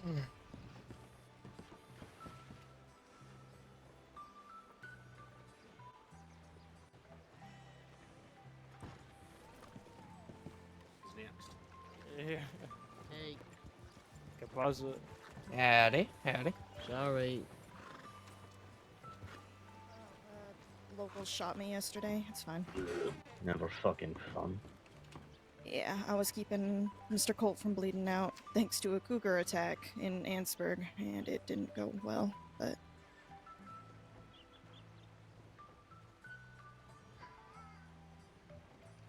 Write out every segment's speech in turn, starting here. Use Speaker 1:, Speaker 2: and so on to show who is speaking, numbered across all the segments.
Speaker 1: Yeah.
Speaker 2: Hey.
Speaker 1: ¿Qué pasa?
Speaker 3: Howdy, howdy.
Speaker 2: Sorry.
Speaker 4: Locals shot me yesterday. It's fine.
Speaker 3: Never fucking fun.
Speaker 4: Yeah, I was keeping Mr. Colt from bleeding out thanks to a cougar attack in Annesburg, and it didn't go well, but...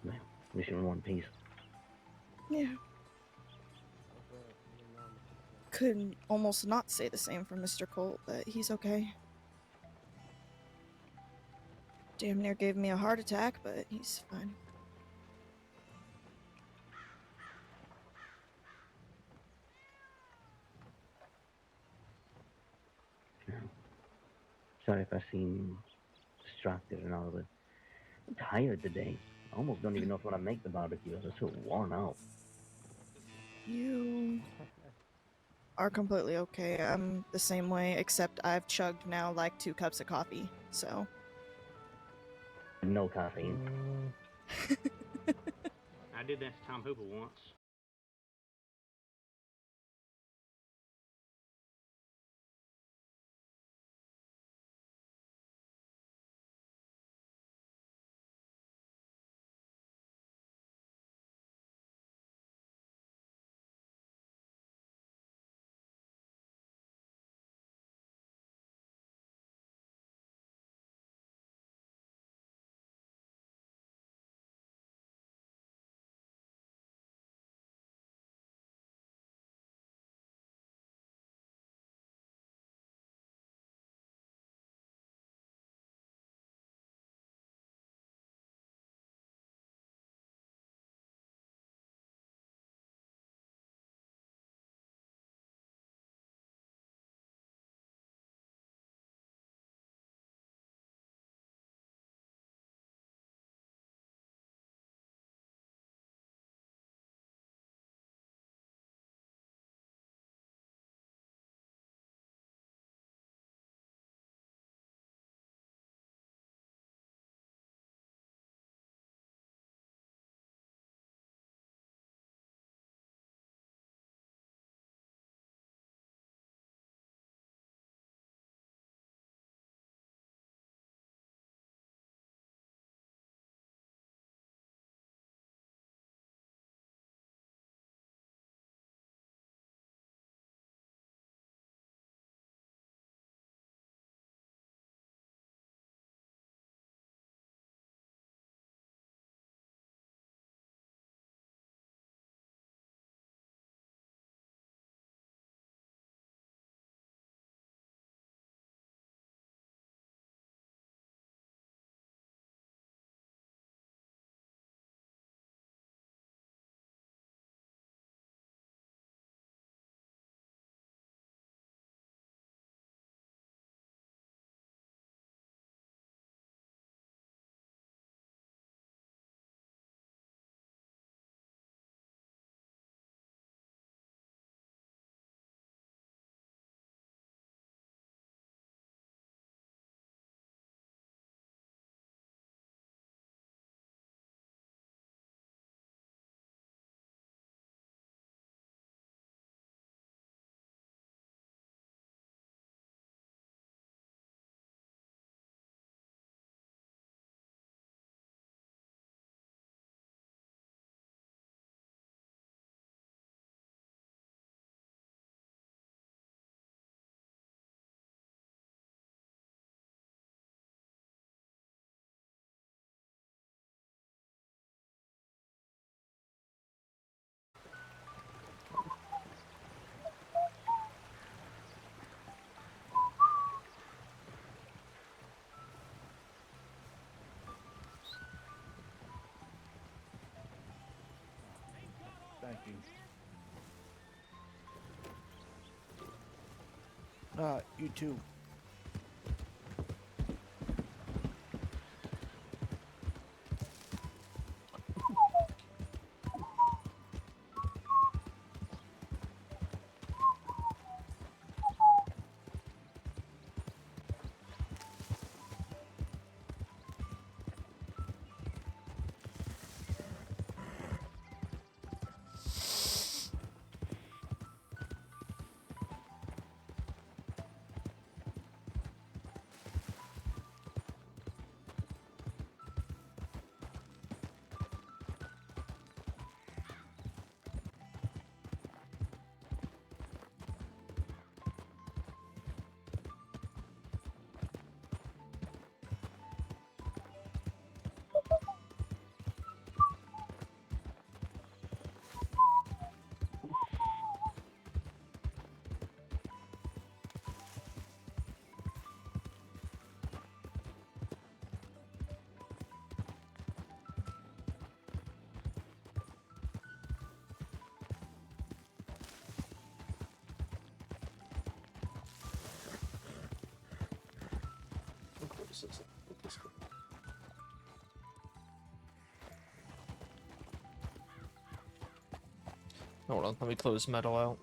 Speaker 3: Well, wish you in one piece.
Speaker 4: Yeah. Could almost not say the same for Mr. Colt, but he's okay. Damn near gave me a heart attack, but he's fine.
Speaker 3: Yeah. Sorry if I seem distracted and all, but I'm tired today. I almost don't even know if I want to make the barbecue. I'm so worn out.
Speaker 4: You are completely okay. I'm the same way, except I've chugged now like 2 cups of coffee, so...
Speaker 3: No caffeine.
Speaker 5: I did that to Tom Hooper once.
Speaker 6: Thank you. You too.
Speaker 2: Let's go.
Speaker 7: Hold on, let me close metal out.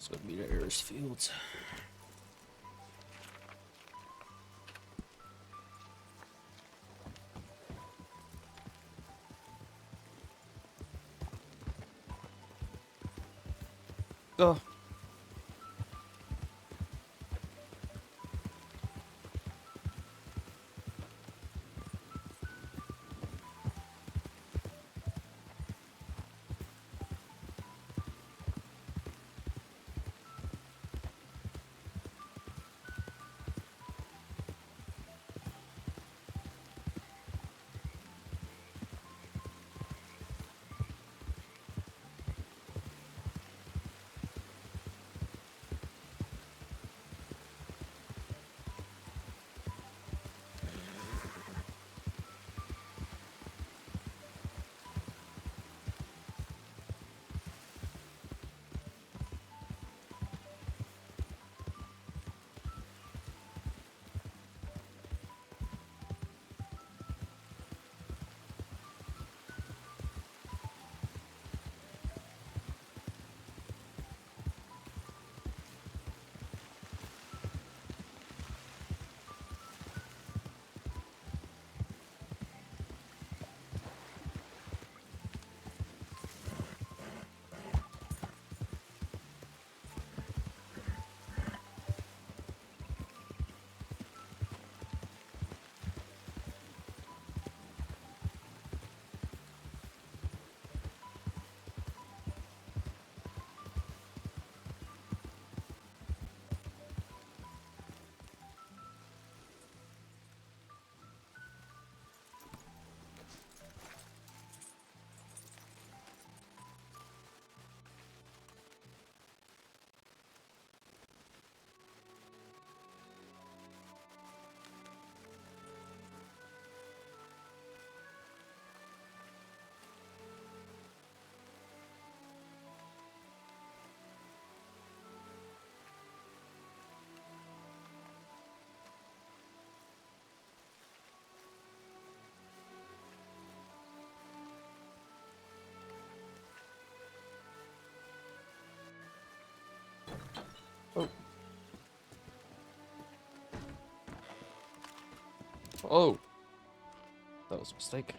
Speaker 7: It's gonna be the Ayers Fields. Oh. Oh. Oh. That was a mistake.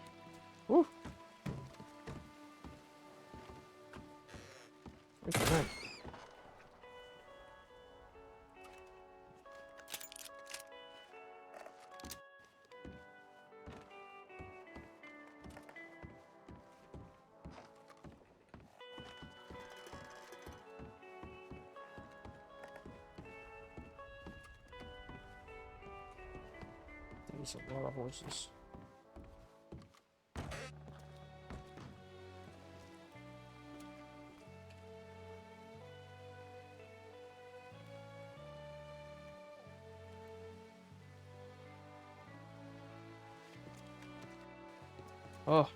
Speaker 7: Woo. Okay. There's a lot of horses. Oh.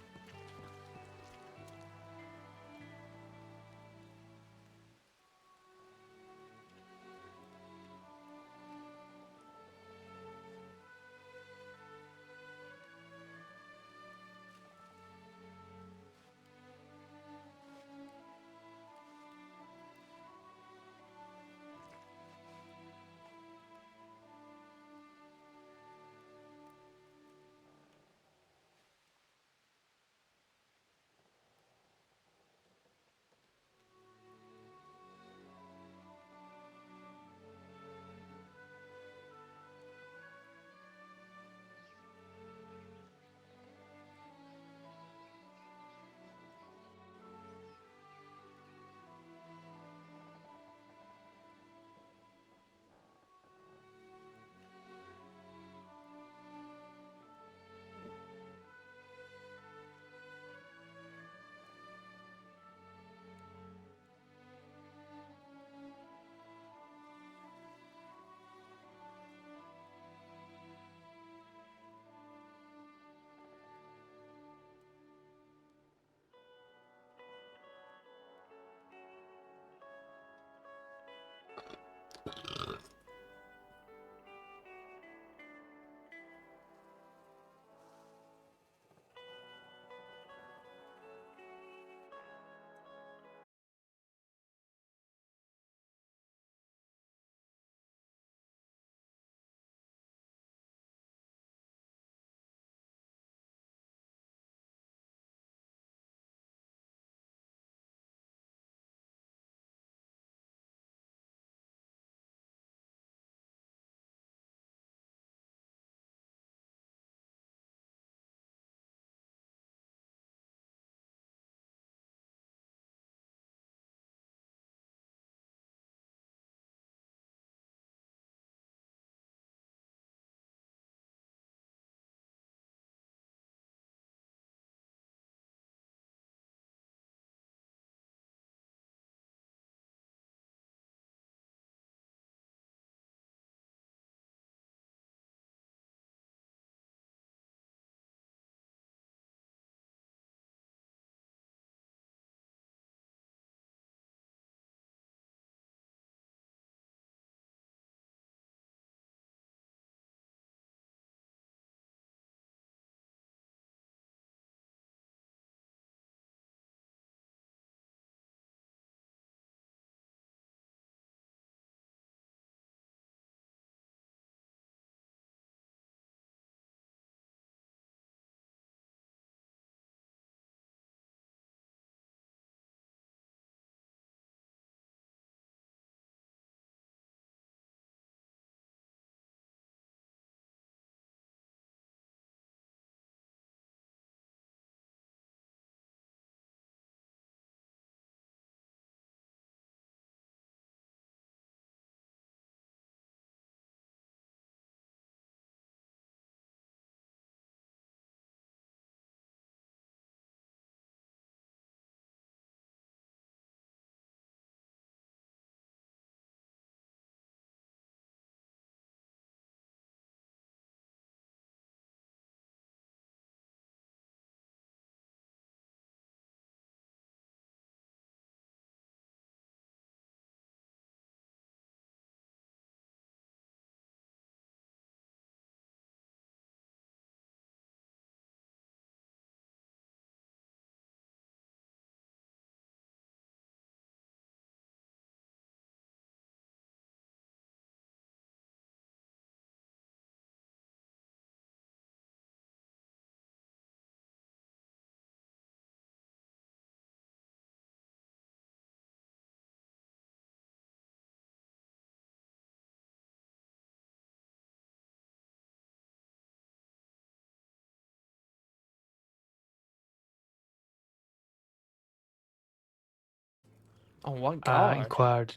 Speaker 7: On what
Speaker 2: I
Speaker 7: guard?
Speaker 2: inquired.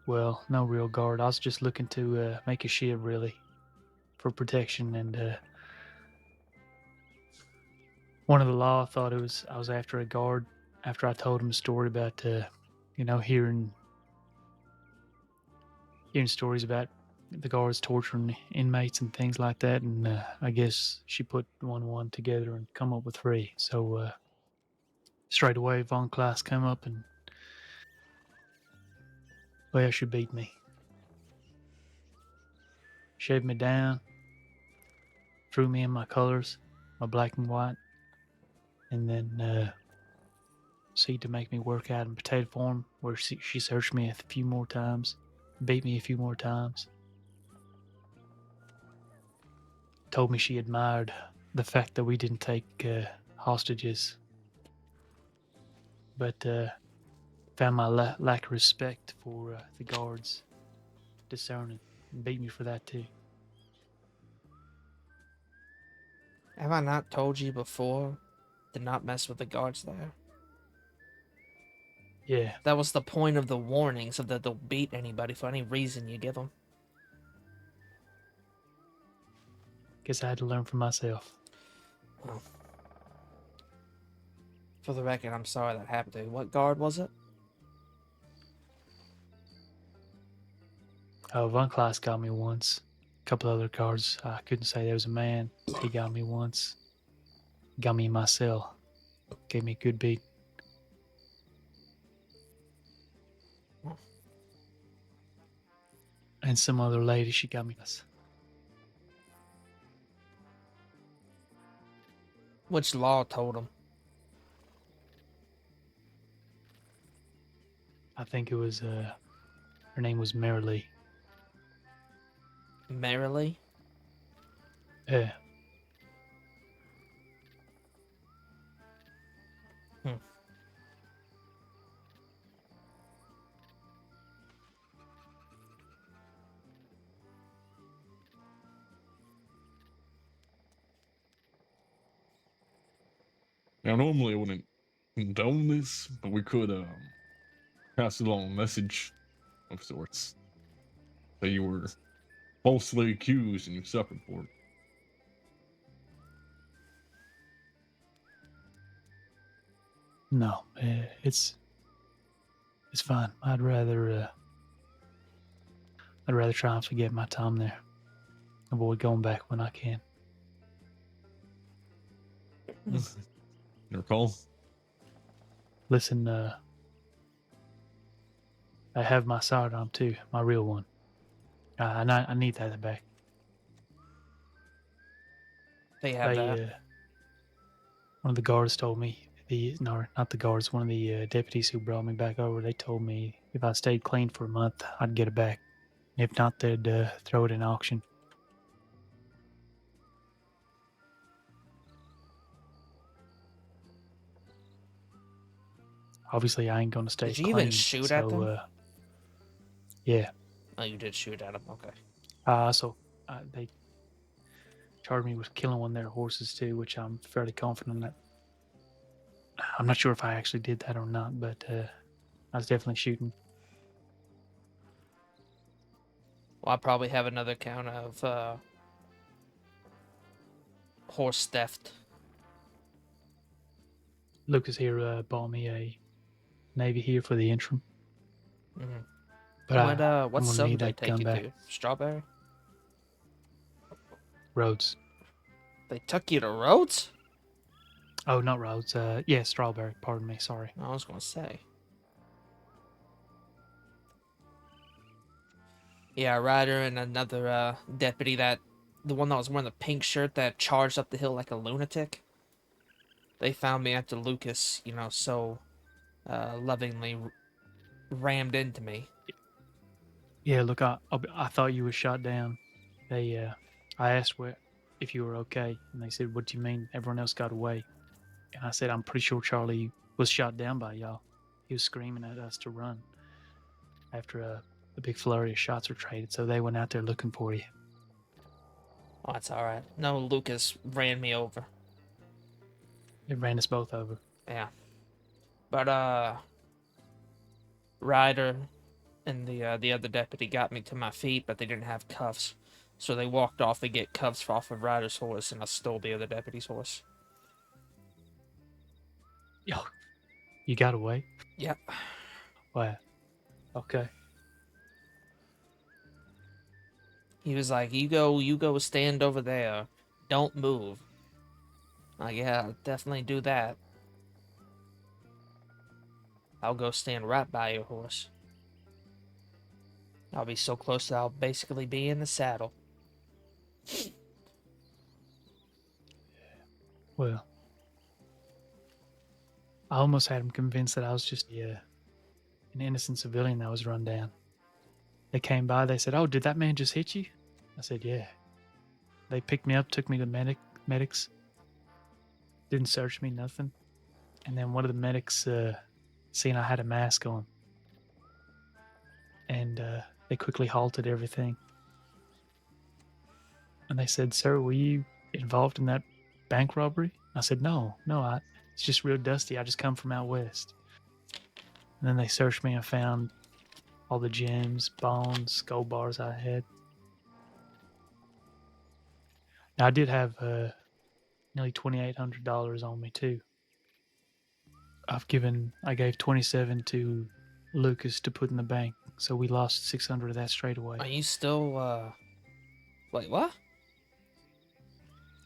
Speaker 2: Well, no real guard. I was just looking to make a shield, really, for protection. And one of the law thought I was after a guard after I told him a story about, hearing stories about the guards torturing inmates and things like that. And I guess she put one and one together and come up with three. So straight away, Von Klaas came up and, well, she beat me. Shaved me down, threw me in my colors, my black and white, and then proceeded to make me work out in potato form, where she searched me a few more times, beat me a few more times. Told me she admired the fact that we didn't take hostages, but found my lack of respect for the guards discerning and beat me for that too.
Speaker 7: Have I not told you before to not mess with the guards there?
Speaker 2: Yeah,
Speaker 7: That was the point of the warning, so that they'll beat anybody for any reason you give them.
Speaker 2: guess I had to learn for myself.
Speaker 7: Well, for the record, I'm sorry that happened to you. What guard was it?
Speaker 2: Von Klaas got me once. A couple other guards, I couldn't say there was a man. He got me once. Got me in my cell. Gave me a good beat. And some other lady, she got me.
Speaker 7: Which law told him?
Speaker 2: I think it was, her name was Marilee.
Speaker 7: Merrily?
Speaker 2: Yeah.
Speaker 8: Now, normally I wouldn't condone this, but we could pass along a message of sorts. That you were falsely accused and you suffered for it.
Speaker 2: No, it's fine. I'd rather try and forget my time there. Avoid going back when I can.
Speaker 8: Your call?
Speaker 2: Listen, I have my sidearm too, my real one. I need that back.
Speaker 7: They have that.
Speaker 2: One of the guards told me, not the guards, one of the deputies who brought me back over, they told me if I stayed clean for a month, I'd get it back. If not, they'd throw it in auction. Obviously, I ain't gonna stay
Speaker 7: Did you
Speaker 2: clean.
Speaker 7: even shoot at them?
Speaker 2: Yeah.
Speaker 7: Oh, you did shoot at them. Okay.
Speaker 2: So they charged me with killing one of their horses too, which I'm fairly confident that. I'm not sure if I actually did that or not, but I was definitely shooting.
Speaker 7: Well, I probably have another count of horse theft.
Speaker 2: Lucas here bought me a Navy here for the interim.
Speaker 7: Mm-hmm.
Speaker 2: But
Speaker 7: What
Speaker 2: I'm
Speaker 7: sub
Speaker 2: gonna
Speaker 7: did
Speaker 2: need
Speaker 7: they
Speaker 2: that
Speaker 7: take
Speaker 2: gun
Speaker 7: you
Speaker 2: back.
Speaker 7: to? Strawberry?
Speaker 2: Rhodes.
Speaker 7: They took you to Rhodes?
Speaker 2: Oh, not Rhodes. Yeah, Strawberry. Pardon me. Sorry.
Speaker 7: I was gonna say. Yeah, Ryder and another deputy, the one that was wearing the pink shirt that charged up the hill like a lunatic. They found me after Lucas, so lovingly rammed into me.
Speaker 2: Yeah, look, I thought you were shot down. I asked if you were okay, and they said, "What do you mean? Everyone else got away." And I said, "I'm pretty sure Charlie was shot down by y'all. He was screaming at us to run after a big flurry of shots were traded, so they went out there looking for you."
Speaker 7: Oh, that's all right. No, Lucas ran me over.
Speaker 2: It ran us both over.
Speaker 7: Yeah. But Ryder and the other deputy got me to my feet, but they didn't have cuffs. So they walked off to get cuffs off of Ryder's horse, and I stole the other deputy's horse.
Speaker 2: Yo, you got away?
Speaker 7: Yep.
Speaker 2: Wow. Okay.
Speaker 7: He was like, you go stand over there. Don't move. Like, yeah, I'll definitely do that. I'll go stand right by your horse. I'll be so close that I'll basically be in the saddle.
Speaker 2: Well, I almost had him convinced that I was just an innocent civilian that was run down. They came by. They said, "Oh, did that man just hit you?" I said, "Yeah." They picked me up, took me to medics. Didn't search me, nothing. And then one of the medics seen I had a mask on, and they quickly halted everything. And they said, "Sir, were you involved in that bank robbery?" I said, No, it's just real dusty. I just come from out west." And then they searched me and found all the gems, bones, gold bars I had. Now, I did have nearly $2,800 on me too. I gave 27 to Lucas to put in the bank, so we lost 600 of that straight away.
Speaker 7: Are you still, wait, what?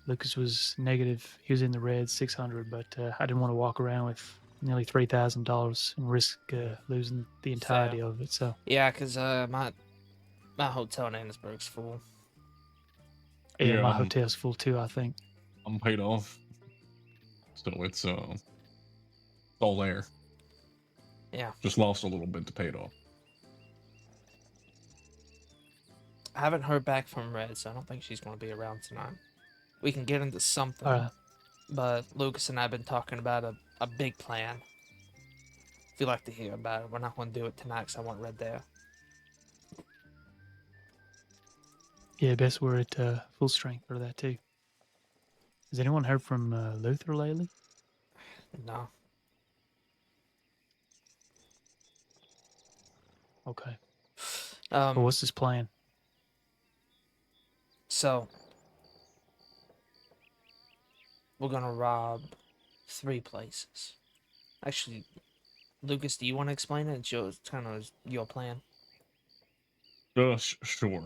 Speaker 2: Lucas was negative. He was in the red, 600, but I didn't want to walk around with nearly $3,000 and risk losing the entirety of it. So
Speaker 7: Yeah, because my hotel in Annesburg's full.
Speaker 2: yeah, my
Speaker 8: I'm-
Speaker 2: hotel's full too, I think.
Speaker 8: I'm paid off, so it's all there.
Speaker 7: Yeah.
Speaker 8: Just lost a little bit to pay it off.
Speaker 7: I haven't heard back from Red, so I don't think she's going to be around tonight. We can get into something,
Speaker 2: All right.
Speaker 7: but Lucas and I have been talking about a big plan. If you'd like to hear about it, we're not going to do it tonight because I want Red there.
Speaker 2: Yeah, best we're at full strength for that too. Has anyone heard from Luther lately?
Speaker 7: No.
Speaker 2: Okay. Well, what's his plan?
Speaker 7: So, we're going to rob 3 places. Actually, Lucas, do you want to explain it? It's kind of your plan.
Speaker 8: Sure.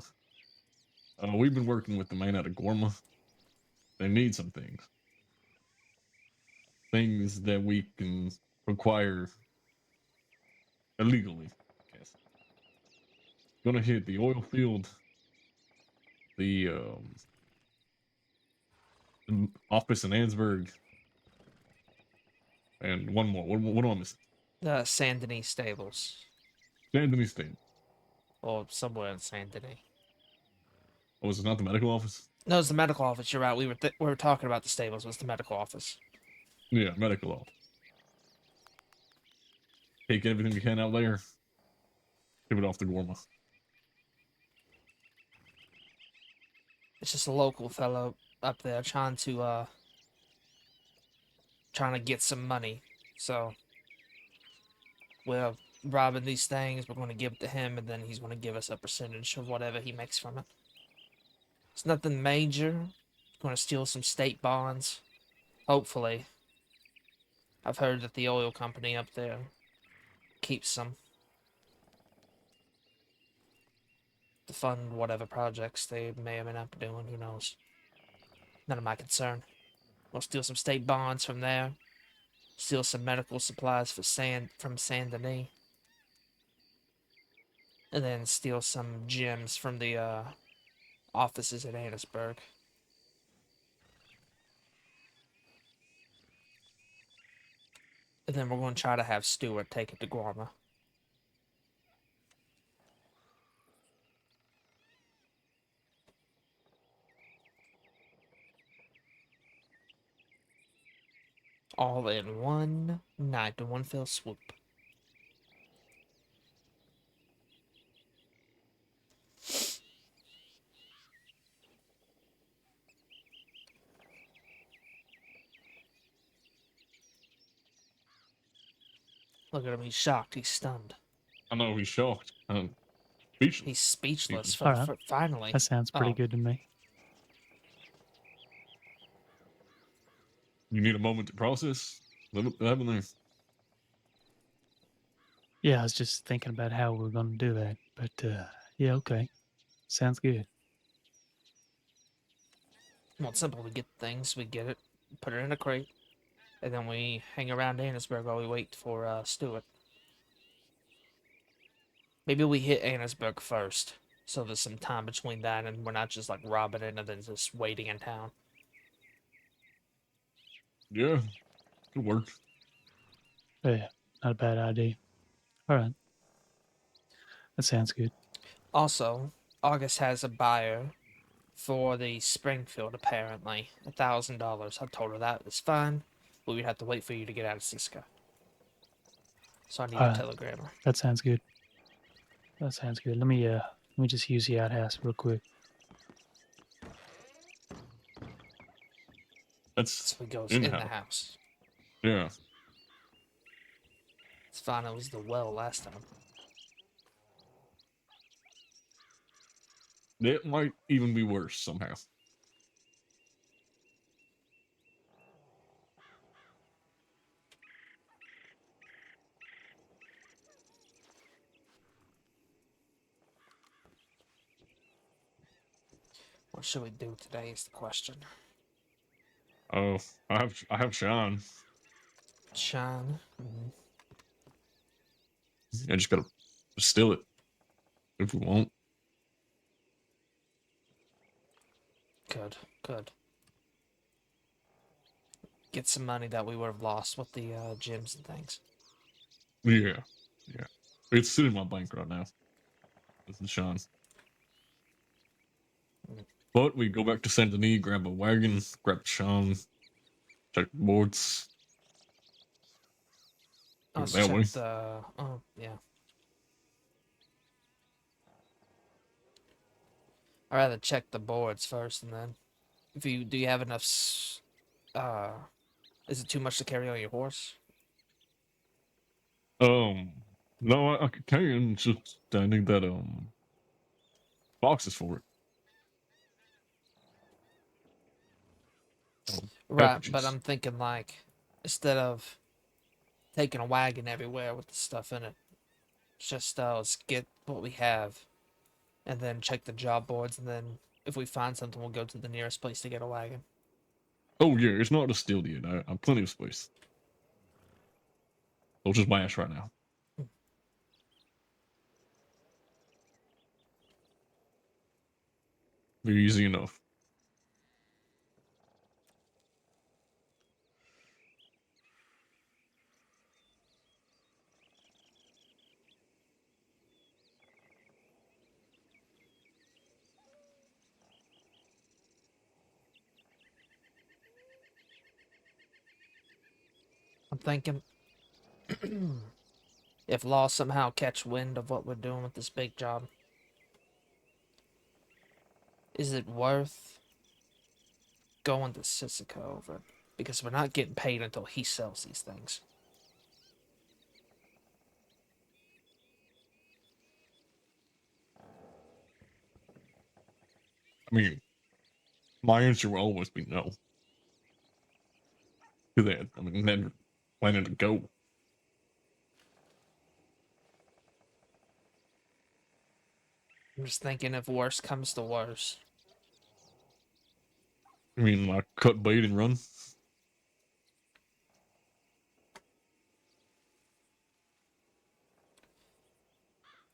Speaker 8: We've been working with the man out of Gorma. They need some things. Things that we can acquire illegally, I guess. Gonna hit the oil field, the office in Ansburg, and one more. What am I missing?
Speaker 7: The Saint Denis stables.
Speaker 8: San Denis State.
Speaker 7: Or somewhere in Saint Denis.
Speaker 8: Oh, is it not the medical office?
Speaker 7: No, it's the medical office. You're right. We were talking about the stables. It was the medical office.
Speaker 8: Yeah, medical office. Take everything we can out there. Give it off to Gorma.
Speaker 7: It's just a local fellow up there trying to get some money. So we're robbing these things. We're going to give it to him, and then he's going to give us a percentage of whatever he makes from it. It's nothing major. Going to steal some state bonds. Hopefully. I've heard that the oil company up there keeps some to fund whatever projects they may or may not be doing. Who knows? None of my concern. We'll steal some state bonds from there. Steal some medical supplies from Saint Denis. And then steal some gems from the offices at Annesburg. And then we're going to try to have Stewart take it to Guarma. All in one night, in one fell swoop. Look at him, he's shocked, he's stunned.
Speaker 8: I know he's shocked. Speechless.
Speaker 7: He's speechless
Speaker 8: Speechless.
Speaker 7: for,
Speaker 2: Alright.
Speaker 7: for finally.
Speaker 2: That sounds pretty
Speaker 7: Oh.
Speaker 2: good to me.
Speaker 8: You need a moment to process. What happened there?
Speaker 2: Yeah, I was just thinking about how we're going to do that. But yeah, okay. Sounds good.
Speaker 7: Well, it's simple. We get things, we get it, put it in a crate, and then we hang around Annesburg while we wait for Stuart. Maybe we hit Annesburg first, so there's some time between that, and we're not just like robbing it and then just waiting in town.
Speaker 8: Yeah, it worked.
Speaker 2: Yeah, not a bad idea. All right. That sounds good.
Speaker 7: Also, August has a buyer for the Springfield, apparently. $1,000. I told her that is fine, but we'd have to wait for you to get out of Cisco. So I need
Speaker 2: All
Speaker 7: to
Speaker 2: right.
Speaker 7: telegram her.
Speaker 2: That sounds good. That sounds good. Let me just use the outhouse real quick.
Speaker 8: That's
Speaker 7: So he goes
Speaker 8: in
Speaker 7: in
Speaker 8: the
Speaker 7: the
Speaker 8: house.
Speaker 7: house.
Speaker 8: Yeah.
Speaker 7: It's fine, it was the well last time.
Speaker 8: It might even be worse somehow.
Speaker 7: What should we do today is the question.
Speaker 8: Oh, I have Sean.
Speaker 7: Sean.
Speaker 8: I just gotta still it if we want.
Speaker 7: Good, good. Get some money that we would have lost with the gyms and things.
Speaker 8: Yeah, yeah. It's sitting in my bank right now. This is Sean. But we go back to Saint Denis, grab a wagon, grab Sean, check the boards. Go
Speaker 7: Let's
Speaker 8: that
Speaker 7: check
Speaker 8: way.
Speaker 7: the. Oh, yeah. I'd rather check the boards first, and then, if you do, you have enough. Is it too much to carry on your horse?
Speaker 8: No, I could carry him. Just I need that boxes for it. Oh,
Speaker 7: Right, but
Speaker 8: packages.
Speaker 7: I'm thinking like, instead of taking a wagon everywhere with the stuff in it, just let's get what we have, and then check the job boards, and then if we find something, we'll go to the nearest place to get a wagon.
Speaker 8: Oh yeah, it's not a steal yet. I have plenty of space. So just my ass right now. Very easy enough.
Speaker 7: I'm thinking, if law somehow catch wind of what we're doing with this big job, is it worth going to Sissoko over it? Because we're not getting paid until he sells these things.
Speaker 8: I mean, my answer will always be no. To that, I mean, never planning to go.
Speaker 7: I'm just thinking if worse comes to worse.
Speaker 8: I mean, like cut bait and run.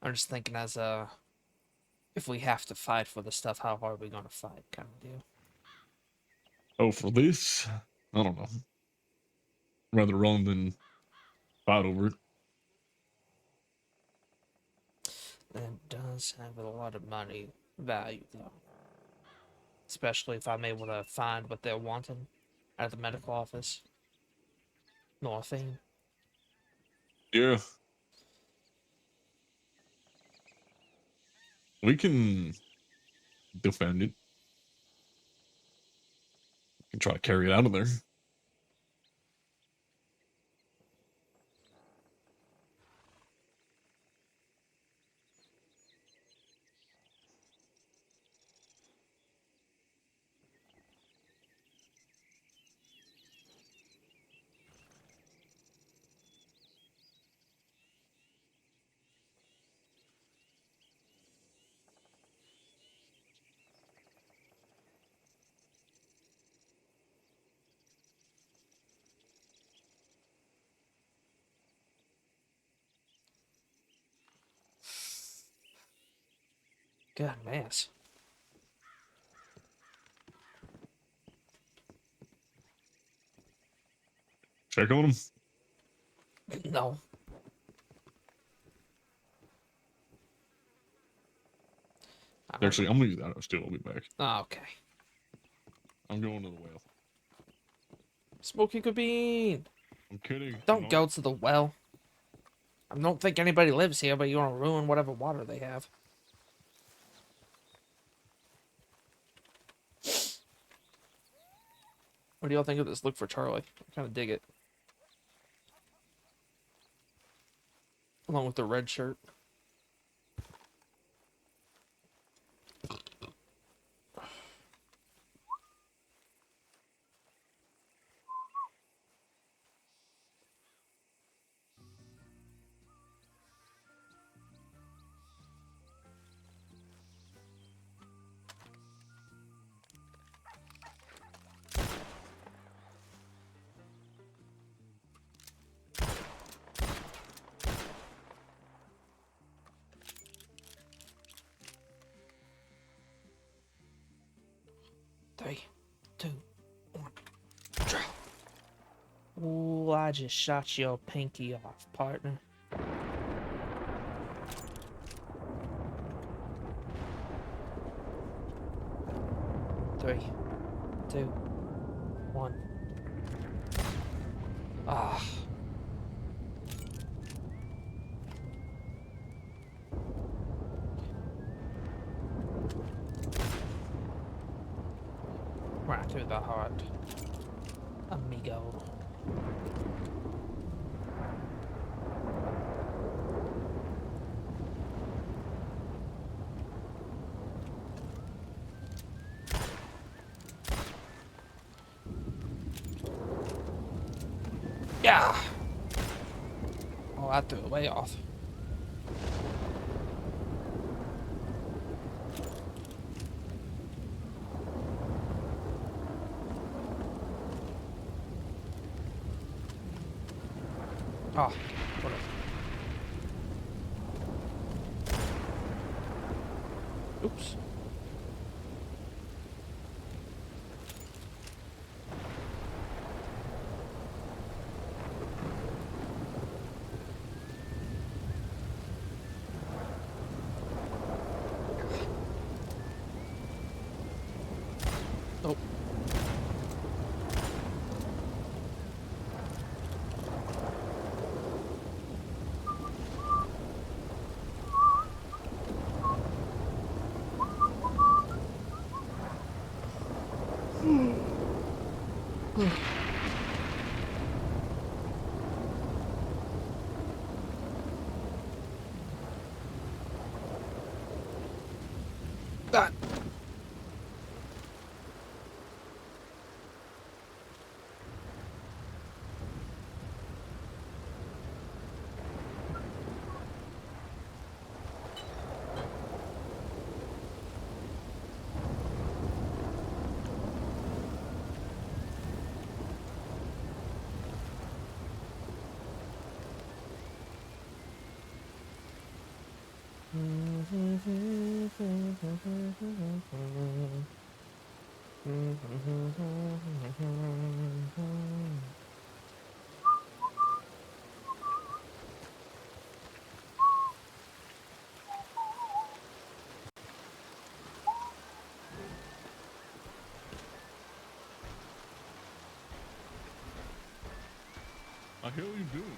Speaker 7: I'm just thinking as a, if we have to fight for the stuff, how hard are we gonna fight kind of deal.
Speaker 8: Oh, for this, I don't know. Rather run than fight over it.
Speaker 7: It does have a lot of money value though. Especially if I'm able to find what they're wanting at the medical office. Morphine.
Speaker 8: Yeah. We can defend it. We can try to carry it out of there.
Speaker 7: God, mess.
Speaker 8: Check on him.
Speaker 7: No. I don't
Speaker 8: Actually, I'm gonna use that still. I'll be back.
Speaker 7: know. Okay.
Speaker 8: I'm going to the well.
Speaker 7: Smoking could bean.
Speaker 8: I'm kidding.
Speaker 7: Don't
Speaker 8: I'm
Speaker 7: go
Speaker 8: not.
Speaker 7: to the well. I don't think anybody lives here, but you're gonna ruin whatever water they have. What do y'all think of this look for Charlie? I kind of dig it. Along with the red shirt. Three, two, one, draw. Ooh, I just shot your pinky off, partner. Three, two, one. Ah. Right through the heart. Amigo. Yeah. Oh, I threw it way off. Oh, whatever. Oops. Nope. Ah.
Speaker 8: The hell are you doing?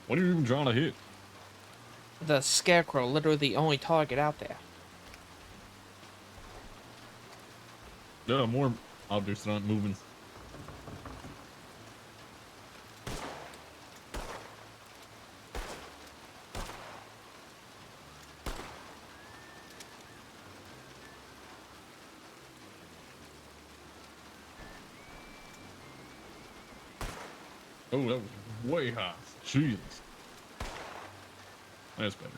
Speaker 8: What are you even trying to hit?
Speaker 7: The scarecrow, literally the only target out there.
Speaker 8: Yeah, more objects that aren't moving. Oh, that was way high. Jesus. That's better.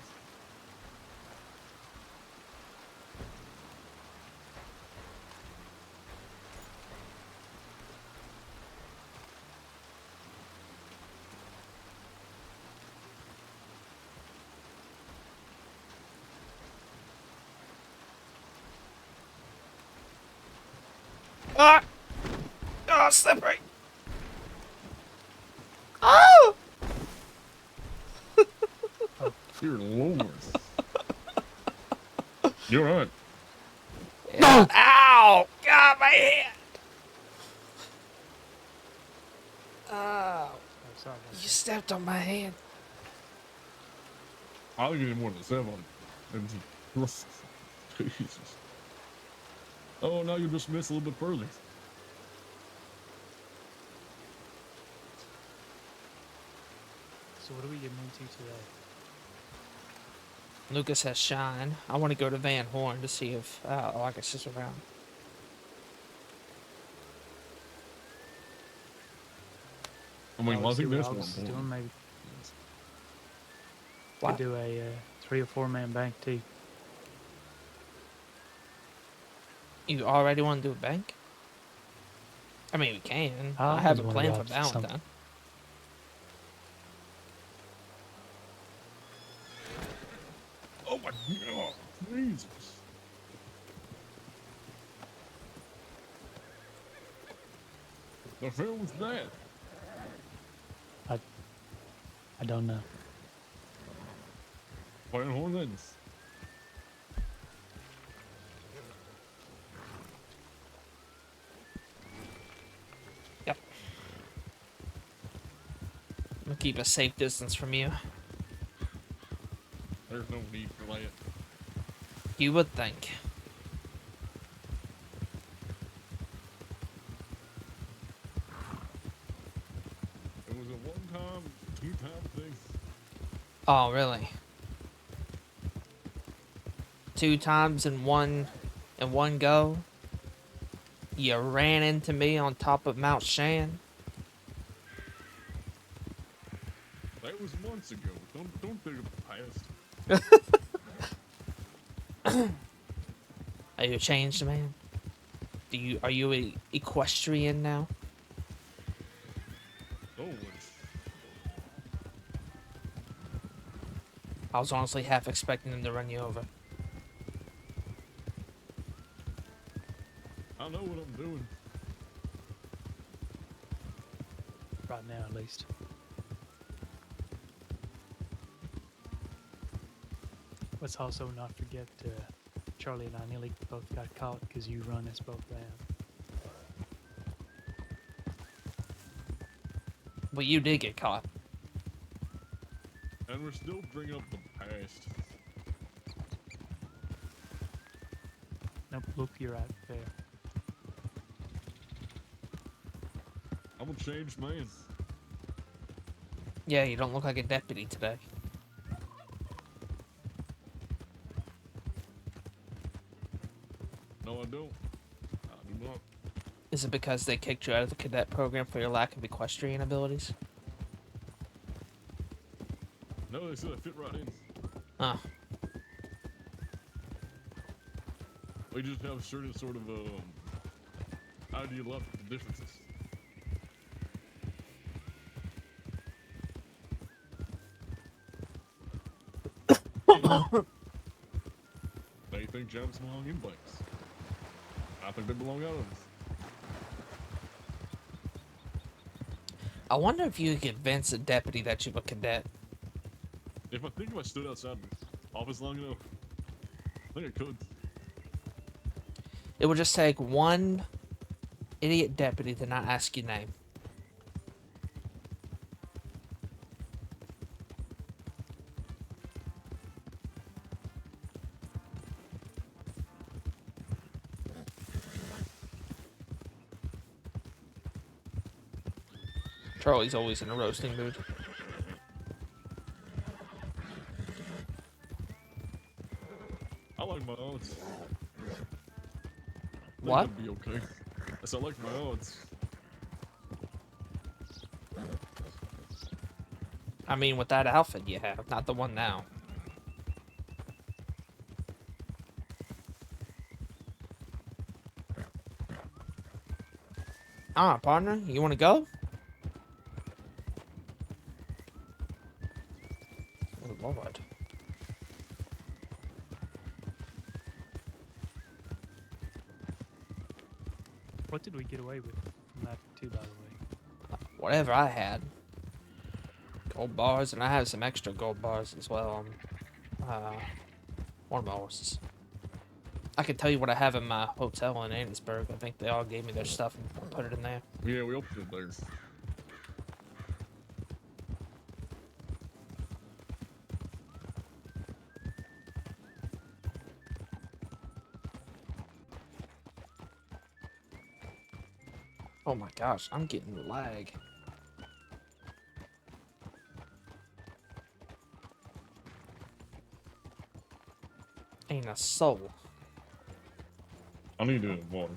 Speaker 7: Ah! Oh, slippery! Oh!
Speaker 8: Dear Lord. You're right.
Speaker 7: No! Ow! God, my hand! Oh,
Speaker 2: Oh, sorry about
Speaker 7: you
Speaker 2: that.
Speaker 7: stepped on my hand.
Speaker 8: I'll give you more than 7. Jesus. Oh, now you just missed a little bit further.
Speaker 2: So what are we getting into today?
Speaker 7: Lucas has shine. I want to go to Van Horn to see if August is around.
Speaker 8: I mean, I
Speaker 2: Always see
Speaker 8: think
Speaker 2: what
Speaker 8: that's more
Speaker 2: August is doing.
Speaker 8: important.
Speaker 2: Maybe
Speaker 7: What?
Speaker 2: could do a 3 or 4 man bank too.
Speaker 7: You already want to do a bank? I mean, we can. I
Speaker 2: I
Speaker 7: have a
Speaker 2: always wanna
Speaker 7: plan
Speaker 2: go
Speaker 7: for
Speaker 2: out to some-
Speaker 7: Valentine.
Speaker 8: Oh my God. Jesus. The hell was that?
Speaker 2: I don't know.
Speaker 8: Van Hornets.
Speaker 7: Yep. I'm gonna keep a safe distance from you.
Speaker 8: There's no need for that.
Speaker 7: You would think.
Speaker 8: It was a one-time, two-time thing.
Speaker 7: Oh, really? 2 times in one go? You ran into me on top of Mount Shan?
Speaker 8: That was months ago. Don't think of the past.
Speaker 7: Are you a changed man? Are you a equestrian now?
Speaker 8: Always.
Speaker 7: I was honestly half expecting him to run you over.
Speaker 8: I know what I'm doing.
Speaker 2: Right now, at least. Let's also not forget Charlie and I nearly both got caught because you run us both down.
Speaker 7: Well, you did get caught.
Speaker 8: And we're still bringing up the past.
Speaker 2: Nope, look, you're right there.
Speaker 8: I'm a changed man.
Speaker 7: Yeah, you don't look like a deputy today.
Speaker 8: No, I don't. I do not.
Speaker 7: Is it because they kicked you out of the cadet program for your lack of equestrian abilities?
Speaker 8: No, they said I fit right in.
Speaker 7: Oh.
Speaker 8: We just have certain sort of ideological differences. They think jumps belong in bikes. I think they belong out of us.
Speaker 7: I wonder if you could convince a deputy that you're a cadet.
Speaker 8: If I stood outside the office long enough, I think I could.
Speaker 7: It would just take one idiot deputy to not ask your name. Charlie's always in a roasting mood.
Speaker 8: I like my odds.
Speaker 7: What?
Speaker 8: That'd be okay. Yes, I like my odds.
Speaker 7: I mean, with that outfit you have, not the one now. Alright, partner, you want to go? Oh, Lord.
Speaker 2: What did we get away with from that too, by the way?
Speaker 7: Whatever I had. Gold bars, and I have some extra gold bars as well on one of my horses. I can tell you what I have in my hotel in Annesburg. I think they all gave me their stuff and put it in there.
Speaker 8: Yeah, we opened it there.
Speaker 7: Oh my gosh, I'm getting lag. Ain't a soul.
Speaker 8: I need to water.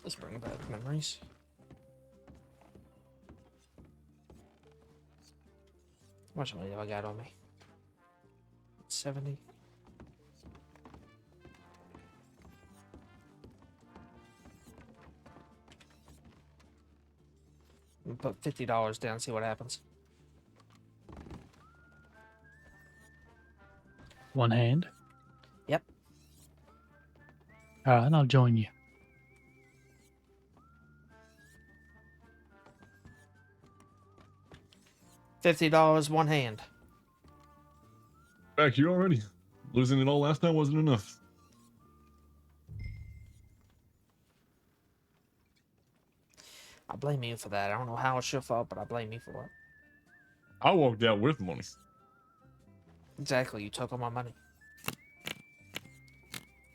Speaker 7: Let's bring back memories. How much money do I got on me? 70. Put $50 down, see what happens.
Speaker 2: One hand?
Speaker 7: Yep.
Speaker 2: Alright, I'll join you.
Speaker 7: $50, one hand.
Speaker 8: Back here already. Losing it all last time wasn't enough.
Speaker 7: I blame you for that. I don't know how it's your fault, but I blame you for it.
Speaker 8: I walked out with money.
Speaker 7: Exactly, you took all my money.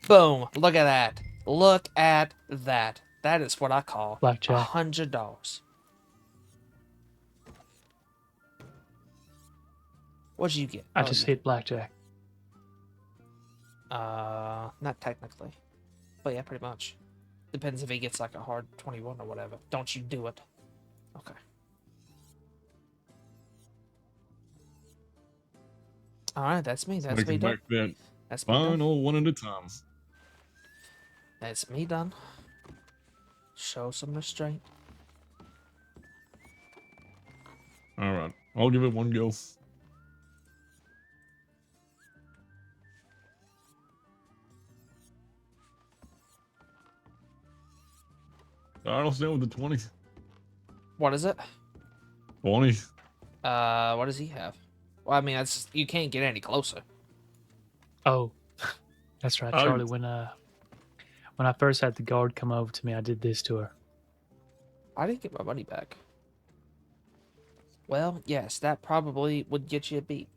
Speaker 7: Boom! Look at that. Look at that. That is what I call
Speaker 2: Blackjack.
Speaker 7: $100. What'd you get?
Speaker 2: I
Speaker 7: Oh,
Speaker 2: just
Speaker 7: you-
Speaker 2: hit blackjack.
Speaker 7: Not technically. But yeah, pretty much. Depends if he gets like a hard 21 or whatever. Don't you do it. Okay. Alright, that's me. That's me
Speaker 8: Making
Speaker 7: done.
Speaker 8: back that
Speaker 7: That's me done.
Speaker 8: final one at a time.
Speaker 7: That's me done. Show some restraint.
Speaker 8: All right, I'll give it one go. I'll stay with the 20.
Speaker 7: What is it?
Speaker 8: 20.
Speaker 7: What does he have? Well, I mean, that's you can't get any closer.
Speaker 2: Oh, that's right,
Speaker 8: Oh.
Speaker 2: Charlie. When I first had the guard come over to me, I did this to her.
Speaker 7: I didn't get my money back. Well, yes, that probably would get you a beat.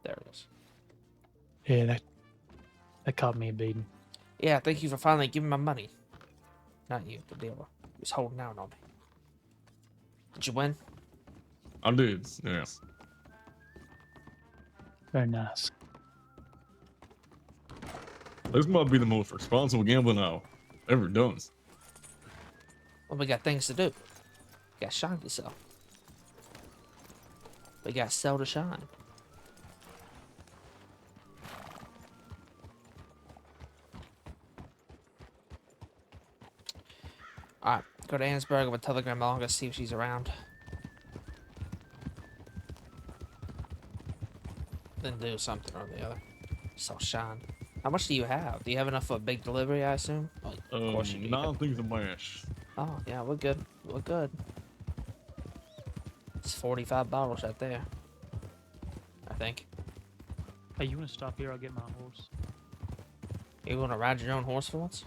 Speaker 7: There it is.
Speaker 2: Yeah, that caught me a beating.
Speaker 7: Yeah, thank you for finally giving my money. Not you, the dealer. He was holding out on me. Did you win?
Speaker 8: I did, yeah.
Speaker 2: Very nice.
Speaker 8: This might be the most responsible gambling I've ever done.
Speaker 7: Well, we got things to do. We got shine to sell. We got sell to shine. Alright, go to Annesburg. I'm gonna telegram Olga, see if she's around. Then do something or the other. Sell shine. How much do you have? Do you have enough for a big delivery, I assume? Well, of course you do.
Speaker 8: 9 things of mash.
Speaker 7: Oh, yeah, we're good. We're good. It's 45 bottles right there. I think.
Speaker 2: Hey, you want to stop here? I'll get my horse.
Speaker 7: You want to ride your own horse for once?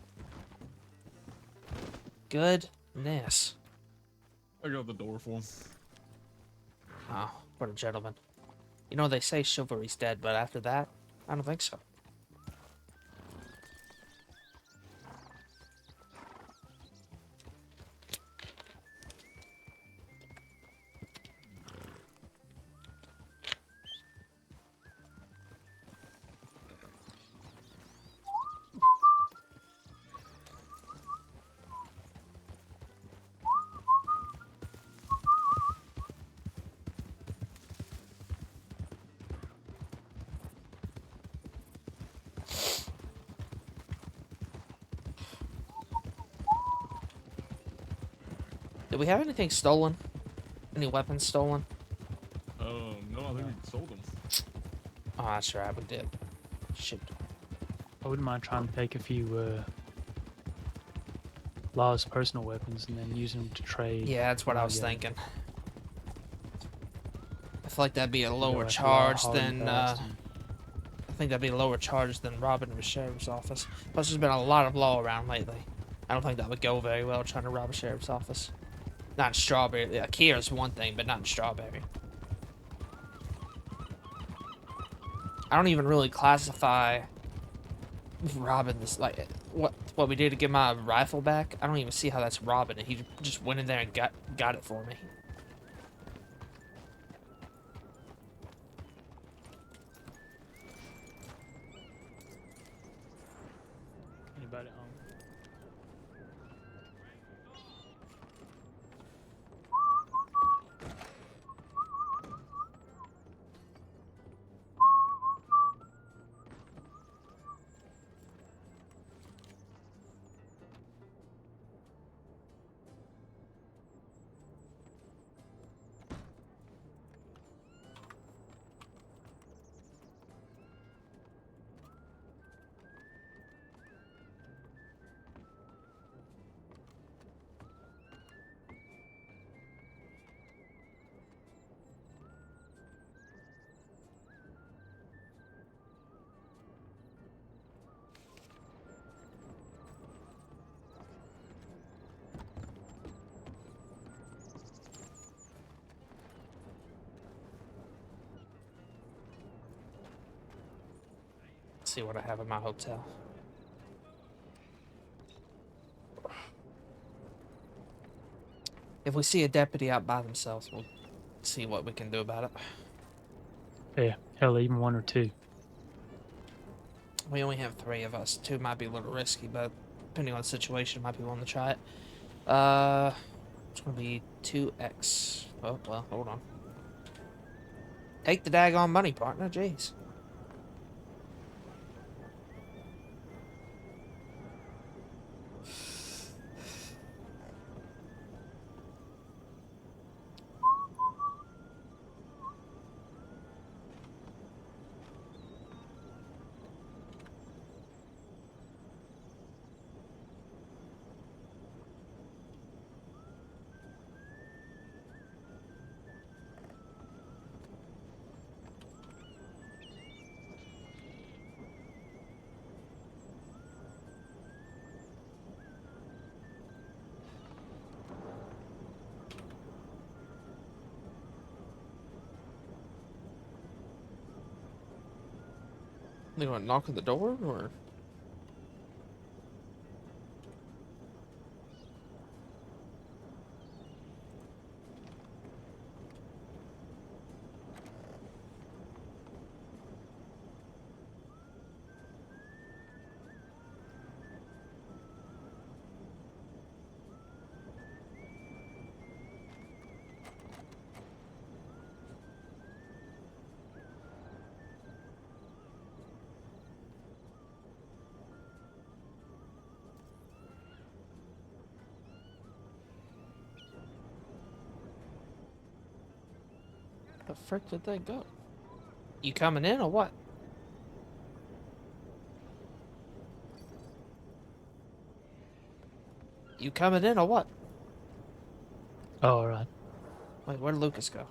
Speaker 7: Goodness.
Speaker 8: I got the door for him.
Speaker 7: Oh, what a gentleman. You know, they say chivalry's dead, but after that, I don't think so. Did we have anything stolen? Any weapons stolen?
Speaker 8: No, I think we sold them.
Speaker 7: Oh, that's right, we did. Shit.
Speaker 2: I wouldn't mind trying to take a few Law's personal weapons and then use them to trade.
Speaker 7: Yeah, that's what I
Speaker 2: my
Speaker 7: was
Speaker 2: gun.
Speaker 7: thinking. I feel like that'd be a
Speaker 2: You go
Speaker 7: lower
Speaker 2: after Law
Speaker 7: charge
Speaker 2: hard and
Speaker 7: than
Speaker 2: fast
Speaker 7: I
Speaker 2: and-
Speaker 7: think that'd be a lower charge than robbing the sheriff's office. Plus, there's been a lot of law around lately. I don't think that would go very well trying to rob a sheriff's office. Not in Strawberry. Yeah, Kiera's one thing, but not in Strawberry. I don't even really classify robbing this like what we did to get my rifle back. I don't even see how that's robbing it. He just went in there and got it for me.
Speaker 2: Anybody at home?
Speaker 7: Let's see what I have in my hotel. If we see a deputy out by themselves, we'll see what we can do about it.
Speaker 2: Yeah, hell, even one or two.
Speaker 7: We only have 3 of us. 2 might be a little risky, but depending on the situation, might be willing to try it. It's gonna be 2x. Oh, well, hold on. Take the daggone money, partner. Jeez. They want to knock on the door, or? The frick did they go? You coming in or what? You coming in or what?
Speaker 2: Oh, all right.
Speaker 7: Wait, where'd Lucas go?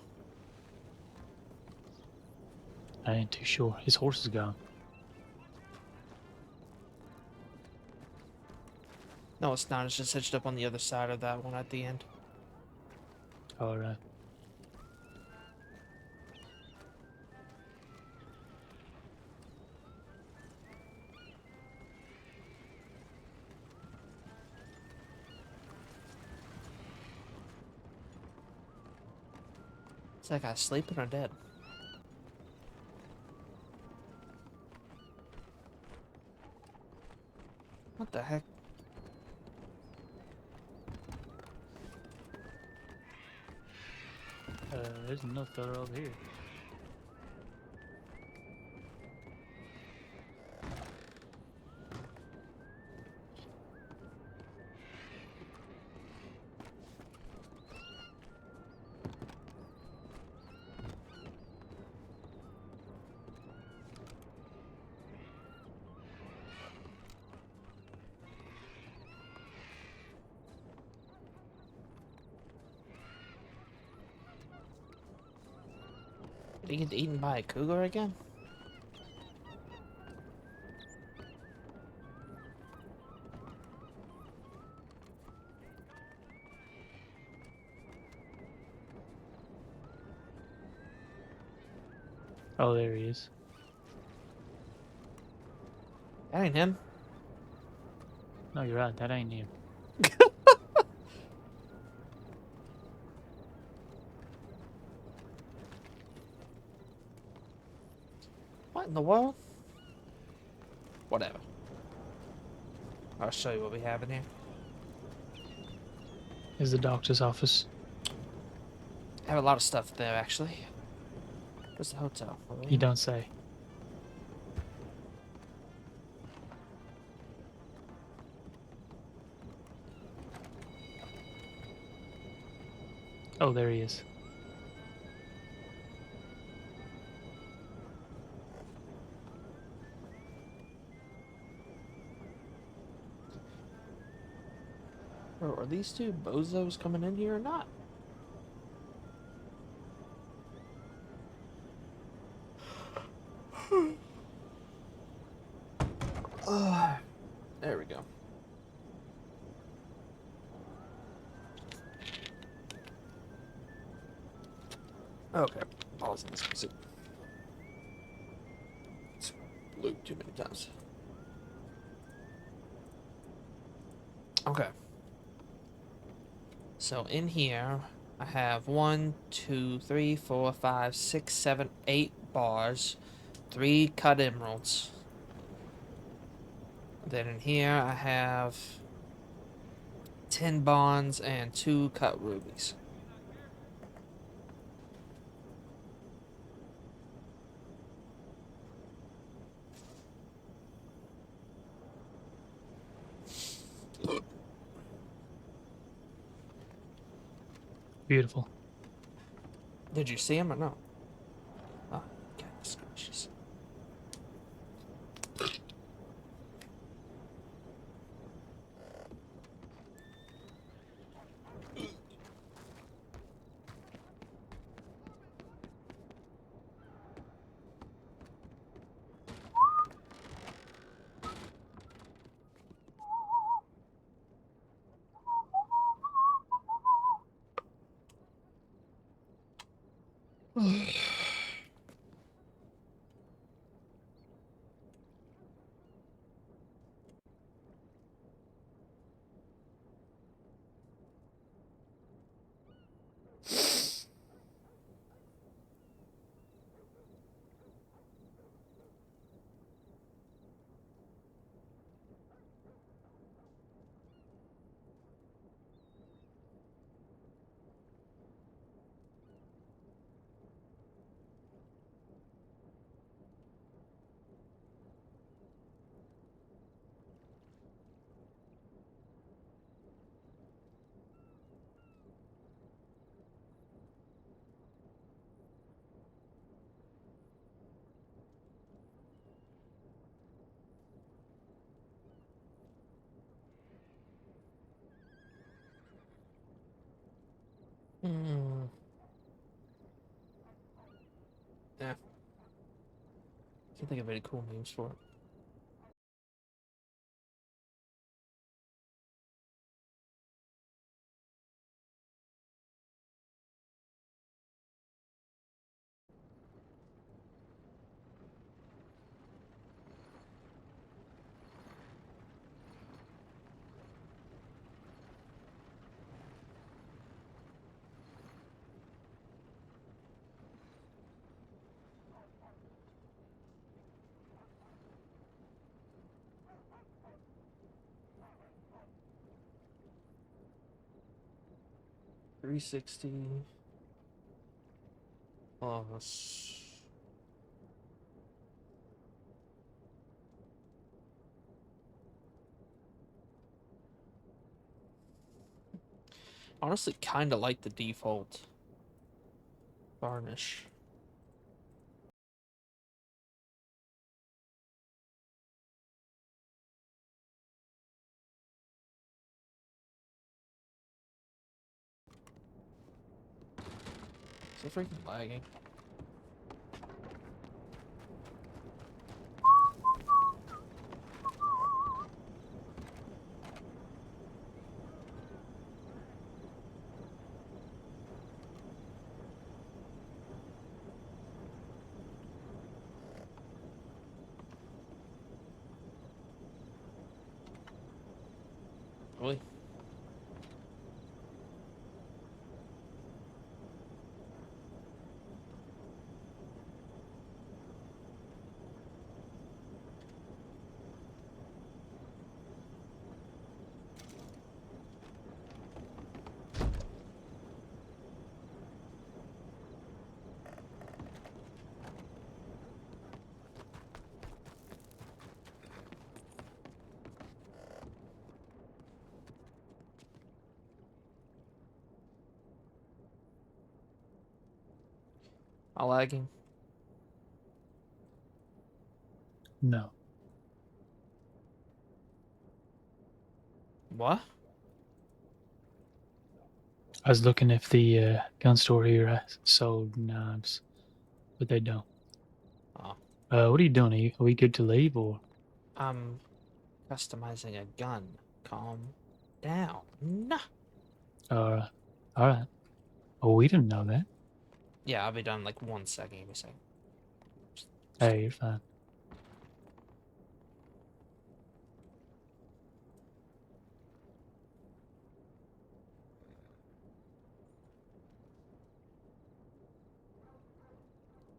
Speaker 2: I ain't too sure. His horse is gone.
Speaker 7: No, it's not. It's just hitched up on the other side of that one at the end.
Speaker 2: All right.
Speaker 7: Is that guy sleeping or dead? What the heck?
Speaker 2: There's another fella over here.
Speaker 7: Did he get eaten by a cougar again?
Speaker 2: Oh, there he is.
Speaker 7: That ain't him.
Speaker 2: No, you're right. That ain't him.
Speaker 7: What in the world? Whatever. I'll show you what we have in here.
Speaker 2: Is the doctor's office.
Speaker 7: I have a lot of stuff there, actually. Where's the hotel? Over
Speaker 2: You
Speaker 7: here?
Speaker 2: don't say. Oh, there he is.
Speaker 7: Bro, are these two bozos coming in here or not? There we go. Okay, pause in this music. It's looped too many times. Okay. So in here, I have 1, 2, 3, 4, 5, 6, 7, 8 bars, 3 cut emeralds. Then in here, I have 10 bonds and 2 cut rubies.
Speaker 2: Beautiful.
Speaker 7: Did you see him or no? Oh, goodness gracious. Hmm. Yeah. Can't think of any cool names for it. $360 plus. Honestly, kind of like the default varnish. So freaking lagging. I lagging.
Speaker 2: No.
Speaker 7: What?
Speaker 2: I was looking if the gun store here sold knives, but they don't.
Speaker 7: Oh,
Speaker 2: What are you doing? Are we good to leave or?
Speaker 7: I'm customizing a gun. Calm down. Nah.
Speaker 2: All right. Oh, we didn't know that.
Speaker 7: Yeah, I'll be done in like 1 second. Give me a second.
Speaker 2: Hey, you're fine.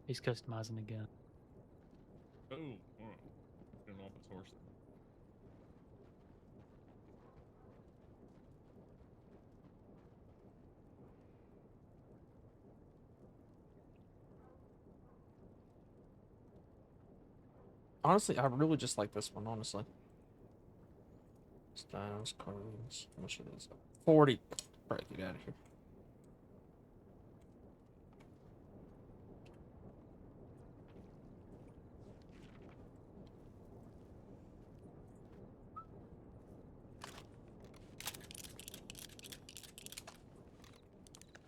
Speaker 2: He's customizing a gun.
Speaker 8: Oh, all right. Getting off his horse then.
Speaker 7: Honestly, I really just like this one, honestly. Styles, carvings. How much it is? 40. Right, get out of here.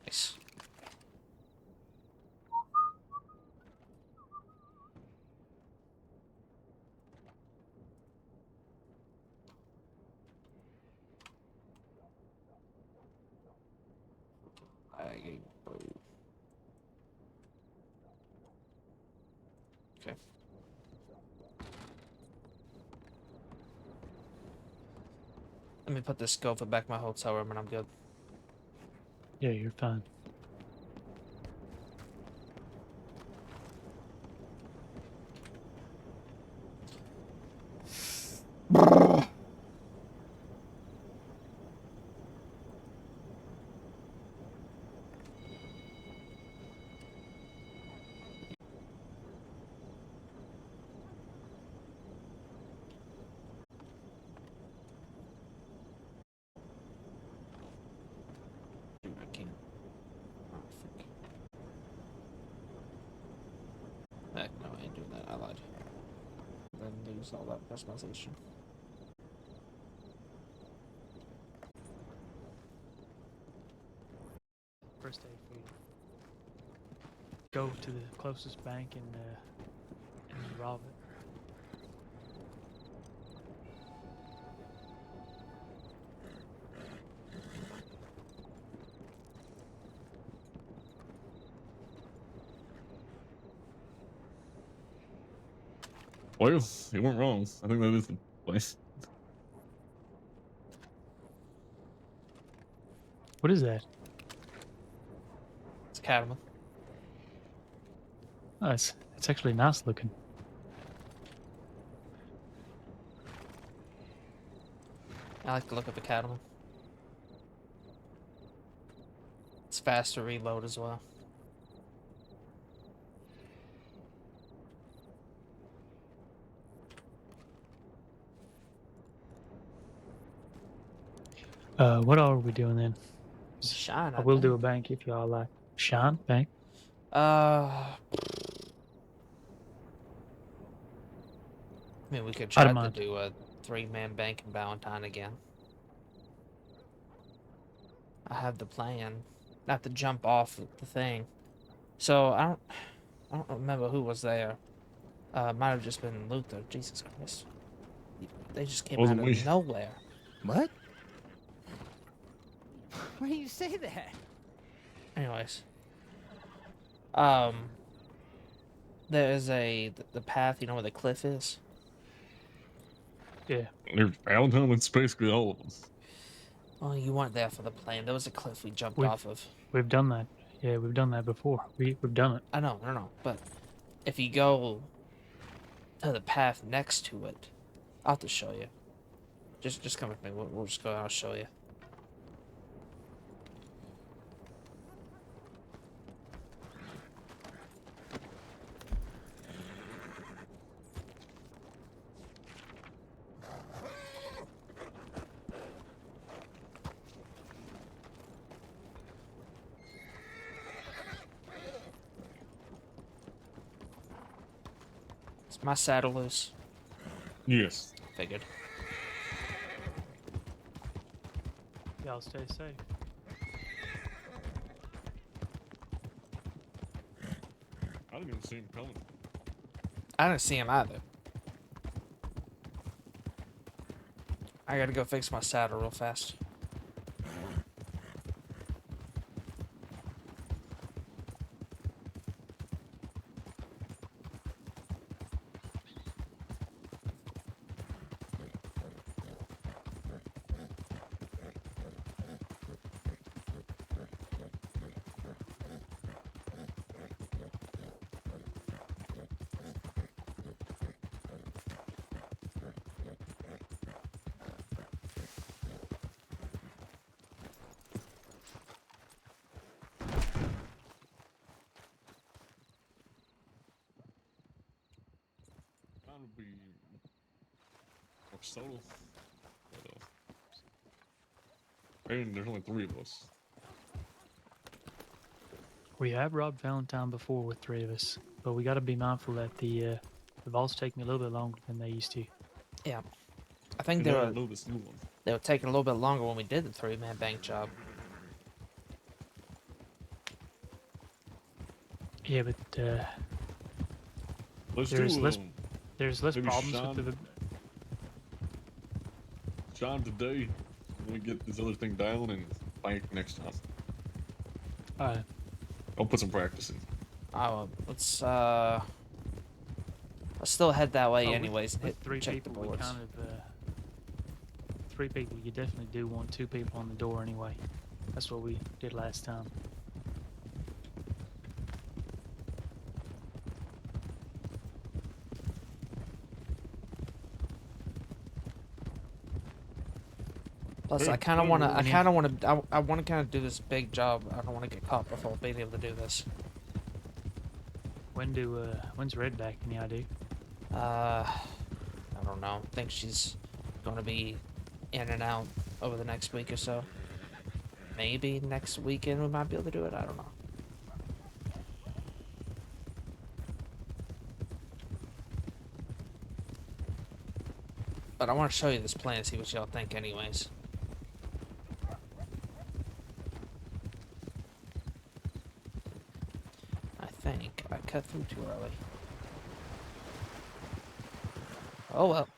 Speaker 7: Nice. Lagging. Okay. Let me put this scope back in my hotel room and I'm good.
Speaker 2: Yeah, you're fine.
Speaker 7: Dude, I can't. Oh, frick. Heck, no, I ain't doing that. I lied. Then lose all that personalization.
Speaker 2: First aid for you. Go to the closest bank and rob it.
Speaker 8: Well, you weren't wrong. I think that is the place.
Speaker 2: What is that?
Speaker 7: It's a cattleman.
Speaker 2: Oh, it's actually nice looking.
Speaker 7: I like the look of a cattleman. It's fast to reload as well.
Speaker 2: What are we doing then?
Speaker 7: Shine,
Speaker 2: I
Speaker 7: I
Speaker 2: will do
Speaker 7: think.
Speaker 2: a bank if y'all like. Shine bank.
Speaker 7: I mean, we could
Speaker 2: I
Speaker 7: try
Speaker 2: don't
Speaker 7: to
Speaker 2: mind.
Speaker 7: do a 3-man bank in Valentine again. I have the plan. Not to jump off the thing. So I don't remember who was there. Might have just been Luther. Jesus Christ. They just came out
Speaker 8: Wasn't
Speaker 7: of
Speaker 8: we?
Speaker 7: nowhere.
Speaker 6: What? Why do you say that?
Speaker 7: Anyways. There is the path, you know where the cliff is?
Speaker 2: Yeah.
Speaker 8: There's Valentine. It's basically all of them.
Speaker 7: Oh, you weren't there for the plane. There was a cliff we jumped
Speaker 2: We've
Speaker 7: off of.
Speaker 2: we've done that. Yeah, we've done that before. We've done it.
Speaker 7: I know, no. But if you go to the path next to it, I'll have to show you. Just come with me. We'll just go and I'll show you. My saddle loose.
Speaker 8: Yes.
Speaker 7: Figured.
Speaker 2: Y'all stay safe.
Speaker 8: I didn't even see him coming.
Speaker 7: I didn't see him either. I gotta go fix my saddle real fast.
Speaker 8: Trying to be more subtle. But, and there's only 3 of us.
Speaker 2: We have robbed Valentine before with 3 of us, but we got to be mindful that the vaults take me a little bit longer than they used to.
Speaker 7: Yeah. I think
Speaker 8: And
Speaker 7: they
Speaker 8: I
Speaker 7: were
Speaker 8: don't know this new one.
Speaker 7: taking a little bit longer when we did the 3-man bank job.
Speaker 2: Yeah, but
Speaker 8: Let's
Speaker 2: there's
Speaker 8: do
Speaker 2: less
Speaker 8: maybe
Speaker 2: problems
Speaker 8: Sean,
Speaker 2: with the.
Speaker 8: Sean today. When we get this other thing down and bank next time. I'll put some practice in.
Speaker 7: Let's still head that way
Speaker 2: Oh,
Speaker 7: anyways and
Speaker 2: with
Speaker 7: hit
Speaker 2: 3
Speaker 7: check the
Speaker 2: people, we
Speaker 7: boards.
Speaker 2: kind of 3 people. You definitely do want 2 people on the door anyway. That's what we did last time.
Speaker 7: Plus,
Speaker 8: Hey,
Speaker 7: I kind of
Speaker 8: hey,
Speaker 7: want to.
Speaker 8: what
Speaker 7: I
Speaker 8: do you
Speaker 7: kind of want to. I want to kind of do this big job. I don't want to get caught before being able to do this.
Speaker 2: When's Red back? Any idea?
Speaker 7: I don't know. I think she's going to be in and out over the next week or so. Maybe next weekend we might be able to do it. I don't know. But I want to show you this plan, see what y'all think anyways. I think I cut through too early. Oh well.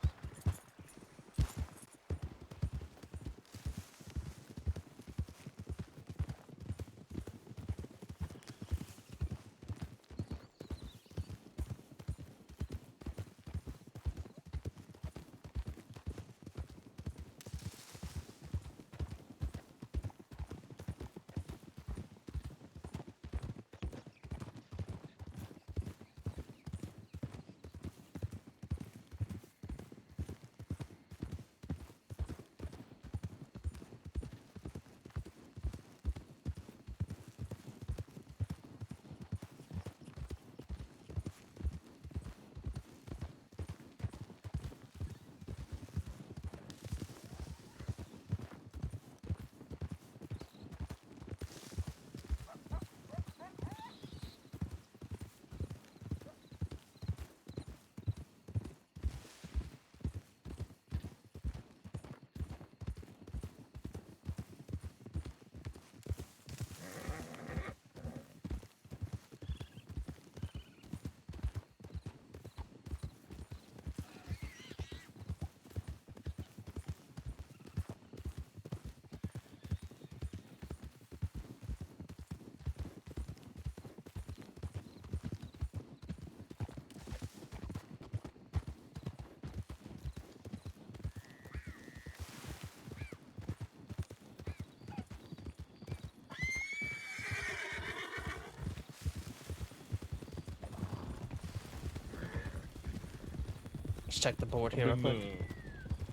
Speaker 7: Let's check the board here real
Speaker 8: I've
Speaker 7: quick.
Speaker 8: been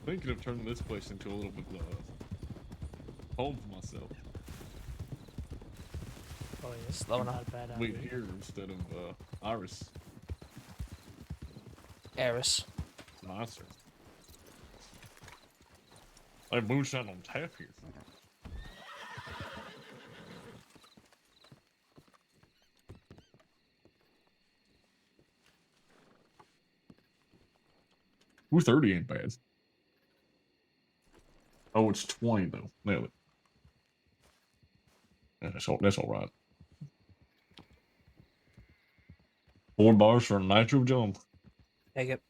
Speaker 8: thinking of turning this place into a little bit home for myself.
Speaker 2: Oh yeah,
Speaker 7: Slow enough.
Speaker 2: not a bad
Speaker 8: Wait
Speaker 2: idea.
Speaker 8: here instead of Iris.
Speaker 7: Eris.
Speaker 8: It's nicer. I have moonshine on tap here. 230 ain't bad. Oh, it's 20 though. Nailed it. Yeah, that's all right. 4 bars for a nitro jump.
Speaker 7: Take it.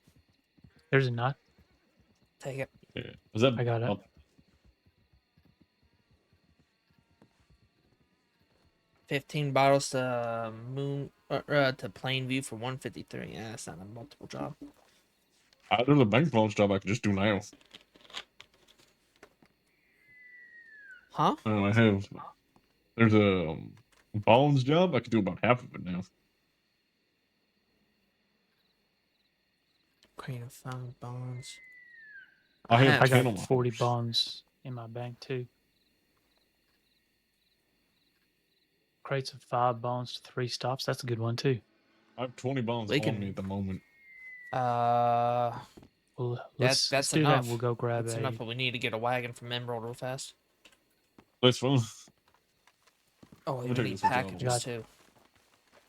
Speaker 2: There's a knot.
Speaker 7: Take it.
Speaker 8: Yeah. Is that?
Speaker 2: I got it.
Speaker 7: 15 bottles to to Plainview for 153. Yeah, that's not a multiple job.
Speaker 8: There's a bank balance job I could just do now.
Speaker 7: Huh?
Speaker 8: I have. There's a Bones job. I could do about half of it now.
Speaker 7: Crane of found bonds.
Speaker 8: I have
Speaker 2: I
Speaker 8: 10 on
Speaker 2: got
Speaker 8: my
Speaker 2: 40
Speaker 8: horse.
Speaker 2: bonds in my bank too. Crates of 5 bonds to 3 stops. That's a good one too.
Speaker 8: I have 20 bones
Speaker 7: We
Speaker 8: on
Speaker 7: can-
Speaker 8: me at the moment.
Speaker 2: Well, let's
Speaker 7: that's
Speaker 2: do that.
Speaker 7: enough.
Speaker 2: And we'll go grab
Speaker 7: That's
Speaker 2: a.
Speaker 7: enough, but we need to get a wagon from Emerald real fast.
Speaker 8: That's fun.
Speaker 7: Oh,
Speaker 8: Let me
Speaker 7: we
Speaker 8: take
Speaker 7: need
Speaker 8: this job.
Speaker 7: packages too.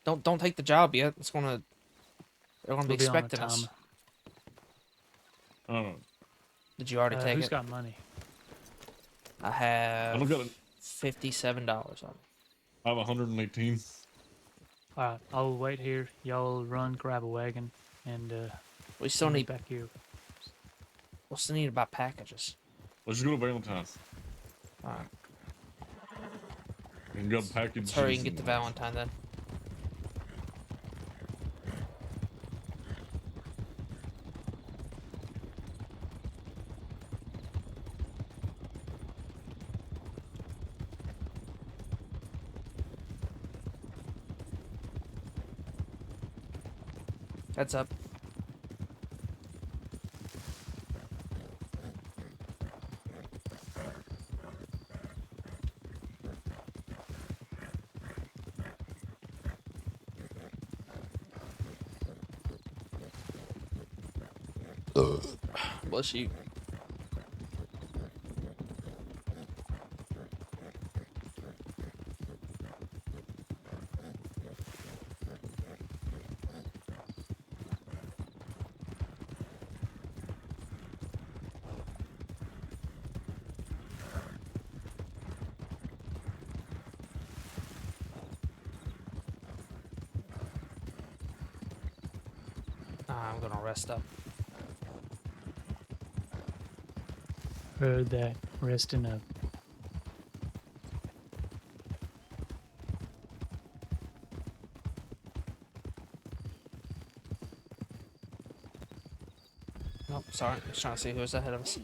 Speaker 7: Don't take the job yet. They're gonna be
Speaker 2: We'll be on a
Speaker 7: expecting us.
Speaker 2: timer.
Speaker 8: I don't know.
Speaker 7: Did you already take
Speaker 2: Who's
Speaker 7: it?
Speaker 2: got money?
Speaker 7: I
Speaker 8: I
Speaker 7: have
Speaker 8: don't got it.
Speaker 7: $57 on it.
Speaker 8: I have 118.
Speaker 2: All right, I'll wait here. Y'all run, grab a wagon, and
Speaker 7: We still
Speaker 2: meet
Speaker 7: need.
Speaker 2: back here.
Speaker 7: We'll still need about packages.
Speaker 8: Let's just go to Valentine.
Speaker 7: All right.
Speaker 8: And get a package.
Speaker 7: Let's hurry and get to Valentine then. Heads up. Bless you. I'm gonna rest up.
Speaker 2: Heard that. Resting up.
Speaker 7: Oh, sorry. I'm just trying to see who's ahead of us.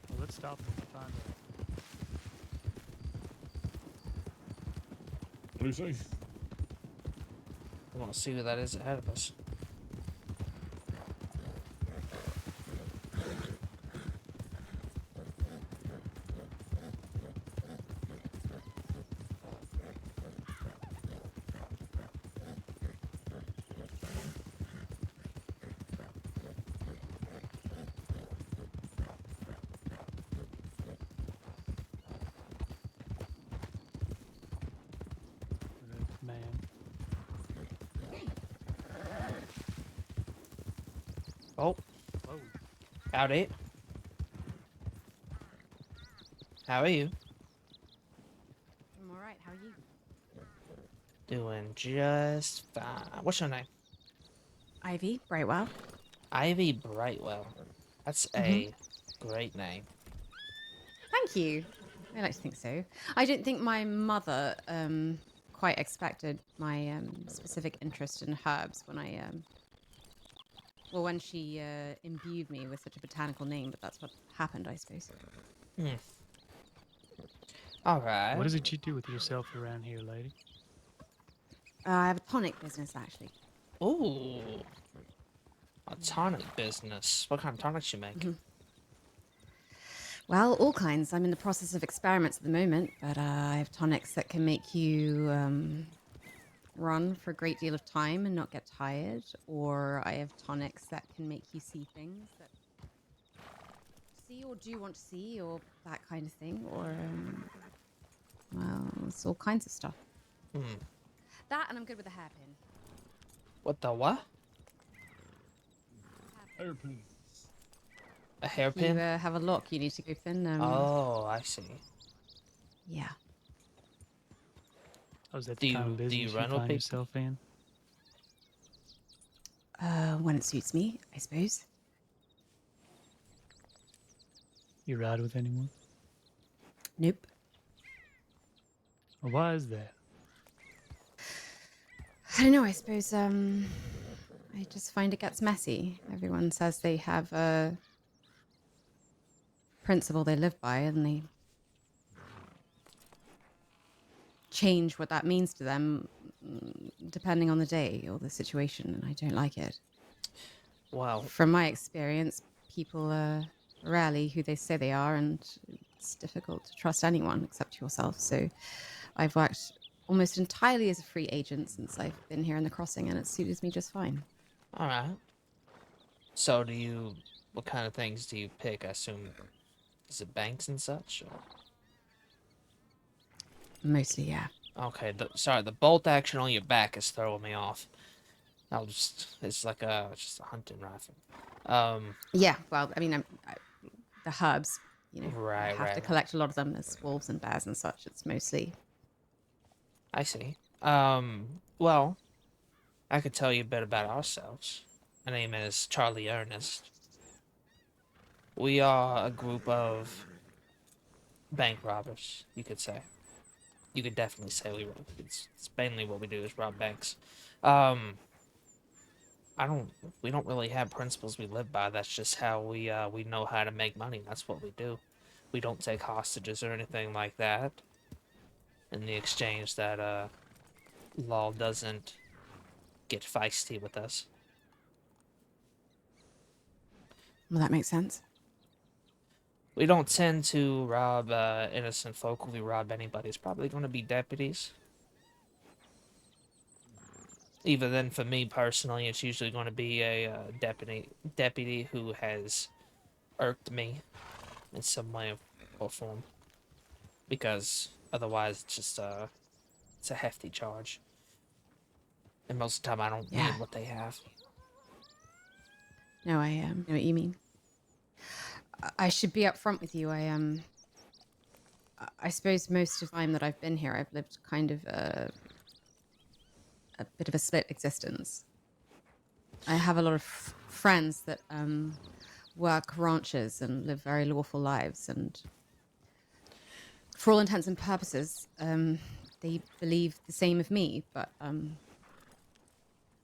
Speaker 2: Well, let's stop and find it.
Speaker 8: What do you say?
Speaker 7: I want to see who that is ahead of us.
Speaker 2: Man.
Speaker 7: Oh,
Speaker 2: Whoa.
Speaker 7: howdy. How are you?
Speaker 9: I'm alright, how are you?
Speaker 7: Doing just fine. What's your name?
Speaker 9: Ivy, Brightwell.
Speaker 7: Ivy Brightwell. That's a great name.
Speaker 9: Thank you. I like to think so. I don't think my mother quite expected my specific interest in herbs when I when she imbued me with such a botanical name, but that's what happened, I suppose.
Speaker 7: All right.
Speaker 2: What is it you do with yourself around here, lady?
Speaker 9: I have a tonic business, actually.
Speaker 7: Ooh. A tonic business. What kind of tonics you make?
Speaker 9: Well, all kinds. I'm in the process of experiments at the moment, but I have tonics that can make you run for a great deal of time and not get tired, or I have tonics that can make you see things that see or do want to see, or that kind of thing, or well, it's all kinds of stuff.
Speaker 7: Hmm.
Speaker 9: That, and I'm good with a hairpin.
Speaker 7: What the what?
Speaker 8: Hairpin.
Speaker 7: A
Speaker 9: If
Speaker 7: hairpin?
Speaker 9: you have a lock you need to go thin.
Speaker 7: Oh, I see.
Speaker 9: Yeah.
Speaker 2: Oh, is that
Speaker 7: Do
Speaker 2: the kind
Speaker 7: you-
Speaker 2: of
Speaker 7: do
Speaker 2: business
Speaker 7: you
Speaker 2: you
Speaker 7: run with
Speaker 2: find
Speaker 7: people?
Speaker 2: yourself in?
Speaker 9: When it suits me, I suppose.
Speaker 2: You ride with anyone?
Speaker 9: Nope.
Speaker 2: Well, why is that?
Speaker 9: I don't know. I suppose I just find it gets messy. Everyone says they have a principle they live by, and they change what that means to them depending on the day or the situation, and I don't like it.
Speaker 7: Wow.
Speaker 9: From my experience, people are rarely who they say they are, and it's difficult to trust anyone except yourself. So I've worked almost entirely as a free agent since I've been here in the crossing, and it suits me just fine.
Speaker 7: All right. So do you? What kind of things do you pick? I assume is it banks and such? Or?
Speaker 9: Mostly, yeah.
Speaker 7: Okay. Sorry, the bolt action on your back is throwing me off. It's like just a hunting rifle.
Speaker 9: Yeah, well, I mean, the herbs, you know, I
Speaker 7: Right,
Speaker 9: have
Speaker 7: right,
Speaker 9: to
Speaker 7: right.
Speaker 9: collect a lot of them as wolves and bears and such. It's mostly.
Speaker 7: I see. Well, I could tell you a bit about ourselves. My name is Charlie Ernest. We are a group of bank robbers, you could say. You could definitely say it's mainly what we do is rob banks. We don't really have principles we live by. That's just how we know how to make money. That's what we do. We don't take hostages or anything like that. In the exchange that law doesn't get feisty with us.
Speaker 9: Well, that makes sense.
Speaker 7: We don't tend to rob innocent folk. If we rob anybody, it's probably going to be deputies. Even then, for me personally, it's usually going to be a deputy who has irked me in some way or form. Because otherwise, it's a hefty charge. And most of the time, I don't
Speaker 9: Yeah.
Speaker 7: need what they have.
Speaker 9: No, I know what you mean. I should be upfront with you. I suppose most of the time that I've been here, I've lived kind of a bit of a split existence. I have a lot of friends that work ranches and live very lawful lives, and for all intents and purposes, they believe the same of me, but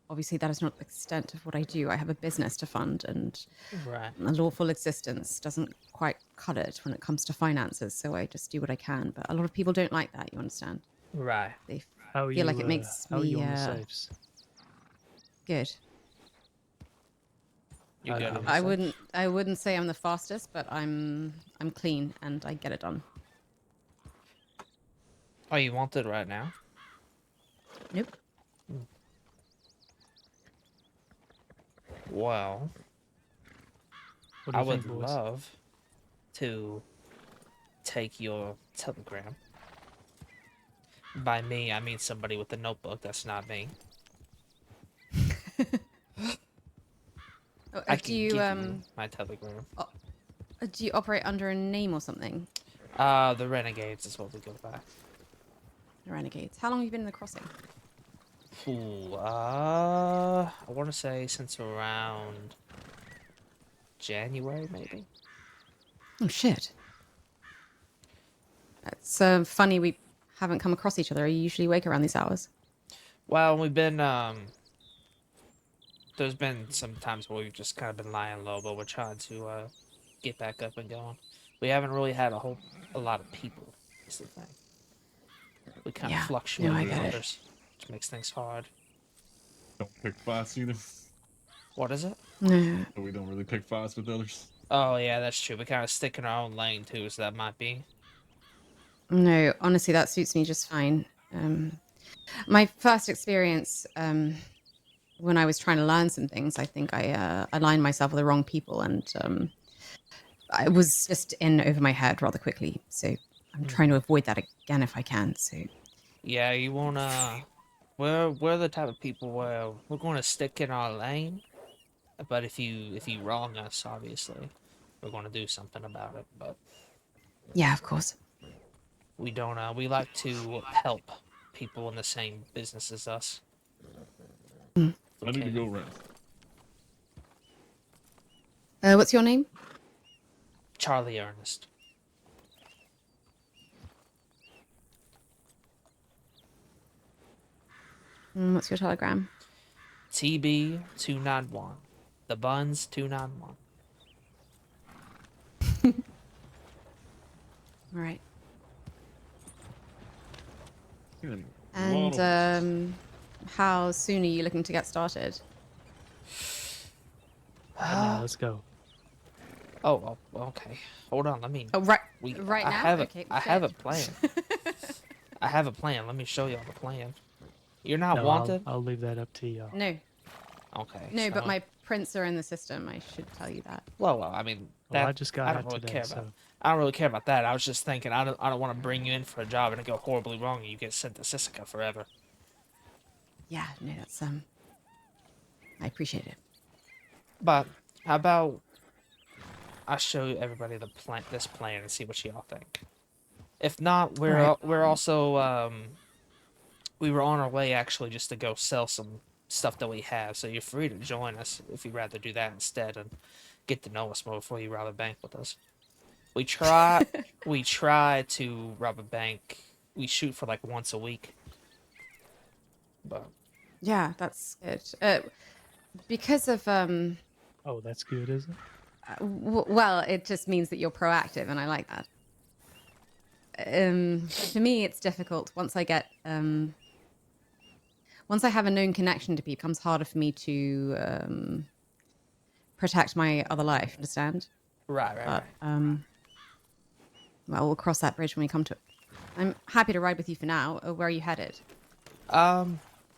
Speaker 9: obviously that is not the extent of what I do. I have a business to fund, and
Speaker 7: Right.
Speaker 9: a lawful existence doesn't quite cut it when it comes to finances, so I just do what I can. But a lot of people don't like that, you understand?
Speaker 7: Right.
Speaker 9: They
Speaker 2: How are
Speaker 9: feel
Speaker 2: you?
Speaker 9: like it makes
Speaker 2: how are you
Speaker 9: me
Speaker 2: on the safes?
Speaker 9: good.
Speaker 7: You're good on the
Speaker 9: I
Speaker 7: safes?
Speaker 9: wouldn't say I'm the fastest, but I'm clean and I get it done.
Speaker 7: Oh, you want it right now?
Speaker 9: Nope.
Speaker 7: Well,
Speaker 2: What do
Speaker 7: I
Speaker 2: you
Speaker 7: would
Speaker 2: think, boys?
Speaker 7: love to take your telegram. By me, I mean somebody with a notebook. That's not me. I can
Speaker 9: do you
Speaker 7: give you my telegram.
Speaker 9: do you operate under a name or something?
Speaker 7: The Renegades is what we go by.
Speaker 9: The Renegades. How long have you been in the crossing?
Speaker 7: Ooh, I want to say since around January, maybe.
Speaker 9: Oh shit. It's funny we haven't come across each other. I usually wake around these hours.
Speaker 7: Well, we've been there's been some times where we've just kind of been lying low, but we're trying to get back up and going. We haven't really had a lot of people. Is the thing. We kind of
Speaker 9: Yeah.
Speaker 7: fluctuate
Speaker 9: No, I
Speaker 7: in
Speaker 9: get it.
Speaker 7: numbers, which makes things hard.
Speaker 8: Don't pick fights either.
Speaker 7: What is it?
Speaker 9: No.
Speaker 8: So we don't really pick fights with others.
Speaker 7: Oh yeah, that's true. We kind of stick in our own lane too, so that might be.
Speaker 9: No, honestly, that suits me just fine. My first experience when I was trying to learn some things, I think I aligned myself with the wrong people, and I was just in over my head rather quickly. So I'm trying to avoid that again if I can. So
Speaker 7: Yeah, you wanna. We're the type of people where we're gonna stick in our lane, but if you wrong us, obviously, we're gonna do something about it. But
Speaker 9: yeah, of course.
Speaker 7: we don't. We like to help people in the same business as us.
Speaker 8: I need to go around.
Speaker 9: What's your name?
Speaker 7: Charlie Ernest.
Speaker 9: What's your telegram?
Speaker 7: TB291. The Buns 291.
Speaker 9: All right.
Speaker 8: Hmm, a lot
Speaker 9: And
Speaker 8: of-
Speaker 9: how soon are you looking to get started?
Speaker 2: Right now, let's go.
Speaker 7: Oh, okay. Hold on. Let me.
Speaker 9: Oh, right.
Speaker 7: We,
Speaker 9: Right
Speaker 7: I
Speaker 9: now?
Speaker 7: Have
Speaker 9: Okay,
Speaker 7: I have a
Speaker 9: shit.
Speaker 7: plan. I have a plan. Let me show y'all the plan. You're not
Speaker 2: No,
Speaker 7: wanted.
Speaker 2: I'll leave that up to y'all.
Speaker 9: No,
Speaker 7: Okay.
Speaker 9: no, but
Speaker 7: so-
Speaker 9: my prints are in the system. I should tell you that.
Speaker 7: Well, I mean, that
Speaker 2: Well, I just got
Speaker 7: I don't
Speaker 2: out
Speaker 7: really
Speaker 2: today,
Speaker 7: care
Speaker 2: so
Speaker 7: about. I don't really care about that. I was just thinking, I don't want to bring you in for a job and it go horribly wrong and you get sent to Sisika forever.
Speaker 9: Yeah, no, that's I appreciate it.
Speaker 7: But how about I show everybody this plan and see what y'all think. If not,
Speaker 9: Alright.
Speaker 7: we're also we were on our way actually just to go sell some stuff that we have. So you're free to join us if you'd rather do that instead and get to know us more before you rob a bank with us. We try to rob a bank. We shoot for like once a week. But
Speaker 9: Yeah, that's good. Because of
Speaker 2: oh, that's good, is it?
Speaker 9: well, it just means that you're proactive, and I like that. For me, it's difficult once I get once I have a known connection to people. It becomes harder for me to protect my other life. Understand?
Speaker 7: right.
Speaker 9: But well, we'll cross that bridge when we come to it. I'm happy to ride with you for now. Where are you headed?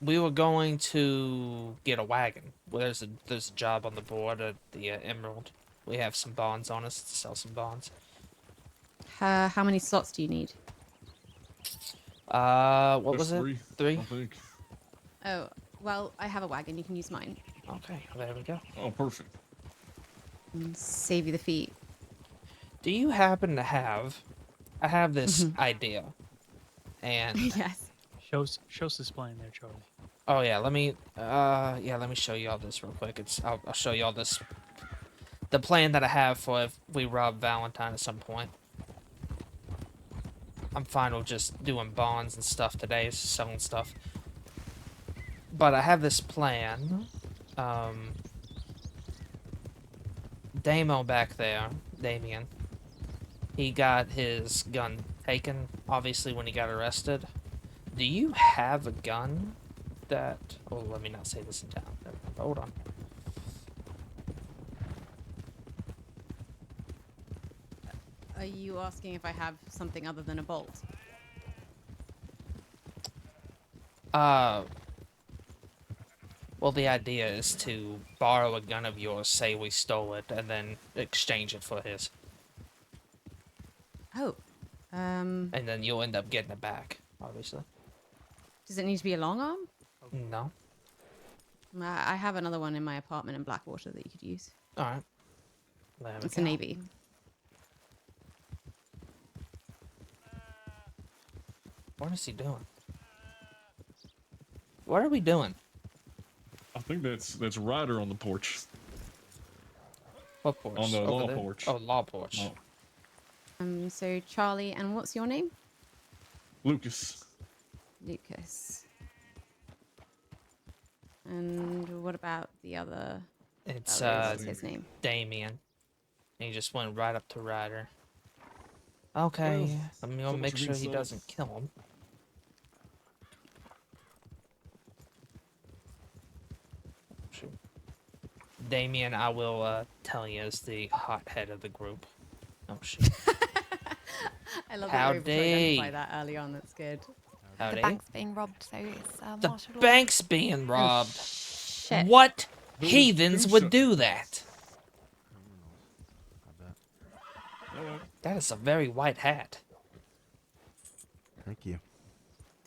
Speaker 7: We were going to get a wagon. Well, there's a job on the board at the Emerald. We have some bonds on us to sell some bonds.
Speaker 9: How many slots do you need?
Speaker 7: What
Speaker 8: There's
Speaker 7: was it? Three?
Speaker 8: I think.
Speaker 9: Oh, well, I have a wagon. You can use mine.
Speaker 7: Okay, there we go.
Speaker 8: Oh, perfect.
Speaker 9: Save you the feet.
Speaker 7: Do you happen to have? I have this idea, and
Speaker 9: Yes.
Speaker 2: Show us this plan there, Charlie.
Speaker 7: oh yeah, let me show you all this real quick. I'll show you all this. The plan that I have for if we rob Valentine at some point. I'm fine with just doing bonds and stuff today, selling stuff. But I have this plan. Damo back there, Damien, he got his gun taken, obviously, when he got arrested. Do you have a gun that... Oh, let me not say this in town. Hold on.
Speaker 9: Are you asking if I have something other than a bolt?
Speaker 7: Well, the idea is to borrow a gun of yours, say we stole it, and then exchange it for his.
Speaker 9: Oh.
Speaker 7: And then you'll end up getting it back, obviously.
Speaker 9: Does it need to be a long arm?
Speaker 7: No?
Speaker 9: I have another one in my apartment in Blackwater that you could use.
Speaker 7: Alright.
Speaker 9: It's a navy.
Speaker 7: What is he doing? What are we doing?
Speaker 8: I think that's Ryder on the porch.
Speaker 7: What porch?
Speaker 8: On the
Speaker 7: Over
Speaker 8: law
Speaker 7: there?
Speaker 8: porch.
Speaker 7: Oh, law porch.
Speaker 8: Oh.
Speaker 9: So Charlie, and what's your name?
Speaker 8: Lucas.
Speaker 9: Lucas. And what about the other?
Speaker 7: It's
Speaker 9: What's his name?
Speaker 7: Damien. He just went right up to Ryder. Okay,
Speaker 8: Well,
Speaker 7: I'm
Speaker 8: so
Speaker 7: gonna
Speaker 8: what
Speaker 7: make
Speaker 8: you
Speaker 7: sure
Speaker 8: mean,
Speaker 7: he
Speaker 8: son?
Speaker 7: doesn't kill him. Shoot. Damien, I will tell you, is the hothead of the group. Oh shoot.
Speaker 9: I love
Speaker 7: How
Speaker 9: that you were able to identify
Speaker 7: dare.
Speaker 9: that early on. That's good.
Speaker 7: Howdy.
Speaker 10: The bank's being robbed, so it's
Speaker 7: The
Speaker 10: martial law.
Speaker 7: bank's being robbed.
Speaker 9: Shit.
Speaker 7: What
Speaker 8: Who
Speaker 7: heathens would
Speaker 8: shut
Speaker 7: do
Speaker 8: the
Speaker 7: that?
Speaker 8: Alright.
Speaker 7: That is a very white hat.
Speaker 6: Thank you.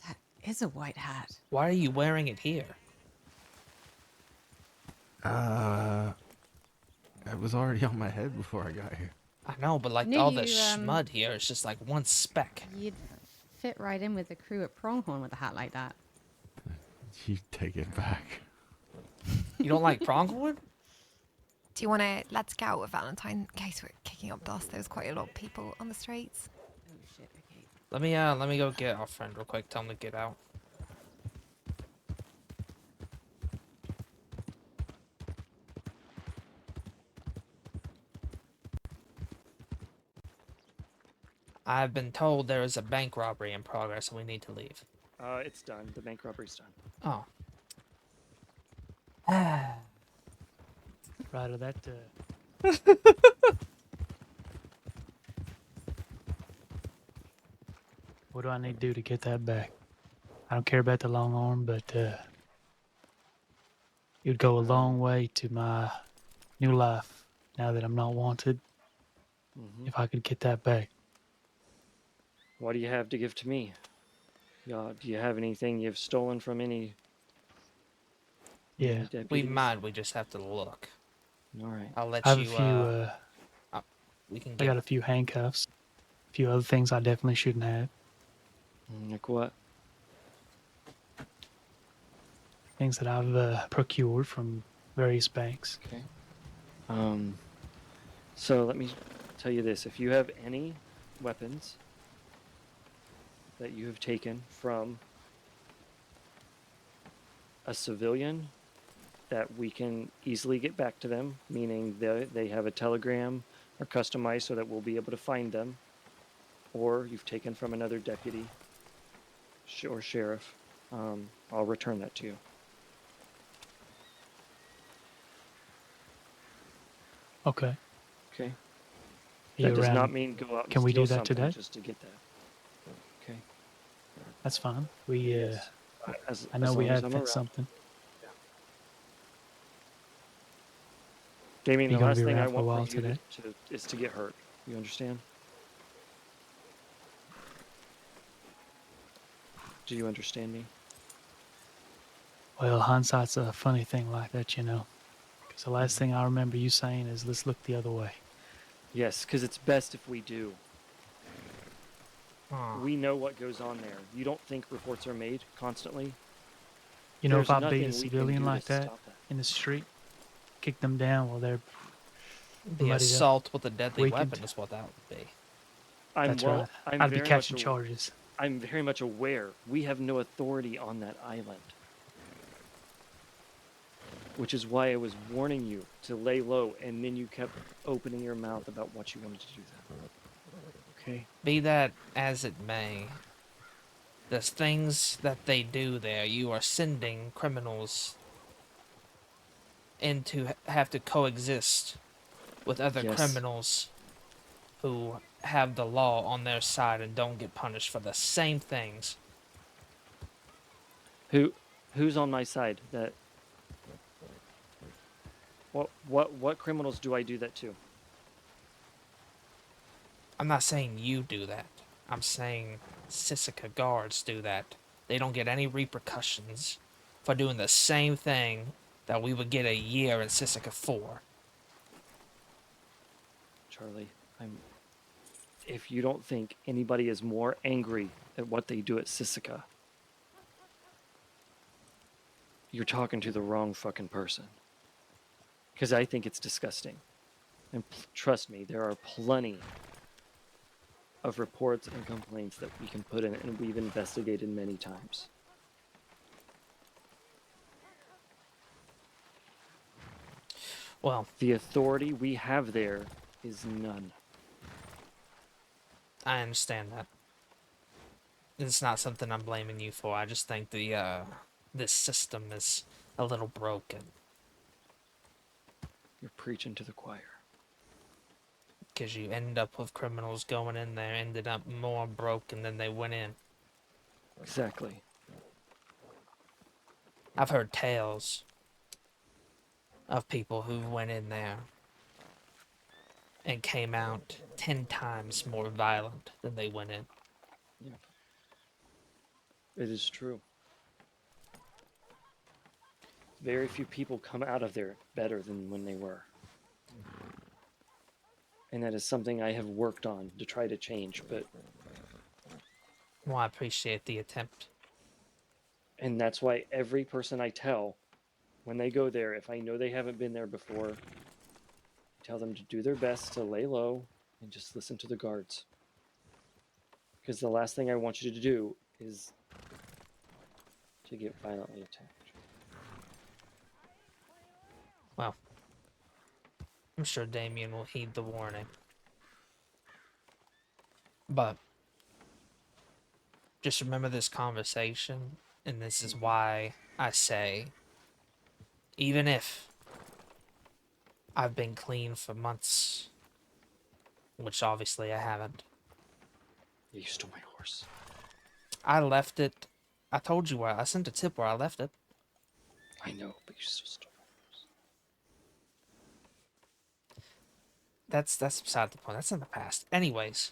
Speaker 9: That is a white hat.
Speaker 7: Why are you wearing it here?
Speaker 6: It was already on my head before I got here.
Speaker 7: I know, but like
Speaker 9: Knew
Speaker 7: all the
Speaker 9: you,
Speaker 7: schmud here is just like one speck.
Speaker 9: You'd fit right in with the crew at Pronghorn with a hat like that.
Speaker 6: You take it back.
Speaker 7: You don't like pronghorn?
Speaker 10: Do you want to let's get out with Valentine in case we're kicking up dust? There's quite a lot of people on the streets.
Speaker 9: Oh shit, okay.
Speaker 7: Let me go get our friend real quick. Tell him to get out. I've been told there is a bank robbery in progress and we need to leave.
Speaker 1: It's done. The bank robbery's done.
Speaker 7: Oh.
Speaker 2: Ryder, that what do I need to do to get that back? I don't care about the long arm, but it would go a long way to my new life now that I'm not wanted. If I could get that back.
Speaker 1: What do you have to give to me? Do you have anything you've stolen from any?
Speaker 2: Yeah.
Speaker 1: any
Speaker 7: We
Speaker 1: deputies?
Speaker 7: might, we just have to look.
Speaker 1: All right.
Speaker 7: I'll let
Speaker 2: I have
Speaker 7: you
Speaker 2: a few.
Speaker 7: we can
Speaker 2: I
Speaker 7: get
Speaker 2: got a few handcuffs. A few other things I definitely shouldn't have.
Speaker 1: Like what?
Speaker 2: Things that I've procured from various banks.
Speaker 1: Okay. So let me tell you this: if you have any weapons that you have taken from a civilian that we can easily get back to them, meaning they have a telegram or customized so that we'll be able to find them, or you've taken from another deputy or sheriff, I'll return that to you.
Speaker 2: Okay.
Speaker 1: Okay.
Speaker 2: Are
Speaker 1: That
Speaker 2: you
Speaker 1: does
Speaker 2: around?
Speaker 1: not mean go out and
Speaker 2: Can we
Speaker 1: steal
Speaker 2: do that
Speaker 1: something
Speaker 2: today?
Speaker 1: just to get that. Okay.
Speaker 2: That's fine. We
Speaker 1: Yes. As
Speaker 2: I know
Speaker 1: as
Speaker 2: we
Speaker 1: long as
Speaker 2: have
Speaker 1: I'm
Speaker 2: fit
Speaker 1: around.
Speaker 2: something.
Speaker 1: Damien,
Speaker 2: You
Speaker 1: the
Speaker 2: gonna
Speaker 1: last
Speaker 2: be
Speaker 1: thing I
Speaker 2: around for a
Speaker 1: want
Speaker 2: while
Speaker 1: for you
Speaker 2: today?
Speaker 1: is to get hurt. You understand? Do you understand me?
Speaker 2: Well, hindsight's a funny thing like that, you know. Because the last thing I remember you saying is, "Let's look the other way."
Speaker 1: Yes, because it's best if we do.
Speaker 7: Aw.
Speaker 1: We know what goes on there. You don't think reports are made constantly?
Speaker 2: You know, if
Speaker 1: There's
Speaker 2: I beat
Speaker 1: nothing
Speaker 2: a
Speaker 1: we can
Speaker 2: civilian
Speaker 1: do to
Speaker 2: like that
Speaker 1: stop that.
Speaker 2: in the street, kick them down while they're
Speaker 7: The
Speaker 2: muddied up,
Speaker 7: assault with a deadly
Speaker 2: weakened.
Speaker 7: weapon is what that would be.
Speaker 2: That's right.
Speaker 1: I'm
Speaker 2: I'd be
Speaker 1: very
Speaker 2: catching
Speaker 1: much
Speaker 2: charges.
Speaker 1: I'm very much aware we have no authority on that island. Which is why I was warning you to lay low, and then you kept opening your mouth about what you wanted to do then. Okay?
Speaker 7: Be that as it may, the things that they do there, you are sending criminals in to have to coexist with other
Speaker 1: Yes.
Speaker 7: criminals who have the law on their side and don't get punished for the same things.
Speaker 1: Who's on my side? That what criminals do I do that to?
Speaker 7: I'm not saying you do that. I'm saying Sisika guards do that. They don't get any repercussions for doing the same thing that we would get a year in Sisika for.
Speaker 1: Charlie, if you don't think anybody is more angry at what they do at Sisika, you're talking to the wrong fucking person. Because I think it's disgusting. And trust me, there are plenty of reports and complaints that we can put in, and we've investigated many times.
Speaker 7: Well,
Speaker 1: The authority we have there is none.
Speaker 7: I understand that. It's not something I'm blaming you for. I just think this system is a little broken.
Speaker 1: You're preaching to the choir.
Speaker 7: Because you end up with criminals going in there, ended up more broken than they went in.
Speaker 1: Exactly.
Speaker 7: I've heard tales of people who went in there and came out 10 times more violent than they went in.
Speaker 1: It is true. Very few people come out of there better than when they were. And that is something I have worked on to try to change, but
Speaker 7: Well, I appreciate the attempt.
Speaker 1: and that's why every person I tell when they go there, if I know they haven't been there before, I tell them to do their best to lay low and just listen to the guards. Because the last thing I want you to do is to get violently attacked.
Speaker 7: Well, I'm sure Damien will heed the warning. But just remember this conversation, and this is why I say, even if I've been clean for months, which obviously I haven't.
Speaker 1: You stole my horse.
Speaker 7: I left it. I told you where I sent a tip where I left it.
Speaker 1: I know, but you still stole my horse.
Speaker 7: That's beside the point. That's in the past. Anyways,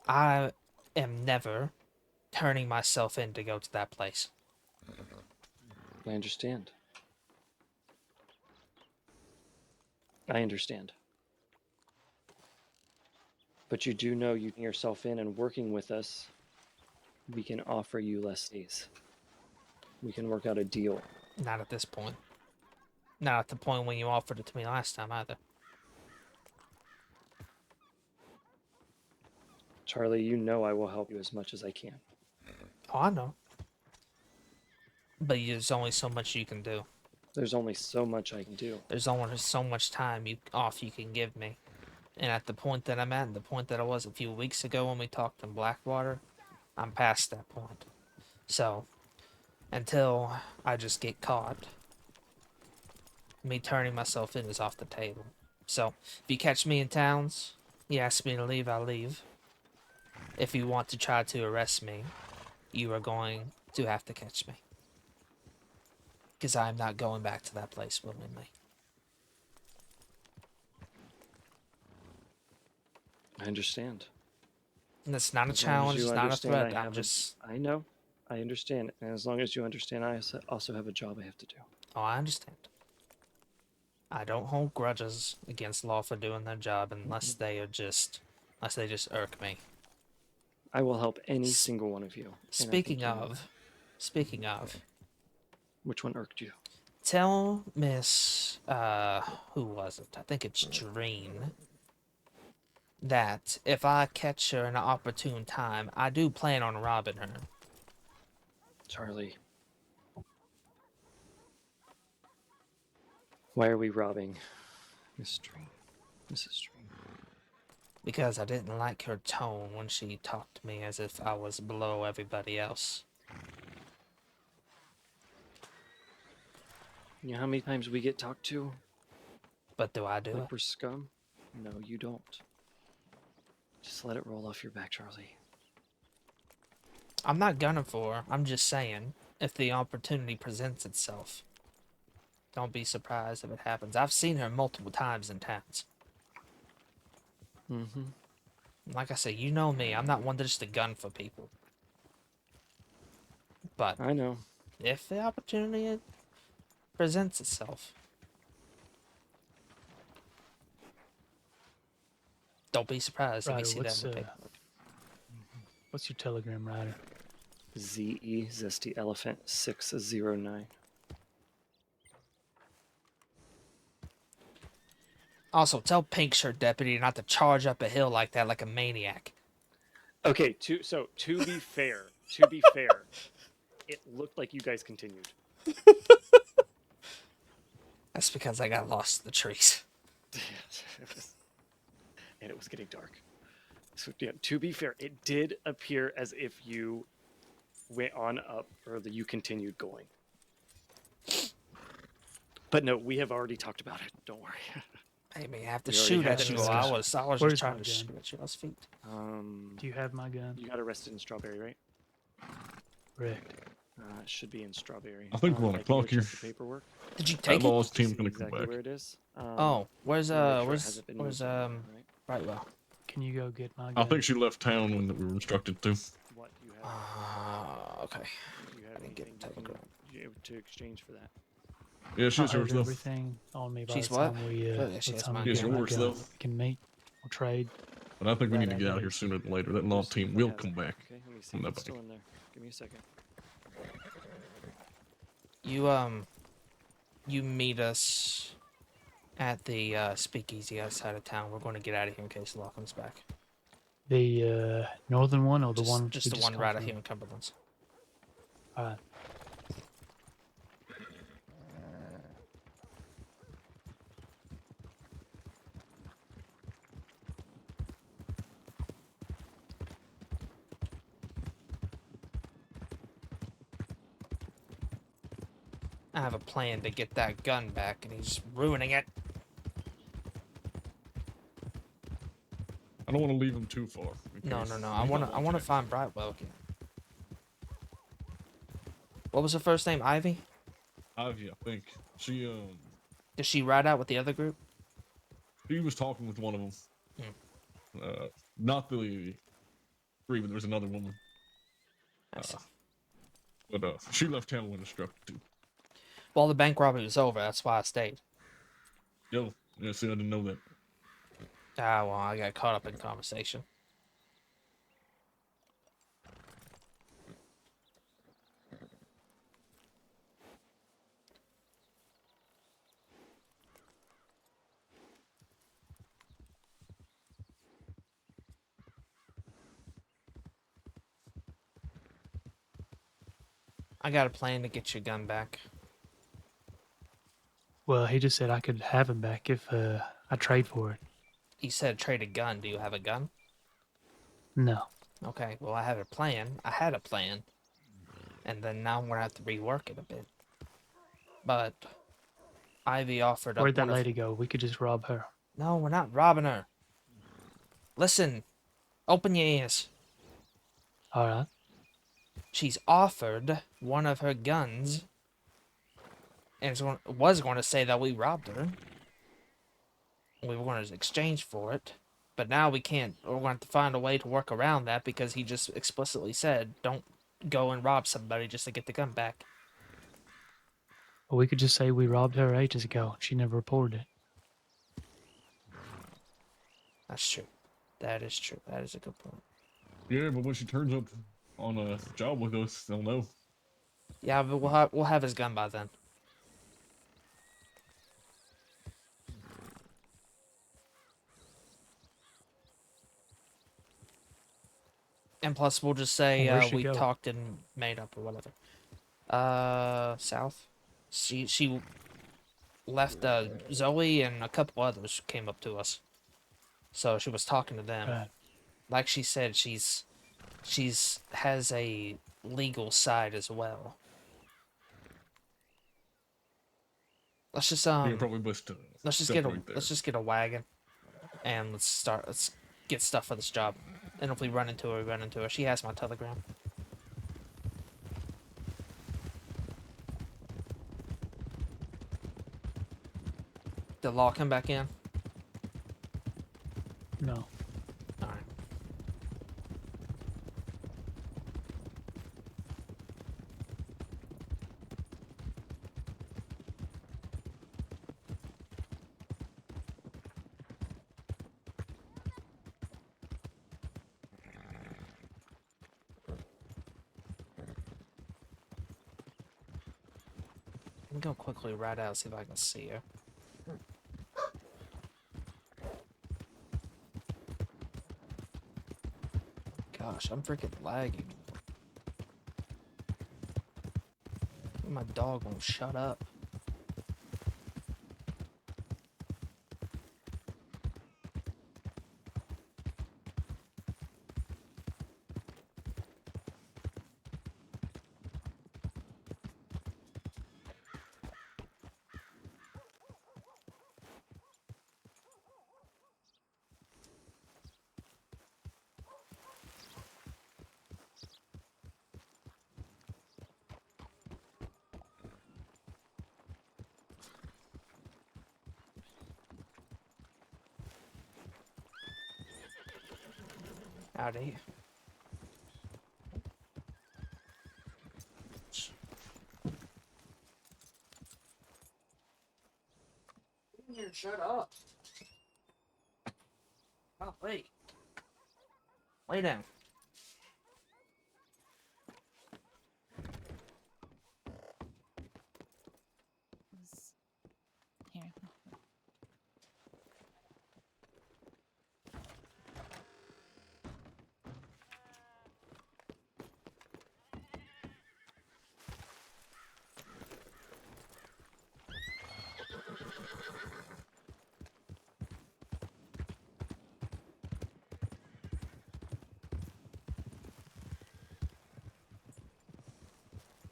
Speaker 7: I am never turning myself in to go to that place.
Speaker 1: I understand. I understand. But you do know you turning yourself in and working with us, we can offer you less days. We can work out a deal.
Speaker 7: Not at this point. Not at the point when you offered it to me last time either.
Speaker 1: Charlie, you know I will help you as much as I can.
Speaker 7: Oh, I know. But there's only so much you can do.
Speaker 1: There's only so much I can do.
Speaker 7: There's only so much time off you can give me. And at the point that I'm at, and the point that I was a few weeks ago when we talked in Blackwater, I'm past that point. So, until I just get caught, me turning myself in is off the table. So, if you catch me in towns, you ask me to leave, I'll leave. If you want to try to arrest me, you are going to have to catch me. Because I'm not going back to that place willingly.
Speaker 1: I understand.
Speaker 7: And it's not a
Speaker 1: As long as
Speaker 7: challenge,
Speaker 1: you
Speaker 7: it's not a
Speaker 1: understand
Speaker 7: threat,
Speaker 1: I
Speaker 7: I'm
Speaker 1: have
Speaker 7: just...
Speaker 1: I know. I understand. And as long as you understand, I also have a job I have to do.
Speaker 7: Oh, I understand. I don't hold grudges against law for doing their job unless they just irk me.
Speaker 1: I will help any single one of you.
Speaker 7: Speaking of,
Speaker 1: which one irked you?
Speaker 7: tell Miss, who was it? I think it's Dreen, that if I catch her in an opportune time, I do plan on robbing her.
Speaker 1: Charlie. Why are we robbing Mrs. Dream?
Speaker 7: Because I didn't like her tone when she talked to me as if I was below everybody else.
Speaker 1: You know how many times we get talked to?
Speaker 7: But do I do
Speaker 1: Like
Speaker 7: it?
Speaker 1: we're scum? No, you don't. Just let it roll off your back, Charlie.
Speaker 7: I'm not gunning for her. I'm just saying, if the opportunity presents itself, don't be surprised if it happens. I've seen her multiple times in towns.
Speaker 1: Mm-hmm.
Speaker 7: Like I say, you know me. I'm not one to just to gun for people. But
Speaker 1: I know.
Speaker 7: if the opportunity presents itself, don't be surprised if you
Speaker 2: Ryder,
Speaker 7: see that in the paper.
Speaker 2: What's your telegram, Ryder?
Speaker 1: ZE Zesty Elephant 609.
Speaker 7: Also, tell Pink Shirt Deputy not to charge up a hill like that like a maniac.
Speaker 1: Okay, to be fair, it looked like you guys continued.
Speaker 7: That's because I got lost in the trees.
Speaker 1: And it was getting dark. So yeah, to be fair, it did appear as if you went on up or that you continued going. But no, we have already talked about it. Don't worry.
Speaker 7: I may have to
Speaker 1: We already
Speaker 7: shoot
Speaker 1: had
Speaker 7: at
Speaker 1: that
Speaker 7: you.
Speaker 1: discussion.
Speaker 7: I was
Speaker 2: Where's
Speaker 7: just trying
Speaker 2: my
Speaker 7: to
Speaker 2: gun?
Speaker 7: shoot at you. I was feet.
Speaker 2: Do you have my gun?
Speaker 1: You got arrested in Strawberry, right?
Speaker 2: Correct.
Speaker 1: It should be in Strawberry.
Speaker 8: I think we're on
Speaker 1: I
Speaker 8: a
Speaker 1: can go
Speaker 8: clock here.
Speaker 1: check the paperwork.
Speaker 7: Did you
Speaker 8: That
Speaker 7: take it?
Speaker 8: law's team's
Speaker 1: See
Speaker 8: gonna come
Speaker 1: exactly
Speaker 8: back.
Speaker 1: where it is.
Speaker 7: Oh, where's
Speaker 1: Let me make sure it
Speaker 7: where's
Speaker 1: hasn't been
Speaker 7: where's
Speaker 1: moved anywhere, right?
Speaker 7: right well.
Speaker 2: Can you go get my
Speaker 8: I
Speaker 2: gun?
Speaker 8: think she left town when we were instructed to.
Speaker 1: What do you have?
Speaker 7: Okay.
Speaker 1: Do you have
Speaker 7: I didn't get
Speaker 1: anything
Speaker 7: the
Speaker 1: you can
Speaker 7: telegram.
Speaker 1: to exchange for that?
Speaker 8: Yeah, she's
Speaker 2: I
Speaker 8: yours
Speaker 2: have
Speaker 8: though.
Speaker 2: everything on me by
Speaker 7: She's
Speaker 2: the
Speaker 7: what?
Speaker 2: time we
Speaker 7: Oh, yeah, she
Speaker 2: by the
Speaker 7: has
Speaker 2: time
Speaker 7: mine.
Speaker 2: we
Speaker 8: She's
Speaker 2: get my
Speaker 8: yours
Speaker 2: gun.
Speaker 8: though.
Speaker 2: We can meet. We'll trade.
Speaker 8: But I think we need to
Speaker 2: Right
Speaker 8: get out
Speaker 2: at
Speaker 8: of here
Speaker 2: it.
Speaker 8: sooner than later. That
Speaker 1: Let me
Speaker 8: law
Speaker 1: see if
Speaker 8: team
Speaker 1: I
Speaker 8: will
Speaker 1: have
Speaker 8: come
Speaker 1: it.
Speaker 8: back.
Speaker 1: Okay, let me see
Speaker 8: from
Speaker 1: if
Speaker 8: that
Speaker 1: it's
Speaker 8: bank.
Speaker 1: still in there. Give me a second.
Speaker 7: You meet us at the speakeasy outside of town. We're going to get out of here in case the law comes back.
Speaker 2: The northern one or the one
Speaker 7: Just
Speaker 2: we
Speaker 7: the one
Speaker 2: come
Speaker 7: right out
Speaker 2: from?
Speaker 7: here in Cumberland's.
Speaker 2: Alright.
Speaker 7: I have a plan to get that gun back, and he's ruining it.
Speaker 8: I don't want to leave him too far.
Speaker 7: No.
Speaker 8: because
Speaker 7: I
Speaker 8: he's
Speaker 7: want
Speaker 8: not
Speaker 7: to
Speaker 8: watching.
Speaker 7: find Brightwell again. What was her first name? Ivy?
Speaker 8: Ivy, I think. She
Speaker 7: Did she ride out with the other group?
Speaker 8: he was talking with one of them.
Speaker 7: Hmm.
Speaker 8: Not the three, but there was another woman.
Speaker 7: I see.
Speaker 8: But she left town when instructed to.
Speaker 7: Well, the bank robbery was over. That's why I stayed.
Speaker 8: Yo, yeah, see, I didn't know that.
Speaker 7: Ah, well, I got caught up in conversation. I got a plan to get your gun back.
Speaker 2: Well, he just said I could have him back if I trade for it.
Speaker 7: He said trade a gun. Do you have a gun?
Speaker 2: No.
Speaker 7: Okay, well, I have a plan. I had a plan. And then now I'm going to have to rework it a bit. But Ivy offered up
Speaker 2: Where'd that
Speaker 7: one of-
Speaker 2: lady go? We could just rob her.
Speaker 7: No, we're not robbing her. Listen, open your ears.
Speaker 2: Alright.
Speaker 7: She's offered one of her guns and was going to say that we robbed her. We were going to exchange for it. But now we can't. We're going to have to find a way to work around that because he just explicitly said, don't go and rob somebody just to get the gun back.
Speaker 2: Well, we could just say we robbed her ages ago. She never reported it.
Speaker 7: That's true. That is true. That is a good point.
Speaker 8: Yeah, but when she turns up on a job with us, they'll know.
Speaker 7: Yeah, but we'll have his gun by then. And plus, we'll just say
Speaker 2: Well, where'd she
Speaker 7: we
Speaker 2: go?
Speaker 7: talked and made up or whatever. South. She left. Zoe and a couple others came up to us, so she was talking to them.
Speaker 2: Right.
Speaker 7: Like she said, she's has a legal side as well. Let's just
Speaker 8: You're probably best to
Speaker 7: let's just get a wagon, and let's get stuff for this job. And if we run into her, we run into her. She has my telegram. Did Law come back in?
Speaker 2: No.
Speaker 7: Alright. Let me go quickly right out, see if I can see her. Gosh, I'm freaking lagging. My dog won't shut up. Howdy. Here, shut up. Oh, wait. Lay down.
Speaker 11: Here.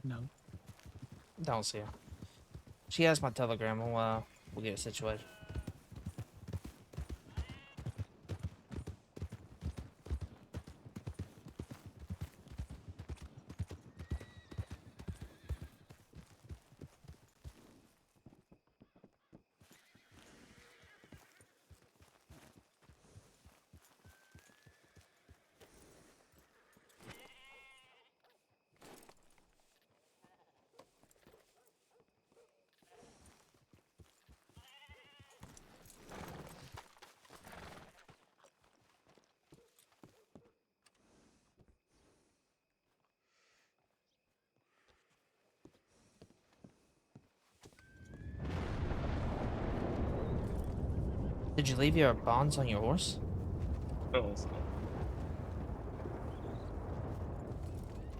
Speaker 2: No.
Speaker 7: Don't see her. She has my telegram. We'll get it situated. Did you leave your bonds on your horse?
Speaker 8: Oh,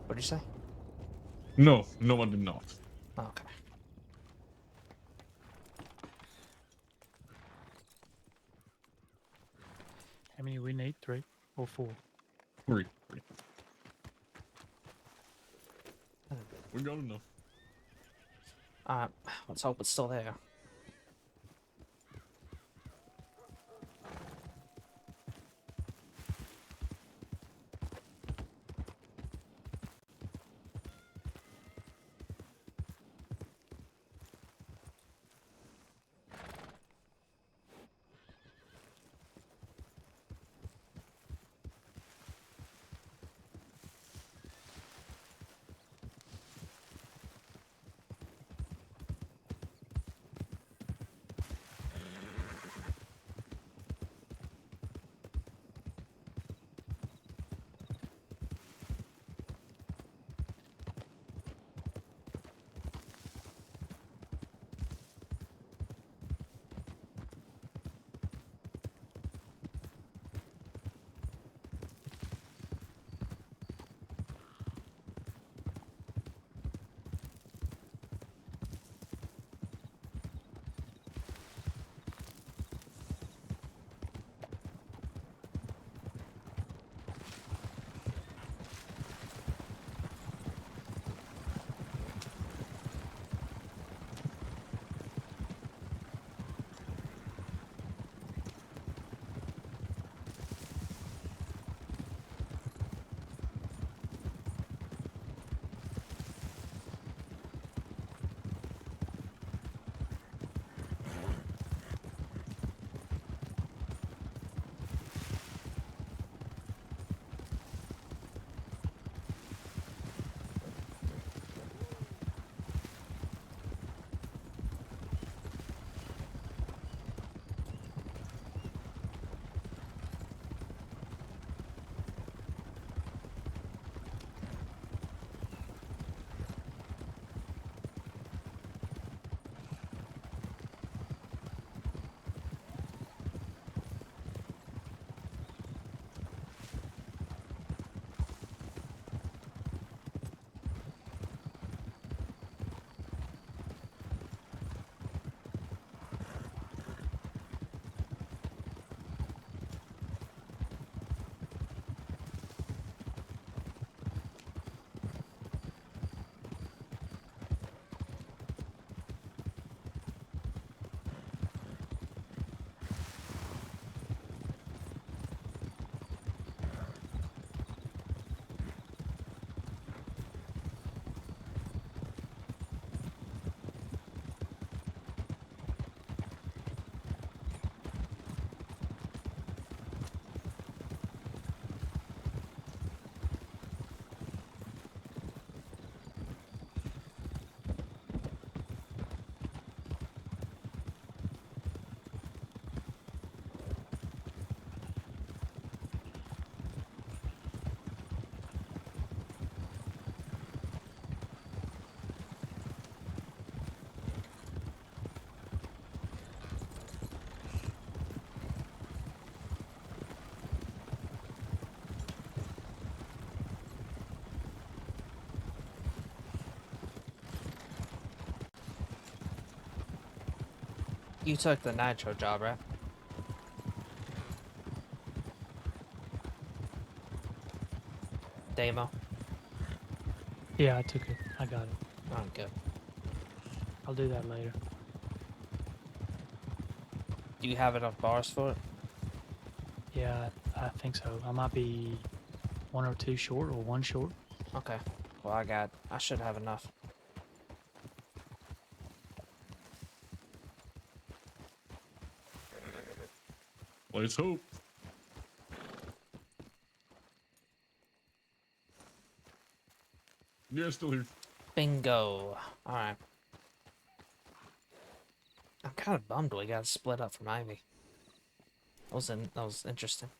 Speaker 7: What'd you say?
Speaker 8: no, no, I did not.
Speaker 7: Oh, okay.
Speaker 2: How many we need? 3 or 4?
Speaker 8: Three. We got enough.
Speaker 7: Let's hope it's still there. You took the nitro job, right? Demo.
Speaker 2: Yeah, I took it. I got it.
Speaker 7: Oh, good.
Speaker 2: I'll do that later.
Speaker 7: Do you have enough bars for it?
Speaker 2: Yeah, I think so. I might be 1 or 2 short, or 1 short.
Speaker 7: Okay. Well, I should have enough.
Speaker 8: Let's hope. Yeah, still here.
Speaker 7: Bingo. Alright. I'm kind of bummed we got split up from Ivy. That was interesting.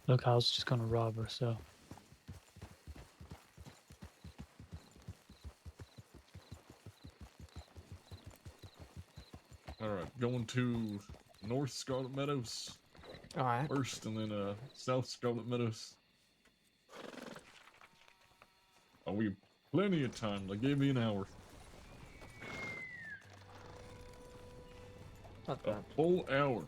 Speaker 2: Look, I was just gonna rob her, so
Speaker 8: Alright, going to North Scarlet Meadows
Speaker 7: Alright.
Speaker 8: first, and then South Scarlet Meadows. Oh, we have plenty of time. They gave me an hour.
Speaker 7: Not
Speaker 8: A
Speaker 7: bad.
Speaker 8: full hour.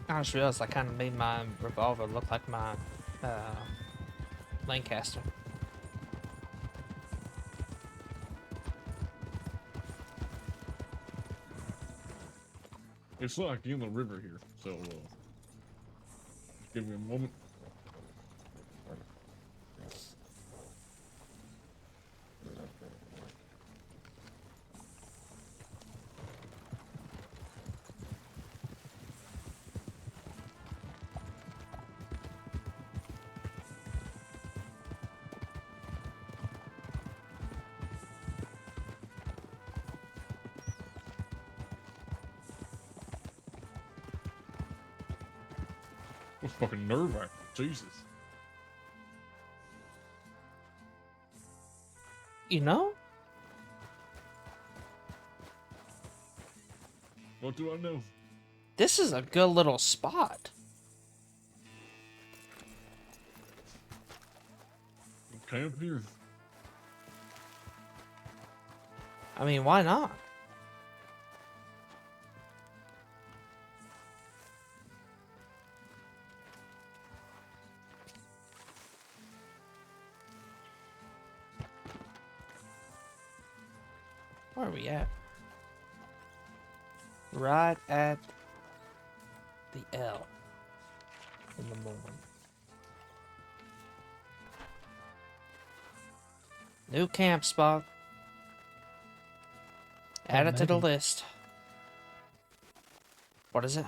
Speaker 7: I just realized I kind of made my revolver look like my Lancaster.
Speaker 8: It's like in the river here, so give me a moment. What's fucking nerve-wracking? Jesus.
Speaker 7: You know?
Speaker 8: What do I know?
Speaker 7: This is a good little spot.
Speaker 8: Camp here.
Speaker 7: I mean, why not? Where are we at? Right at the L in the morning. New camp spot. Add it to the
Speaker 2: maybe.
Speaker 7: list. What is it?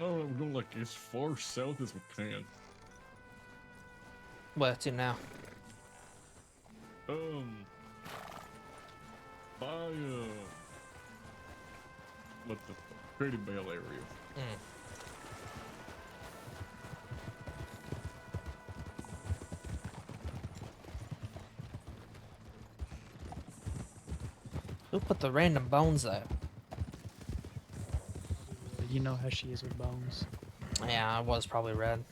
Speaker 8: Oh, we're going like as far south as we can.
Speaker 7: Where to now?
Speaker 8: By what the Pretty Bell area.
Speaker 7: Mm. Who put the random bones there?
Speaker 2: You know how she is with bones.
Speaker 7: Yeah, I was probably red.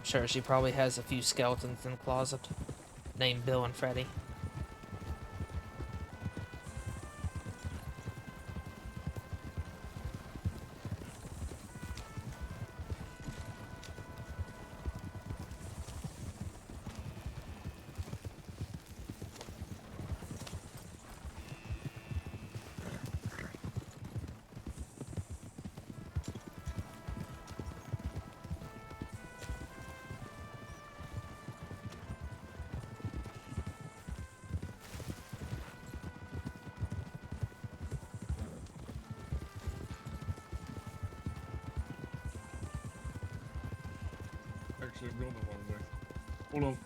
Speaker 7: Sure, she probably has a few skeletons in the closet, named Bill and Freddy.
Speaker 8: Actually, I'm going the wrong way. Hold on.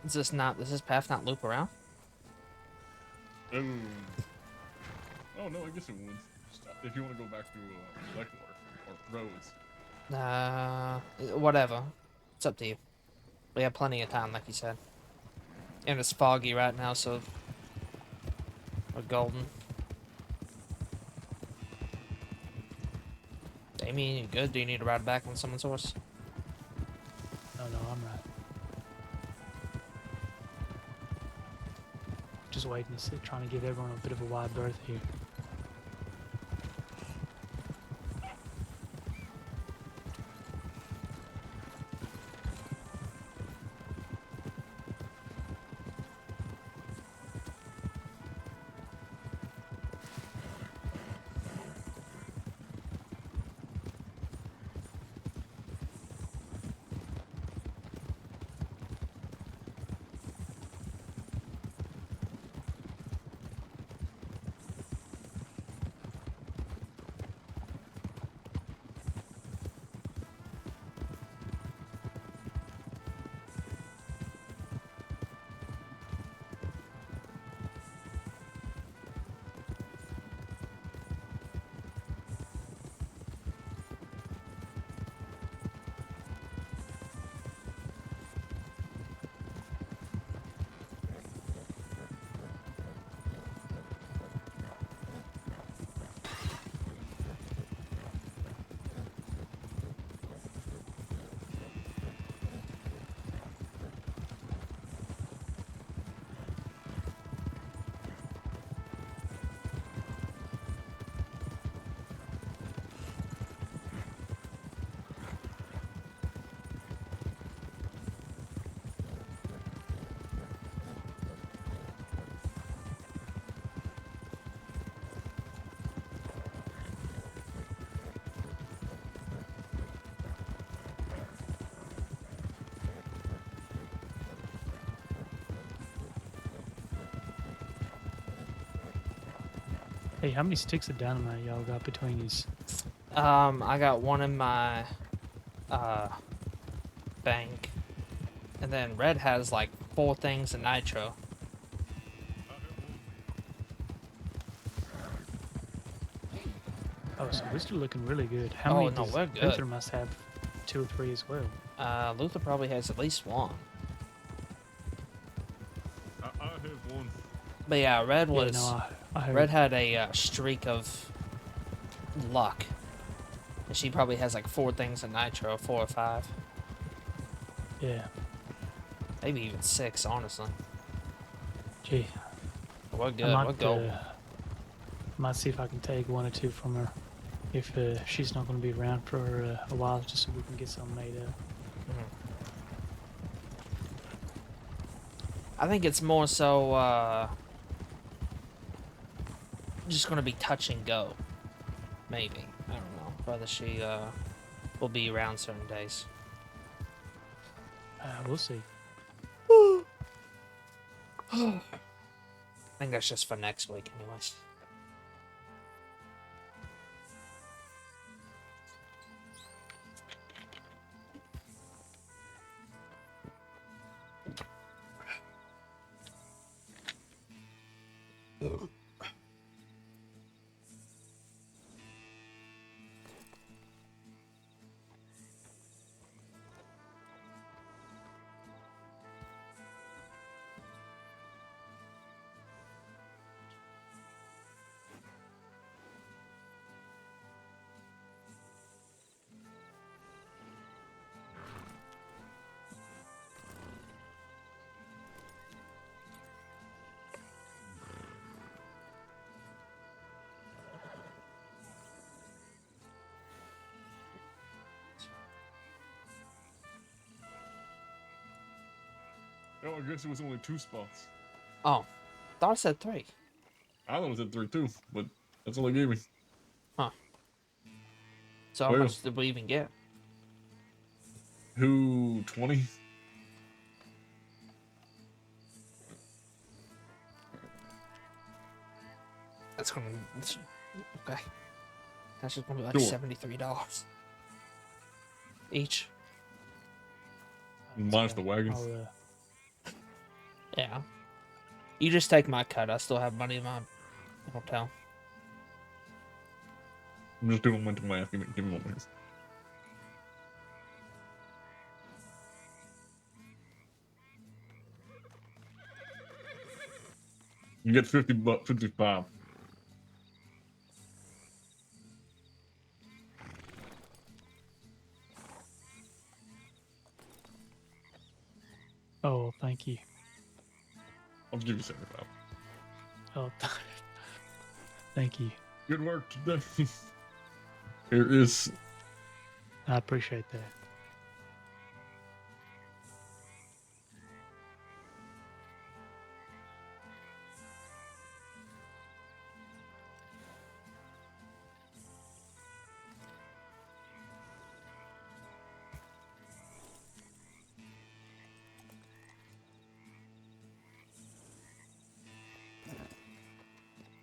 Speaker 7: Does this path not loop around?
Speaker 8: Oh. Oh no, I guess it would. If you want to go back to Blackwater or Rose.
Speaker 7: Whatever. It's up to you. We have plenty of time, like you said. And it's foggy right now, so we're golden. Damien, you good? Do you need to ride back on someone's horse?
Speaker 2: No, I'm right. Just waiting to see, trying to give everyone a bit of a wide berth here. Hey, how many sticks of dynamite y'all got between yous?
Speaker 7: I got one in my bank. And then Red has like 4 things of nitro.
Speaker 2: Oh, so we're still looking really good. How many
Speaker 7: Oh no,
Speaker 2: does
Speaker 7: we're good.
Speaker 2: Luther must have 2 or 3 as well.
Speaker 7: Luther probably has at least 1.
Speaker 8: I have one.
Speaker 7: But yeah, Red
Speaker 2: Yeah,
Speaker 7: was
Speaker 2: no, I heard.
Speaker 7: Red had a streak of luck. And she probably has like 4 things of nitro, 4 or 5.
Speaker 2: Yeah.
Speaker 7: Maybe even 6, honestly.
Speaker 2: Gee,
Speaker 7: We're
Speaker 2: I
Speaker 7: good.
Speaker 2: might,
Speaker 7: We're golden.
Speaker 2: might see if I can take 1 or 2 from her. If she's not going to be around for a while, just so we can get something made up.
Speaker 7: I think it's more so just gonna be touch and go. Maybe. I don't know. Whether she will be around certain days.
Speaker 2: We'll see.
Speaker 7: I think that's just for next week anyways.
Speaker 8: Oh, I guess it was only 2 spots.
Speaker 7: Oh, thought I said 3.
Speaker 8: I thought it was at 3 too, but that's all they gave me.
Speaker 7: Huh. So how
Speaker 8: Well,
Speaker 7: much did we even get?
Speaker 8: who 20?
Speaker 7: That's gonna okay. That's just gonna be like
Speaker 8: Sure.
Speaker 7: $73 each.
Speaker 8: Minus the wagon.
Speaker 7: Yeah. You just take my cut. I still have money in my hotel.
Speaker 8: I'm just doing mental math. Give me 1 minute. You get 55.
Speaker 2: Oh, thank you.
Speaker 8: I'll give you 75.
Speaker 2: Oh, thank you.
Speaker 8: Good work today. Here is.
Speaker 2: I appreciate that.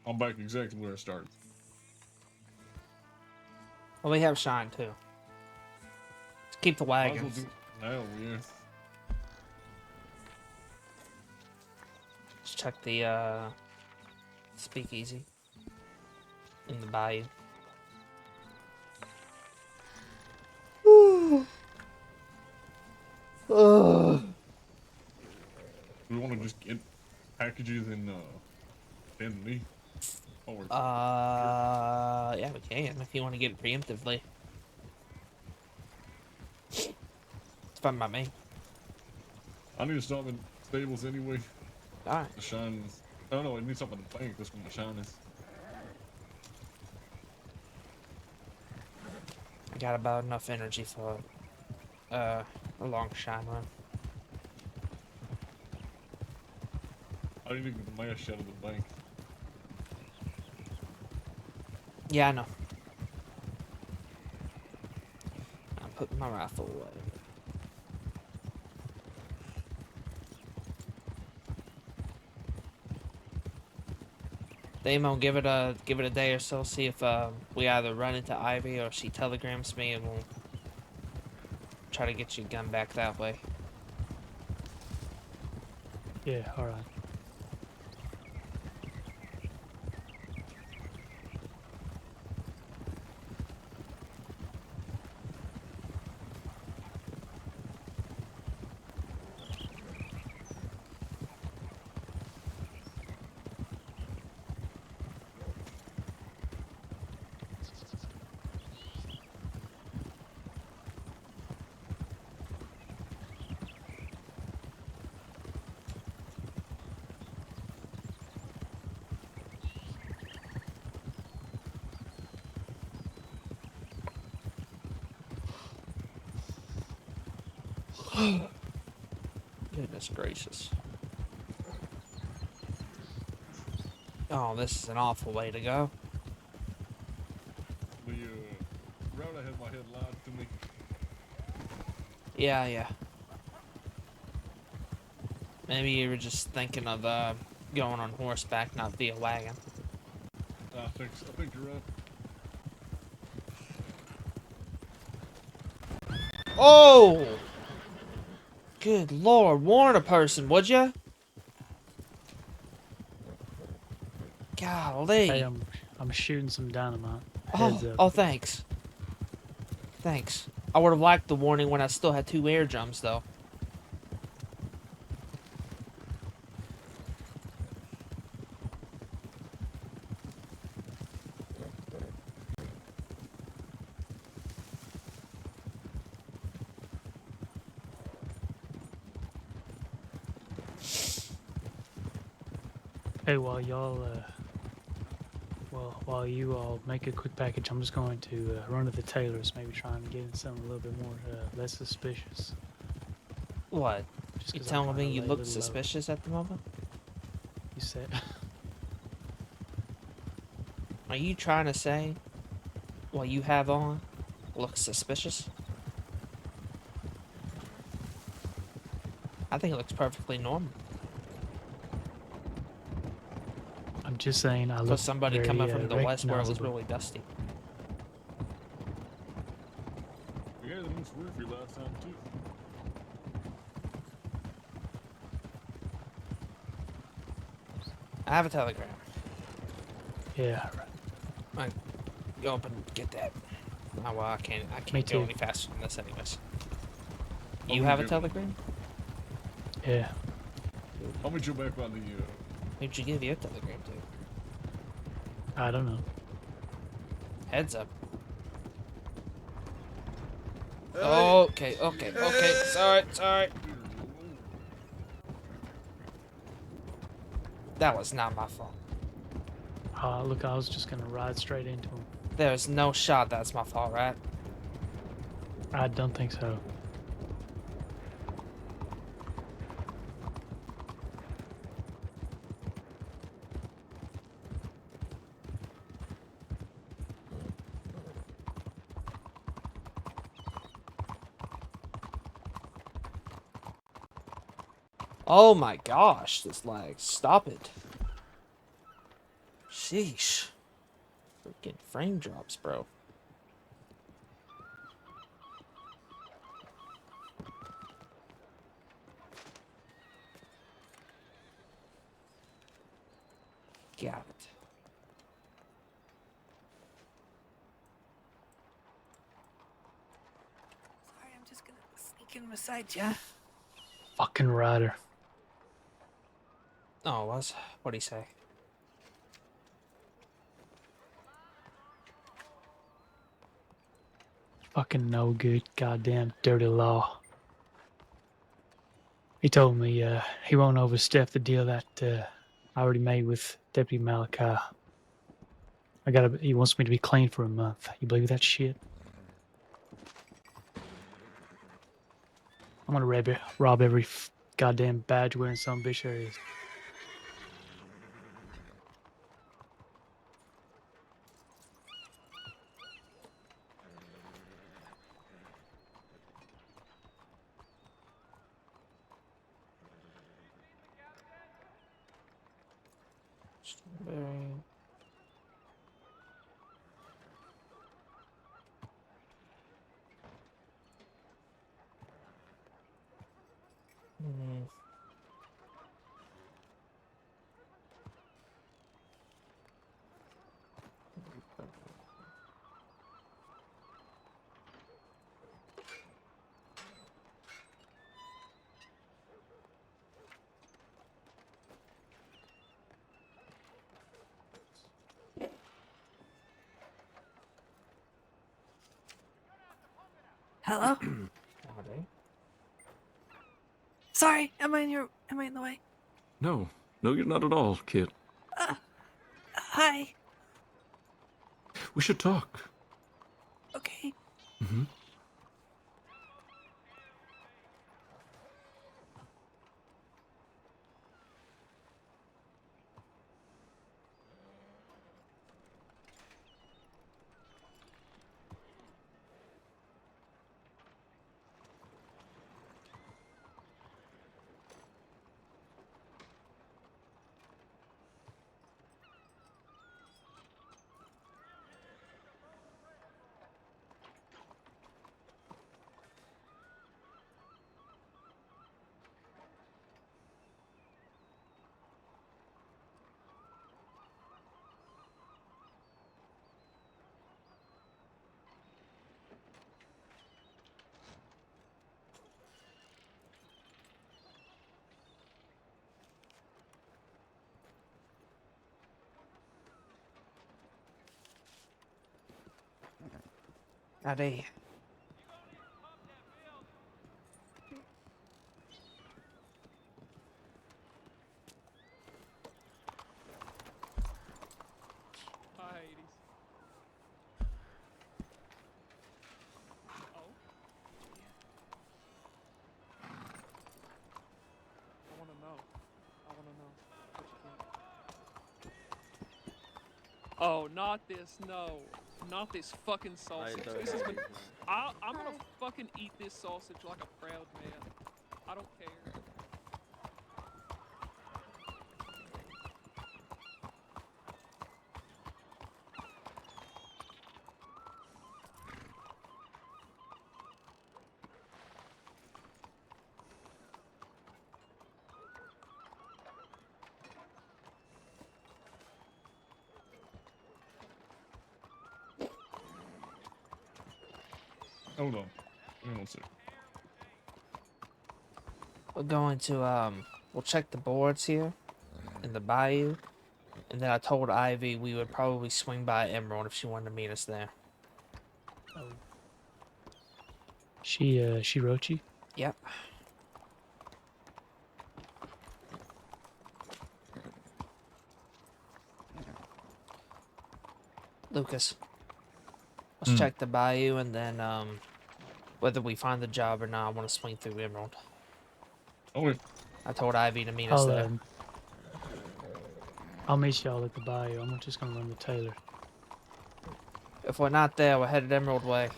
Speaker 8: I'm back exactly where I started.
Speaker 7: Well, we have shine too. Let's keep the
Speaker 8: Might as well
Speaker 7: wagons.
Speaker 8: do it now, yeah.
Speaker 7: Let's check the speakeasy in the bayou.
Speaker 8: We want to just get packages and send me. Or
Speaker 7: Yeah, we can if you want to get it preemptively. It's fine by me.
Speaker 8: I need to stop in stables anyway.
Speaker 7: Alright.
Speaker 8: The shine. I don't know. I need something to bank. That's when the shine is.
Speaker 7: I got about enough energy for a long shine run.
Speaker 8: I need to get the mash out of the bank.
Speaker 7: Yeah, I know. I'm putting my rifle away. Damo, give it a day or so. See if we either run into Ivy or she telegrams me, and we'll try to get your gun back that way.
Speaker 2: Yeah, all right.
Speaker 7: Goodness gracious. Oh, this is an awful way to go.
Speaker 8: The route I had my head lied to me.
Speaker 7: Yeah, yeah. Maybe you were just thinking of going on horseback, not via wagon.
Speaker 8: I think you're right.
Speaker 7: Oh! Good lord, warn a person, would ya? Golly.
Speaker 2: Hey, I'm shooting some dynamite. Heads
Speaker 7: Oh,
Speaker 2: up.
Speaker 7: oh, thanks. Thanks. I would have liked the warning when I still had 2 air jumps, though.
Speaker 2: Hey, while you all make a quick package, I'm just going to run to the tailor's, maybe try and get in something a little bit more less suspicious.
Speaker 7: What?
Speaker 2: Just
Speaker 7: You
Speaker 2: 'cause I'm
Speaker 7: telling
Speaker 2: trying
Speaker 7: me
Speaker 2: to
Speaker 7: you
Speaker 2: lay a
Speaker 7: look
Speaker 2: little low.
Speaker 7: suspicious at the moment?
Speaker 2: You said.
Speaker 7: Are you trying to say what you have on looks suspicious? I think it looks perfectly normal.
Speaker 2: I'm just saying I
Speaker 7: For
Speaker 2: look
Speaker 7: somebody
Speaker 2: very
Speaker 7: coming from the west where it was
Speaker 2: recognizable.
Speaker 7: really dusty.
Speaker 8: Yeah, the most roofy last time too.
Speaker 7: I have a telegram.
Speaker 2: Yeah, right.
Speaker 7: Go up and get that. Oh, well, I can't
Speaker 2: Me
Speaker 7: go
Speaker 2: too.
Speaker 7: any faster than this anyways.
Speaker 8: I'll
Speaker 7: You
Speaker 8: meet
Speaker 7: have a
Speaker 8: you-
Speaker 7: telegram?
Speaker 2: Yeah.
Speaker 8: I'll meet you back by the
Speaker 7: Who'd you give your telegram to?
Speaker 2: I don't know.
Speaker 7: Heads up. Okay. Sorry. That was not my fault.
Speaker 2: Look, I was just gonna ride straight into him.
Speaker 7: There's no shot that's my fault, right?
Speaker 2: I don't think so.
Speaker 7: Oh my gosh, this lag. Stop it. Sheesh. Freaking frame drops, bro. Got it.
Speaker 11: Sorry, I'm just gonna sneak in beside ya.
Speaker 2: Fucking rider.
Speaker 7: Oh, it was? What'd he say?
Speaker 2: Fucking no good. Goddamn dirty law. He told me he won't overstep the deal that I already made with Deputy Malachi. He wants me to be clean for a month. You believe that shit? I'm gonna rob every goddamn badge wearing some bitch there is.
Speaker 7: Strawberry.
Speaker 11: Hello?
Speaker 3: Howdy.
Speaker 11: Sorry, am I in the way?
Speaker 12: No, no, you're not at all, kid.
Speaker 11: Hi.
Speaker 12: We should talk.
Speaker 11: Okay.
Speaker 12: Mm-hmm.
Speaker 7: Howdy.
Speaker 13: Hi, Hades. Oh? I wanna know. But you can't. Oh, not this, no. Not this fucking sausage. This has been. I'm gonna fucking eat this sausage like a proud man. I don't care.
Speaker 8: Hold on. Hang on a sec.
Speaker 7: We're going to, we'll check the boards here in the bayou. And then I told Ivy we would probably swing by Emerald if she wanted to meet us there.
Speaker 2: Oh. She wrote you?
Speaker 7: Yep. Lucas, let's check the bayou and then, whether we find the job or not, I want to swing through Emerald.
Speaker 8: Okay.
Speaker 7: I told Ivy to meet us there.
Speaker 2: I'll meet y'all at the bayou. I'm just gonna run the Taylor.
Speaker 7: If we're not there, we're headed Emerald Way.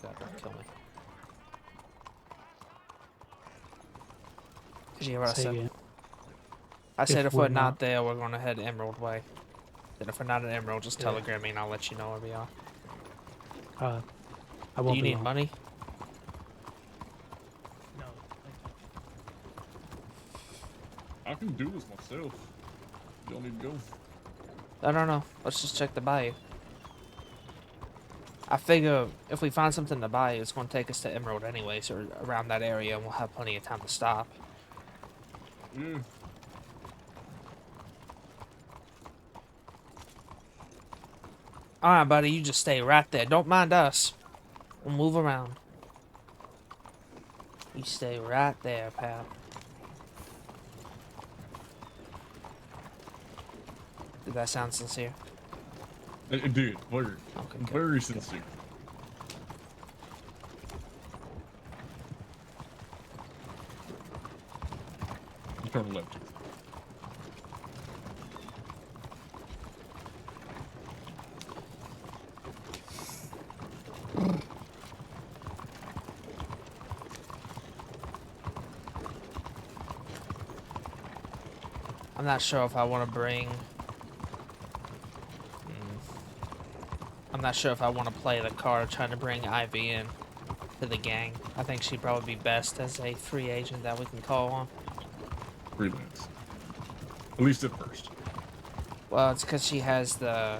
Speaker 7: God, don't kill me. Did you hear what I said?
Speaker 2: Again.
Speaker 7: I said if we're not there, we're gonna head Emerald Way. Then if we're not at Emerald, just telegram me and I'll let you know where we are.
Speaker 2: I won't.
Speaker 7: Do you
Speaker 2: be
Speaker 7: need
Speaker 2: long.
Speaker 7: money?
Speaker 2: No.
Speaker 8: I can do this myself. You don't need to go.
Speaker 7: I don't know. Let's just check the bayou. I figure if we find something to buy, it's going to take us to Emerald anyways, or around that area, and we'll have plenty of time to stop.
Speaker 8: Yeah.
Speaker 7: Alright, buddy, you just stay right there. Don't mind us. We'll move around. You stay right there, pal. Did that sound sincere?
Speaker 8: It did. Very,
Speaker 7: Okay,
Speaker 8: very sincere. Turn left.
Speaker 7: I'm not sure if I want to bring... I'm not sure if I want to play the card trying to bring Ivy in to the gang. I think she'd probably be best as a free agent that we can call on.
Speaker 8: Freelance. At least at first.
Speaker 7: Well, it's because she has the...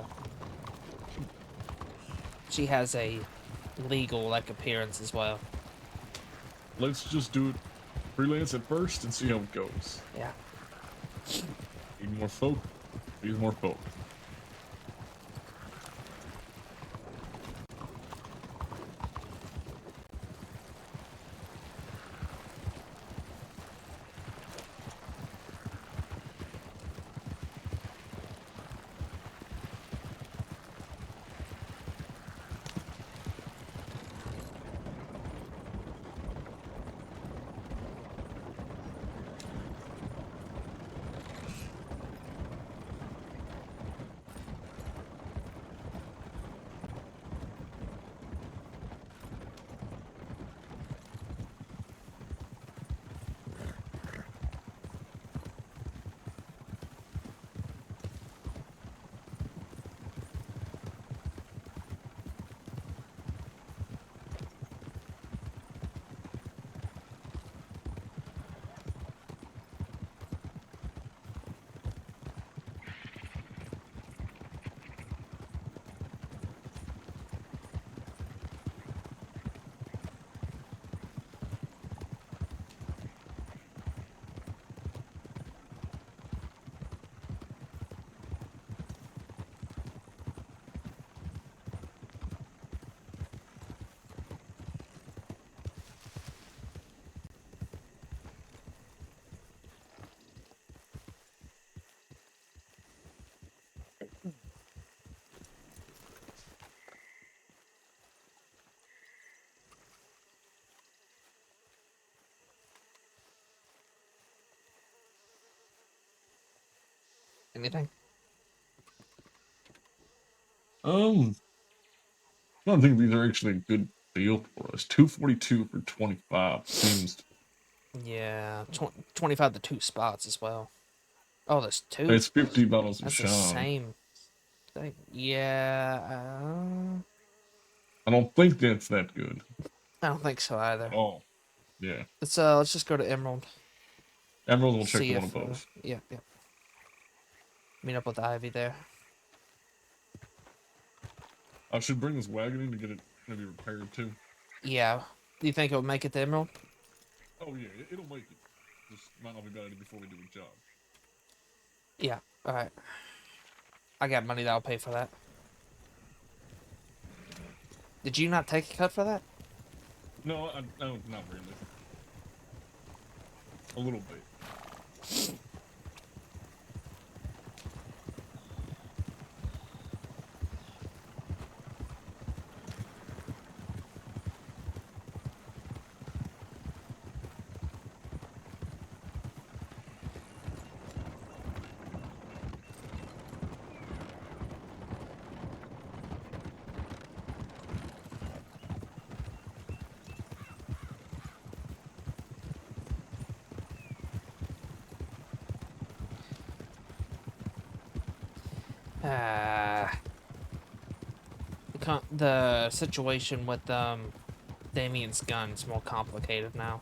Speaker 7: She has a legal, like, appearance as well.
Speaker 8: Let's just do it freelance at first and see how it goes.
Speaker 7: Yeah.
Speaker 8: Need more folk. Need more folk.
Speaker 7: Anything?
Speaker 8: I don't think these are actually a good deal for us. 242 for 25 seems.
Speaker 7: Yeah, 25 to 2 spots as well. Oh, there's 2.
Speaker 8: It's 50 bottles of
Speaker 7: That's the
Speaker 8: Sean.
Speaker 7: same thing. Yeah,
Speaker 8: I don't think that's that good.
Speaker 7: I don't think so either.
Speaker 8: Oh, yeah.
Speaker 7: Let's just go to Emerald.
Speaker 8: Emerald will check
Speaker 7: See
Speaker 8: the one
Speaker 7: if,
Speaker 8: above.
Speaker 7: yeah. Meet up with Ivy there.
Speaker 8: I should bring this wagon in to get it maybe repaired too.
Speaker 7: Yeah. Do you think it'll make it to Emerald?
Speaker 8: Oh yeah, it'll make it. Just might not be better before we do a job.
Speaker 7: Yeah. All right. I got money that'll pay for that. Did you not take a cut for that?
Speaker 8: No, not really. A little bit.
Speaker 7: The situation with Damien's gun is more complicated now.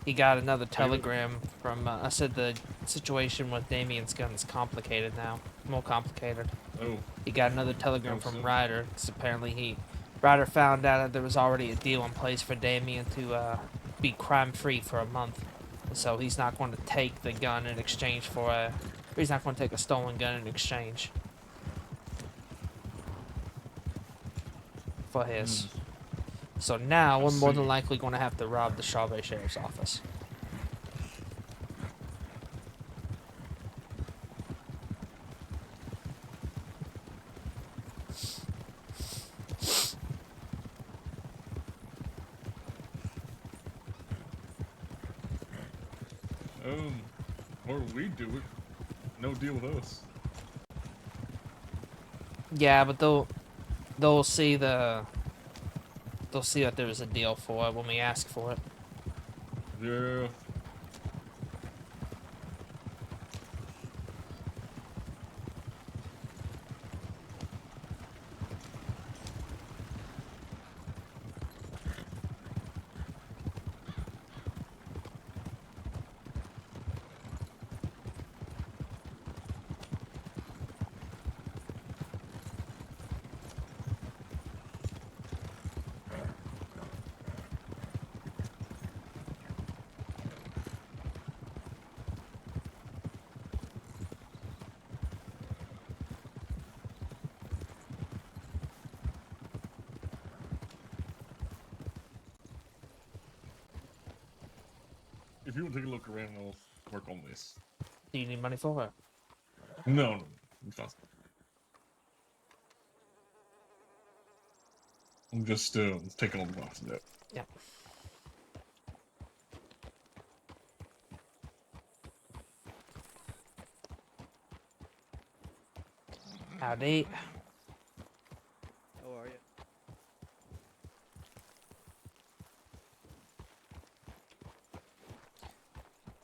Speaker 7: He got another telegram from. I said the situation with Damien's gun is complicated now. More complicated.
Speaker 8: Oh.
Speaker 7: He got another telegram from Ryder because apparently Ryder found out that there was already a deal in place for Damien to be crime-free for a month. So he's not going to take the gun in exchange for he's not going to take a stolen gun in exchange for his. So now we're more than likely going to have to rob the Chauvet Sheriff's Office.
Speaker 8: Or we do it. No deal with us.
Speaker 7: Yeah, but they'll see that there's a deal for it when we ask for it.
Speaker 8: Yeah. If you want to take a look around, I'll work on this.
Speaker 7: Do you need money for it?
Speaker 8: No. I'm fine. I'm just taking all the boxes out.
Speaker 7: Yeah. Howdy.
Speaker 14: How are you?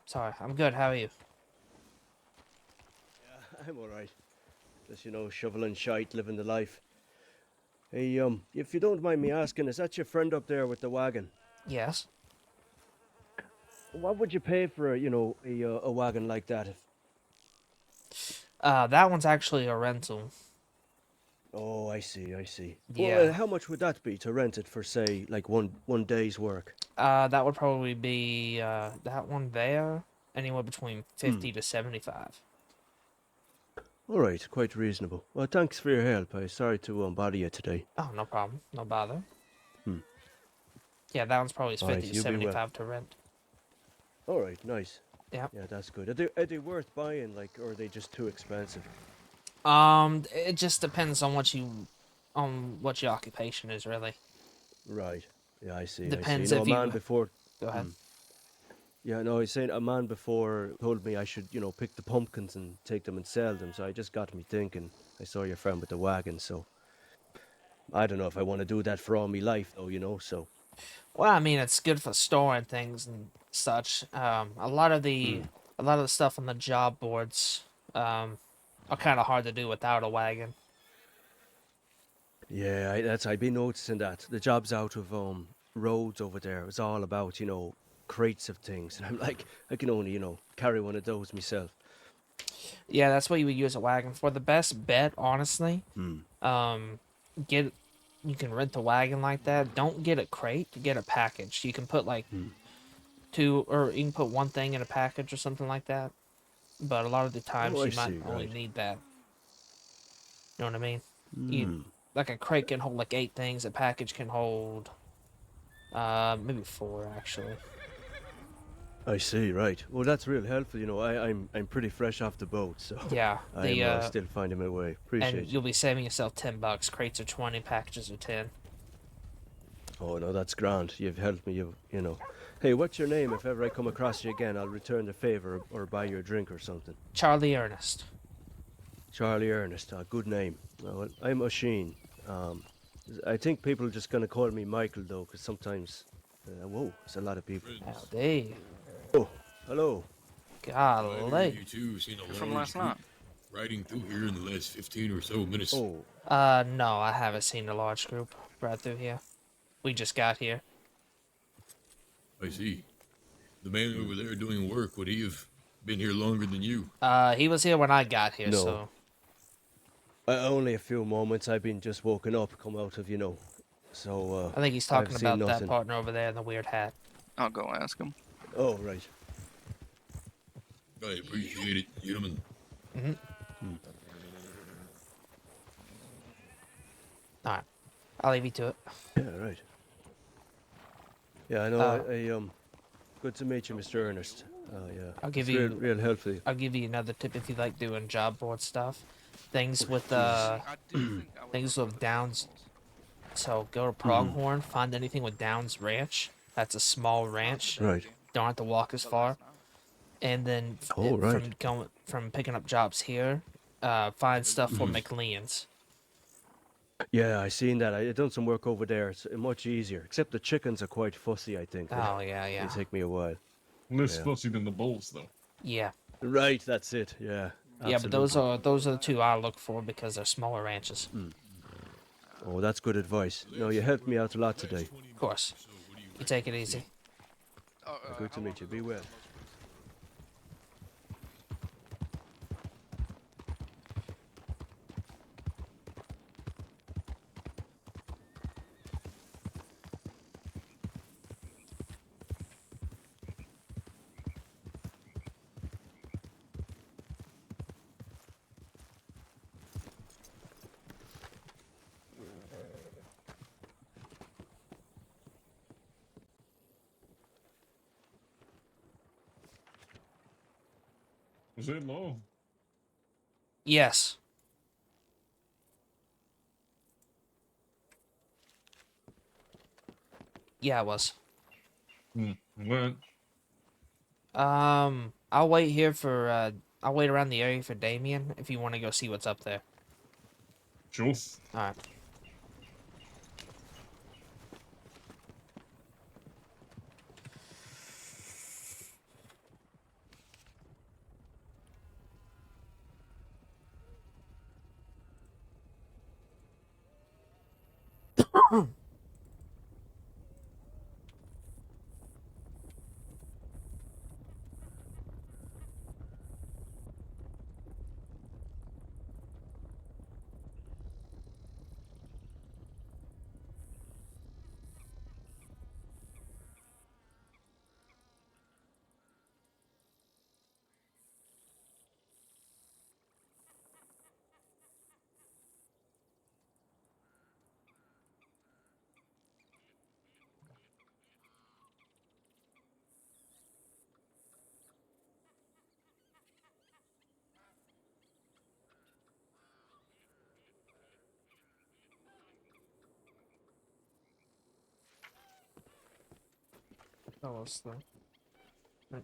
Speaker 7: Sorry, I'm good. How are you?
Speaker 14: Yeah, I'm alright. Just, shoveling shite, living the life. Hey, if you don't mind me asking, is that your friend up there with the wagon?
Speaker 7: Yes.
Speaker 14: What would you pay for, a wagon like that?
Speaker 7: That one's actually a rental.
Speaker 14: Oh, I see.
Speaker 7: Yeah.
Speaker 14: Well, how much would that be to rent it for, say, like one day's work?
Speaker 7: That would probably be that one there, anywhere between 50 to 75.
Speaker 14: All right, quite reasonable. Well, thanks for your help. I'm sorry to bother you today.
Speaker 7: Oh, no problem. No bother.
Speaker 14: Hmm.
Speaker 7: Yeah, that one's probably
Speaker 14: All right,
Speaker 7: 50 to
Speaker 14: you be well.
Speaker 7: 75 to rent.
Speaker 14: All right, nice.
Speaker 7: Yeah.
Speaker 14: Yeah, that's good. Are they worth buying, or are they just too expensive?
Speaker 7: It just depends on what your occupation is, really.
Speaker 14: Right. Yeah, I see.
Speaker 7: Depends
Speaker 14: I see.
Speaker 7: if
Speaker 14: A man
Speaker 7: you.
Speaker 14: before.
Speaker 7: Go ahead.
Speaker 14: Yeah, no, he's saying a man before told me I should, you know, pick the pumpkins and take them and sell them. So I just got me thinking. I saw your friend with the wagon, so I don't know if I want to do that for all my life, though, you know. So
Speaker 7: Well, I mean, it's good for storing things and such. A lot of the stuff on the job boards are kind of hard to do without a wagon.
Speaker 14: yeah, I've been noticing that the jobs out of roads over there was all about, you know, crates of things, and I'm like, I can only, you know, carry one of those myself.
Speaker 7: Yeah, that's what you would use a wagon for. The best bet, honestly, get you can rent a wagon like that. Don't get a crate. Get a package. You can put like two, or you can put one thing in a package or something like that. But a lot of the times
Speaker 14: Oh, I
Speaker 7: you might
Speaker 14: see,
Speaker 7: only
Speaker 14: right.
Speaker 7: need that. You know what I mean? You
Speaker 14: Hmm.
Speaker 7: like a crate can hold like 8 things. A package can hold maybe 4 actually.
Speaker 14: I see, right. Well, that's real helpful. You know, I'm pretty fresh off the boat, so
Speaker 7: Yeah,
Speaker 14: I'm still finding my way.
Speaker 7: and
Speaker 14: Appreciate you.
Speaker 7: you'll be saving yourself $10. Crates are 20, packages are 10.
Speaker 14: Oh no, that's grand. You've helped me. You know. Hey, what's your name? If ever I come across you again, I'll return the favor or buy you a drink or something.
Speaker 7: Charlie Ernest.
Speaker 14: Charlie Ernest. Good name. Well, I'm O'Sheen. I think people are just gonna call me Michael though, because sometimes, whoa, there's a lot of people.
Speaker 7: Howdy.
Speaker 14: Oh, hello.
Speaker 7: Golly.
Speaker 15: You two seen a
Speaker 16: From
Speaker 15: large
Speaker 16: last
Speaker 15: group
Speaker 16: night.
Speaker 15: riding through here in the last 15 or so minutes?
Speaker 14: Oh,
Speaker 7: No, I haven't seen a large group right through here. We just got here.
Speaker 15: I see. The man over there doing work, would he have been here longer than you?
Speaker 7: He was here when I got here,
Speaker 14: No.
Speaker 7: so.
Speaker 14: Only a few moments. I've been just woken up, come out of, you know. So,
Speaker 7: I think he's
Speaker 14: I've
Speaker 7: talking
Speaker 14: seen
Speaker 7: about that
Speaker 14: nothing.
Speaker 7: partner over there in the weird hat.
Speaker 16: I'll go ask him.
Speaker 14: Oh, right.
Speaker 15: I appreciate it, gentlemen.
Speaker 7: Alright. I'll leave you to it.
Speaker 14: Yeah, right. Yeah, I know. Good to meet you, Mr. Ernest. Yeah.
Speaker 7: I'll give
Speaker 14: It's
Speaker 7: you
Speaker 14: real helpful.
Speaker 7: I'll give you another tip if you like doing job board stuff. Things with things with Downs. So go to Pronghorn, find anything with Downs Ranch. That's a small ranch.
Speaker 14: Right.
Speaker 7: Don't have to walk as far. And then
Speaker 14: right.
Speaker 7: from picking up jobs here, find stuff for McLean's.
Speaker 14: Yeah, I seen that. I done some work over there. It's much easier. Except the chickens are quite fussy, I think.
Speaker 7: Oh yeah, yeah.
Speaker 14: They take me a while.
Speaker 8: Less
Speaker 14: Yeah.
Speaker 8: fussy than the bulls, though.
Speaker 7: Yeah.
Speaker 14: Right, that's it. Yeah.
Speaker 7: Yeah, but those are the two I look for because they're smaller ranches.
Speaker 14: Oh, that's good advice. No, you helped me out a lot today.
Speaker 7: Of course. You take it easy.
Speaker 14: Good to meet you. Be well.
Speaker 8: Was it low?
Speaker 7: Yes. Yeah, it was.
Speaker 8: What?
Speaker 7: I'll wait here for I'll wait around the area for Damien if you want to go see what's up there.
Speaker 8: Sure.
Speaker 7: Alright. Almost though.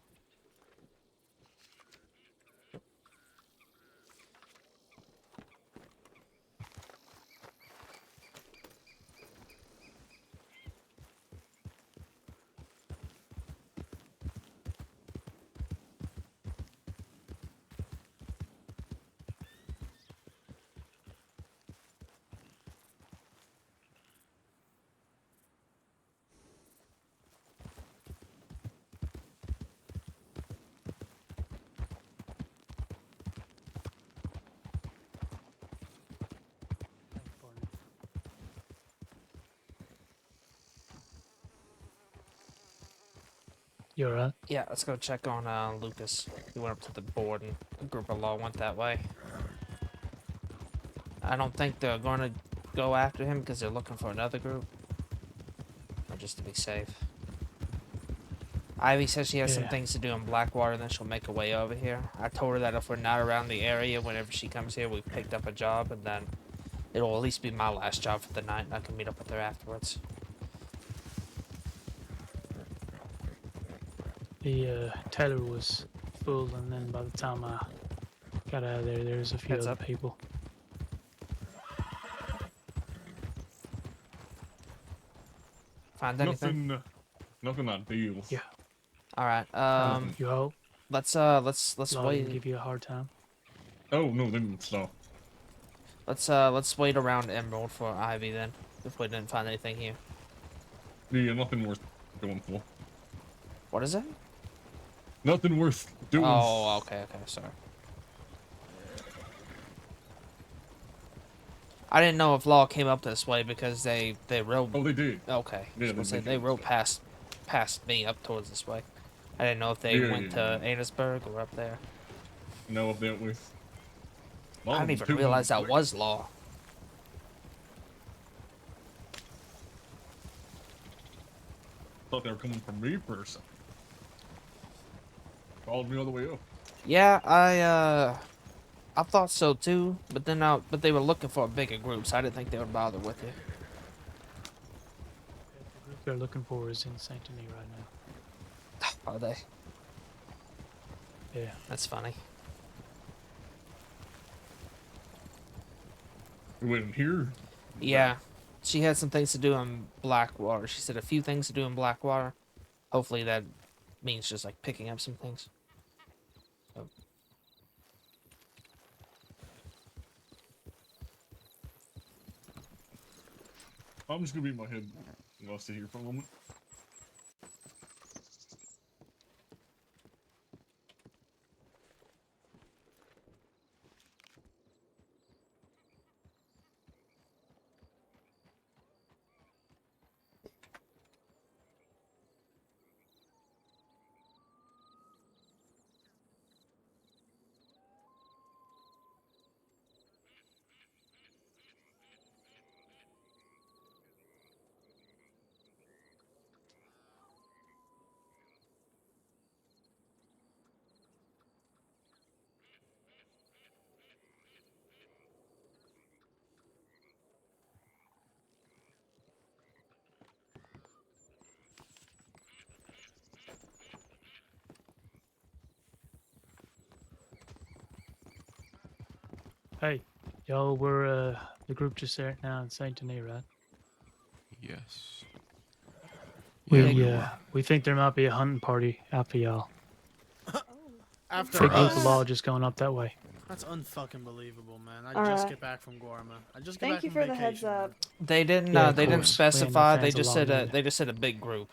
Speaker 2: You alright?
Speaker 7: Yeah, let's go check on Lucas. He went up to the board and a group of law went that way. I don't think they're gonna go after him because they're looking for another group. Or just to be safe. Ivy says she has some
Speaker 2: Yeah.
Speaker 7: things to do in Blackwater, then she'll make her way over here. I told her that if we're not around the area whenever she comes here, we've picked up a job, and then it'll at least be my last job for the night, and I can meet up with her afterwards.
Speaker 2: The Taylor was full, and then by the time I got out of there was a few
Speaker 7: Heads
Speaker 2: other
Speaker 7: up.
Speaker 2: people.
Speaker 7: Find anything?
Speaker 8: Nothing ideal.
Speaker 2: Yeah.
Speaker 7: All right.
Speaker 2: You hope?
Speaker 7: Let's
Speaker 2: Law
Speaker 7: wait.
Speaker 2: didn't give you a hard time.
Speaker 8: Oh no, they didn't stop.
Speaker 7: Let's wait around Emerald for Ivy then, if we didn't find anything here.
Speaker 8: Yeah, nothing worth going for.
Speaker 7: What is it?
Speaker 8: Nothing worth doing.
Speaker 7: Oh, okay, sorry. I didn't know if Law came up this way because they rode.
Speaker 8: Oh, they did.
Speaker 7: Okay.
Speaker 8: Yeah,
Speaker 7: They rode past me up towards this way. I didn't know if they went to Annesburg or up there.
Speaker 8: No, up that way.
Speaker 7: I didn't even realize that was Law.
Speaker 8: Thought they were coming from me for a second. Followed me all the way up.
Speaker 7: Yeah, I thought so too, but they were looking for a bigger group, so I didn't think they would bother with it.
Speaker 2: The group they're looking for is in Saint Denis right now.
Speaker 7: Are they?
Speaker 2: Yeah.
Speaker 7: That's funny.
Speaker 8: We went in here.
Speaker 7: Yeah, she had some things to do in Blackwater. She said a few things to do in Blackwater. Hopefully that means just like picking up some things. So.
Speaker 8: I'm just gonna be in my head and I'll sit here for a moment.
Speaker 2: Hey, y'all, we're the group just there now in Saint Denis, right?
Speaker 6: Yes.
Speaker 2: We think there might be a hunting party out for y'all.
Speaker 16: After
Speaker 2: Big group
Speaker 16: us?
Speaker 2: of law just going up that way.
Speaker 16: That's unfucking believable, man. I
Speaker 17: All
Speaker 16: just
Speaker 17: right.
Speaker 16: get back from Gorma. I just get
Speaker 17: Thank
Speaker 16: back
Speaker 17: you
Speaker 16: from
Speaker 17: for the heads
Speaker 16: vacation,
Speaker 17: up.
Speaker 7: They didn't.
Speaker 2: Yeah, of
Speaker 7: they didn't
Speaker 2: course. We ain't no
Speaker 7: specify. They
Speaker 2: fans of
Speaker 7: just
Speaker 2: law
Speaker 7: said
Speaker 2: either.
Speaker 7: they just said a big group.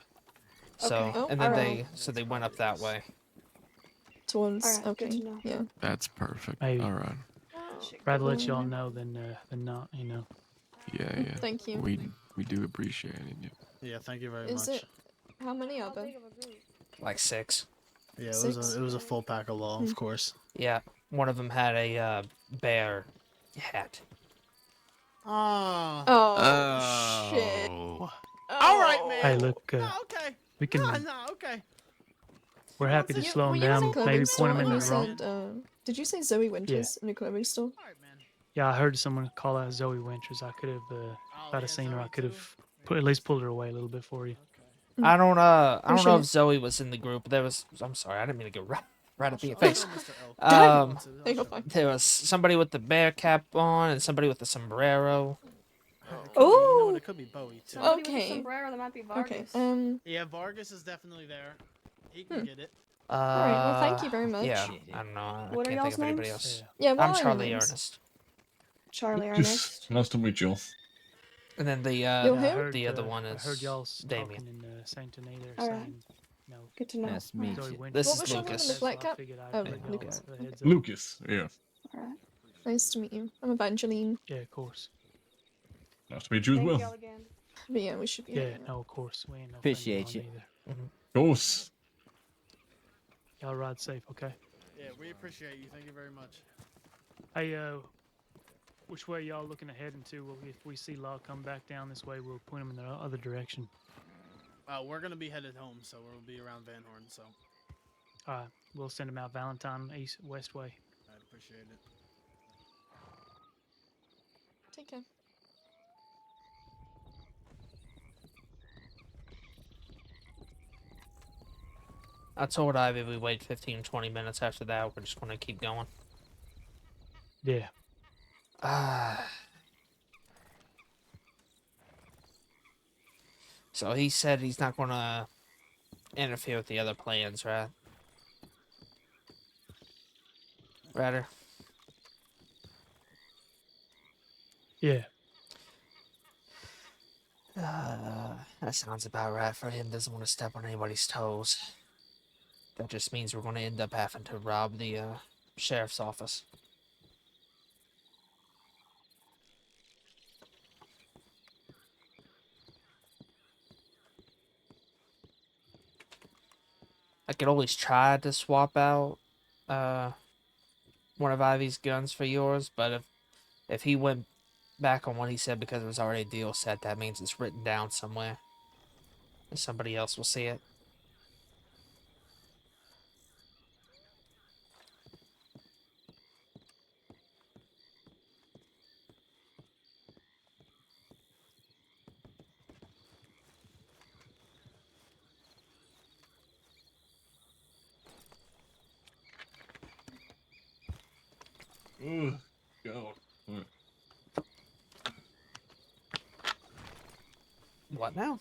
Speaker 7: So
Speaker 17: Okay. Oh,
Speaker 7: and then
Speaker 17: alright.
Speaker 7: they went up that way.
Speaker 17: Towards.
Speaker 11: Alright,
Speaker 17: Okay.
Speaker 11: good to know.
Speaker 17: Yeah.
Speaker 6: That's perfect.
Speaker 2: Hey.
Speaker 6: All right.
Speaker 2: Rather let y'all know than not, you know.
Speaker 6: Yeah, yeah.
Speaker 17: Thank you.
Speaker 6: We do appreciate it.
Speaker 16: Yeah, thank you very
Speaker 17: Is
Speaker 16: much.
Speaker 17: it? How many are there?
Speaker 7: Like 6.
Speaker 16: Yeah, it
Speaker 17: Six?
Speaker 16: was a full pack of law, of course.
Speaker 7: Yeah, one of them had a bear hat.
Speaker 16: Oh.
Speaker 17: Oh, shit.
Speaker 16: All right, man.
Speaker 2: Hey, look,
Speaker 16: okay.
Speaker 2: we can.
Speaker 16: Okay.
Speaker 2: We're happy to slow
Speaker 17: Were
Speaker 2: them
Speaker 17: you in a
Speaker 2: down.
Speaker 17: clothing
Speaker 2: Maybe
Speaker 17: store
Speaker 2: point them in
Speaker 17: and
Speaker 2: the
Speaker 17: you
Speaker 2: wrong.
Speaker 17: said, did you say Zoe Winters in a clothing store?
Speaker 2: Yeah, I heard someone call out Zoe Winters. I could have, if I'd have seen her, I could have at least pulled her away a little bit for you.
Speaker 7: I don't know
Speaker 17: Appreciate
Speaker 7: if
Speaker 17: it.
Speaker 7: Zoe was in the group. I'm sorry, I didn't mean to go right up in your face.
Speaker 17: Hey, you're fine.
Speaker 7: There was somebody with the bear cap on and somebody with the sombrero.
Speaker 17: Oh.
Speaker 16: It could be Bowie too.
Speaker 11: Somebody with a
Speaker 17: Okay.
Speaker 11: sombrero, that might be Vargas.
Speaker 17: Okay.
Speaker 16: Yeah, Vargas is definitely there. He can get it.
Speaker 17: Alright, well, thank you very much.
Speaker 7: Yeah, I don't know. I
Speaker 11: What are
Speaker 7: can't
Speaker 11: y'all's
Speaker 7: think of anybody
Speaker 11: names?
Speaker 7: else.
Speaker 17: Yeah, what
Speaker 7: I'm
Speaker 17: are your
Speaker 7: Charlie
Speaker 17: names?
Speaker 7: Ernest.
Speaker 17: Charlie
Speaker 8: Just
Speaker 17: Ernest.
Speaker 8: nice to meet you.
Speaker 7: And then the
Speaker 17: You're
Speaker 2: I
Speaker 17: who?
Speaker 2: heard,
Speaker 7: the other one
Speaker 2: I
Speaker 7: is
Speaker 2: heard y'all
Speaker 7: Damien.
Speaker 2: talking in Saint Denis there
Speaker 17: Alright.
Speaker 2: saying, you know,
Speaker 17: Good to know.
Speaker 3: Nice to meet
Speaker 2: Zoe
Speaker 3: you.
Speaker 2: Winters.
Speaker 7: This
Speaker 17: What
Speaker 7: is
Speaker 17: was your name in
Speaker 7: Lucas.
Speaker 17: the black
Speaker 2: So I
Speaker 17: cap?
Speaker 2: figured
Speaker 17: Oh,
Speaker 2: I'd let y'all
Speaker 17: Lucas.
Speaker 2: the heads up.
Speaker 8: Lucas, yeah.
Speaker 17: Alright. Nice to meet you. I'm Evangeline.
Speaker 2: Yeah, of course.
Speaker 8: Nice to meet you as
Speaker 11: Thank
Speaker 8: well.
Speaker 11: y'all again.
Speaker 17: But yeah, we should be.
Speaker 2: Yeah,
Speaker 17: hanging out.
Speaker 2: no, of course. We ain't no
Speaker 3: Appreciate
Speaker 2: friends
Speaker 3: you.
Speaker 2: of law either.
Speaker 8: Of course.
Speaker 2: Y'all ride safe, okay?
Speaker 16: Yeah, we appreciate you. Thank you very much.
Speaker 2: Hey, which way y'all looking to head into? Well, if we see Law come back down this way, we'll point him in the other direction.
Speaker 16: We're gonna be headed home, so we'll be around Van Horn. So
Speaker 2: All right, we'll send him out Valentine west way.
Speaker 16: I'd appreciate it.
Speaker 17: Take care.
Speaker 7: I told Ivy we wait 15, 20 minutes after that. We're just going to keep going.
Speaker 2: Yeah.
Speaker 7: So he said he's not going to interfere with the other plans, right? Ryder?
Speaker 2: Yeah.
Speaker 7: That sounds about right for him. Doesn't want to step on anybody's toes. That just means we're going to end up having to rob the sheriff's office. I could always try to swap out one of Ivy's guns for yours, but if he went back on what he said because it was already a deal set, that means it's written down somewhere. And somebody else will see it.
Speaker 8: Ugh, God. Alright.
Speaker 7: What now?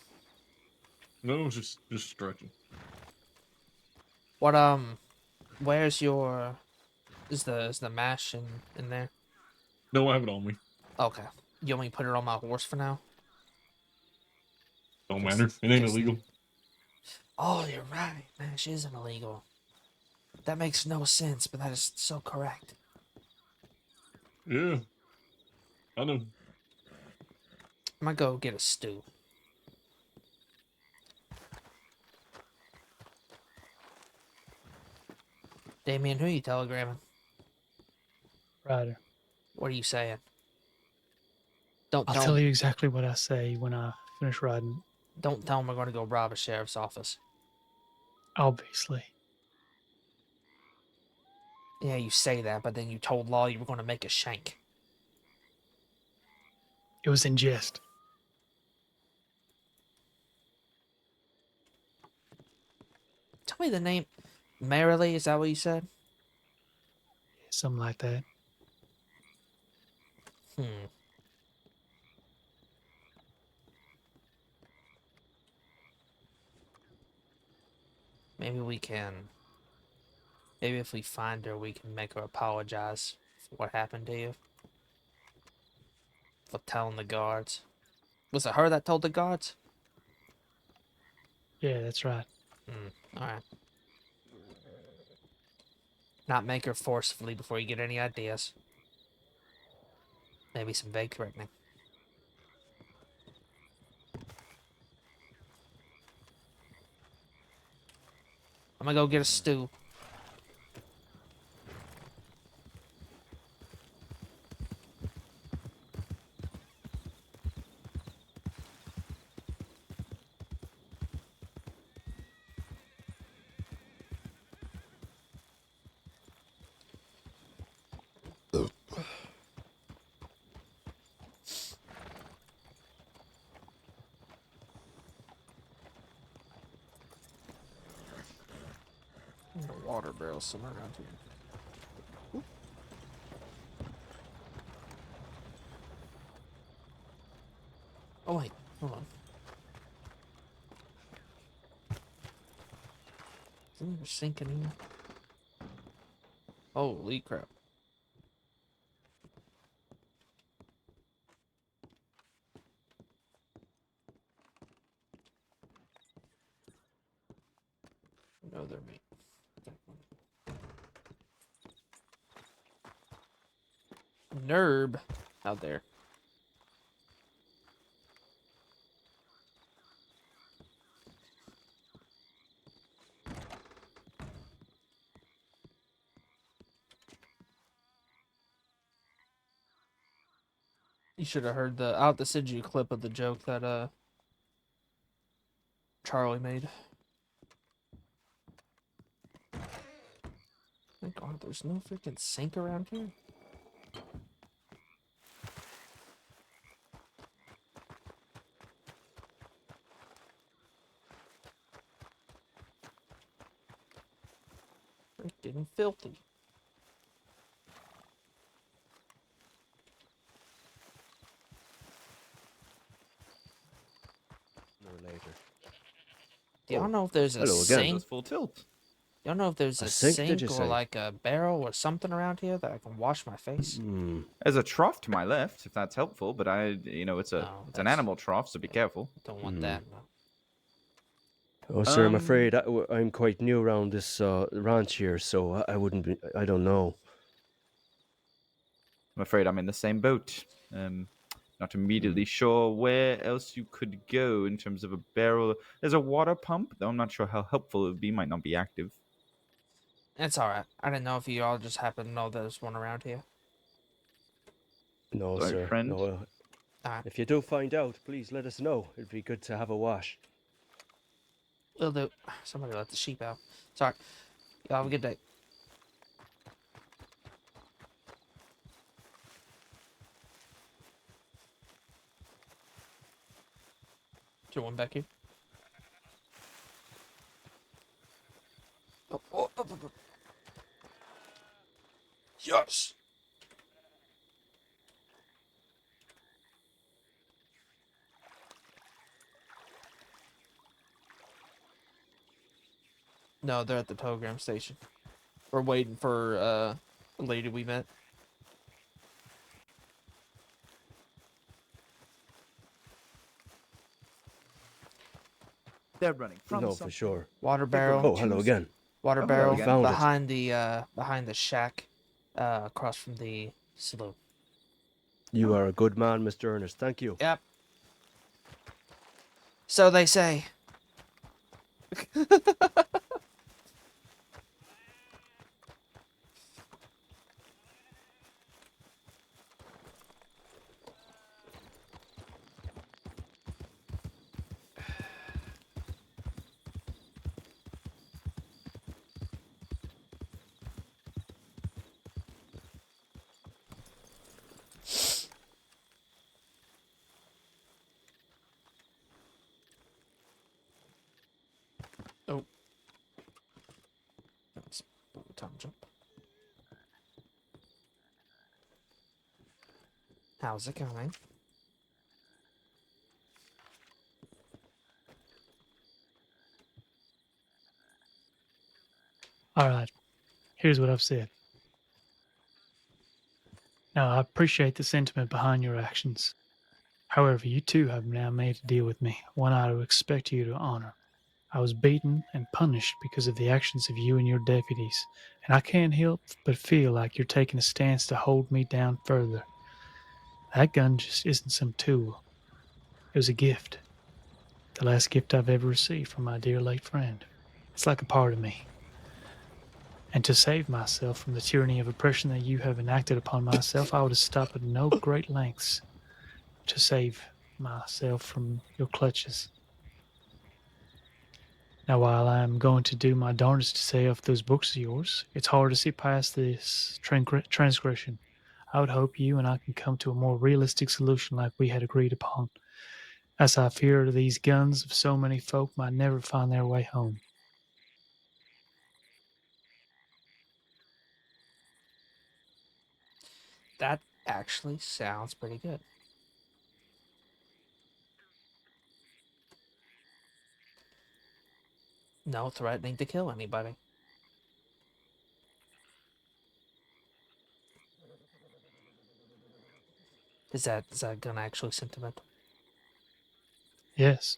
Speaker 8: No, just stretching.
Speaker 7: What where's your is the mash in there?
Speaker 8: No, I have it on me.
Speaker 7: Okay. You want me to put it on my horse for now?
Speaker 8: Don't
Speaker 7: Just-
Speaker 8: matter. It ain't
Speaker 7: just-
Speaker 8: illegal.
Speaker 7: Oh, you're right. Mash isn't illegal. That makes no sense, but that is so correct.
Speaker 8: Yeah. I know.
Speaker 7: I'm gonna go get a stew. Damien, who are you telegramming?
Speaker 2: Ryder.
Speaker 7: What are you saying?
Speaker 2: I'll tell you exactly what I say when I finish riding.
Speaker 7: Don't tell him we're going to go rob a sheriff's office.
Speaker 2: Obviously.
Speaker 7: Yeah, you say that, but then you told Law you were going to make a shank.
Speaker 2: It was in jest.
Speaker 7: Tell me the name. Merrily, is that what you said?
Speaker 2: Something like that.
Speaker 7: Maybe we can. Maybe if we find her, we can make her apologize for what happened to you. For telling the guards. Was it her that told the guards?
Speaker 2: Yeah, that's right.
Speaker 7: Alright. Not make her forcefully before you get any ideas. Maybe some vague threatening. I'm gonna go get a stew. A water barrel somewhere around here. Oh wait, hold on. Isn't there a sink in here? Holy crap. No, there may. Nerb out there. You should have heard the. I'll have to send you a clip of the joke that Charlie made. Thank God, there's no freaking sink around here. Freaking filthy.
Speaker 14: Later.
Speaker 7: Y'all know if there's a
Speaker 14: hello again.
Speaker 7: sink?
Speaker 18: Full tilt.
Speaker 7: Y'all know if there's
Speaker 14: A
Speaker 7: a
Speaker 14: sink, did you
Speaker 7: sink or
Speaker 14: say?
Speaker 7: like a barrel or something around here that I can wash my face?
Speaker 18: There's a trough to my left, if that's helpful, but it's an animal trough, so be careful.
Speaker 7: Don't want that. No.
Speaker 14: Oh, sir, I'm afraid I'm quite new around this ranch here, so I wouldn't be. I don't know.
Speaker 18: I'm afraid I'm in the same boat. Not immediately sure where else you could go in terms of a barrel. There's a water pump, though I'm not sure how helpful it would be. Might not be active.
Speaker 7: It's alright. I didn't know if you all just happen to know there's one around here.
Speaker 14: No,
Speaker 18: Sorry,
Speaker 14: sir.
Speaker 18: friend.
Speaker 14: No.
Speaker 7: Alright.
Speaker 14: If you do find out, please let us know. It'd be good to have a wash.
Speaker 7: Will do. Somebody let the sheep out. Sorry. Y'all have a good day. Is there one back here? Oh. Yes! No, they're at the telegram station. We're waiting for a lady we met.
Speaker 18: They're running from
Speaker 14: No, for sure.
Speaker 7: Water barrel.
Speaker 14: Oh, hello again.
Speaker 7: Water
Speaker 18: Oh,
Speaker 7: barrel
Speaker 18: hello again.
Speaker 14: Found
Speaker 7: behind the shack, across from the saloon.
Speaker 14: You are a good man, Mr. Ernest. Thank you.
Speaker 7: Yep. So they say. Oh. That's time jump. How's it going?
Speaker 2: All right, here's what I've said. Now, I appreciate the sentiment behind your actions. However, you too have now made a deal with me, one I would expect you to honor. I was beaten and punished because of the actions of you and your deputies, and I can't help but feel like you're taking a stance to hold me down further. That gun just isn't some tool. It was a gift. The last gift I've ever received from my dear late friend. It's like a part of me. And to save myself from the tyranny of oppression that you have enacted upon myself, I would have stopped at no great lengths to save myself from your clutches. Now, while I am going to do my darndest to say off those books of yours, it's hard to see past this transgression. I would hope you and I can come to a more realistic solution like we had agreed upon, as I fear these guns of so many folk might never find their way home.
Speaker 7: That actually sounds pretty good. No threatening to kill anybody. Is that gun actually sentimental?
Speaker 2: Yes.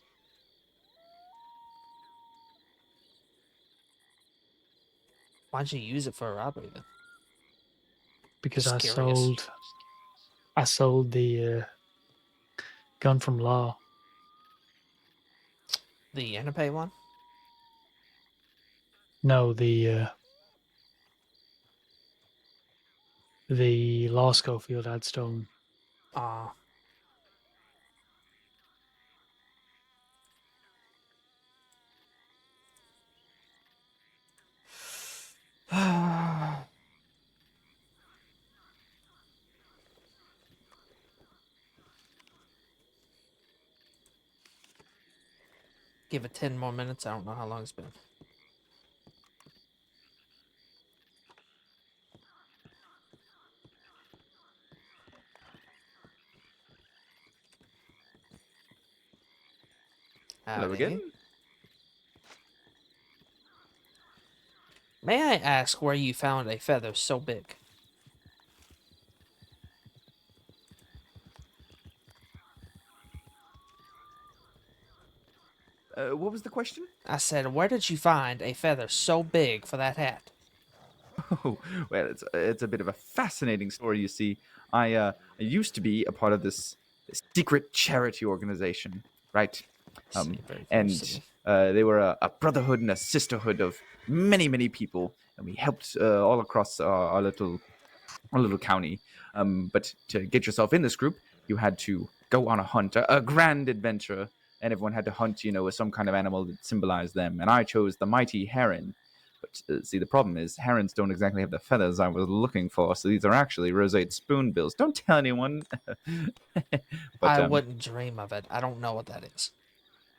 Speaker 7: Why'd you use it for a robbery then?
Speaker 2: Because
Speaker 7: Just
Speaker 2: I
Speaker 7: curious.
Speaker 2: sold the gun from Law.
Speaker 7: The Anape one?
Speaker 2: No, the Law Schofield I'd stolen.
Speaker 7: Ah. Give it 10 more minutes. I don't know how long it's been.
Speaker 18: Hello
Speaker 7: Howdy.
Speaker 18: again.
Speaker 7: May I ask where you found a feather so big?
Speaker 18: What was the question?
Speaker 7: I said, where did you find a feather so big for that hat?
Speaker 18: Oh, well, it's a bit of a fascinating story. You see, I used to be a part of this secret charity organization, right? And they were a brotherhood and a sisterhood of many people, and we helped all across our little county. But to get yourself in this group, you had to go on a hunt, a grand adventure, and everyone had to hunt, with some kind of animal that symbolized them. And I chose the mighty heron. But see, the problem is herons don't exactly have the feathers I was looking for, so these are actually roseate spoonbills. Don't tell anyone. But
Speaker 7: I wouldn't dream of it. I don't know what that is.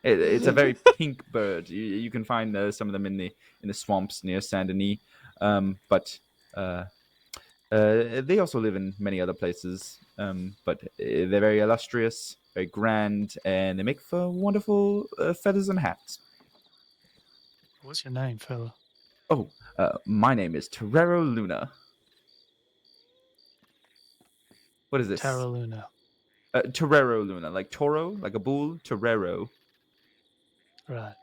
Speaker 18: it's a very pink bird. You can find some of them in the swamps near Saint Denis. But they also live in many other places. But they're very illustrious, very grand, and they make for wonderful feathers and hats.
Speaker 2: What's your name, fella?
Speaker 18: Oh, my name is Torero Luna. What is this?
Speaker 2: Terra Luna.
Speaker 18: Torero Luna, like toro, like a bull. Torero.
Speaker 2: Right.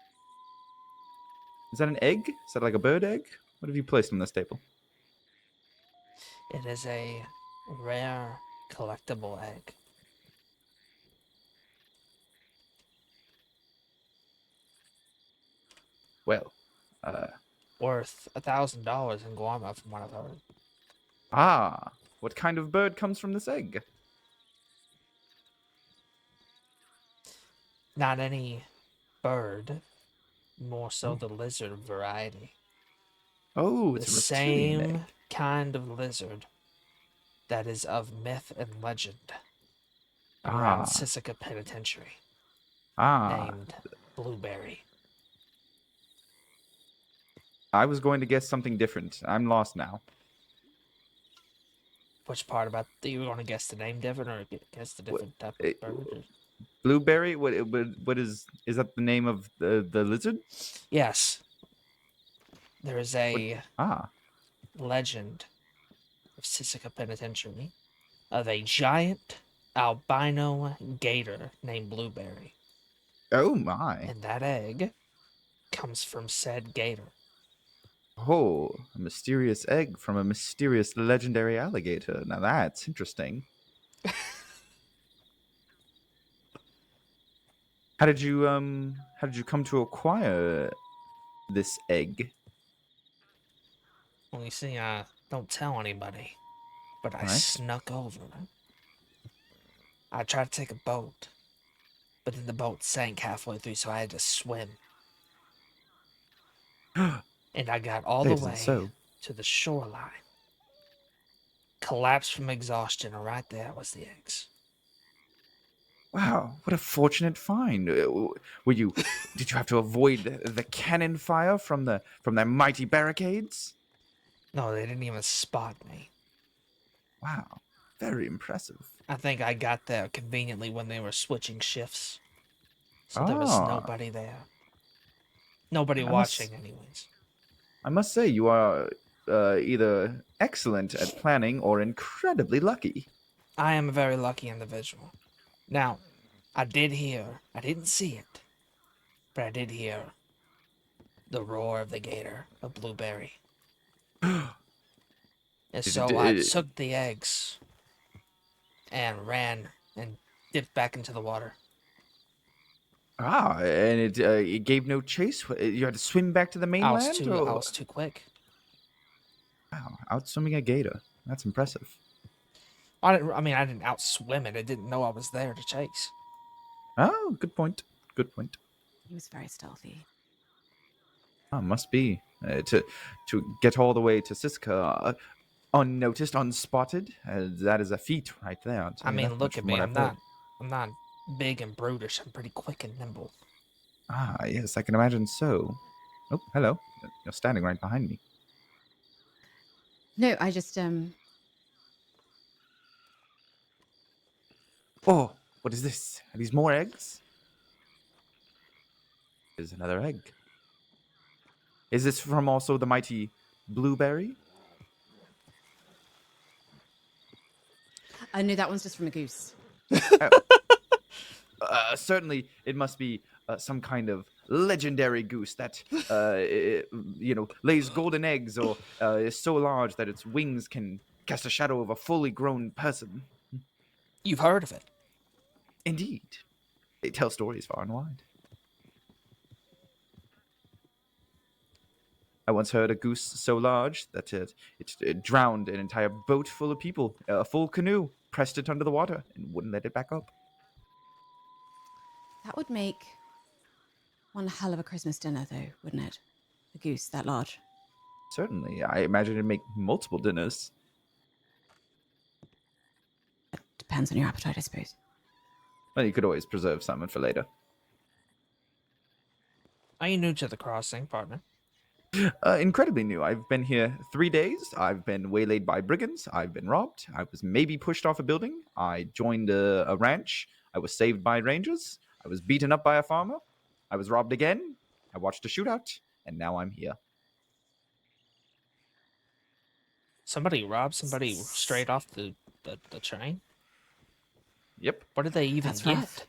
Speaker 18: Is that an egg? Is that like a bird egg? What have you placed on this table?
Speaker 7: It is a rare collectible egg.
Speaker 18: Well,
Speaker 7: worth $1,000 in Guarma, from what I've heard.
Speaker 18: Ah, what kind of bird comes from this egg?
Speaker 7: Not any bird, more so the lizard variety.
Speaker 18: Oh,
Speaker 7: the
Speaker 18: it's a reptilian
Speaker 7: same
Speaker 18: egg.
Speaker 7: kind of lizard that is of myth and legend
Speaker 18: Ah.
Speaker 7: around Sisika Penitentiary, named Blueberry.
Speaker 18: I was going to guess something different. I'm lost now.
Speaker 7: Which part about you were going to guess the name different, or guess the different type of bird? Or...
Speaker 18: Blueberry? What is that the name of the lizard?
Speaker 7: Yes. There is a
Speaker 18: Ah.
Speaker 7: legend of Sisika Penitentiary of a giant albino gator named Blueberry.
Speaker 18: Oh my.
Speaker 7: And that egg comes from said gator.
Speaker 18: Oh, a mysterious egg from a mysterious legendary alligator. Now that's interesting. How did you come to acquire this egg?
Speaker 7: Well, you see, I don't tell anybody, but I
Speaker 18: Right.
Speaker 7: snuck over. I tried to take a boat, but then the boat sank halfway through, so I had to swim. And I got all the
Speaker 18: Saves and
Speaker 7: way
Speaker 18: so.
Speaker 7: to the shoreline. Collapsed from exhaustion, and right there was the eggs.
Speaker 18: Wow, what a fortunate find! Did you have to avoid the cannon fire from their mighty barricades?
Speaker 7: No, they didn't even spot me.
Speaker 18: Wow, very impressive.
Speaker 7: I think I got there conveniently when they were switching shifts. So there was nobody there. Nobody watching, anyways.
Speaker 18: I must say, you are either excellent at planning or incredibly lucky.
Speaker 7: I am a very lucky individual. Now, I didn't see it, but I did hear the roar of the gator of Blueberry. And so I took the eggs and ran and dipped back into the water.
Speaker 18: And it gave no chase? You had to swim back to the mainland?
Speaker 7: I was too quick.
Speaker 18: Wow, outswimming a gator. That's impressive.
Speaker 7: I didn't outswim it. It didn't know I was there to chase.
Speaker 18: Oh, good point. Good point.
Speaker 9: He was very stealthy.
Speaker 18: Oh, must be. to get all the way to Siska unnoticed, unspotted. That is a feat right there. I'll tell
Speaker 7: I
Speaker 18: you
Speaker 7: mean,
Speaker 18: that
Speaker 7: look
Speaker 18: much
Speaker 7: at
Speaker 18: from
Speaker 7: me.
Speaker 18: what I've heard.
Speaker 7: I'm not big and brutish. I'm pretty quick and nimble.
Speaker 18: Ah, yes, I can imagine so. Oh, hello. You're standing right behind me.
Speaker 9: No, I just
Speaker 18: Oh, what is this? Are these more eggs? There's another egg. Is this from also the mighty blueberry?
Speaker 9: I know that one's just from a goose.
Speaker 18: Oh. Certainly, it must be some kind of legendary goose that, lays golden eggs or is so large that its wings can cast a shadow of a fully grown person.
Speaker 7: You've heard of it?
Speaker 18: Indeed. They tell stories far and wide. I once heard a goose so large that it drowned an entire boat full of people, a full canoe, pressed it under the water, and wouldn't let it back up.
Speaker 9: That would make one hell of a Christmas dinner, though, wouldn't it? A goose that large.
Speaker 18: Certainly. I imagine it'd make multiple dinners.
Speaker 9: Depends on your appetite, I suppose.
Speaker 18: Well, you could always preserve salmon for later.
Speaker 7: Are you new to the crossing, partner?
Speaker 18: Incredibly new. I've been here 3 days. I've been waylaid by brigands. I've been robbed. I was maybe pushed off a building. I joined a ranch. I was saved by rangers. I was beaten up by a farmer. I was robbed again. I watched a shootout. And now I'm here.
Speaker 7: Somebody robbed somebody straight off the train?
Speaker 18: Yep.
Speaker 7: What did they even
Speaker 9: That's
Speaker 7: get?
Speaker 9: rough.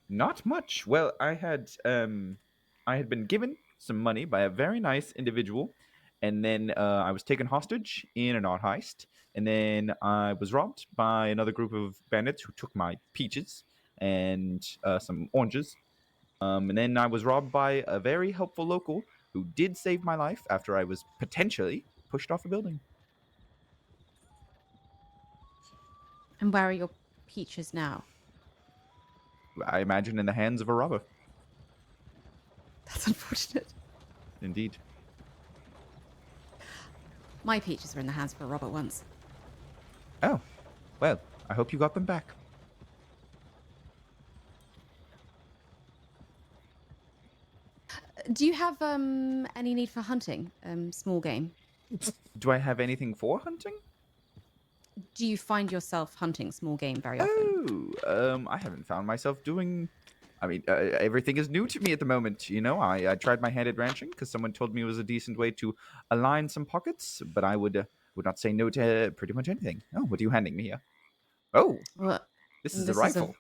Speaker 18: Not much. Well, I had been given some money by a very nice individual, and then I was taken hostage in an art heist, and then I was robbed by another group of bandits who took my peaches and some oranges, and then I was robbed by a very helpful local who did save my life after I was potentially pushed off a building.
Speaker 9: And where are your peaches now?
Speaker 18: I imagine in the hands of a robber.
Speaker 9: That's unfortunate.
Speaker 18: Indeed.
Speaker 9: My peaches were in the hands of a robber once.
Speaker 18: Oh, well, I hope you got them back.
Speaker 9: Do you have any need for hunting? Small game?
Speaker 18: Do I have anything for hunting?
Speaker 9: Do you find yourself hunting small game very often?
Speaker 18: Oh, I haven't found myself doing. I mean, everything is new to me at the moment. You know, I tried my hand at ranching because someone told me it was a decent way to align some pockets, but I would not say no to pretty much anything. Oh, what are you handing me here? Oh,
Speaker 9: Well,
Speaker 18: this is a rifle.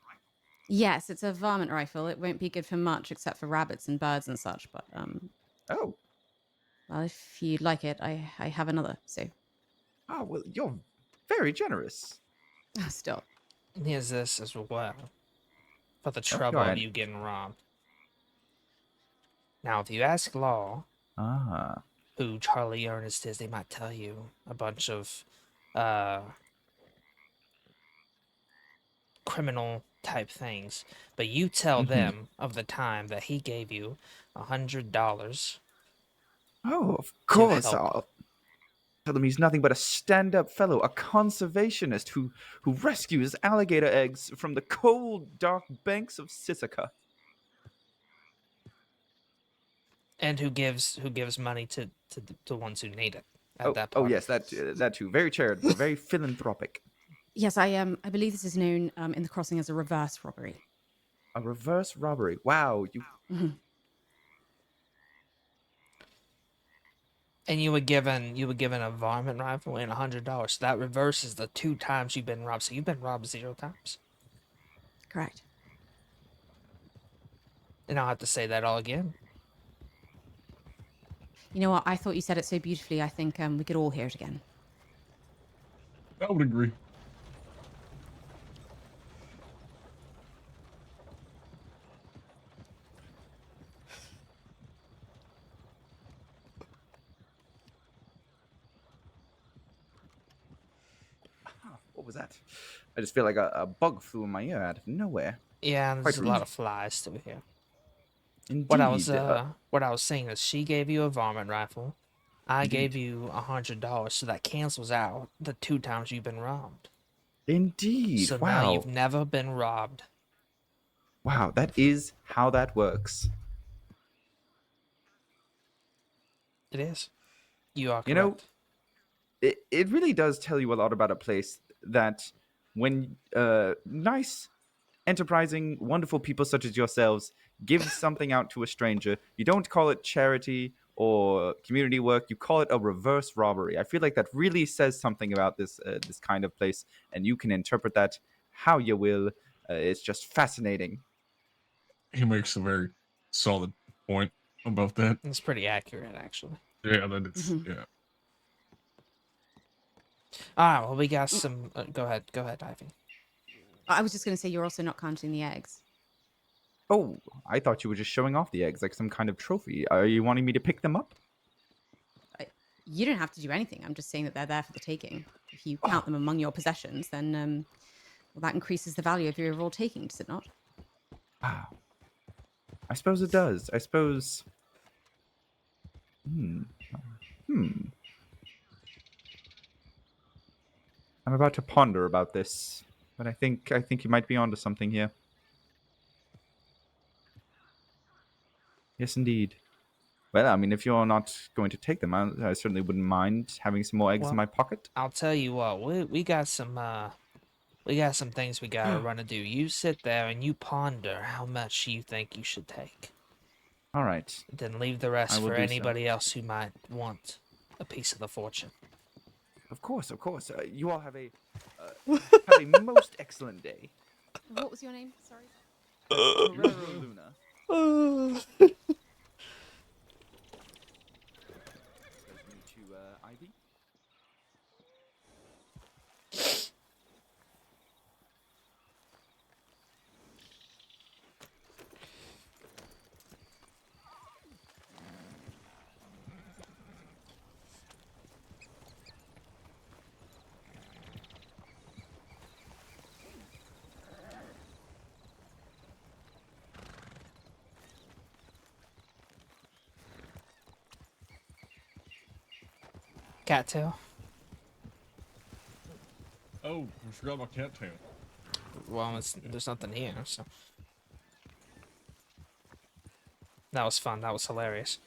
Speaker 9: Yes, it's a varmint rifle. It won't be good for much except for rabbits and birds and such. But
Speaker 18: oh,
Speaker 7: Uh,
Speaker 9: well, if you'd like it, I have another. So
Speaker 18: oh well, you're very generous.
Speaker 9: still,
Speaker 7: Here's this as well. For the
Speaker 18: go
Speaker 7: trouble of
Speaker 18: ahead.
Speaker 7: you getting robbed. Now, if you ask Law who Charlie Ernest is, they might tell you a bunch of criminal type things. But you tell them of the time that he gave you $100.
Speaker 18: Oh, of course.
Speaker 7: help.
Speaker 18: I'll tell him he's nothing but a stand-up fellow, a conservationist who rescues alligator eggs from the cold, dark banks of Sisika.
Speaker 7: And who gives money to the ones who need it at that
Speaker 18: Oh
Speaker 7: part.
Speaker 18: yes, that too. Very charitable, very philanthropic.
Speaker 9: yes, I believe this is known in the crossing as a reverse robbery.
Speaker 18: A reverse robbery. Wow, you.
Speaker 7: And you were given a varmint rifle and $100. So that reverses the 2 times you've been robbed. So you've been robbed 0 times.
Speaker 9: Correct.
Speaker 7: And I'll have to say that all again.
Speaker 9: You know what? I thought you said it so beautifully. I think we could all hear it again.
Speaker 8: I would agree.
Speaker 18: What was that? I just feel like a bug flew in my ear out of nowhere.
Speaker 7: Yeah, there's
Speaker 18: Quite
Speaker 7: a lot
Speaker 18: rude.
Speaker 7: of flies through here.
Speaker 18: Indeed.
Speaker 7: What I was saying is she gave you a varmint rifle. I gave you $100, so that cancels out the 2 times you've been robbed.
Speaker 18: Indeed.
Speaker 7: So
Speaker 18: wow.
Speaker 7: now you've never been robbed.
Speaker 18: Wow, that is how that works.
Speaker 7: It is. You are correct.
Speaker 18: You know, it really does tell you a lot about a place that when nice, enterprising, wonderful people such as yourselves give something out to a stranger, you don't call it charity or community work, you call it a reverse robbery. I feel like that really says something about this this kind of place, and you can interpret that how you will. It's just fascinating.
Speaker 8: He makes a very solid point about that.
Speaker 7: It's pretty accurate, actually.
Speaker 8: Yeah, that is. Yeah.
Speaker 7: All right, well, we got some... go ahead, Ivy.
Speaker 9: I was just going to say you're also not counting the eggs.
Speaker 18: Oh, I thought you were just showing off the eggs like some kind of trophy. Are you wanting me to pick them up?
Speaker 9: You don't have to do anything. I'm just saying that they're there for the taking. If you count them among your possessions, then well, that increases the value of your overall taking, does it not?
Speaker 18: Wow. I suppose it does. I suppose... I'm about to ponder about this, but I think you might be onto something here. Yes, indeed. Well, I mean, if you're not going to take them, I certainly wouldn't mind having some more eggs in my pocket.
Speaker 7: I'll tell you what, we got some things we gotta run to do. You sit there and you ponder how much you think you should take.
Speaker 18: All right.
Speaker 7: Then leave the rest for
Speaker 18: do
Speaker 7: anybody else who might want a piece of the fortune.
Speaker 18: Of course. You all have a most excellent day.
Speaker 9: What was your name? Sorry.
Speaker 18: Luna. Ivy.
Speaker 7: Cattail.
Speaker 8: Oh, I forgot about cattail.
Speaker 7: Well, there's nothing here, so. That was fun. That was hilarious.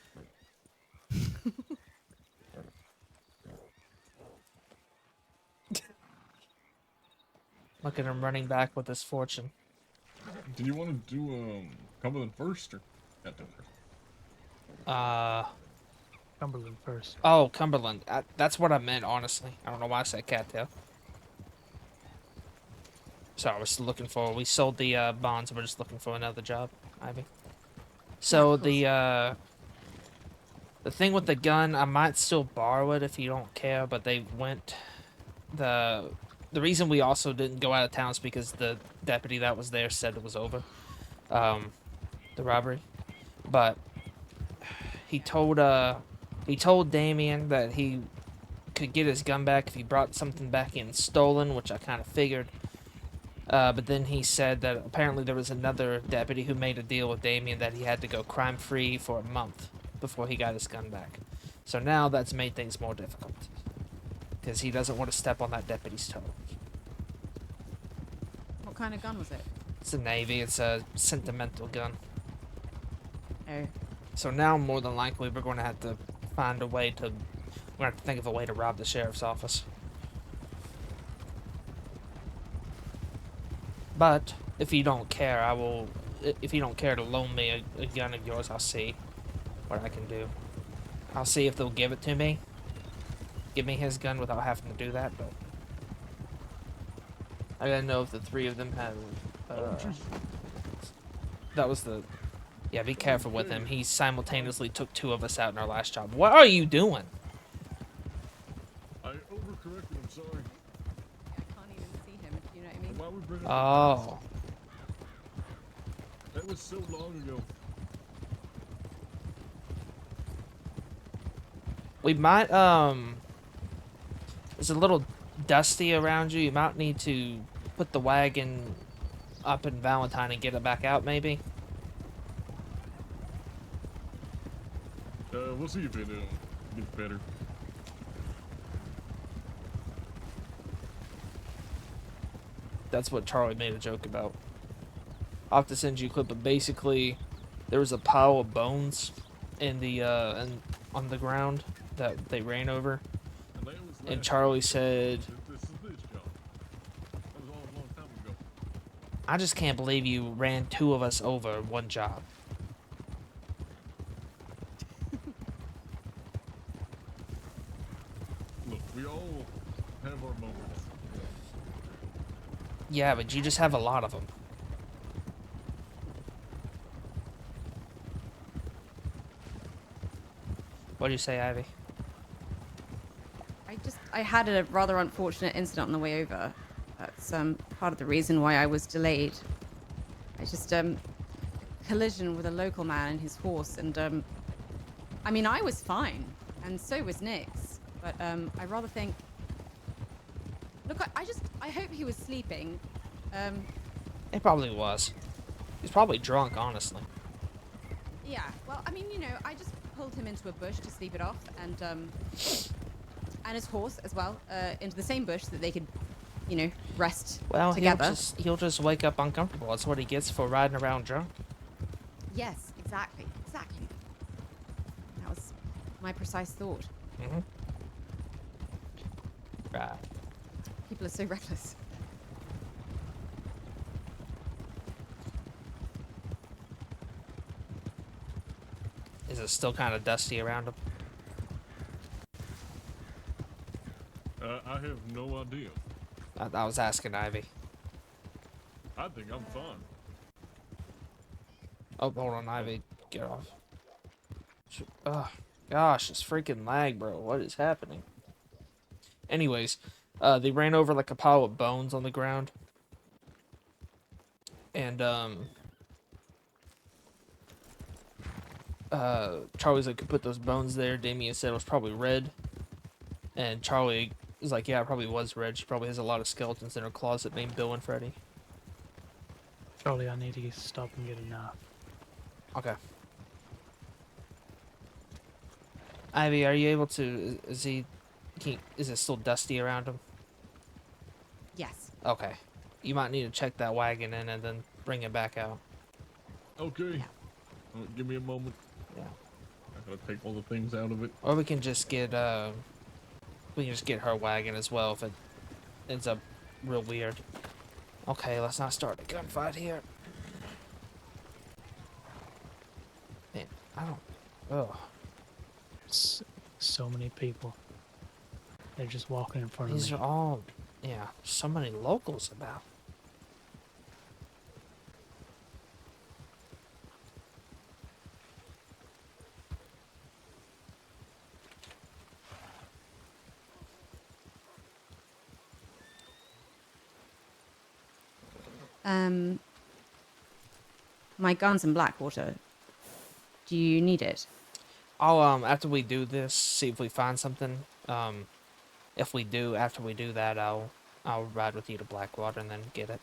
Speaker 7: Look at him running back with his fortune.
Speaker 8: Did you want to do Cumberland first or cattail first?
Speaker 2: Cumberland first.
Speaker 7: Oh, Cumberland. That's what I meant, honestly. I don't know why I said cattail. So I was looking for... We sold the bonds. We're just looking for another job, Ivy. So the thing with the gun, I might still borrow it if you don't care, but they went... The reason we also didn't go out of town is because the deputy that was there said it was over. The robbery. But he told Damien that he could get his gun back if he brought something back in stolen, which I kind of figured. But then he said that apparently there was another deputy who made a deal with Damien that he had to go crime-free for a month before he got his gun back. So now that's made things more difficult. Because he doesn't want to step on that deputy's toe.
Speaker 9: What kind of gun was it?
Speaker 7: It's a Navy. It's a sentimental gun.
Speaker 9: Oh.
Speaker 7: So now, more than likely, we're going to have to find a way to... We're going to have to think of a way to rob the sheriff's office. But, if you don't care, I will... If you don't care to loan me a gun of yours, I'll see what I can do. I'll see if they'll give it to me. Give me his gun without having to do that, but... I gotta know if the 3 of them have... that was the... Yeah, be careful with him. He simultaneously took 2 of us out in our last job. What are you doing?
Speaker 8: I overcorrected, I'm sorry.
Speaker 9: I can't even see him, you know what I mean?
Speaker 8: Why would bring up
Speaker 7: Oh.
Speaker 8: That was so long ago.
Speaker 7: We might, it's a little dusty around you. You might need to put the wagon up in Valentine and get it back out, maybe.
Speaker 8: we'll see if it gets better.
Speaker 7: That's what Charlie made a joke about. I'll have to send you a clip, but basically, there was a pile of bones in the on the ground that they ran over, and Charlie said,
Speaker 8: This is this job. That was all a long time ago.
Speaker 7: "I just can't believe you ran 2 of us over in one job."
Speaker 8: Look, we all have our moments.
Speaker 7: Yeah, but you just have a lot of them. What do you say, Ivy?
Speaker 9: I had a rather unfortunate incident on the way over. That's part of the reason why I was delayed. I just collision with a local man and his horse, and I mean, I was fine, and so was Nix, but I rather think. Look, I hope he was sleeping.
Speaker 7: It probably was. He's probably drunk, honestly.
Speaker 9: Yeah, well, I mean, you know, I just pulled him into a bush to sleep it off, and his horse as well, into the same bush so that they could, you know, rest
Speaker 7: Well,
Speaker 9: together.
Speaker 7: he'll just wake up uncomfortable. That's what he gets for riding around drunk.
Speaker 9: Yes, exactly. That was my precise thought.
Speaker 7: Mm-hmm. Right.
Speaker 9: People are so reckless.
Speaker 7: Is it still kind of dusty around him?
Speaker 8: I have no idea.
Speaker 7: I was asking Ivy.
Speaker 8: I think I'm fine.
Speaker 7: Oh, hold on, Ivy. Get off. Ugh, gosh, this freaking lag, bro. What is happening? Anyways, they ran over like a pile of bones on the ground. And, Charlie's like, could put those bones there. Damien said it was probably red. And Charlie was like, yeah, it probably was red. She probably has a lot of skeletons in her closet named Bill and Freddy.
Speaker 2: Charlie, I need to stop and get a knife.
Speaker 7: Okay. Ivy, are you able to, is it still dusty around him?
Speaker 9: Yes.
Speaker 7: Okay. You might need to check that wagon in and then bring it back out.
Speaker 8: Okay. Give me a moment.
Speaker 7: Yeah.
Speaker 8: I gotta take all the things out of it.
Speaker 7: Or we can just get her wagon as well if it ends up real weird. Okay, let's not start a gunfight here. Man, I don't. Ugh.
Speaker 2: So many people. They're just walking in front
Speaker 7: These
Speaker 2: of
Speaker 7: are
Speaker 2: me.
Speaker 7: all, yeah, so many locals about.
Speaker 9: My gun's in Blackwater. Do you need it?
Speaker 7: I'll after we do this, see if we find something. If we do, after we do that, I'll ride with you to Blackwater and then get it.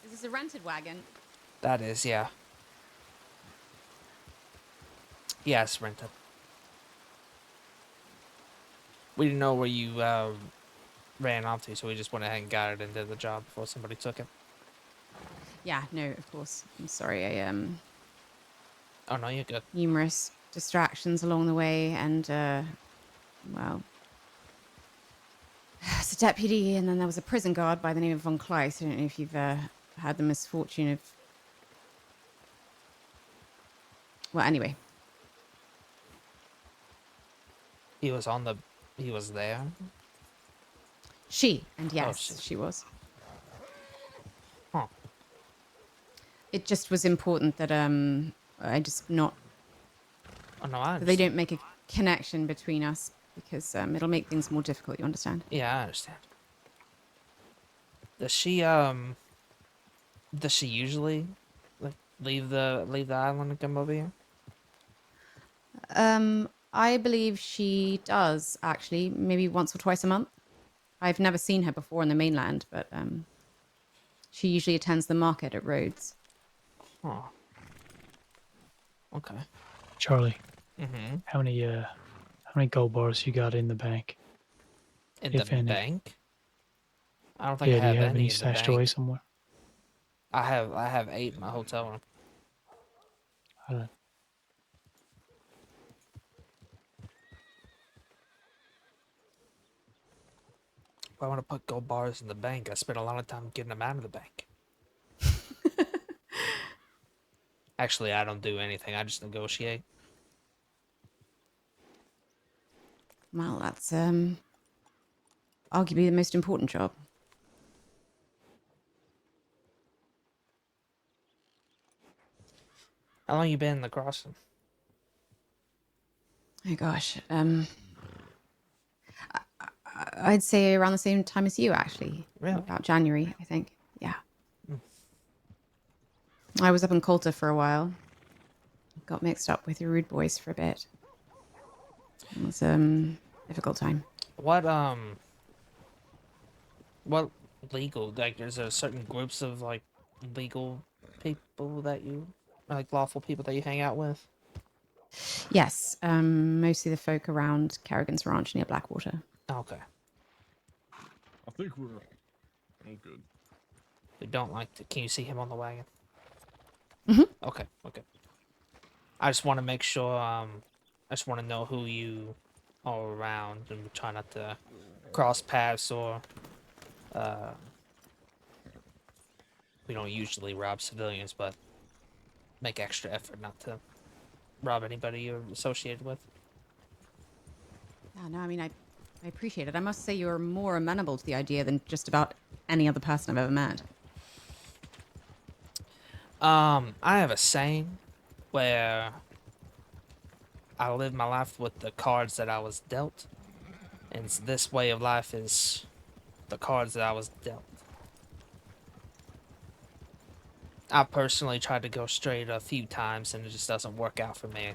Speaker 9: Is this a rented wagon?
Speaker 7: That is, yeah. Yes, rented. We didn't know where you ran off to, so we just went ahead and got it and did the job before somebody took it.
Speaker 9: Yeah, no, of course. I'm sorry.
Speaker 7: Oh no, you're good.
Speaker 9: Numerous distractions along the way, and well, it's a deputy, and then there was a prison guard by the name of Von Kleiss. I don't know if you've had the misfortune of. Well, anyway.
Speaker 7: He was there?
Speaker 9: She, and yes, she was.
Speaker 7: Huh.
Speaker 9: It just was important that I just not.
Speaker 7: Oh no, I understand.
Speaker 9: They don't make a connection between us because it'll make things more difficult. You understand?
Speaker 7: Yeah, I understand. Does she usually like leave the island and come over here?
Speaker 9: I believe she does, actually, maybe once or twice a month. I've never seen her before on the mainland, but she usually attends the market at Rhodes.
Speaker 7: Oh. Okay.
Speaker 2: Charlie,
Speaker 7: Mm-hmm.
Speaker 2: how many gold bars you got in the bank?
Speaker 7: In
Speaker 2: if
Speaker 7: the
Speaker 2: any?
Speaker 7: bank? I don't think
Speaker 2: Yeah,
Speaker 7: I
Speaker 2: do you
Speaker 7: have
Speaker 2: have any
Speaker 7: any in the
Speaker 2: stashed away
Speaker 7: bank.
Speaker 2: somewhere?
Speaker 7: I have 8 in my hotel room. If I want to put gold bars in the bank, I spend a lot of time getting them out of the bank. Actually, I don't do anything. I just negotiate.
Speaker 9: Well, that's arguably the most important job.
Speaker 7: How long you been in the crossing?
Speaker 9: Oh gosh, I'd say around the same time as you, actually.
Speaker 7: Really?
Speaker 9: About January, I think. Yeah.
Speaker 7: Mm.
Speaker 9: I was up in Colter for a while. Got mixed up with your rude boys for a bit. It was difficult time.
Speaker 7: What legal, like, is there certain groups of, like, legal people that you, like, lawful people that you hang out with?
Speaker 9: Yes, mostly the folk around Kerrigan's Ranch near Blackwater.
Speaker 7: Okay.
Speaker 8: I think we're all good.
Speaker 7: We don't like to, can you see him on the wagon?
Speaker 9: Mm-hmm.
Speaker 7: Okay, okay. I just want to make sure, I just want to know who you are around and try not to cross paths or, we don't usually rob civilians, but make extra effort not to rob anybody you're associated with.
Speaker 9: Yeah, no, I mean, I appreciate it. I must say you're more amenable to the idea than just about any other person I've ever met.
Speaker 7: I have a saying where I live my life with the cards that I was dealt, and this way of life is the cards that I was dealt. I personally tried to go straight a few times, and it just doesn't work out for me.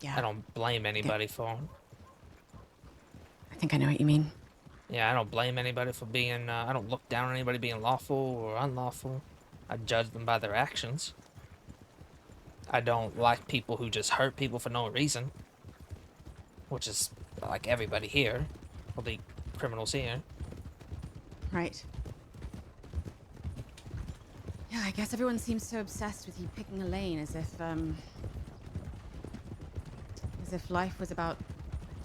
Speaker 9: Yeah.
Speaker 7: I don't blame anybody for it.
Speaker 9: I think I know what you mean.
Speaker 7: Yeah, I don't blame anybody for being, I don't look down on anybody being lawful or unlawful. I judge them by their actions. I don't like people who just hurt people for no reason. Which is like everybody here. All the criminals here.
Speaker 9: Right. Yeah, I guess everyone seems so obsessed with you picking a lane as if life was about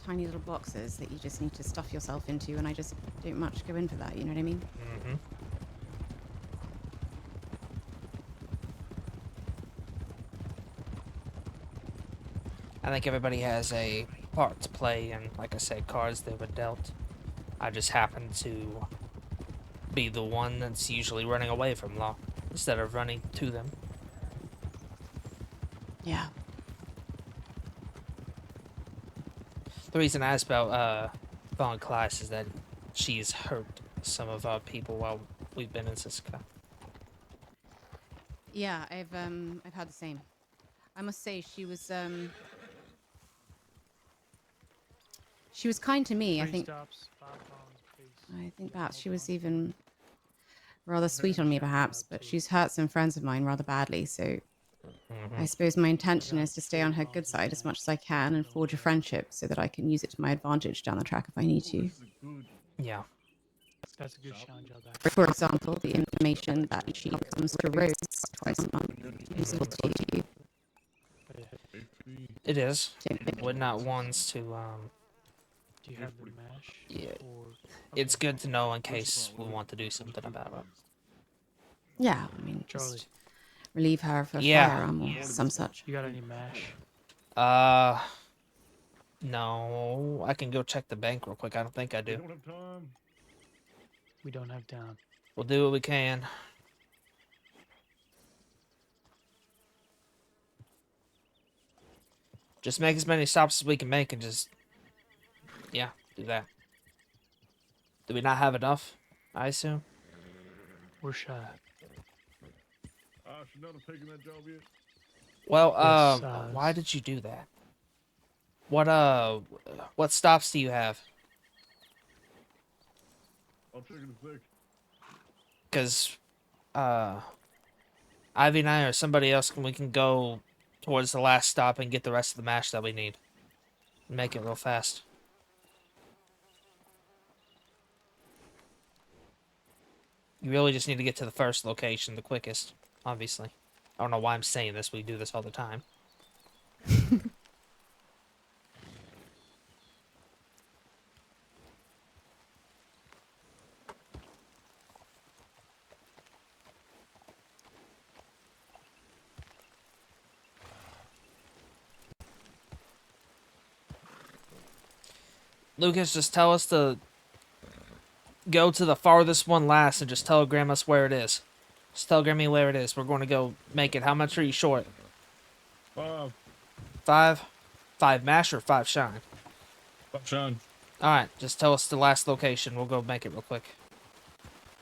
Speaker 9: tiny little boxes that you just need to stuff yourself into, and I just don't much go in for that, you know what I mean?
Speaker 7: Mm-hmm. I think everybody has a part to play, and like I said, cards they were dealt. I just happen to be the one that's usually running away from law instead of running to them.
Speaker 9: Yeah.
Speaker 7: The reason I asked about Von Kleist is that she's hurt some of our people while we've been in Siska.
Speaker 9: Yeah, I've had the same. I must say she was kind to me. I think perhaps she was even rather sweet on me, perhaps, but she's hurt some friends of mine rather badly, so I suppose my intention is to stay on her good side as much as I can and forge a friendship so that I can use it to my advantage down the track if I need to.
Speaker 7: Yeah.
Speaker 2: That's a good shine job.
Speaker 9: For example, the information that she comes to Rhodes twice a month is useful to you.
Speaker 7: It is. We're not ones to,
Speaker 2: Do you have the mash?
Speaker 7: yeah. It's good to know in case we want to do something about it.
Speaker 9: Yeah, I mean,
Speaker 2: Charlie.
Speaker 9: just relieve her of a
Speaker 7: Yeah.
Speaker 9: firearm or some such.
Speaker 2: You got any mash?
Speaker 7: No. I can go check the bank real quick. I don't think I do.
Speaker 8: don't have time.
Speaker 2: We don't have time.
Speaker 7: We'll do what we can. Just make as many stops as we can make and just... Yeah, do that. Do we not have enough, I assume?
Speaker 2: We're shy.
Speaker 8: I should not have taken that job yet.
Speaker 7: Well,
Speaker 2: Yes,
Speaker 7: why did you do that? What stops do you have?
Speaker 8: I'll check in a sec.
Speaker 7: Because, Ivy and I or somebody else, we can go towards the last stop and get the rest of the mash that we need. Make it real fast. You really just need to get to the first location the quickest, obviously. I don't know why I'm saying this, we do this all the time. Lucas, just tell us to go to the farthest one last and just telegram us where it is. Just telegram me where it is. We're going to go make it. How much are you short?
Speaker 8: 5.
Speaker 7: 5? 5 mash or 5 shine?
Speaker 8: 5 shine.
Speaker 7: Alright, just tell us the last location. We'll go make it real quick.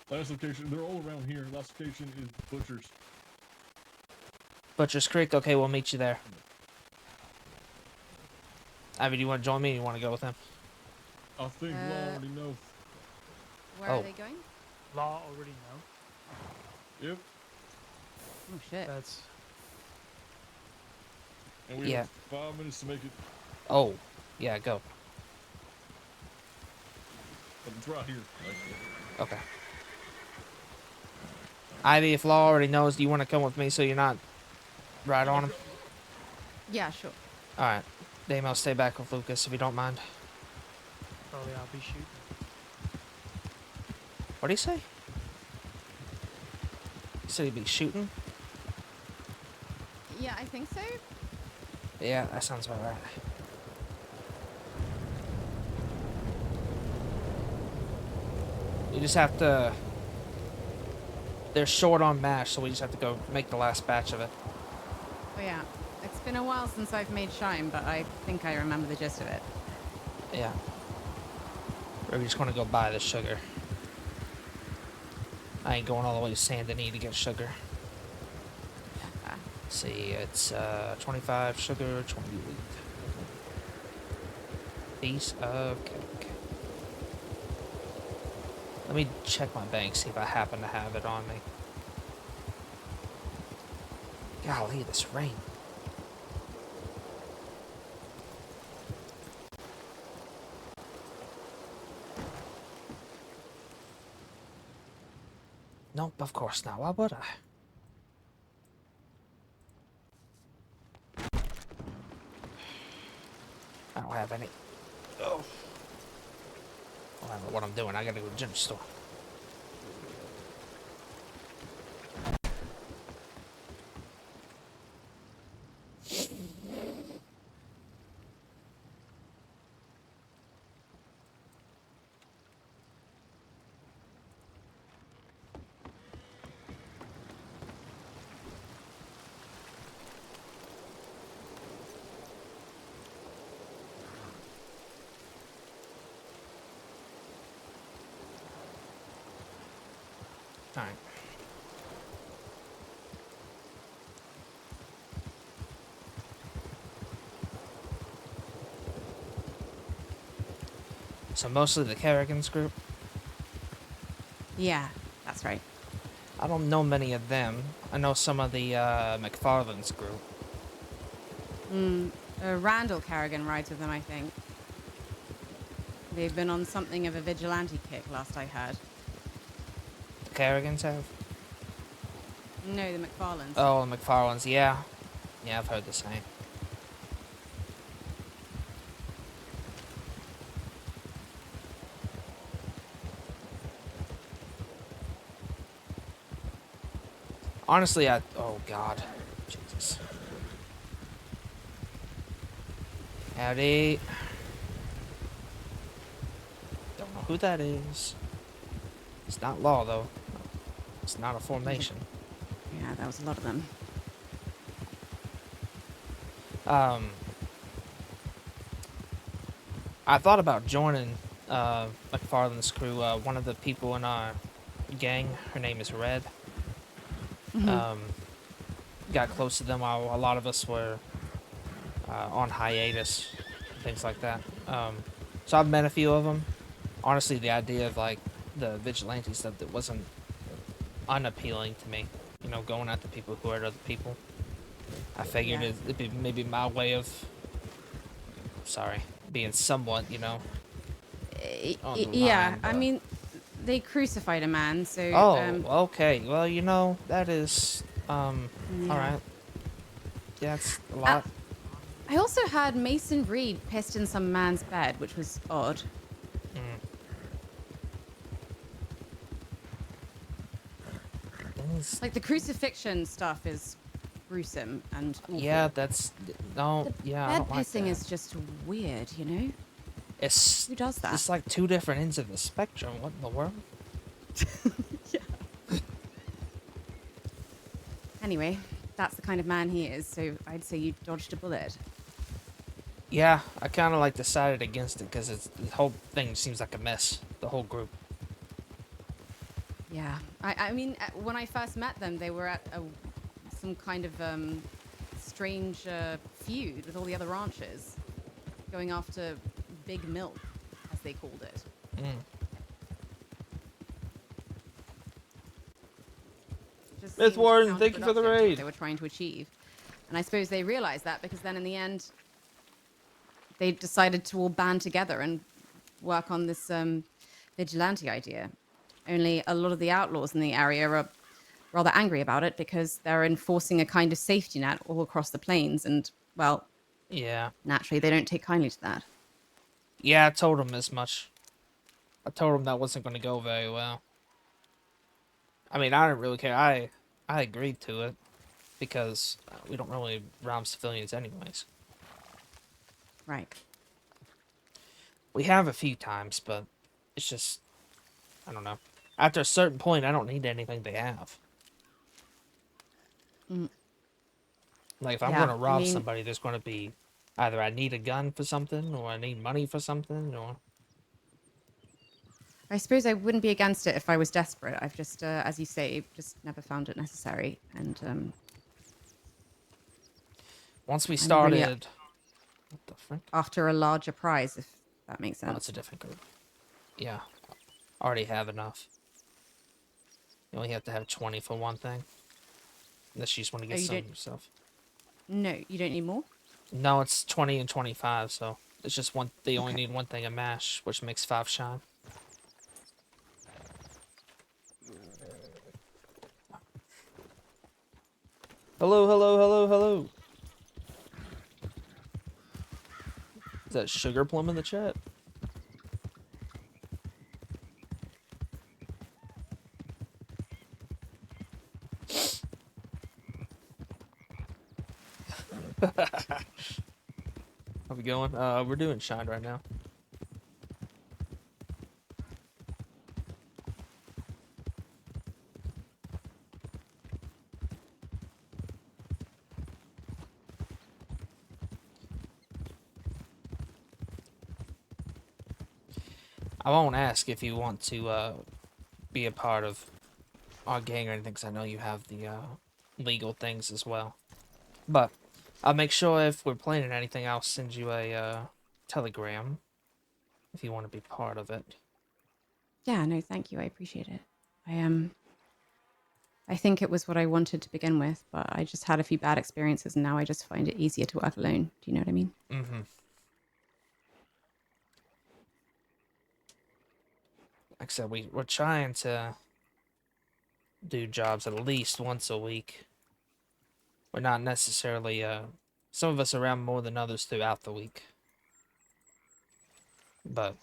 Speaker 8: Last location, they're all around here. Last location is Butcher's.
Speaker 7: Butcher's Creek? Okay, we'll meet you there. Ivy, do you want to join me or you want to go with him?
Speaker 8: I think Law already knows.
Speaker 9: Where are they going?
Speaker 2: Law already know.
Speaker 8: Yep.
Speaker 9: Oh shit.
Speaker 2: That's.
Speaker 8: And we have 5 minutes to make it.
Speaker 7: Oh, yeah, go.
Speaker 8: But it's right here.
Speaker 7: Okay. Ivy, if Law already knows, do you want to come with me so you're not right on him?
Speaker 9: Yeah, sure.
Speaker 7: Alright. Damo, stay back with Lucas if you don't mind.
Speaker 2: Probably I'll be shooting.
Speaker 7: What'd he say? He said he'd be shooting?
Speaker 9: Yeah, I think so.
Speaker 7: Yeah, that sounds about right. You just have to... They're short on mash, so we just have to go make the last batch of it.
Speaker 9: Oh yeah. It's been a while since I've made shine, but I think I remember the gist of it.
Speaker 7: Yeah. We're just gonna go buy the sugar. I ain't going all the way to Saint Denis to get sugar. See, it's 25 sugar, 20 wheat. Piece of cake. Let me check my bank, see if I happen to have it on me. Golly, this rain. Nope, of course not. Why would I? I don't have any. Oh. I don't know what I'm doing. I gotta go to the gym store. Alright. So mostly the Kerrigan's group?
Speaker 9: Yeah, that's right.
Speaker 7: I don't know many of them. I know some of the McFarland's group.
Speaker 9: Randall Kerrigan rides with them, I think. They've been on something of a vigilante kick, last I heard.
Speaker 7: The Kerrigans have?
Speaker 9: No, the McFarlands.
Speaker 7: Oh, the McFarland's, yeah. Yeah, I've heard the same. Honestly, oh God. Jesus. Howdy. Don't know who that is. It's not Law, though. It's not a formation.
Speaker 9: Yeah, that was a lot of them.
Speaker 7: I thought about joining McFarland's crew. One of the people in our gang, her name is Red. Got close to them while a lot of us were on hiatus things like that. So I've met a few of them. Honestly, the idea of like the vigilante stuff that wasn't unappealing to me. You know, going after people who hurt other people. I figured
Speaker 9: Yeah.
Speaker 7: it'd be maybe my way of, being somewhat, you know, on the
Speaker 9: Yeah,
Speaker 7: line.
Speaker 9: I
Speaker 7: But...
Speaker 9: mean, they crucified a man, so
Speaker 7: Oh, okay. Well, you know, that is, all
Speaker 9: yeah.
Speaker 7: right. Yeah, it's a
Speaker 9: Uh,
Speaker 7: lot.
Speaker 9: I also heard Mason Reed pissed in some man's bed, which was odd. Like the crucifixion stuff is gruesome and awful.
Speaker 7: Yeah, that's no. Yeah, I
Speaker 9: Bed
Speaker 7: don't like
Speaker 9: pissing
Speaker 7: that.
Speaker 9: is just weird, you know?
Speaker 7: It's
Speaker 9: Who does that?
Speaker 7: It's like two different ends of the spectrum. What in the world?
Speaker 9: Anyway, that's the kind of man he is, so I'd say you dodged a bullet.
Speaker 7: Yeah, I kind of like decided against it because the whole thing seems like a mess. The whole group.
Speaker 9: Yeah, I mean, when I first met them, they were at some kind of strange feud with all the other ranchers, going after Big Milk, as they called it. Just
Speaker 7: Miss
Speaker 9: seemed
Speaker 7: Warden, thank you for the
Speaker 9: counterproductive to what
Speaker 7: raid.
Speaker 9: they were trying to achieve, and I suppose they realized that because then in the end, they decided to all band together and work on this vigilante idea. Only a lot of the outlaws in the area are rather angry about it because they're enforcing a kind of safety net all across the plains, and well,
Speaker 7: Yeah.
Speaker 9: naturally they don't take kindly to that.
Speaker 7: Yeah, I told him as much. I told him that wasn't going to go very well. I mean, I didn't really care. I agreed to it because we don't really rob civilians anyways.
Speaker 9: Right.
Speaker 7: We have a few times, but it's just, I don't know. After a certain point, I don't need anything they have. Like, if I'm
Speaker 9: Yeah,
Speaker 7: going to
Speaker 9: I
Speaker 7: rob
Speaker 9: mean-
Speaker 7: somebody, there's going to be either I need a gun for something, or I need money for something, or...
Speaker 9: I suppose I wouldn't be against it if I was desperate. I've just, as you say, just never found it necessary. And
Speaker 7: Once we
Speaker 9: I'm
Speaker 7: started...
Speaker 9: really
Speaker 7: What the frick?
Speaker 9: after a larger prize, if that makes
Speaker 7: Oh,
Speaker 9: sense.
Speaker 7: it's a different group. Yeah. Already have enough. You only have to have 20 for one thing. Unless you just want to get
Speaker 9: you
Speaker 7: some
Speaker 9: don't-
Speaker 7: yourself.
Speaker 9: No, you don't need more?
Speaker 7: No, it's 20 and 25, so it's just one. They only need one thing of mash, which makes 5 shine. Hello, hello, hello, hello. Is that Sugar Plum in the chat? How we going? We're doing shine right now. I won't ask if you want to be a part of our gang or anything, because I know you have the legal things as well. But I'll make sure if we're planning anything, I'll send you a telegram if you want to be part of it.
Speaker 9: Yeah, no, thank you. I appreciate it. I think it was what I wanted to begin with, but I just had a few bad experiences, and now I just find it easier to work alone. Do you know what I mean?
Speaker 7: Mm-hmm. Like I said, we're trying to do jobs at least once a week. We're not necessarily, some of us are around more than others throughout the week. But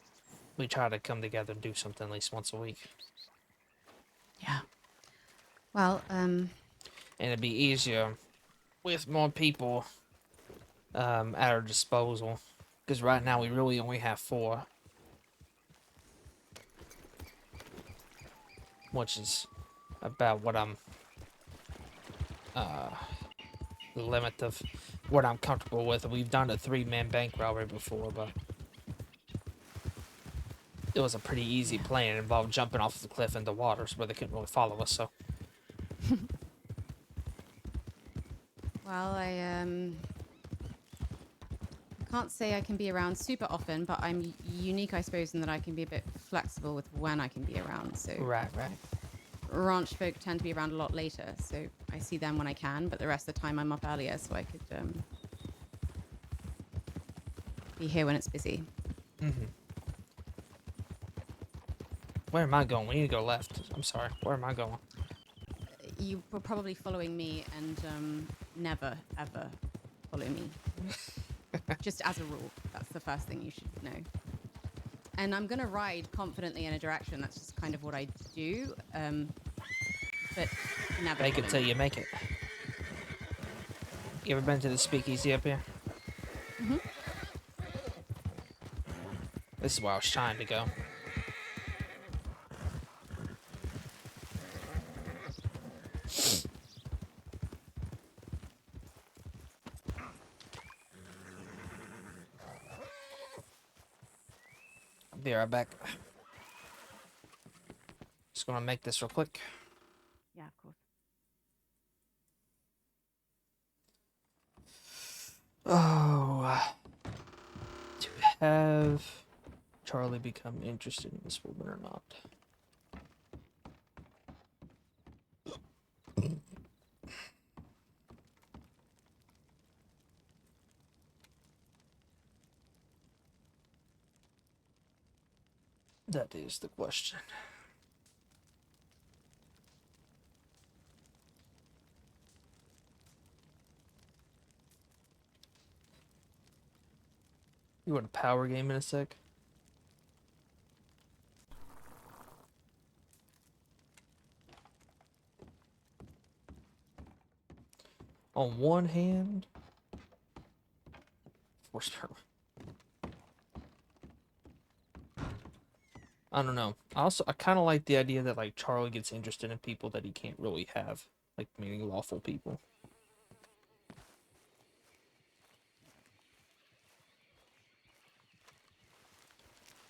Speaker 7: we try to come together and do something at least once a week.
Speaker 9: Yeah. Well,
Speaker 7: And it'd be easier with more people at our disposal. Because right now we really only have 4. Which is about what I'm... the limit of what I'm comfortable with. We've done a 3-man bank robbery before, but... it was a pretty easy plan. It involved jumping off the cliff into waters where they couldn't really follow us, so...
Speaker 9: well, I can't say I can be around super often, but I'm unique, I suppose, in that I can be a bit flexible with when I can be around. So
Speaker 7: Right.
Speaker 9: ranch folk tend to be around a lot later, so I see them when I can, but the rest of the time I'm up earlier, so I could be here when it's busy.
Speaker 7: Mm-hmm. Where am I going? We need to go left. I'm sorry. Where am I going?
Speaker 9: You were probably following me and never, ever follow me. Just as a rule, that's the first thing you should know. And I'm going to ride confidently in a direction. That's just kind of what I do. But never
Speaker 7: Make it
Speaker 9: follow
Speaker 7: till
Speaker 9: me.
Speaker 7: you make it. You ever been to the speakeasy up here?
Speaker 9: Mm-hmm.
Speaker 7: This is where I was trying to go. I'll be right back. Just gonna make this real quick.
Speaker 9: Yeah, of course.
Speaker 7: Oh, to have Charlie become interested in this woman or not? That is the question. You want a power game in a sec? On one hand, I don't know. I kind of like the idea that like Charlie gets interested in people that he can't really have, like meaning lawful people.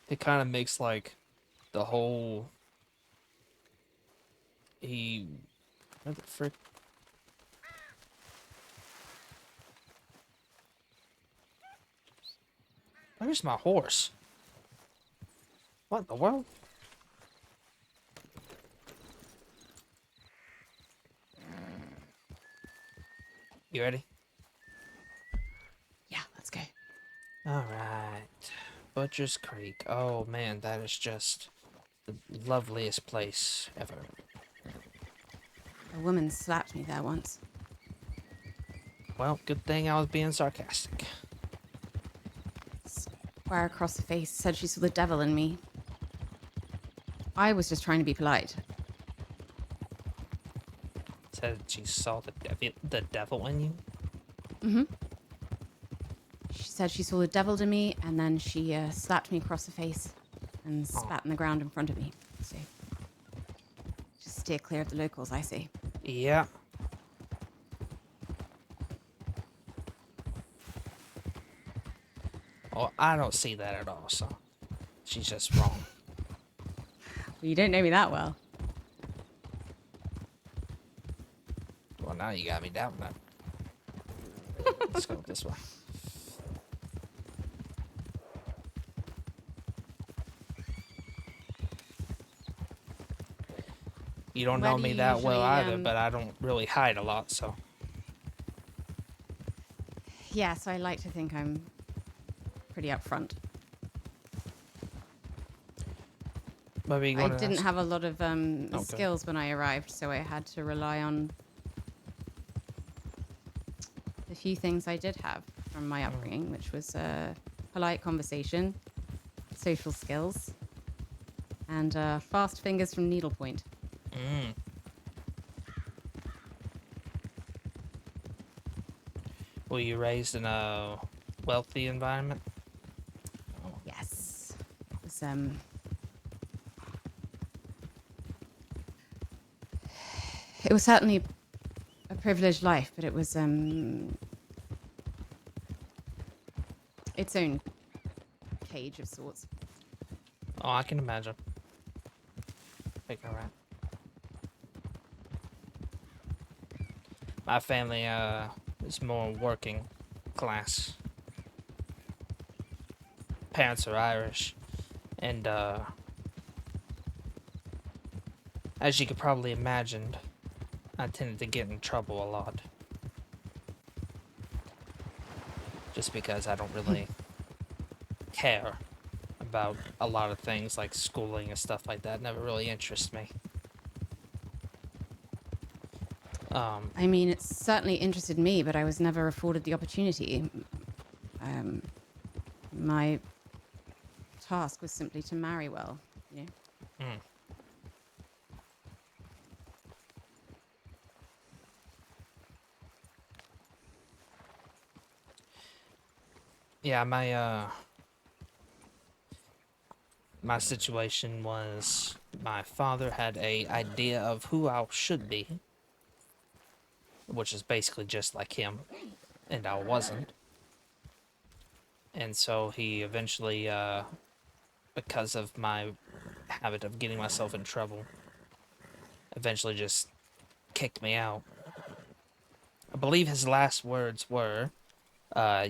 Speaker 7: It kind of makes like the whole what the frick? Where's my horse? What in the world? You ready?
Speaker 9: Yeah, let's go.
Speaker 7: All right. Butcher's Creek. Oh man, that is just the loveliest place ever.
Speaker 9: A woman slapped me there once.
Speaker 7: Well, good thing I was being sarcastic.
Speaker 9: Square across the face, said she saw the devil in me. I was just trying to be polite.
Speaker 7: Said she saw the devil in you?
Speaker 9: Mm-hmm. She said she saw the devil in me, and then she slapped me across the face and spat in the ground in front of me. So, just steer clear of the locals, I say.
Speaker 7: Yeah. Oh, I don't see that at all, so she's just wrong.
Speaker 9: Well, you don't know me that well.
Speaker 7: Well, now you got me doubting that. Let's go this way. You don't
Speaker 9: Where
Speaker 7: know
Speaker 9: do
Speaker 7: me
Speaker 9: you
Speaker 7: that well
Speaker 9: usually,
Speaker 7: either, but I don't really hide a lot, so.
Speaker 9: Yeah, so I like to think I'm pretty upfront. I didn't have a lot of skills when I arrived, so I had to rely on the few things I did have from my upbringing, which was polite conversation, social skills, and fast fingers from needlepoint.
Speaker 7: Mm. Were you raised in a wealthy environment?
Speaker 9: Yes. It was, it was certainly a privileged life, but it was its own cage of sorts.
Speaker 7: Oh, I can imagine. Picking around. My family is more working class. parents are Irish, and as you could probably imagine, I tended to get in trouble a lot. Just because I don't really care about a lot of things like schooling and stuff like that. Never really interests me.
Speaker 9: I mean, it certainly interested me, but I was never afforded the opportunity. My task was simply to marry well, you know?
Speaker 7: Mm. Yeah, my situation was my father had a idea of who I should be, which is basically just like him, and I wasn't. And so he eventually, because of my habit of getting myself in trouble, eventually just kicked me out. I believe his last words were,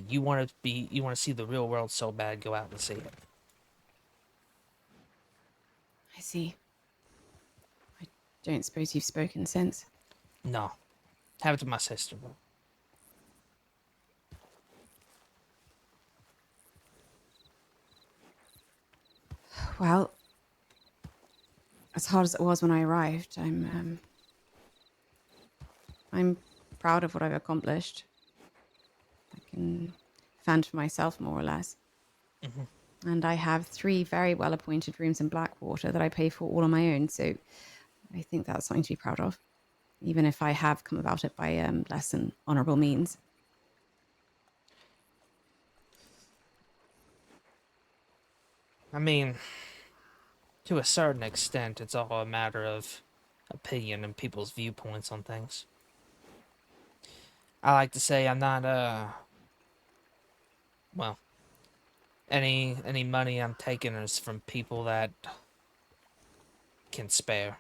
Speaker 7: you want to see the real world so bad, go out and see it.
Speaker 9: I see. I don't suppose you've spoken since.
Speaker 7: No. Have it to my sister, though.
Speaker 9: Well, as hard as it was when I arrived, I'm proud of what I've accomplished. I can fend for myself, more or less.
Speaker 7: Mhm.
Speaker 9: And I have 3 very well-appointed rooms in Blackwater that I pay for all on my own, so I think that's something to be proud of, even if I have come about it by less than honourable means.
Speaker 7: I mean, to a certain extent, it's all a matter of opinion and people's viewpoints on things. I like to say I'm not, well, any money I'm taking is from people that can spare.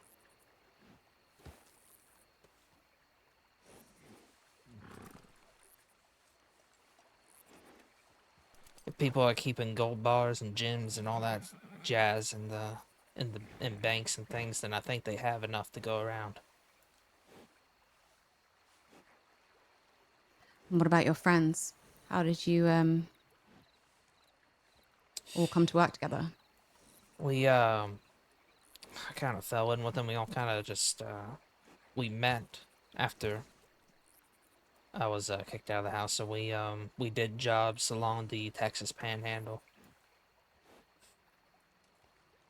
Speaker 7: If people are keeping gold bars and gems and all that jazz in banks and things, then I think they have enough to go around.
Speaker 9: And what about your friends? How did you all come to work together?
Speaker 7: We I kind of fell in with them. We all kind of just we met after I was kicked out of the house, so we did jobs along the Texas Panhandle,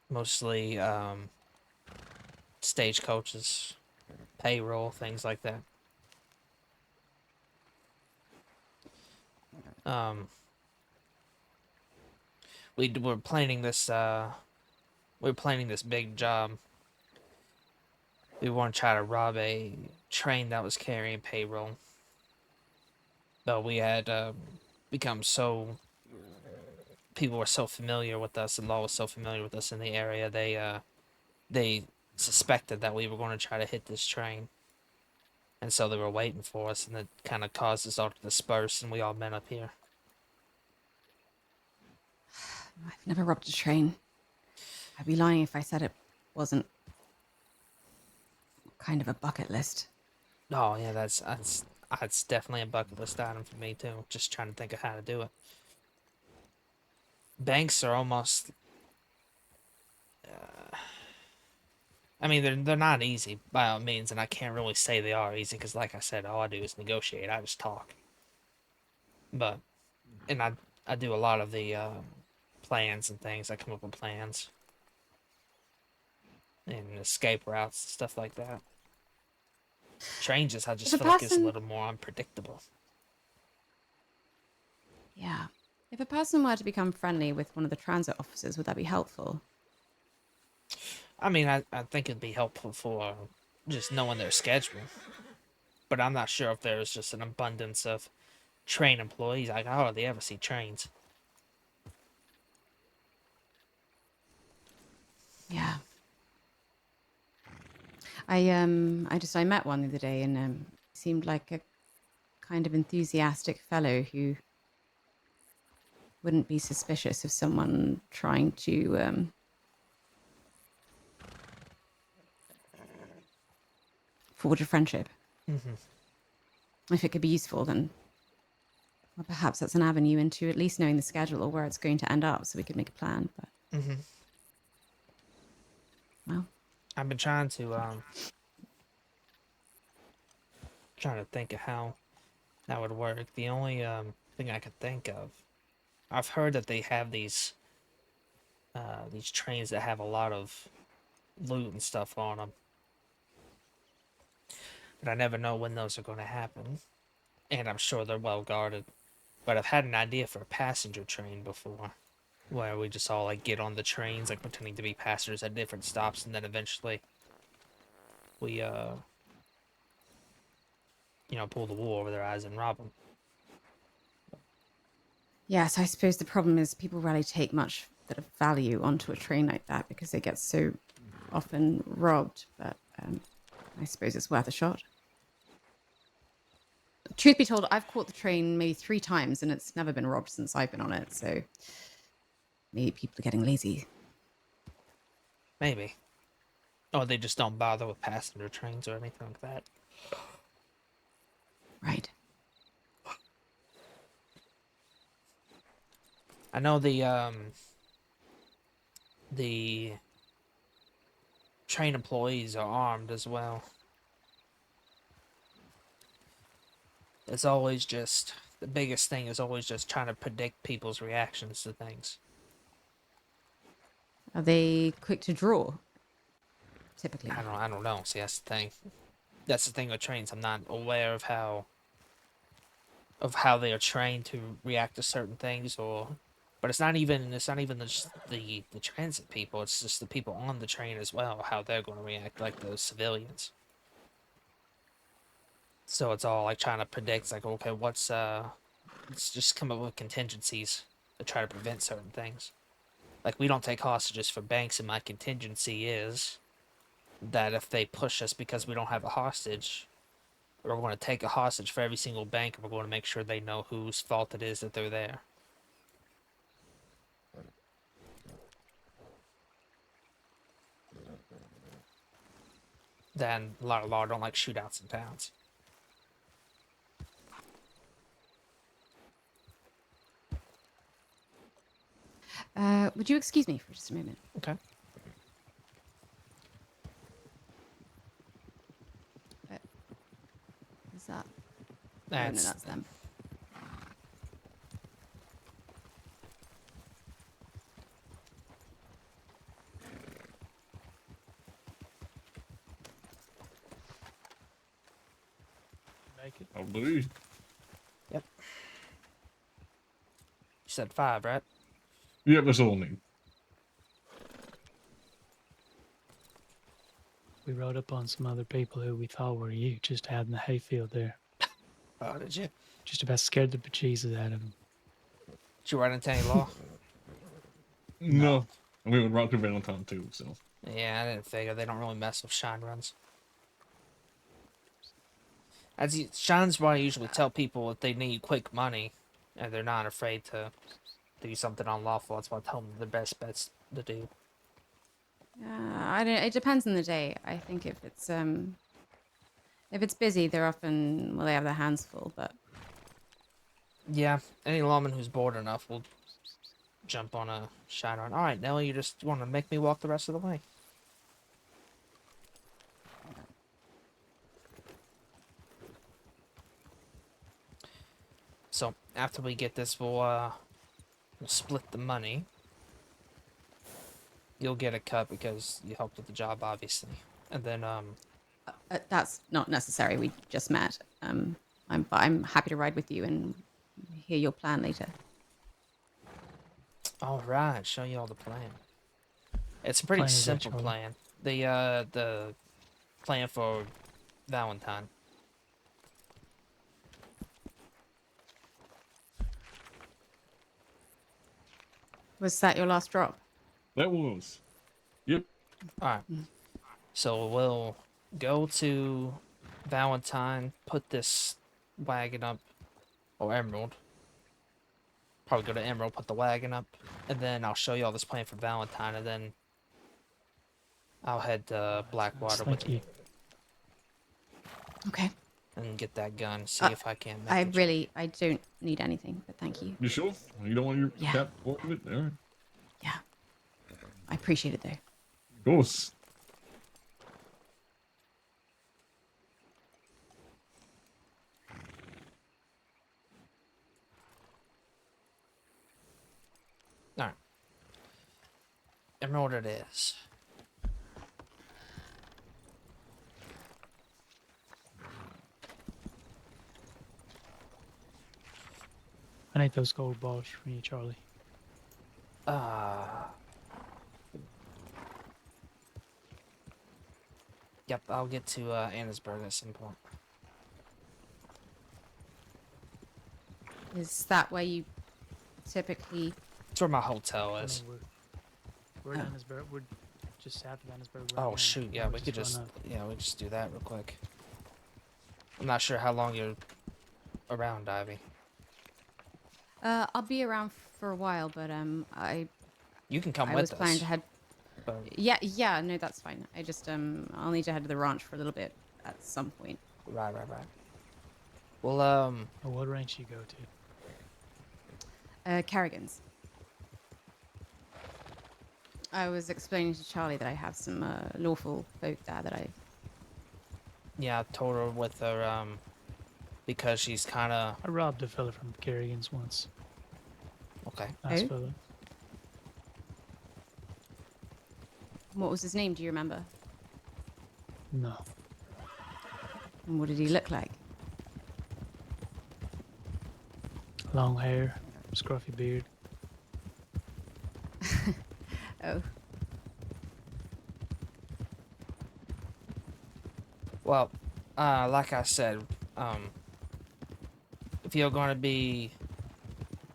Speaker 7: mostly stagecoaches, payroll, things like that. We were planning this big job. We want to try to rob a train that was carrying payroll. But we had become so... People were so familiar with us, and law was so familiar with us in the area, they suspected that we were going to try to hit this train. And so they were waiting for us, and it kind of caused us all to disperse, and we all met up here.
Speaker 9: I've never robbed a train. I'd be lying if I said it wasn't kind of a bucket list.
Speaker 7: Oh yeah, that's definitely a bucket list item for me too. Just trying to think of how to do it. Banks are almost... I mean, they're not easy by all means, and I can't really say they are easy because, like I said, all I do is negotiate. I just talk. But, and I do a lot of the plans and things. I come up with plans and escape routes, stuff like that. Trains, I just feel like it's a little more unpredictable.
Speaker 9: Yeah. If a person were to become friendly with one of the transit officers, would that be helpful?
Speaker 7: I mean, I think it'd be helpful for just knowing their schedule. But I'm not sure if there's just an abundance of train employees. I hardly ever see trains.
Speaker 9: Yeah. I met one the other day, and seemed like a kind of enthusiastic fellow who wouldn't be suspicious of someone trying to forge a friendship. If it could be useful, then well, perhaps that's an avenue into at least knowing the schedule or where it's going to end up, so we could make a plan. But well,
Speaker 7: I've been trying to think of how that would work. The only thing I could think of, I've heard that they have these trains that have a lot of loot and stuff on them, but I never know when those are going to happen, and I'm sure they're well guarded. But I've had an idea for a passenger train before, where we just all like get on the trains, like pretending to be passengers at different stops, and then eventually we pull the wool over their eyes and rob them.
Speaker 9: yes, I suppose the problem is people rarely take much bit of value onto a train like that because they get so often robbed. But I suppose it's worth a shot. Truth be told, I've caught the train maybe 3 times and it's never been robbed since I've been on it. So maybe people are getting lazy.
Speaker 7: Maybe. Or they just don't bother with passenger trains or anything like that.
Speaker 9: Right.
Speaker 7: I know the train employees are armed as well. It's always just, the biggest thing is always just trying to predict people's reactions to things.
Speaker 9: Are they quick to draw? Typically.
Speaker 7: I don't know. See, that's the thing. That's the thing with trains. I'm not aware of how they are trained to react to certain things, but it's not even the transit people. It's just the people on the train as well, how they're going to react, like those civilians. So it's all like trying to predict, like, okay, let's just come up with contingencies to try to prevent certain things. Like, we don't take hostages for banks, and my contingency is that if they push us because we don't have a hostage, we're going to take a hostage for every single bank, and we're going to make sure they know whose fault it is that they're there. Then a lot of law don't like shootouts in towns.
Speaker 9: Would you excuse me for just a moment?
Speaker 7: Okay.
Speaker 9: Is that?
Speaker 7: That's,
Speaker 9: no, that's them.
Speaker 2: Make it.
Speaker 8: I believe.
Speaker 7: Yep. You said 5, right?
Speaker 8: Yeah, that's all I need.
Speaker 2: We rode up on some other people who we thought were you, just out in the hayfield there.
Speaker 7: Oh, did you?
Speaker 2: Just about scared the bejesus out of them.
Speaker 7: Did you run into any law?
Speaker 8: No. And we went right to Valentine too, so.
Speaker 7: Yeah, I didn't figure. They don't really mess with shine runs. Shine's why I usually tell people if they need quick money and they're not afraid to do something unlawful. That's why I tell them the best bets to do.
Speaker 9: I don't. It depends on the day. I think if it's busy, they're often they have their hands full. But
Speaker 7: yeah, any lawman who's bored enough will jump on a shine run. All right, Nelly, you just want to make me walk the rest of the way. So after we get this, we'll split the money. You'll get a cut because you helped with the job, obviously. And then
Speaker 9: that's not necessary. We just met. I'm happy to ride with you and hear your plan later.
Speaker 7: All right, show you all the plan. It's a pretty simple plan. The plan for Valentine.
Speaker 9: Was that your last drop?
Speaker 8: That was. Yep.
Speaker 7: Alright. So we'll go to Valentine, put this wagon up, or Emerald. probably go to Emerald, put the wagon up, and then I'll show you all this plan for Valentine, and then I'll head to Blackwater with
Speaker 2: Thank you.
Speaker 9: Okay.
Speaker 7: and get that gun. See if I can.
Speaker 9: I don't need anything, but thank you.
Speaker 8: You sure? You don't want your
Speaker 9: Yeah.
Speaker 8: cap part of it? All right.
Speaker 9: Yeah. I appreciate it though.
Speaker 8: Of course.
Speaker 7: All right. Emerald it is.
Speaker 2: I need those gold bars from you, Charlie.
Speaker 7: Yep, I'll get to Annesburg at some point.
Speaker 9: Is that where you typically?
Speaker 7: It's where my hotel
Speaker 2: I
Speaker 7: is.
Speaker 2: mean, we're at Annesburg. We're just south of Annesburg right
Speaker 7: Oh
Speaker 2: now.
Speaker 7: shoot, yeah, we could just
Speaker 2: run up.
Speaker 7: we could just do that real quick. I'm not sure how long you're around, Ivy.
Speaker 9: I'll be around for a while, but
Speaker 7: You can come
Speaker 9: I
Speaker 7: with
Speaker 9: was
Speaker 7: us.
Speaker 9: planning to head.
Speaker 7: but-
Speaker 9: Yeah, no, that's fine. I just I'll need to head to the ranch for a little bit at some point.
Speaker 7: Right. Well,
Speaker 2: Oh, what ranch you go to?
Speaker 9: Kerrigan's. I was explaining to Charlie that I have some lawful folk there that I.
Speaker 7: yeah, I told her with her because she's kind of
Speaker 2: I robbed a fella from Kerrigan's once.
Speaker 7: okay.
Speaker 2: Nice
Speaker 9: Who?
Speaker 2: fella.
Speaker 9: What was his name? Do you remember?
Speaker 2: No.
Speaker 9: And what did he look like?
Speaker 2: Long hair, scruffy beard.
Speaker 9: Oh.
Speaker 7: Well, like I said, if you're going to be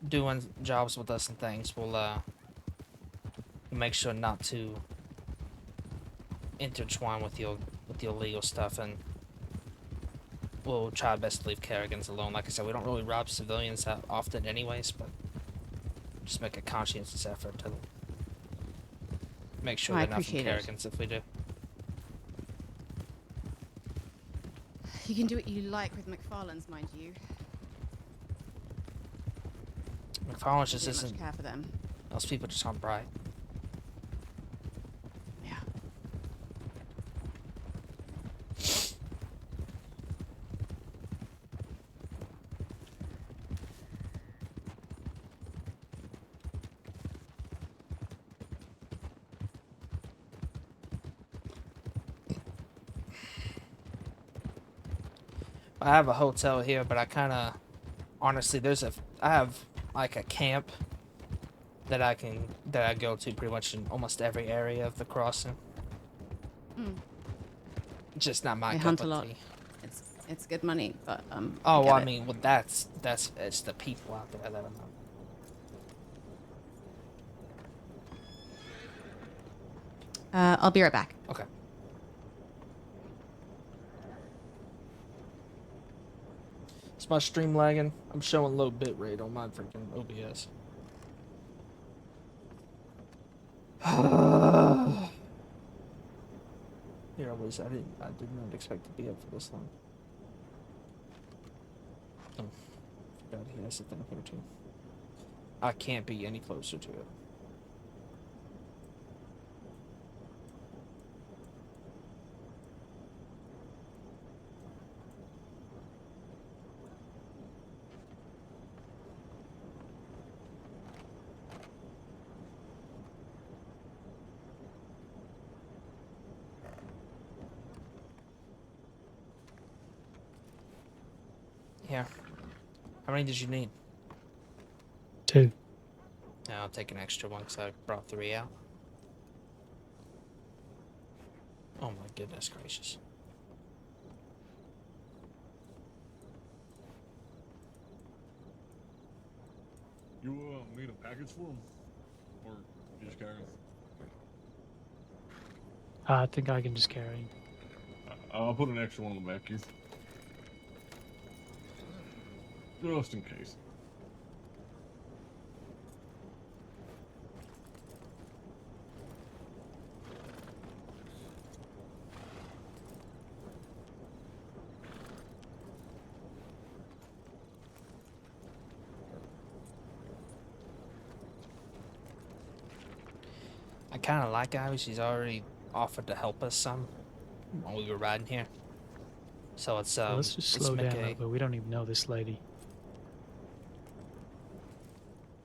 Speaker 7: doing jobs with us and things, we'll make sure not to intertwine with your legal stuff, and we'll try our best to leave Kerrigan's alone. Like I said, we don't really rob civilians that often anyways, but just make a conscientious effort to make sure
Speaker 9: I
Speaker 7: they're not from
Speaker 9: appreciate it.
Speaker 7: Kerrigan's if we do.
Speaker 9: You can do what you like with McFarlane's, mind you.
Speaker 7: McFarland's
Speaker 9: I
Speaker 7: just
Speaker 9: don't much
Speaker 7: isn't.
Speaker 9: care for them.
Speaker 7: Those people just aren't bright.
Speaker 9: Yeah.
Speaker 7: I have a hotel here, but I kind of, honestly, I have like a camp that I go to pretty much in almost every area of the crossing.
Speaker 9: Mm.
Speaker 7: Just not my
Speaker 9: I
Speaker 7: cup
Speaker 9: hunt
Speaker 7: of
Speaker 9: a lot.
Speaker 7: tea.
Speaker 9: It's good money, but
Speaker 7: Oh, well,
Speaker 9: get
Speaker 7: I
Speaker 9: it.
Speaker 7: mean, well, that's it's the people out there that I'm not.
Speaker 9: I'll be right back.
Speaker 7: Okay. Is my stream lagging? I'm showing low bit rate on my freaking OBS. Here I was. I did not expect to be up for this long. Oh, forgot he has a thing here too. I can't be any closer to it. Yeah. How many did you need?
Speaker 2: 2.
Speaker 7: Yeah, I'll take an extra one because I brought 3 out. Oh my goodness gracious.
Speaker 8: You need a package for them, or you just carry them?
Speaker 2: I think I can just carry him.
Speaker 8: I'll put an extra one on the back here, just in case.
Speaker 7: I kind of like Ivy. She's already offered to help us some while we were riding here. So it's
Speaker 2: Well, let's just slow
Speaker 7: make
Speaker 2: down a little bit. We don't even know this lady.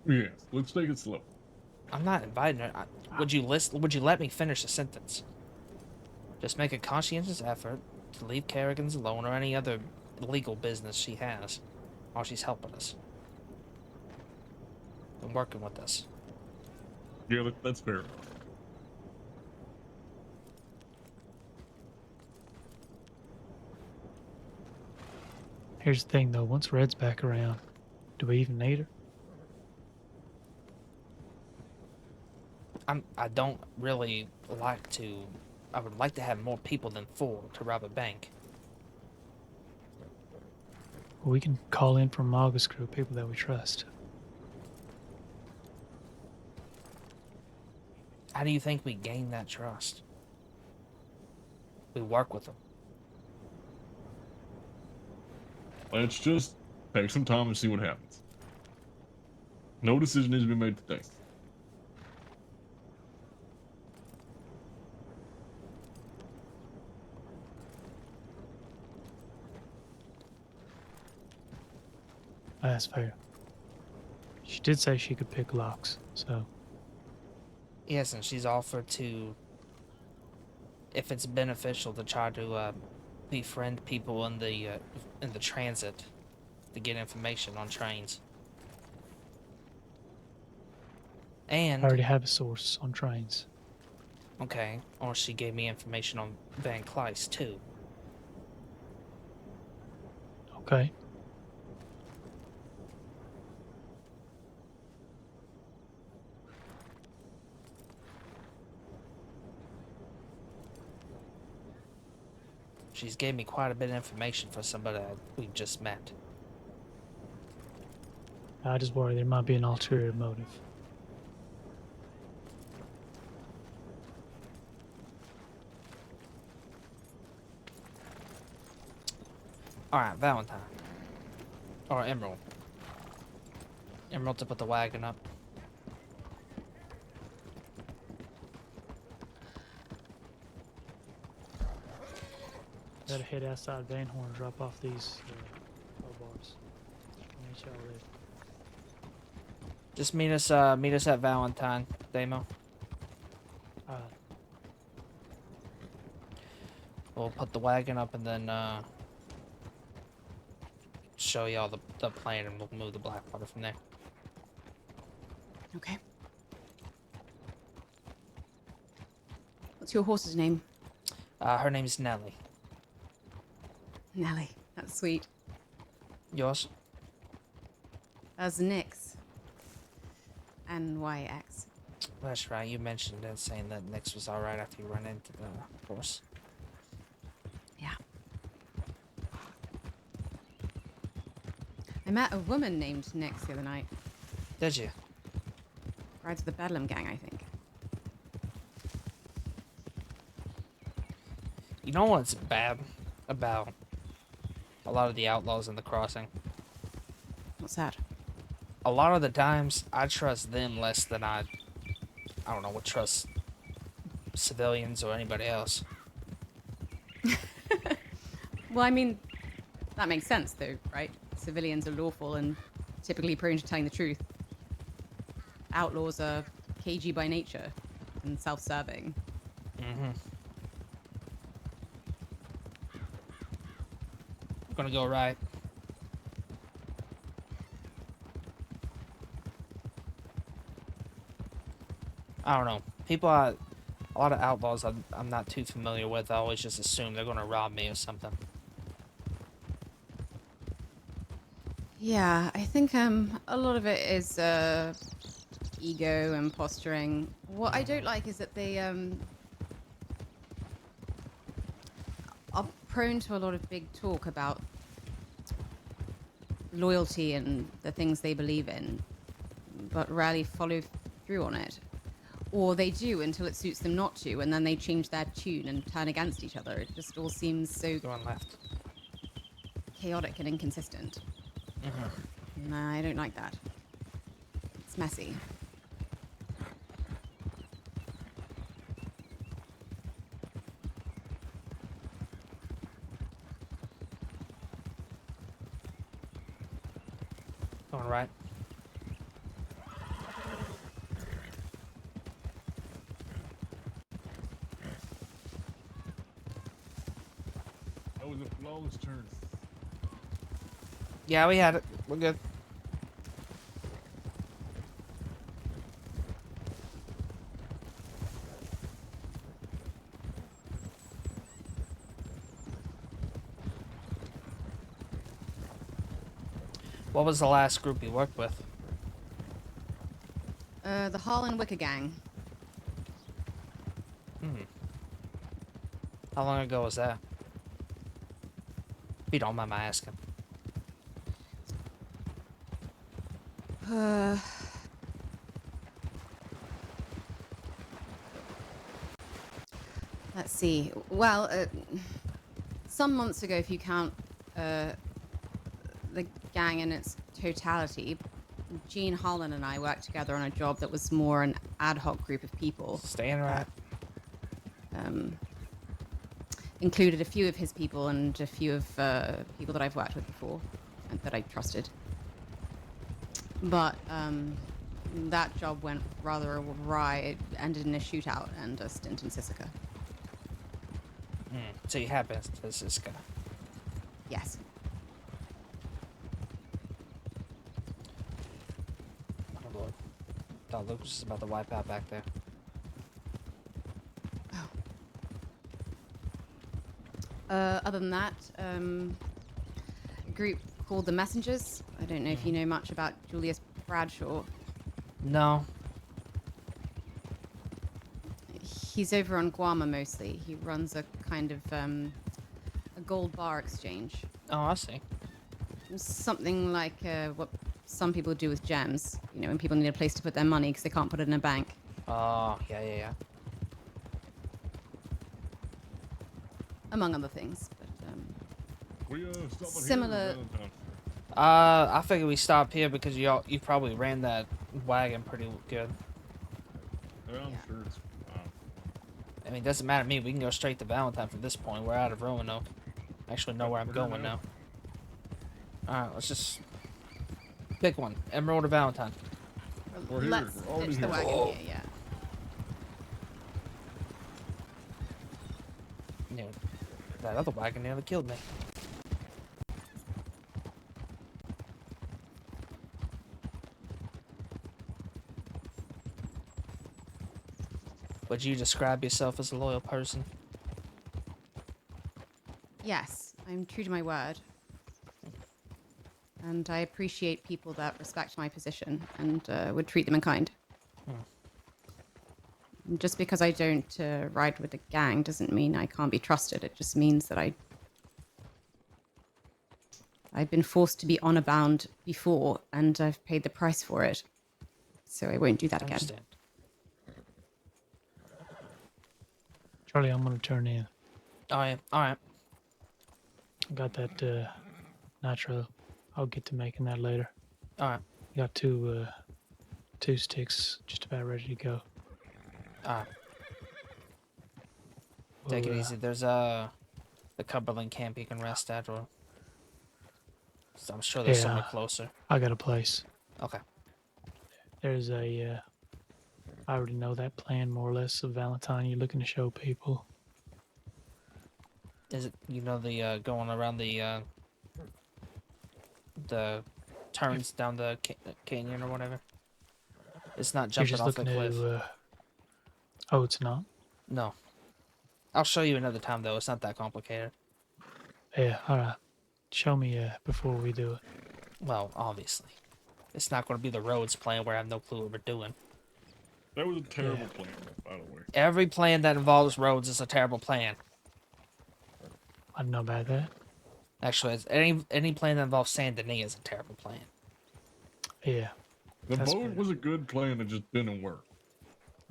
Speaker 8: Yes, let's take it slow.
Speaker 7: I'm not inviting her. Would you let me finish a sentence? Just make a conscientious effort to leave Kerrigan's alone or any other illegal business she has while she's helping us and working with us.
Speaker 8: Yeah, that's fair.
Speaker 2: Here's the thing, though. Once Red's back around, do we even need her?
Speaker 7: I don't really like to. I would like to have more people than 4 to rob a bank.
Speaker 2: Well, we can call in from August crew people that we trust.
Speaker 7: How do you think we gain that trust? We work with them.
Speaker 8: Let's just take some time and see what happens. No decision needs to be made today.
Speaker 2: That's fair. She did say she could pick locks, so...
Speaker 7: Yes, and she's offered to, if it's beneficial, to try to befriend people in the transit to get information on trains. And
Speaker 2: I already have a source on trains.
Speaker 7: okay, or she gave me information on Van Kleist too.
Speaker 2: Okay.
Speaker 7: She's gave me quite a bit of information for somebody we just met.
Speaker 2: I just worry there might be an ulterior motive.
Speaker 7: Alright, Valentine. Or Emerald. Emerald to put the wagon up.
Speaker 2: Gotta head outside Van Horn and drop off these bars. Meet y'all there.
Speaker 7: Just meet us at Valentine, Damo. We'll put the wagon up and then show y'all the plan, and we'll move the Blackwater from there.
Speaker 9: Okay. What's your horse's name?
Speaker 7: Her name's Nellie.
Speaker 9: Nelly. That's sweet.
Speaker 7: Yours?
Speaker 9: That's Nyx. NYX.
Speaker 7: That's right. You mentioned it, saying that Nyx was all right after you run into the horse.
Speaker 9: Yeah. I met a woman named Nyx the other night.
Speaker 7: Did you?
Speaker 9: Rides the Bedlam gang, I think.
Speaker 7: You know what's bad about a lot of the outlaws in the crossing?
Speaker 9: What's that?
Speaker 7: A lot of the times, I trust them less than I don't know, would trust civilians or anybody else.
Speaker 9: Well, I mean, that makes sense, though, right? Civilians are lawful and typically prone to telling the truth. Outlaws are cagey by nature and self-serving.
Speaker 7: Mm-hmm. Gonna go right. I don't know. A lot of outlaws I'm not too familiar with. I always just assume they're gonna rob me or something.
Speaker 9: Yeah, I think a lot of it is ego and posturing. What I don't like is that they are prone to a lot of big talk about loyalty and the things they believe in, but rarely follow through on it. Or they do until it suits them not to, and then they change their tune and turn against each other. It just all seems so
Speaker 7: Going left.
Speaker 9: chaotic and inconsistent.
Speaker 7: Mm-hmm.
Speaker 9: Nah, I don't like that. It's messy.
Speaker 7: Going right.
Speaker 8: That was a flawless turn.
Speaker 7: Yeah, we had it. We're good. What was the last group you worked with?
Speaker 9: The Holland Wicker Gang.
Speaker 7: How long ago was that? If you don't mind my asking.
Speaker 9: Let's see. Well, some months ago, if you count the gang in its totality, Gene Holland and I worked together on a job that was more an ad hoc group of people.
Speaker 7: Staying right.
Speaker 9: Included a few of his people and a few of people that I've worked with before and that I trusted. But that job went rather awry. It ended in a shootout and a stint in Sisika.
Speaker 7: So you have been to Siska.
Speaker 9: Yes.
Speaker 7: Oh lord. Thought Lucas is about to wipe out back there.
Speaker 9: Other than that, a group called the Messengers. I don't know if you know much about Julius Bradshaw.
Speaker 7: No.
Speaker 9: He's over on Guama mostly. He runs a kind of a gold bar exchange.
Speaker 7: Oh, I see.
Speaker 9: Something like what some people do with gems. You know, when people need a place to put their money because they can't put it in a bank.
Speaker 7: Oh, yeah.
Speaker 9: Among other things, but
Speaker 8: We stopping
Speaker 9: similar.
Speaker 8: here.
Speaker 7: I figured we stopped here because you probably ran that wagon pretty good.
Speaker 8: Yeah, I'm sure it's.
Speaker 7: I mean, it doesn't matter to me. We can go straight to Valentine from this point. We're out of Roanoke. I actually know where I'm going now. Alright, let's just pick one. Emerald or Valentine?
Speaker 8: We're here.
Speaker 9: Let's
Speaker 8: We're already
Speaker 9: ditch the
Speaker 8: here.
Speaker 9: wagon here, yeah.
Speaker 7: Yeah, that other wagon nearly killed me. Would you describe yourself as a loyal person?
Speaker 9: Yes, I'm true to my word. And I appreciate people that respect my position and would treat them in kind. And just because I don't ride with the gang doesn't mean I can't be trusted. It just means that I've been forced to be honor bound before, and I've paid the price for it. So I won't do that again.
Speaker 7: Understand.
Speaker 2: Charlie, I'm gonna turn in.
Speaker 7: Alright, alright.
Speaker 2: I got that nitro. I'll get to making that later.
Speaker 7: Alright.
Speaker 2: Got two sticks just about ready to go.
Speaker 7: Alright. Take it easy. There's the Cumberland camp you can rest at, or I'm sure there's somewhere closer.
Speaker 2: I got a place.
Speaker 7: Okay.
Speaker 2: There's a I already know that plan more or less of Valentine you're looking to show people.
Speaker 7: Is it, you know, the going around the turns down the canyon or whatever? It's not
Speaker 2: You're
Speaker 7: jumping
Speaker 2: just
Speaker 7: off the
Speaker 2: looking
Speaker 7: cliff.
Speaker 2: to oh, it's not?
Speaker 7: No. I'll show you another time though. It's not that complicated.
Speaker 2: Yeah, alright. Show me before we do it.
Speaker 7: Well, obviously. It's not going to be the roads plan where I have no clue what we're doing.
Speaker 8: That was a terrible plan, by the way.
Speaker 7: Every plan that involves roads is a terrible plan.
Speaker 2: I don't know about that.
Speaker 7: Actually, it's any plan that involves Saint Denis is a terrible plan.
Speaker 2: Yeah.
Speaker 8: The boat was a good plan, it just didn't work.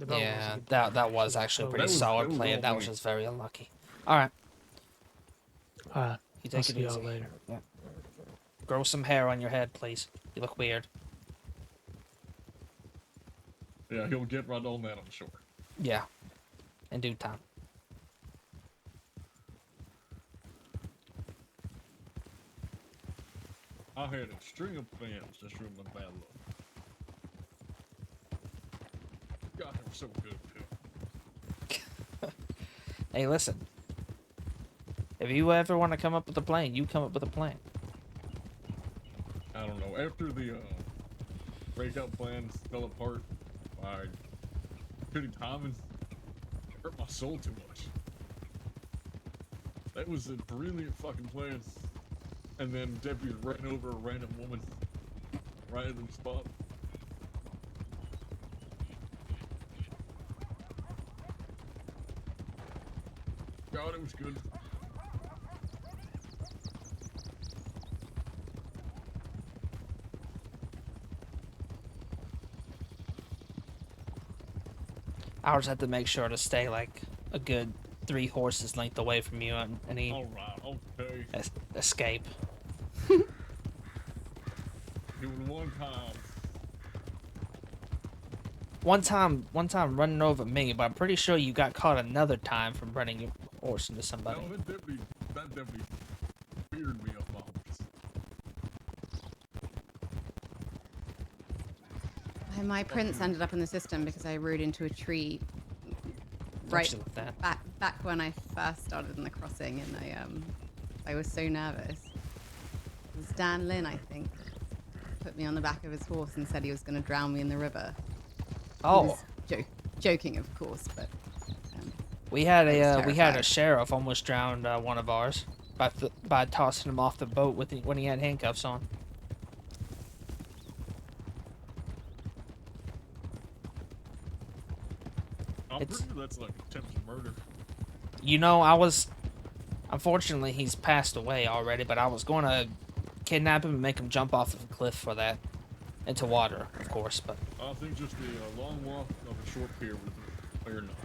Speaker 7: Yeah, that was actually a pretty solid plan. That was just very unlucky. Alright.
Speaker 2: Alright.
Speaker 7: You
Speaker 2: I'll
Speaker 7: take it
Speaker 2: see y'all
Speaker 7: easy.
Speaker 2: later.
Speaker 7: Yeah. Grow some hair on your head, please. You look weird.
Speaker 8: Yeah, he'll get right on that, I'm sure.
Speaker 7: Yeah. In due time.
Speaker 8: I had a string of plans to stream my bad luck. God, they were so good too.
Speaker 7: Hey, listen. If you ever want to come up with a plan, you come up with a plan.
Speaker 8: I don't know. After the breakout plans fell apart by shitty timing, it hurt my soul too much. That was a brilliant fucking plan. And then deputies ran over a random woman. Random spot. God, it was good.
Speaker 7: I just have to make sure to stay like a good 3 horses length away from you on any
Speaker 8: okay.
Speaker 7: Escape.
Speaker 8: It was
Speaker 7: One time running over me, but I'm pretty sure you got caught another time from running your horse into somebody.
Speaker 8: No, that deputy feared me off my horse.
Speaker 9: My prints ended up in the system because I rode into a tree right back when I first started in the crossing, and I was so nervous. It was Dan Lynn, I think, put me on the back of his horse and said he was going to drown me in the river.
Speaker 7: Oh,
Speaker 9: he was joking, of course, but
Speaker 7: we had a sheriff almost drowned one of ours by tossing him off the boat when he had handcuffs on.
Speaker 8: I'm pretty sure that's like attempted murder.
Speaker 7: You know, unfortunately, he's passed away already, but I was going to kidnap him and make him jump off of a cliff for that. Into water, of course, but...
Speaker 8: I think just the long walk of a short pier would have been fair enough.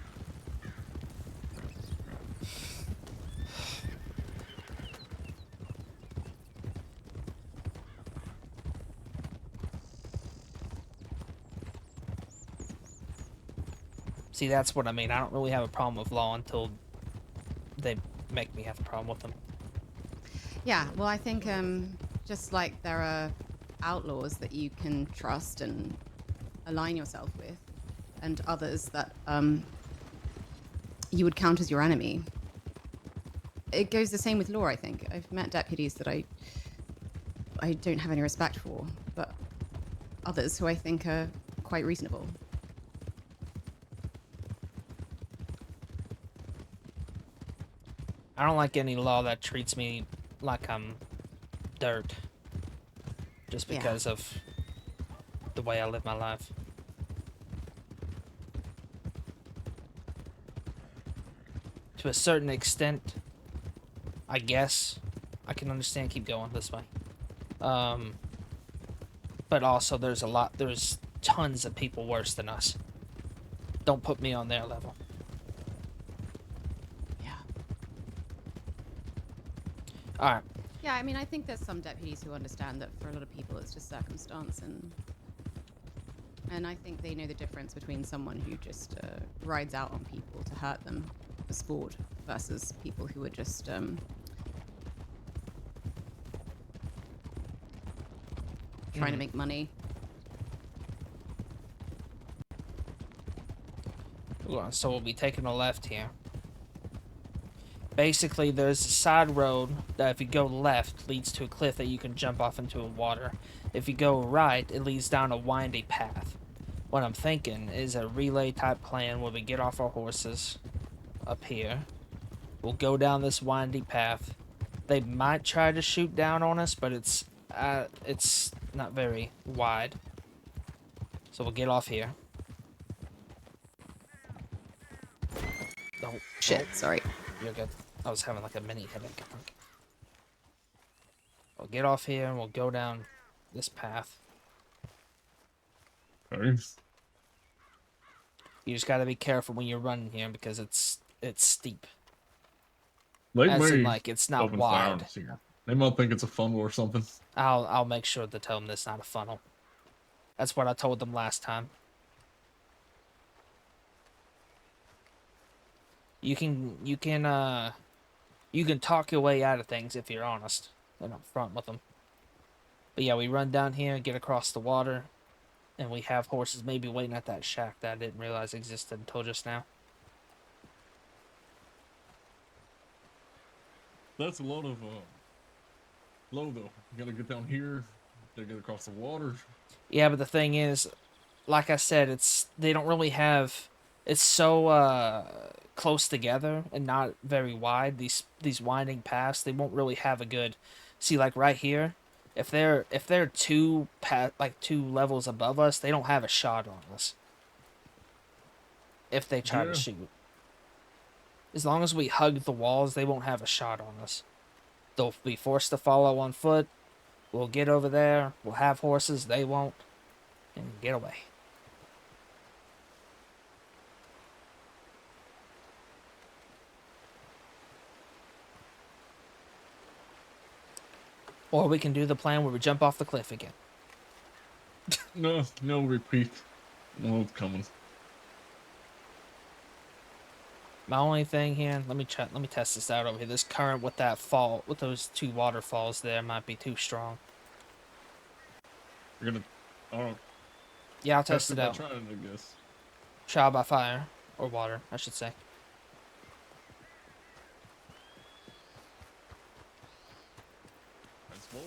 Speaker 7: See, that's what I mean. I don't really have a problem with law until they make me have a problem with them.
Speaker 9: yeah, well, I think just like there are outlaws that you can trust and align yourself with, and others that you would count as your enemy. It goes the same with law, I think. I've met deputies that I don't have any respect for, but others who I think are quite reasonable.
Speaker 7: I don't like any law that treats me like I'm dirt. Just because of the way I live my life. To a certain extent, I guess, I can understand keep going this way. But also there's tons of people worse than us. Don't put me on their level.
Speaker 9: Yeah.
Speaker 7: Alright.
Speaker 9: Yeah, I mean, I think there's some deputies who understand that for a lot of people it's just circumstance, and I think they know the difference between someone who just rides out on people to hurt them for sport versus people who are just trying to make money.
Speaker 7: So we'll be taking a left here. Basically, there's a side road that if you go left leads to a cliff that you can jump off into water. If you go right, it leads down a windy path. What I'm thinking is a relay type plan where we get off our horses up here. We'll go down this windy path. They might try to shoot down on us, but it's not very wide. So we'll get off here. Oh,
Speaker 9: Shit, sorry.
Speaker 7: You're good. I was having like a mini headache. We'll get off here and we'll go down this path.
Speaker 8: Nice.
Speaker 7: You just gotta be careful when you're running here because it's steep.
Speaker 8: They
Speaker 7: As
Speaker 8: may
Speaker 7: in, like, it's not
Speaker 8: open
Speaker 7: wide.
Speaker 8: fire here. They might think it's a funnel or something.
Speaker 7: I'll make sure to tell them it's not a funnel. That's what I told them last time. You can talk your way out of things if you're honest and upfront with them. But yeah, we run down here, get across the water, and we have horses maybe waiting at that shack that I didn't realize existed until just now.
Speaker 8: That's a lot of low though. You gotta get down here, gotta get across the water.
Speaker 7: Yeah, but the thing is, like I said, they don't really have. It's so close together and not very wide. These winding paths, they won't really have a good. See, like right here, if they're two levels above us, they don't have a shot on us. If they try to
Speaker 8: Yeah.
Speaker 7: shoot, as long as we hug the walls, they won't have a shot on us. They'll be forced to follow on foot. We'll get over there. We'll have horses. They won't, and get away. Or we can do the plan where we jump off the cliff again.
Speaker 8: No repeat. No, it's coming.
Speaker 7: My only thing here, let me test this out over here. This current with that fall, with those two waterfalls there, might be too strong.
Speaker 8: You're gonna,
Speaker 7: Yeah, I'll test it
Speaker 8: by
Speaker 7: out.
Speaker 8: trying, I guess.
Speaker 7: Trial by fire, or water, I should say.
Speaker 8: That's bold.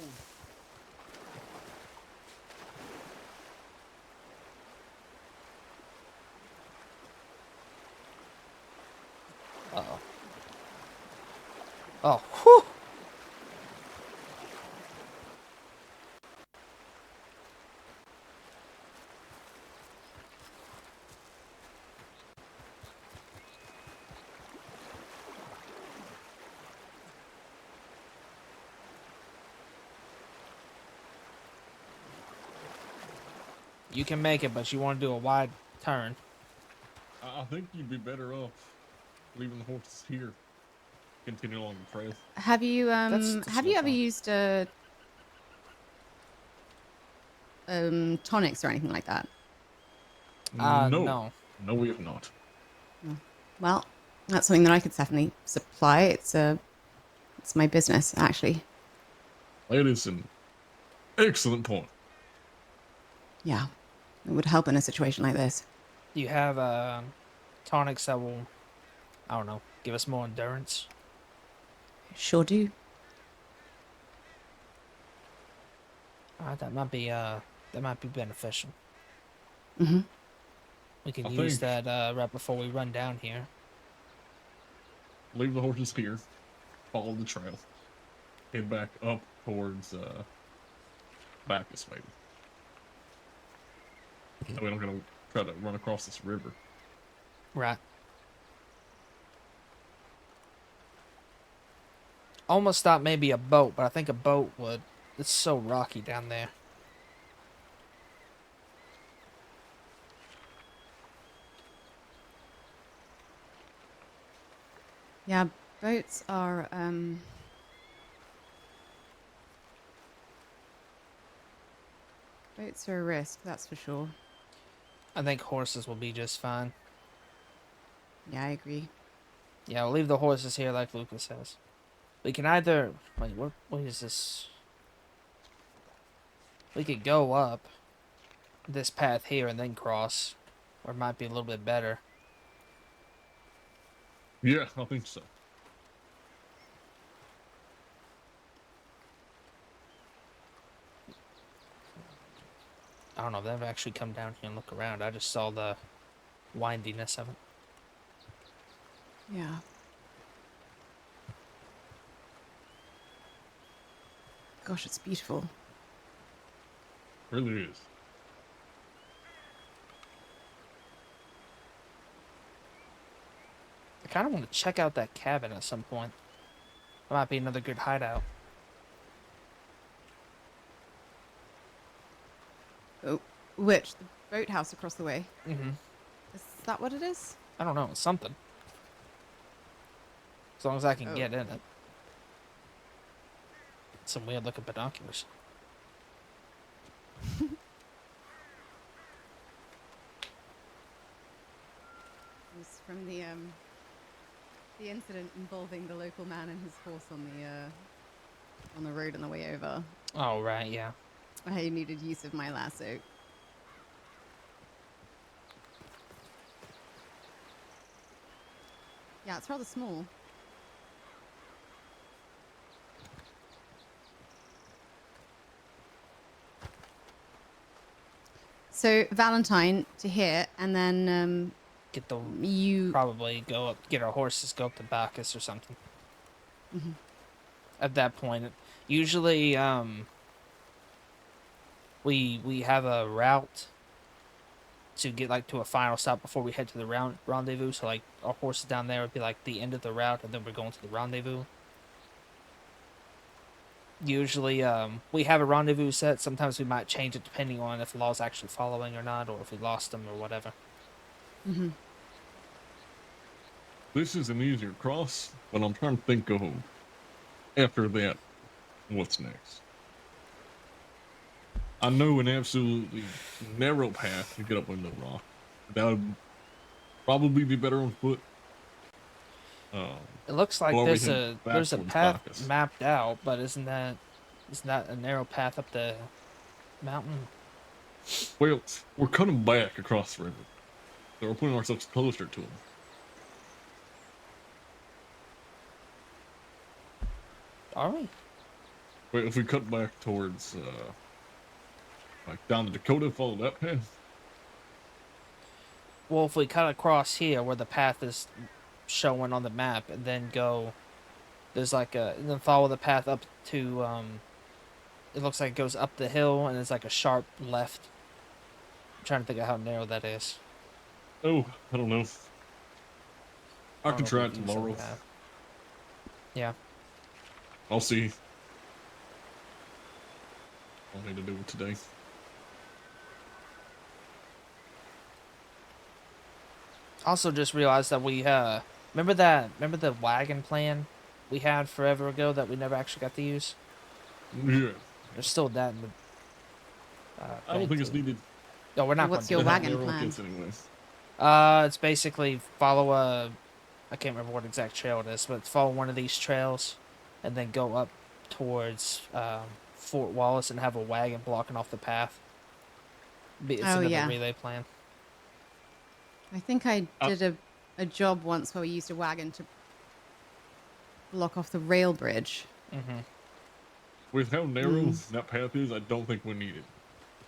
Speaker 7: Uh-oh. Oh, whew! You can make it, but you want to do a wide turn.
Speaker 8: I think you'd be better off leaving the horses here. Continue along the trail.
Speaker 9: Have you
Speaker 7: That's
Speaker 9: have
Speaker 7: no
Speaker 9: you ever
Speaker 7: problem.
Speaker 9: used tonics or anything like that?
Speaker 7: No.
Speaker 8: No, we have not.
Speaker 9: Well, that's something that I could definitely supply. It's my business actually.
Speaker 8: That is an excellent point.
Speaker 9: Yeah, it would help in a situation like this.
Speaker 7: Do you have tonics that will, I don't know, give us more endurance?
Speaker 9: Sure do.
Speaker 7: Alright, that might be beneficial.
Speaker 9: Mm-hmm.
Speaker 7: We can
Speaker 8: I
Speaker 7: use
Speaker 8: think-
Speaker 7: that right before we run down here.
Speaker 8: Leave the horses here. Follow the trail. Head back up towards Bacchus, maybe. That way I'm gonna try to run across this river.
Speaker 7: Right. Almost thought maybe a boat, but I think a boat would. It's so rocky down there.
Speaker 9: Yeah, boats are boats are a risk, that's for sure.
Speaker 7: I think horses will be just fine.
Speaker 9: Yeah, I agree.
Speaker 7: Yeah, we'll leave the horses here like Lucas says. We can either... Wait, what is this? We could go up this path here and then cross. Or it might be a little bit better.
Speaker 8: Yeah, I think so.
Speaker 7: I don't know, they've actually come down here and look around. I just saw the windiness of it.
Speaker 9: Yeah. Gosh, it's beautiful.
Speaker 8: Really is.
Speaker 7: I kind of want to check out that cabin at some point. That might be another good hideout.
Speaker 9: Oh, which? The boathouse across the way?
Speaker 7: Mm-hmm.
Speaker 9: Is that what it is?
Speaker 7: I don't know, it's something. As long as I can
Speaker 9: Oh.
Speaker 7: get in it. Some weird looking binoculars.
Speaker 9: It was from the incident involving the local man and his horse on the road on the way over.
Speaker 7: Oh, right, yeah.
Speaker 9: I needed use of my lasso. Yeah, it's rather small. So Valentine to here, and then
Speaker 7: Get the
Speaker 9: you
Speaker 7: probably go up, get our horses, go up to Bacchus or something.
Speaker 9: Mhm.
Speaker 7: At that point, usually we have a route to get like to a final stop before we head to the rendezvous. So like our horses down there would be like the end of the route, and then we're going to the rendezvous. Usually we have a rendezvous set. Sometimes we might change it depending on if Law's actually following or not, or if we lost him or whatever.
Speaker 9: Mm-hmm.
Speaker 8: This is an easier cross, but I'm trying to think of after that, what's next. I know an absolutely narrow path to get up on the rock. That would probably be better on foot.
Speaker 7: It looks like
Speaker 8: or we
Speaker 7: there's
Speaker 8: head
Speaker 7: a
Speaker 8: back towards
Speaker 7: path
Speaker 8: Bacchus.
Speaker 7: mapped out, but isn't that a narrow path up the mountain?
Speaker 8: Well, we're cutting back across the river, so we're putting ourselves closer to them.
Speaker 7: Are we?
Speaker 8: Wait, if we cut back towards, like down to Dakota, follow that path.
Speaker 7: Well, if we cut across here where the path is showing on the map, and then go, there's like and then follow the path up to it looks like it goes up the hill, and it's like a sharp left. I'm trying to think of how narrow that is.
Speaker 8: Oh, I don't know. I
Speaker 7: don't
Speaker 8: can
Speaker 7: know if
Speaker 8: try
Speaker 7: we've
Speaker 8: it
Speaker 7: used that
Speaker 8: tomorrow.
Speaker 7: map. Yeah.
Speaker 8: I'll see. I'll need to do it today.
Speaker 7: Also, just realized that we remember the wagon plan we had forever ago that we never actually got to use.
Speaker 8: Yeah.
Speaker 7: There's still that in the.
Speaker 8: I don't think it's needed.
Speaker 7: No, we're not.
Speaker 9: What's
Speaker 7: gonna
Speaker 9: your
Speaker 7: do that.
Speaker 9: wagon plan?
Speaker 7: It's basically follow I can't remember what exact trail it is, but follow one of these trails, and then go up towards Fort Wallace and have a wagon blocking off the path. It's
Speaker 9: Oh,
Speaker 7: another
Speaker 9: yeah.
Speaker 7: relay plan.
Speaker 9: I think I did a job once where we used a wagon to block off the rail bridge.
Speaker 7: Mm-hmm.
Speaker 8: With how narrow that path is, I don't think we need it.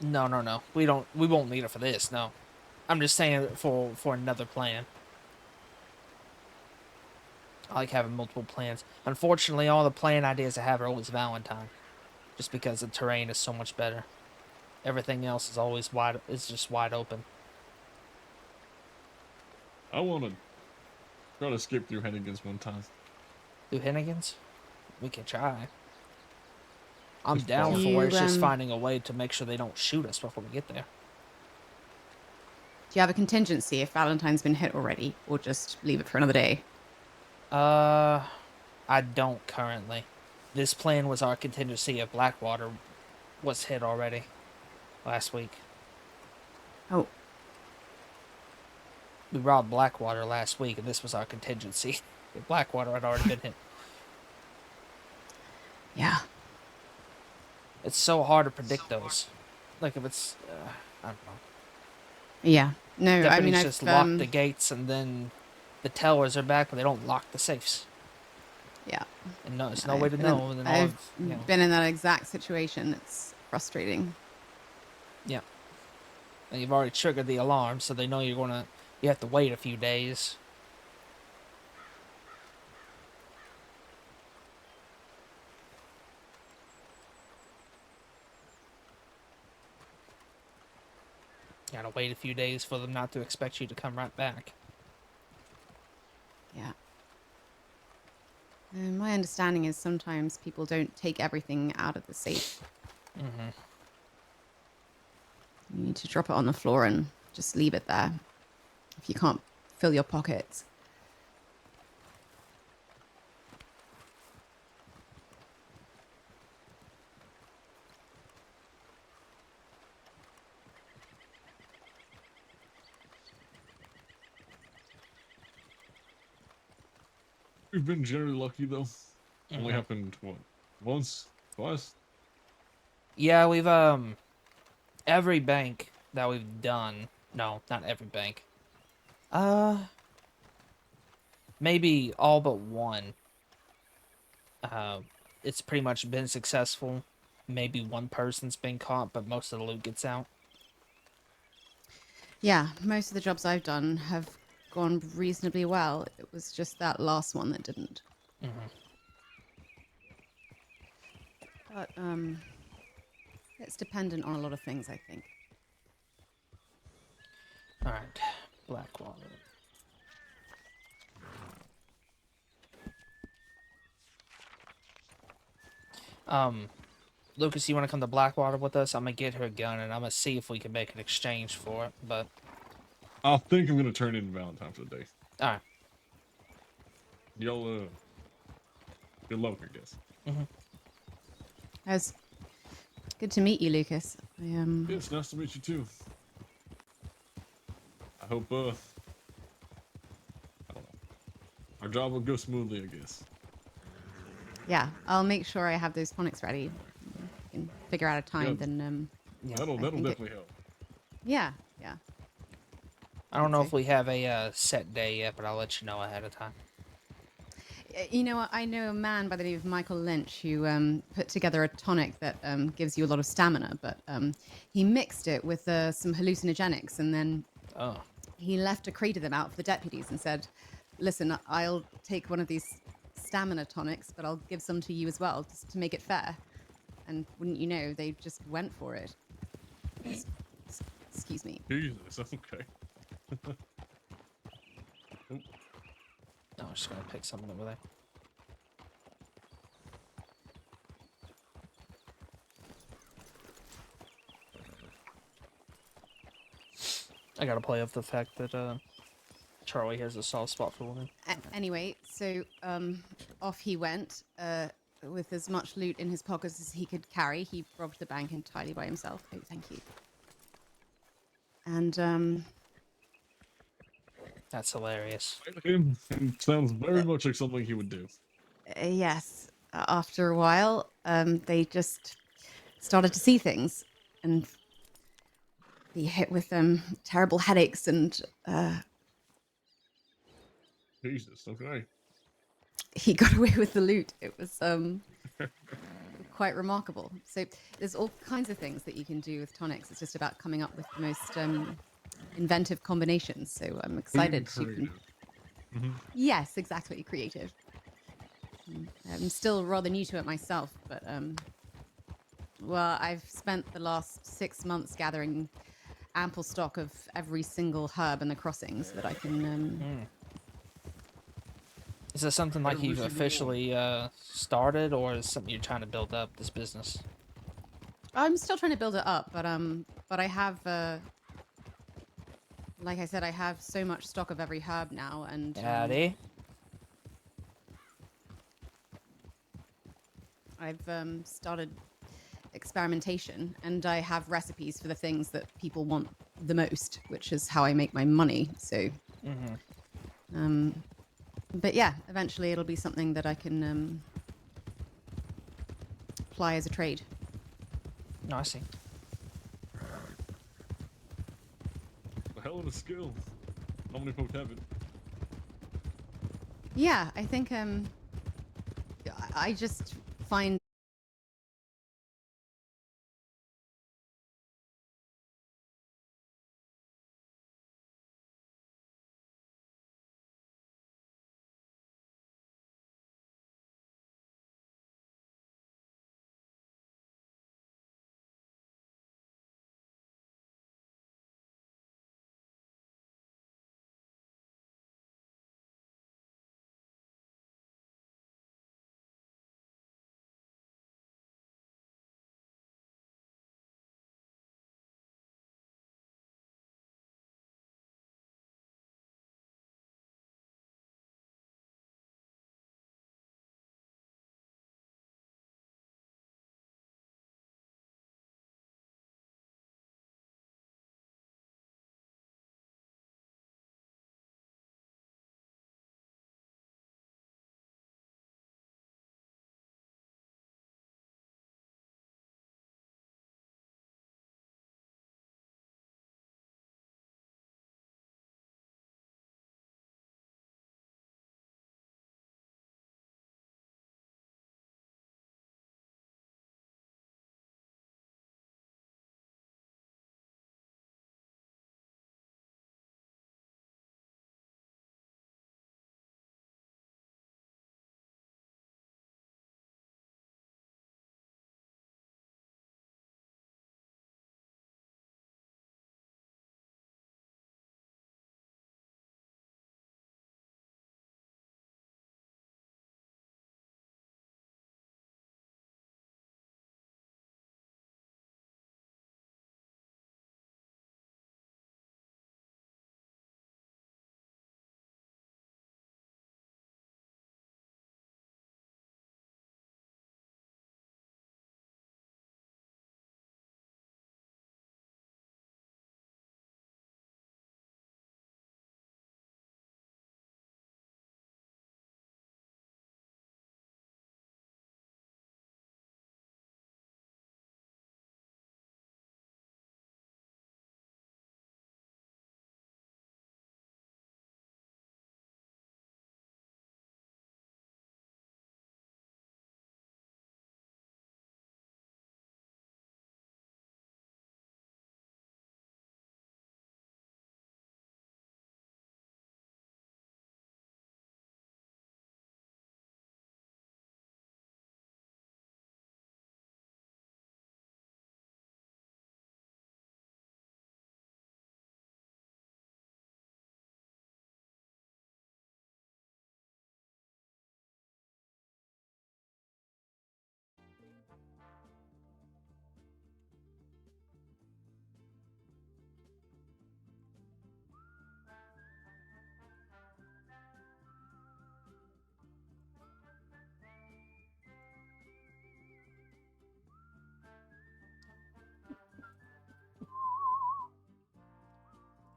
Speaker 7: No. We won't need it for this. No, I'm just saying for another plan. I like having multiple plans. Unfortunately, all the plan ideas I have are always Valentine, just because the terrain is so much better. Everything else is always just wide open.
Speaker 8: I want to try to skip through Hennigan's one time.
Speaker 7: Through Hennigan's? We can try. I'm
Speaker 8: Just
Speaker 7: down
Speaker 8: follow.
Speaker 7: for it. It's just finding a way to make sure they don't shoot us before we get there.
Speaker 9: Do you have a contingency if Valentine's been hit already, or just leave it for another day?
Speaker 7: I don't currently. This plan was our contingency if Blackwater was hit already last week.
Speaker 9: Oh.
Speaker 7: We robbed Blackwater last week, and this was our contingency. If Blackwater had already been hit.
Speaker 9: Yeah.
Speaker 7: It's so hard to predict those. Like if it's, I don't know.
Speaker 9: Yeah. No, I mean,
Speaker 7: Deputies
Speaker 9: I've
Speaker 7: just lock the gates, and then the tellers are back, but they don't lock the safes.
Speaker 9: Yeah.
Speaker 7: And no, there's no way to know. And then all
Speaker 9: I've
Speaker 7: of, you know,
Speaker 9: been in that exact situation. It's frustrating.
Speaker 7: yeah. And you've already triggered the alarm, so they know you have to wait a few days. You gotta wait a few days for them not to expect you to come right back.
Speaker 9: Yeah. My understanding is sometimes people don't take everything out of the safe.
Speaker 7: Mm-hmm.
Speaker 9: You need to drop it on the floor and just leave it there. If you can't fill your pockets.
Speaker 8: We've been generally lucky though. Only
Speaker 7: Mhm.
Speaker 8: happened what, once, twice.
Speaker 7: Yeah, we've every bank that we've done. No, not every bank. Maybe all but one. It's pretty much been successful. Maybe one person's been caught, but most of the loot gets out.
Speaker 9: Yeah, most of the jobs I've done have gone reasonably well. It was just that last one that didn't.
Speaker 7: Mm-hmm.
Speaker 9: But it's dependent on a lot of things, I think.
Speaker 7: All right, Blackwater. Lucas, you want to come to Blackwater with us? I'm gonna get her a gun, and I'm gonna see if we can make an exchange for it. But
Speaker 8: I think I'm gonna turn in Valentine for the day.
Speaker 7: all right.
Speaker 8: Y'all, good luck, I guess.
Speaker 7: Mm-hmm.
Speaker 9: It was good to meet you, Lucas.
Speaker 8: Yeah, it's nice to meet you too. I hope I don't know. Our job will go smoothly, I guess.
Speaker 9: Yeah, I'll make sure I have those tonics ready. We can figure out a time,
Speaker 8: Yeah.
Speaker 9: then.
Speaker 8: That'll definitely help.
Speaker 9: Yeah.
Speaker 7: I don't know if we have a set day yet, but I'll let you know ahead of time.
Speaker 9: You know what? I know a man by the name of Michael Lynch who put together a tonic that gives you a lot of stamina, but he mixed it with some hallucinogenics, and then he left a crate of them out for the deputies and said, "Listen, I'll take one of these stamina tonics, but I'll give some to you as well, just to make it fair." And wouldn't you know, they just went for it. Excuse me.
Speaker 8: Jesus, okay.
Speaker 7: No, I'm just gonna pick something over there. I gotta play off the fact that Charlie has a soft spot for women.
Speaker 9: Anyway, so off he went with as much loot in his pockets as he could carry. He robbed the bank entirely by himself. Oh, thank you. And
Speaker 7: that's hilarious.
Speaker 8: It sounds very much like something he would do.
Speaker 9: Yes, after a while, they just started to see things and be hit with terrible headaches and
Speaker 8: Jesus, okay.
Speaker 9: he got away with the loot. It was quite remarkable. So there's all kinds of things that you can do with tonics. It's just about coming up with the most inventive combinations. So I'm excited to. Yes, exactly, creative. I'm still rather new to it myself, but well, I've spent the last 6 months gathering ample stock of every single herb in the crossings so that I can.
Speaker 7: Is this something like you've officially started, or is something you're trying to build up this business?
Speaker 9: I'm still trying to build it up, but I have, like I said, I have so much stock of every herb now, and I've started experimentation, and I have recipes for the things that people want the most, which is how I make my money. So, but yeah, eventually it'll be something that I can apply as a trade.
Speaker 7: No, I see.
Speaker 8: A hell of a skill. Not many folks have it.
Speaker 9: Yeah, I think I just find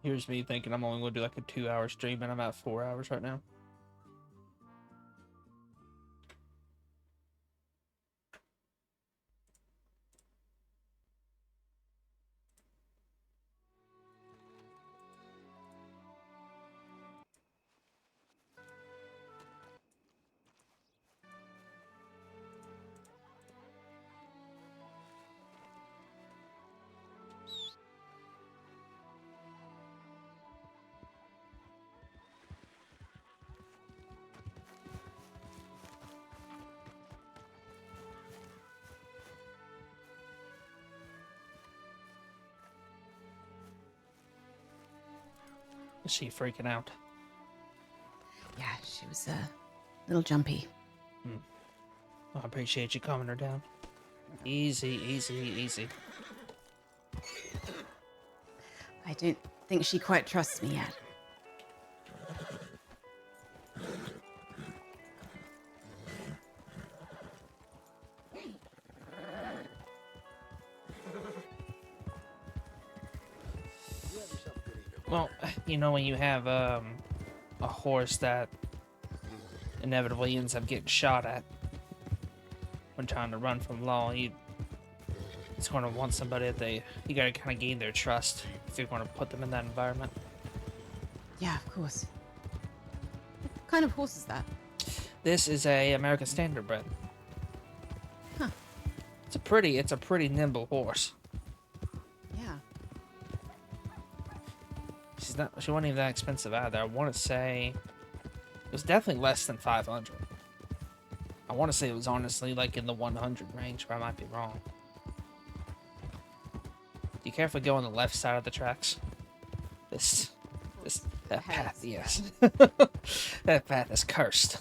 Speaker 7: Here's me thinking I'm only going to do like a 2-hour stream, and I'm at 4 hours right now. Is she freaking out?
Speaker 9: Yeah, she was a little jumpy.
Speaker 7: I appreciate you calming her down. Easy, easy, easy.
Speaker 9: I don't think she quite trusts me yet.
Speaker 7: Well, you know, when you have a horse that inevitably ends up getting shot at when trying to run from law, it's going to want somebody that you got to kind of gain their trust if you're going to put them in that environment.
Speaker 9: Yeah, of course. What kind of horse is that?
Speaker 7: This is a American Standard bred.
Speaker 9: Huh.
Speaker 7: It's a pretty nimble horse.
Speaker 9: Yeah.
Speaker 7: She wasn't even that expensive either. I want to say it was definitely less than 500. I want to say it was honestly like in the 100 range, but I might be wrong. You carefully go on the left side of the tracks. That path, yes. That path is cursed.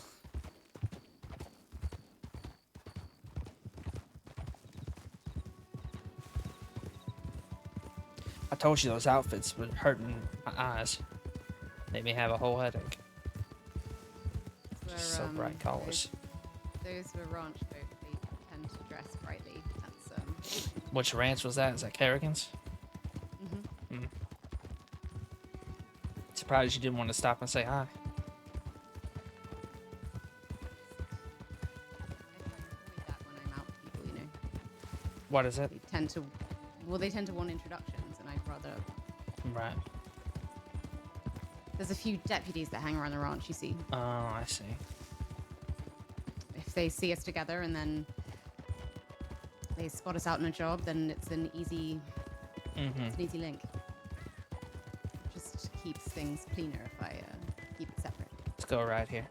Speaker 7: I told you those outfits were hurting my eyes. Made me have a whole headache. Just so bright colors.
Speaker 9: Those were ranch folk. They tend to dress brightly. That's
Speaker 7: Which ranch was that? Is that Kerrigan's?
Speaker 9: Mhm.
Speaker 7: Surprised you didn't want to stop and say hi.
Speaker 9: people, you know.
Speaker 7: What is it?
Speaker 9: They tend to want introductions, and I'd rather.
Speaker 7: Right.
Speaker 9: There's a few deputies that hang around the ranch, you see.
Speaker 7: Oh, I see.
Speaker 9: If they see us together and then they spot us out in a job, then it's an easy, it's an easy link. Just keeps things cleaner if I keep it separate.
Speaker 7: Let's go right here.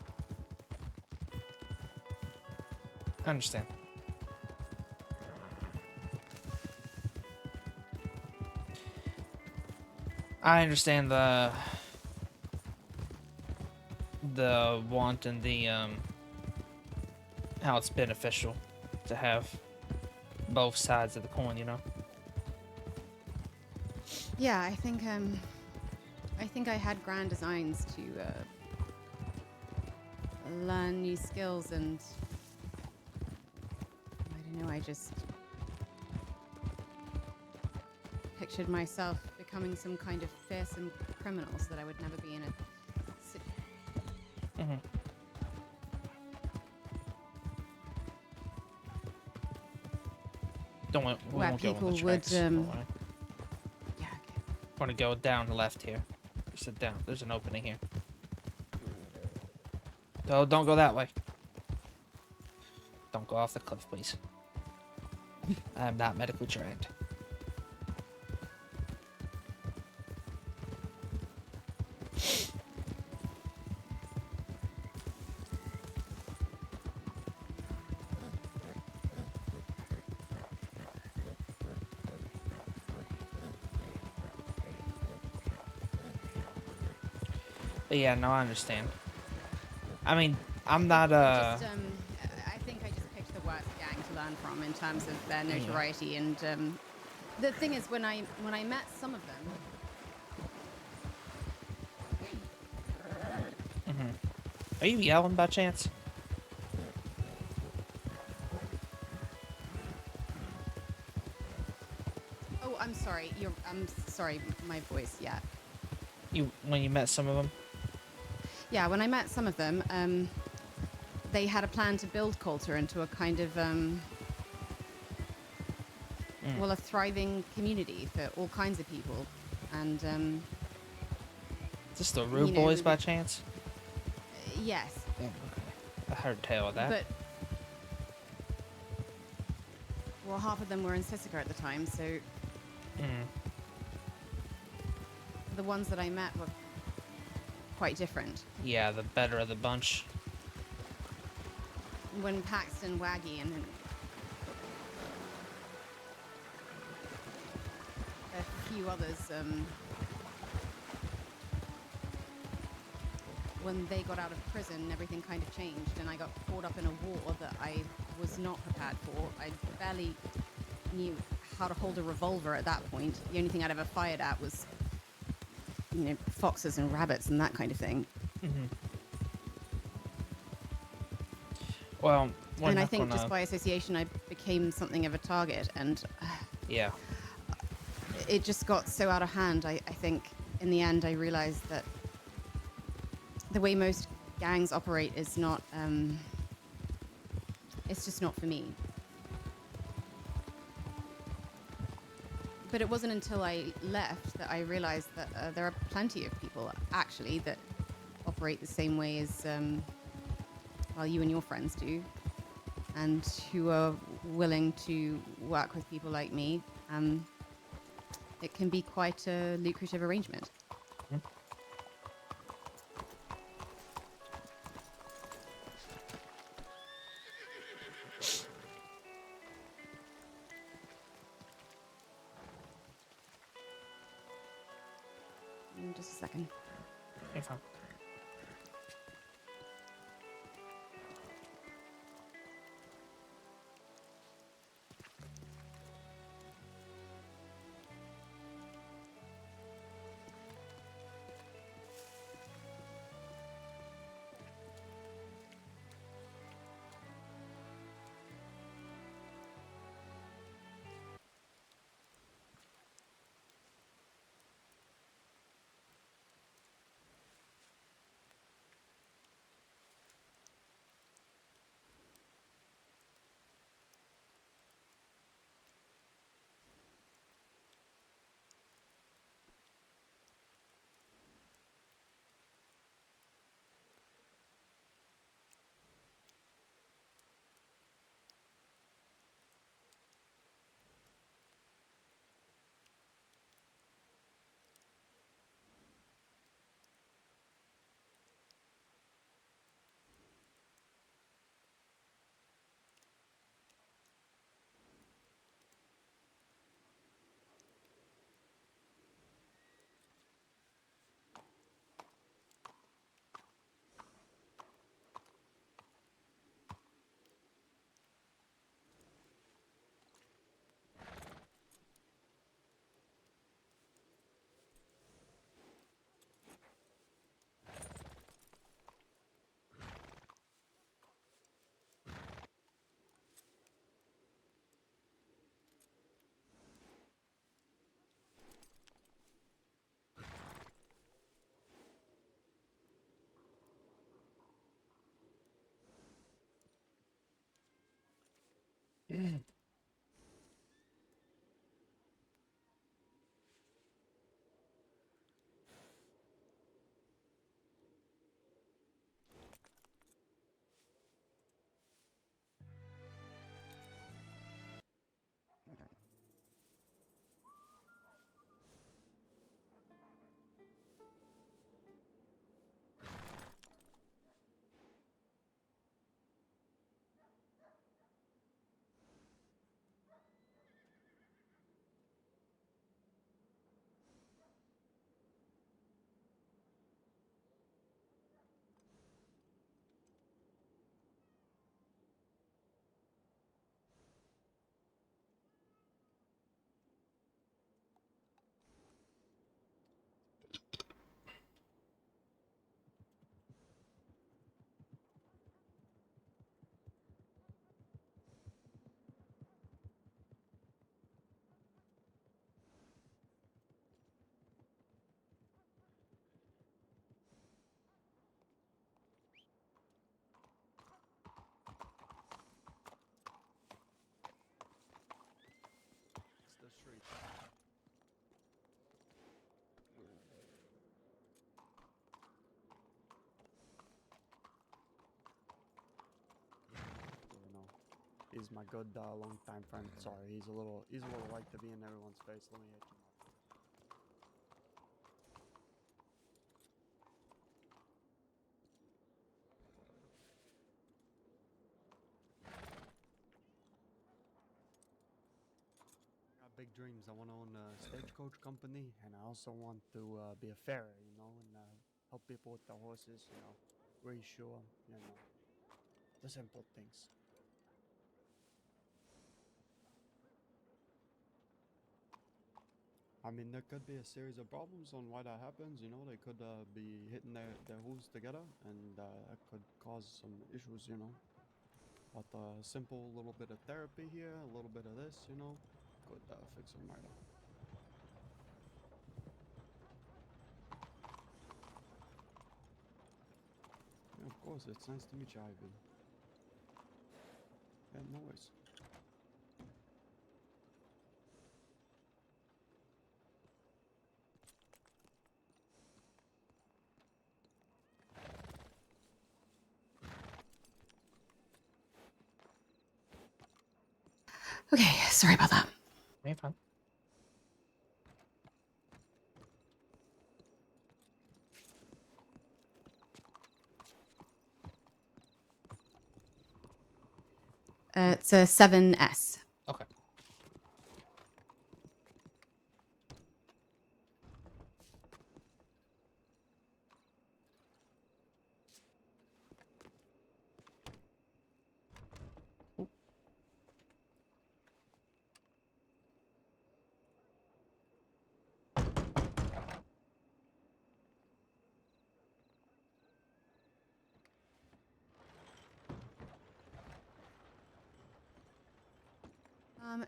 Speaker 7: I understand. I understand the want and the how it's beneficial to have both sides of the coin, you know.
Speaker 9: Yeah, I think I had grand designs to learn new skills, and I don't know, I just pictured myself becoming some kind of fearsome criminal so that I would never be in a
Speaker 7: where
Speaker 9: people would
Speaker 7: want to go down the left here. Sit down. There's an opening here. Oh, don't go that way. Don't go off the cliff, please. I am not medically trained. But yeah, no, I understand. I mean, I'm not
Speaker 9: I think I just picked the worst gang to learn from in terms of their notoriety, and the thing is, when I met some of them.
Speaker 7: Are you yelling by chance?
Speaker 9: Oh, I'm sorry. I'm sorry. My voice. Yeah.
Speaker 7: when you met some of them?
Speaker 9: Yeah, when I met some of them, they had a plan to build Coulter into a kind of, well, a thriving community for all kinds of people. And,
Speaker 7: Is this the Rude Boys by chance?
Speaker 9: yes.
Speaker 7: Yeah, okay. I heard tale of that.
Speaker 9: But, well, half of them were in Sisika at the time, so the ones that I met were quite different.
Speaker 7: Yeah, the better of the bunch.
Speaker 9: When Paxton, Waggy, and a few others, when they got out of prison, everything kind of changed, and I got caught up in a war that I was not prepared for. I barely knew how to hold a revolver at that point. The only thing I'd ever fired at was, foxes and rabbits and that kind of thing.
Speaker 7: Well,
Speaker 9: and I think just by association, I became something of a target, and
Speaker 7: yeah,
Speaker 9: it just got so out of hand. I think in the end, I realized that the way most gangs operate is not, it's just not for me. But it wasn't until I left that I realized that there are plenty of people, actually, that operate the same way as, well, you and your friends do, and who are willing to work with people like me. It can be quite a lucrative arrangement. Just a second.
Speaker 7: Okay, fine.
Speaker 19: he's my good long-time friend. Sorry, he's a little like to be in everyone's face. Let me hit him up. I got big dreams. I want to own a stagecoach company, and I also want to be a farrier, you know, and help people with their horses, you know, reassure, you know, the simple things. I mean, there could be a series of problems on why that happens. You know, they could be hitting their hooves together, and that could cause some issues, you know. But a simple little bit of therapy here, a little bit of this, you know, could fix them right up. Yeah, of course, it's nice to meet you, Ivan. Yeah, no worries.
Speaker 9: Okay, sorry about that.
Speaker 7: You're fine.
Speaker 9: It's a 7S.
Speaker 7: Okay.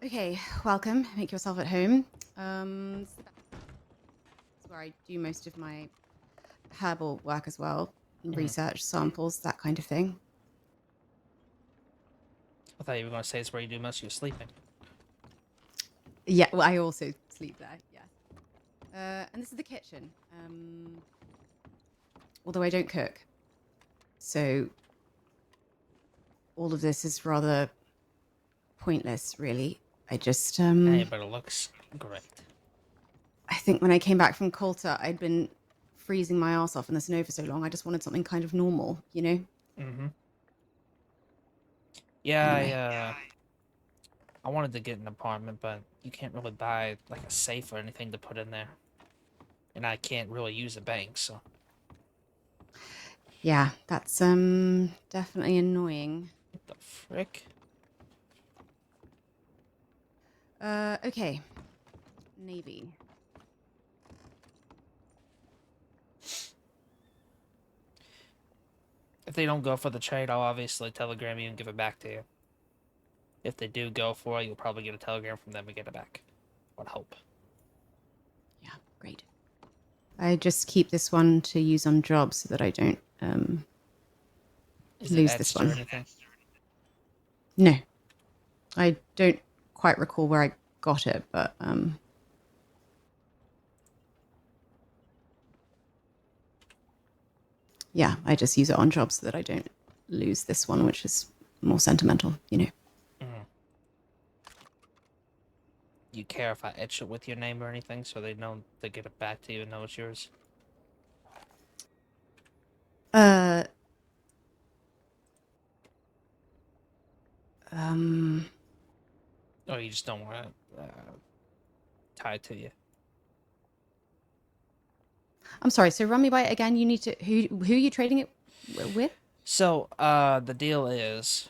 Speaker 9: Okay, welcome. Make yourself at home. It's where I do most of my herbal work as well, research, samples, that kind of thing.
Speaker 7: I thought you were going to say it's where you do most of your sleeping.
Speaker 9: Yeah, well, I also sleep there, yes. And this is the kitchen. Although I don't cook. So all of this is rather pointless, really. I just,
Speaker 7: Hey, but it looks great.
Speaker 9: I think when I came back from Coulter, I'd been freezing my ass off in the snow for so long. I just wanted something kind of normal, you know?
Speaker 7: Mm-hmm. Yeah,
Speaker 9: Anyway.
Speaker 7: I wanted to get an apartment, but you can't really buy like a safe or anything to put in there. And I can't really use a bank, so.
Speaker 9: Yeah, that's definitely annoying.
Speaker 7: What the frick?
Speaker 9: Okay. Navy.
Speaker 7: If they don't go for the trade, I'll obviously telegram you and give it back to you. If they do go for it, you'll probably get a telegram from them and get it back. I would hope.
Speaker 9: Yeah, great. I just keep this one to use on jobs so that I don't lose this one.
Speaker 7: Or anything?
Speaker 9: No. I don't quite recall where I got it, but yeah, I just use it on jobs so that I don't lose this one, which is more sentimental, you know.
Speaker 7: You care if I etch it with your name or anything so they know to get it back to you and know it's yours? Or you just don't want it tied to you?
Speaker 9: I'm sorry, so run me by it again. You need to who are you trading it with?
Speaker 7: So, the deal is,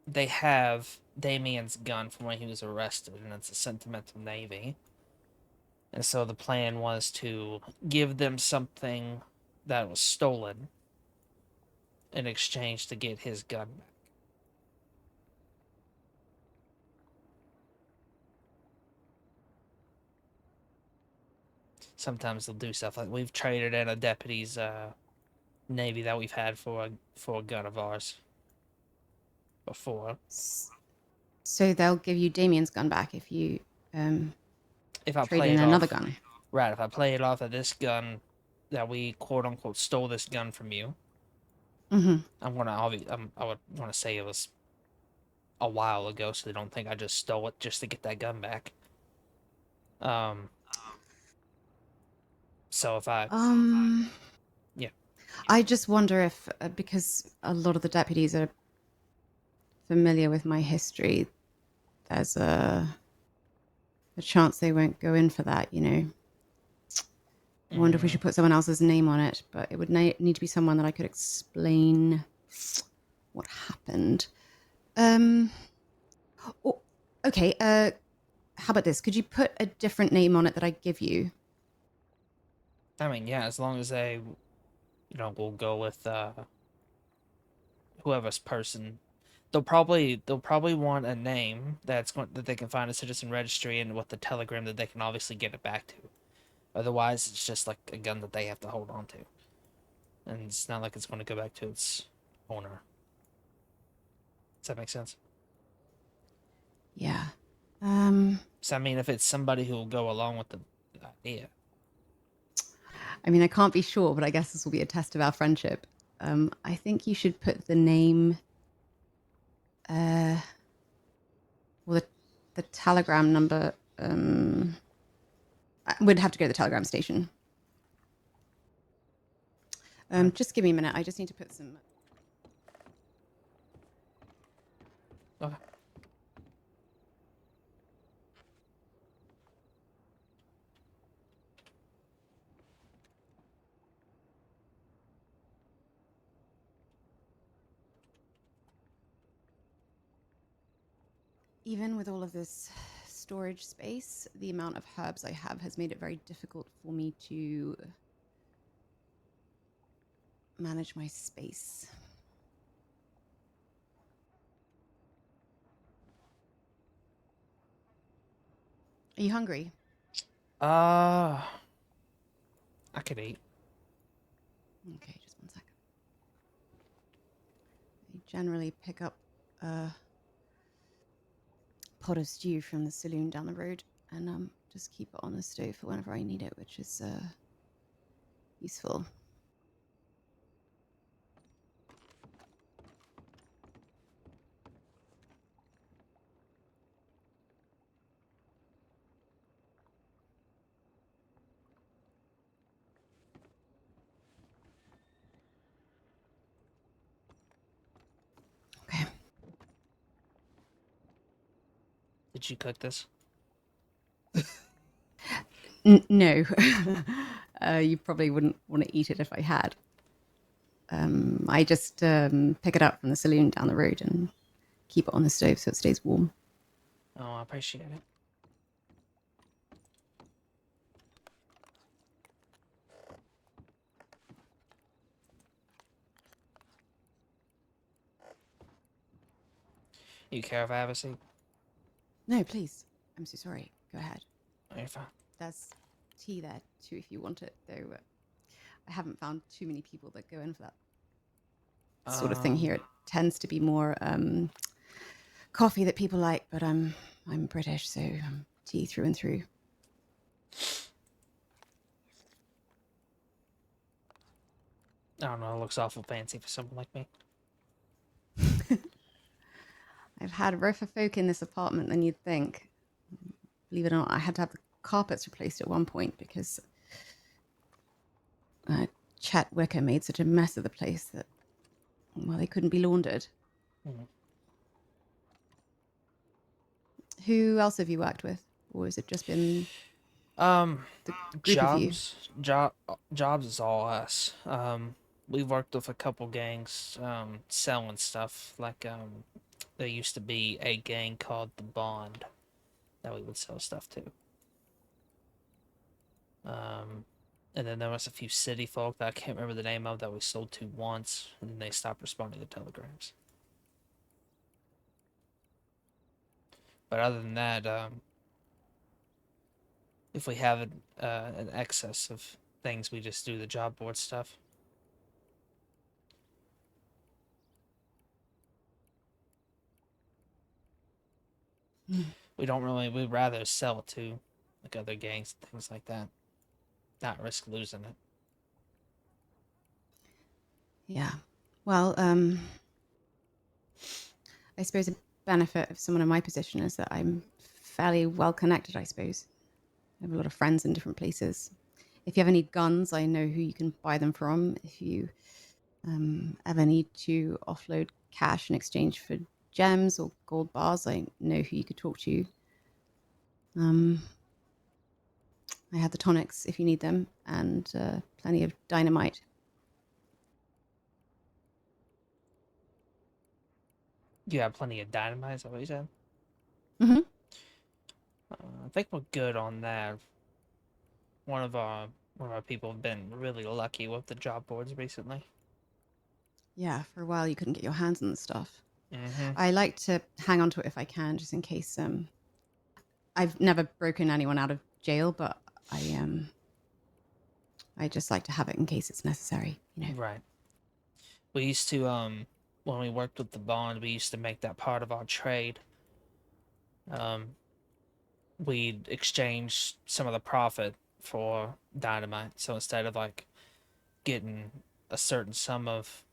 Speaker 7: they have Damien's gun from when he was arrested, and it's a Sentimental Navy. And so the plan was to give them something that was stolen in exchange to get his gun back. Sometimes they'll do stuff like we've traded in a deputy's navy that we've had for a gun of ours before.
Speaker 9: So they'll give you Damien's gun back if you
Speaker 7: If I
Speaker 9: trade
Speaker 7: play
Speaker 9: in
Speaker 7: it
Speaker 9: another
Speaker 7: off,
Speaker 9: gun.
Speaker 7: Right, if I play it off of this gun that we quote unquote stole this gun from you,
Speaker 9: Mhm.
Speaker 7: I would want to say it was a while ago, so they don't think I just stole it just to get that gun back. So if I, yeah,
Speaker 9: I just wonder if, because a lot of the deputies are familiar with my history, there's a chance they won't go in for that, you know. I wonder if we should put someone else's name on it, but it would need to be someone that I could explain what happened. Oh, okay, how about this? Could you put a different name on it that I give you?
Speaker 7: I mean, yeah, as long as they, will go with whoever's person. They'll probably want a name that they can find a citizen registry and with the telegram that they can obviously get it back to. Otherwise, it's just like a gun that they have to hold on to, and it's not like it's going to go back to its owner. Does that make sense?
Speaker 9: Yeah.
Speaker 7: So I mean, if it's somebody who will go along with the idea.
Speaker 9: I mean, I can't be sure, but I guess this will be a test of our friendship. I think you should put the name, well, the telegram number. We'd have to go to the telegram station. Just give me a minute. I just need to put some.
Speaker 7: Okay.
Speaker 9: Even with all of this storage space, the amount of herbs I have has made it very difficult for me to manage my space. Are you hungry?
Speaker 7: I could eat.
Speaker 9: Okay, just one second. I generally pick up a pot of stew from the saloon down the road and just keep it on the stove for whenever I need it, which is useful.
Speaker 7: Did you cook this?
Speaker 9: No. You probably wouldn't want to eat it if I had. I just pick it up from the saloon down the road and keep it on the stove so it stays warm.
Speaker 7: Oh, I appreciate it. You care if I have a seat?
Speaker 9: No, please. I'm so sorry. Go ahead.
Speaker 7: Oh, you're fine.
Speaker 9: There's tea there too if you want it, though. I haven't found too many people that go in for that sort of thing here. It tends to be more coffee that people like, but I'm British, so tea through and through.
Speaker 7: I don't know. It looks awful fancy for someone like me.
Speaker 9: I've had rougher folk in this apartment than you'd think. Believe it or not, I had to have the carpets replaced at one point because Chet Wicker made such a mess of the place that, well, they couldn't be laundered.
Speaker 7: Mm-hmm.
Speaker 9: Who else have you worked with? Or has it just been the group of you?
Speaker 7: Jobs is all us. We've worked with a couple gangs selling stuff. Like there used to be a gang called the Bond that we would sell stuff to. And then there was a few city folk that I can't remember the name of that we sold to once, and they stopped responding to telegrams. But other than that, if we have an excess of things, we just do the job board stuff. We'd rather sell it to like other gangs and things like that. Not risk losing it.
Speaker 9: Yeah. Well, I suppose a benefit of someone in my position is that I'm fairly well connected, I suppose. I have a lot of friends in different places. If you ever need guns, I know who you can buy them from. If you ever need to offload cash in exchange for gems or gold bars, I know who you could talk to. I have the tonics if you need them, and plenty of dynamite.
Speaker 7: You have plenty of dynamite, is that what you said?
Speaker 9: Mm-hmm.
Speaker 7: I think we're good on that. One of our people have been really lucky with the job boards recently.
Speaker 9: Yeah, for a while you couldn't get your hands on the stuff.
Speaker 7: Mm-hmm.
Speaker 9: I like to hang on to it if I can, just in case. I've never broken anyone out of jail, but I just like to have it in case it's necessary. You know.
Speaker 7: Right. We used to when we worked with the bond, we used to make that part of our trade. We'd exchange some of the profit for dynamite. So instead of like getting a certain sum of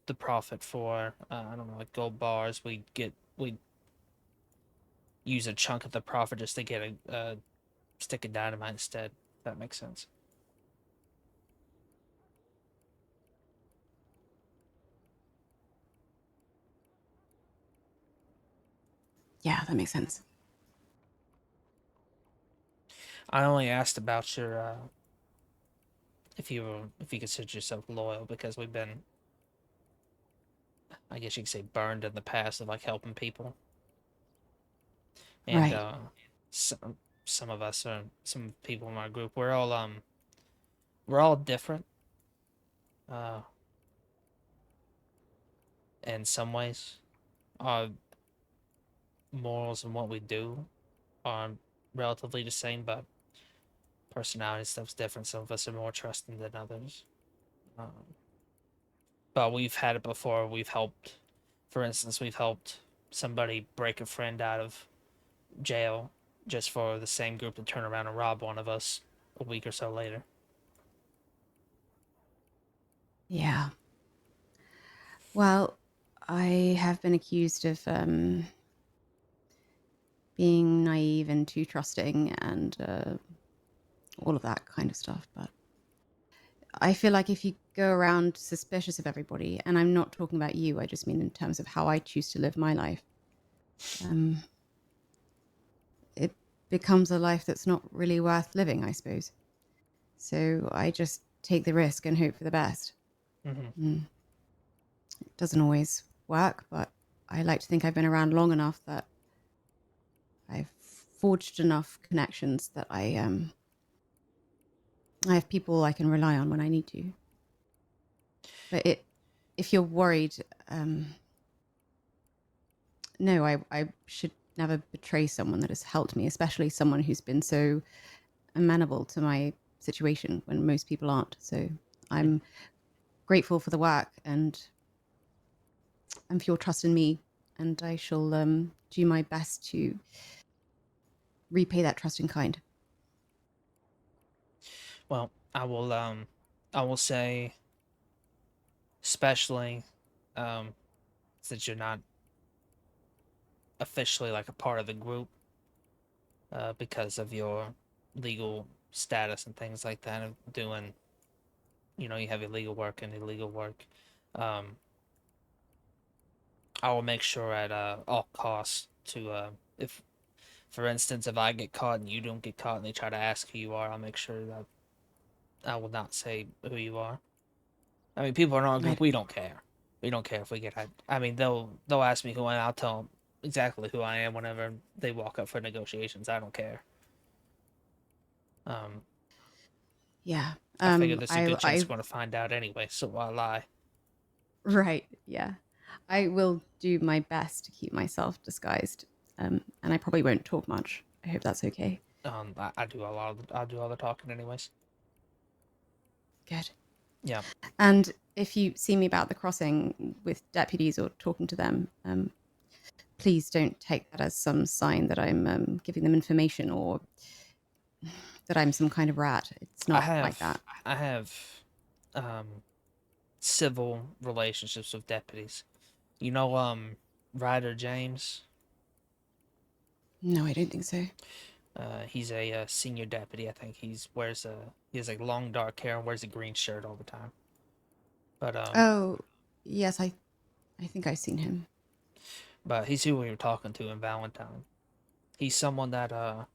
Speaker 7: the profit for I don't know, like gold bars, we'd use a chunk of the profit just to get a stick of dynamite instead. If that makes sense.
Speaker 9: Yeah, that makes sense.
Speaker 7: I only asked about your if you consider yourself loyal, because we've been, I guess you could say, burned in the past of like helping people. And
Speaker 9: Right.
Speaker 7: some of us are some people in my group. We're all different. In some ways, our morals and what we do are relatively the same, but personality stuff's different. Some of us are more trusting than others. But we've had it before. For instance, we've helped somebody break a friend out of jail just for the same group to turn around and rob one of us a week or so later.
Speaker 9: Yeah. Well, I have been accused of being naive and too trusting and all of that kind of stuff. But I feel like if you go around suspicious of everybody, and I'm not talking about you, I just mean in terms of how I choose to live my life, it becomes a life that's not really worth living, I suppose. So I just take the risk and hope for the best.
Speaker 7: Mm-hmm.
Speaker 9: It doesn't always work, but I like to think I've been around long enough that I've forged enough connections that I have people I can rely on when I need to. But if you're worried, no, I should never betray someone that has helped me, especially someone who's been so amenable to my situation when most people aren't. So I'm grateful for the work and for your trust in me, and I shall do my best to repay that trust in kind.
Speaker 7: Well, I will say, especially since you're not officially like a part of the group, because of your legal status and things like that, of doing, you have illegal work and illegal work. I will make sure at all costs to, if, for instance, if I get caught and you don't get caught and they try to ask who you are, I'll make sure that I will not say who you are. I mean, people in our group, we don't care. We don't care if we get. I mean, they'll ask me who I am. I'll tell them exactly who I am whenever they walk up for negotiations. I don't care.
Speaker 9: Yeah.
Speaker 7: I figure there's a good chance we're going to find out anyway, so why lie?
Speaker 9: Right. Yeah. I will do my best to keep myself disguised, and I probably won't talk much. I hope that's okay.
Speaker 7: I do all the talking anyways.
Speaker 9: Good.
Speaker 7: Yeah.
Speaker 9: And if you see me about the crossing with deputies or talking to them, please don't take that as some sign that I'm giving them information or that I'm some kind of rat. It's not like that.
Speaker 7: I have civil relationships with deputies. You know, Ryder James.
Speaker 9: No, I don't think so.
Speaker 7: He's a senior deputy. I think he has like long dark hair and wears a green shirt all the time. But
Speaker 9: Oh, yes, I think I've seen him.
Speaker 7: But he's who we were talking to in Valentine. He's someone that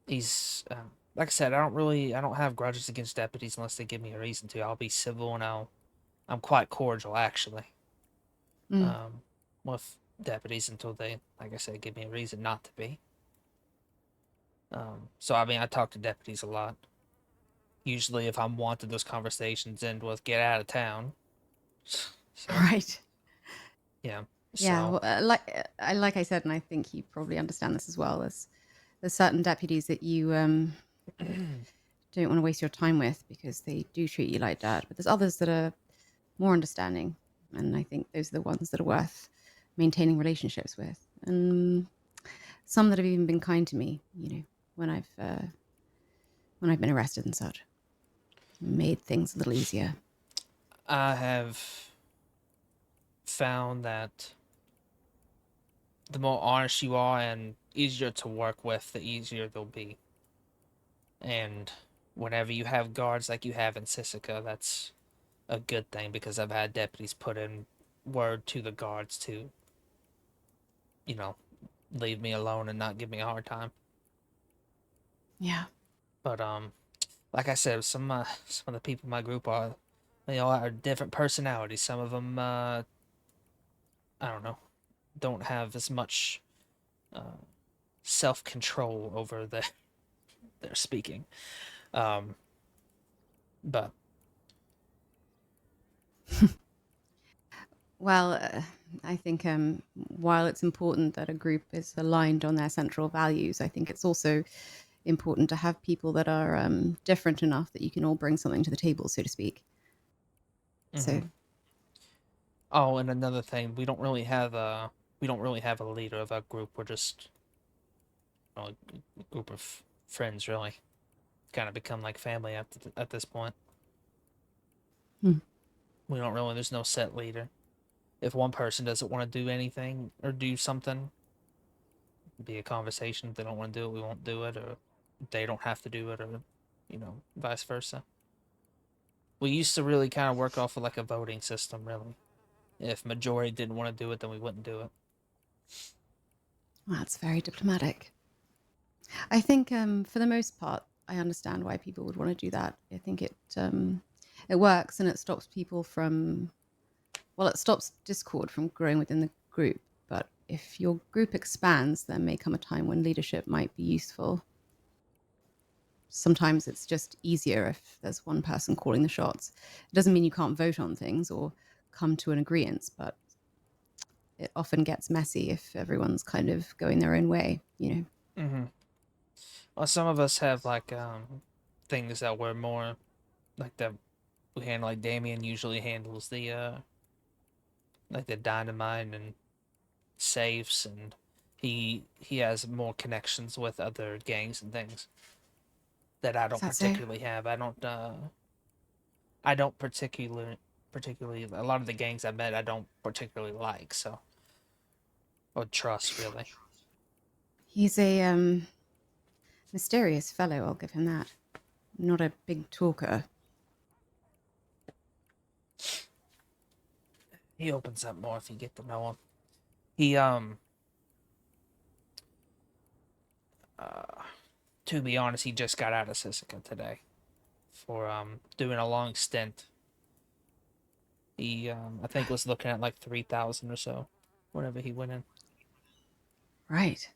Speaker 7: he's like I said, I don't have grudges against deputies unless they give me a reason to. I'll be civil and I'm quite cordial actually.
Speaker 9: Mm.
Speaker 7: With deputies until they, like I said, give me a reason not to be. So I mean, I talk to deputies a lot. Usually, if I'm wanted, those conversations end with "get out of town." So,
Speaker 9: Right.
Speaker 7: yeah.
Speaker 9: Yeah.
Speaker 7: So,
Speaker 9: Well, like I said, and I think you probably understand this as well. There's certain deputies that you don't want to waste your time with because they do treat you like that. But there's others that are more understanding, and I think those are the ones that are worth maintaining relationships with. And some that have even been kind to me, when I've been arrested and such, made things a little easier.
Speaker 7: I have found that the more honest you are and easier to work with, the easier they'll be. And whenever you have guards like you have in Sisika, that's a good thing because I've had deputies put in word to the guards to, leave me alone and not give me a hard time.
Speaker 9: Yeah.
Speaker 7: But like I said, some of the people in my group are different personalities. Some of them, I don't know, don't have as much self-control over their speaking. But
Speaker 9: Well, I think while it's important that a group is aligned on their central values, I think it's also important to have people that are different enough that you can all bring something to the table, so to speak. So,
Speaker 7: oh, and another thing, we don't really have a leader of our group. We're just a group of friends, really. Kind of become like family at this point. We don't really. There's no set leader. If one person doesn't want to do anything or do something, be a conversation. If they don't want to do it, we won't do it, or they don't have to do it, or vice versa. We used to really kind of work off of like a voting system, really. If majority didn't want to do it, then we wouldn't do it.
Speaker 9: well, that's very diplomatic. I think for the most part, I understand why people would want to do that. I think it works and it stops people from, it stops discord from growing within the group. But if your group expands, there may come a time when leadership might be useful. Sometimes it's just easier if there's one person calling the shots. It doesn't mean you can't vote on things or come to an agreement, but it often gets messy if everyone's kind of going their own way,
Speaker 7: Well, some of us have like things that we're more like that we handle. Like Damien usually handles the like the dynamite and safes, and he has more connections with other gangs and things that I don't particularly have. I don't particularly a lot of the gangs I met I don't particularly like, so or trust really.
Speaker 9: He's a mysterious fellow, I'll give him that. Not a big talker.
Speaker 7: He opens up more if you get to know him. He to be honest, he just got out of Sisika today for doing a long stint. He I think was looking at like 3,000 or so whenever he went in.
Speaker 9: Right.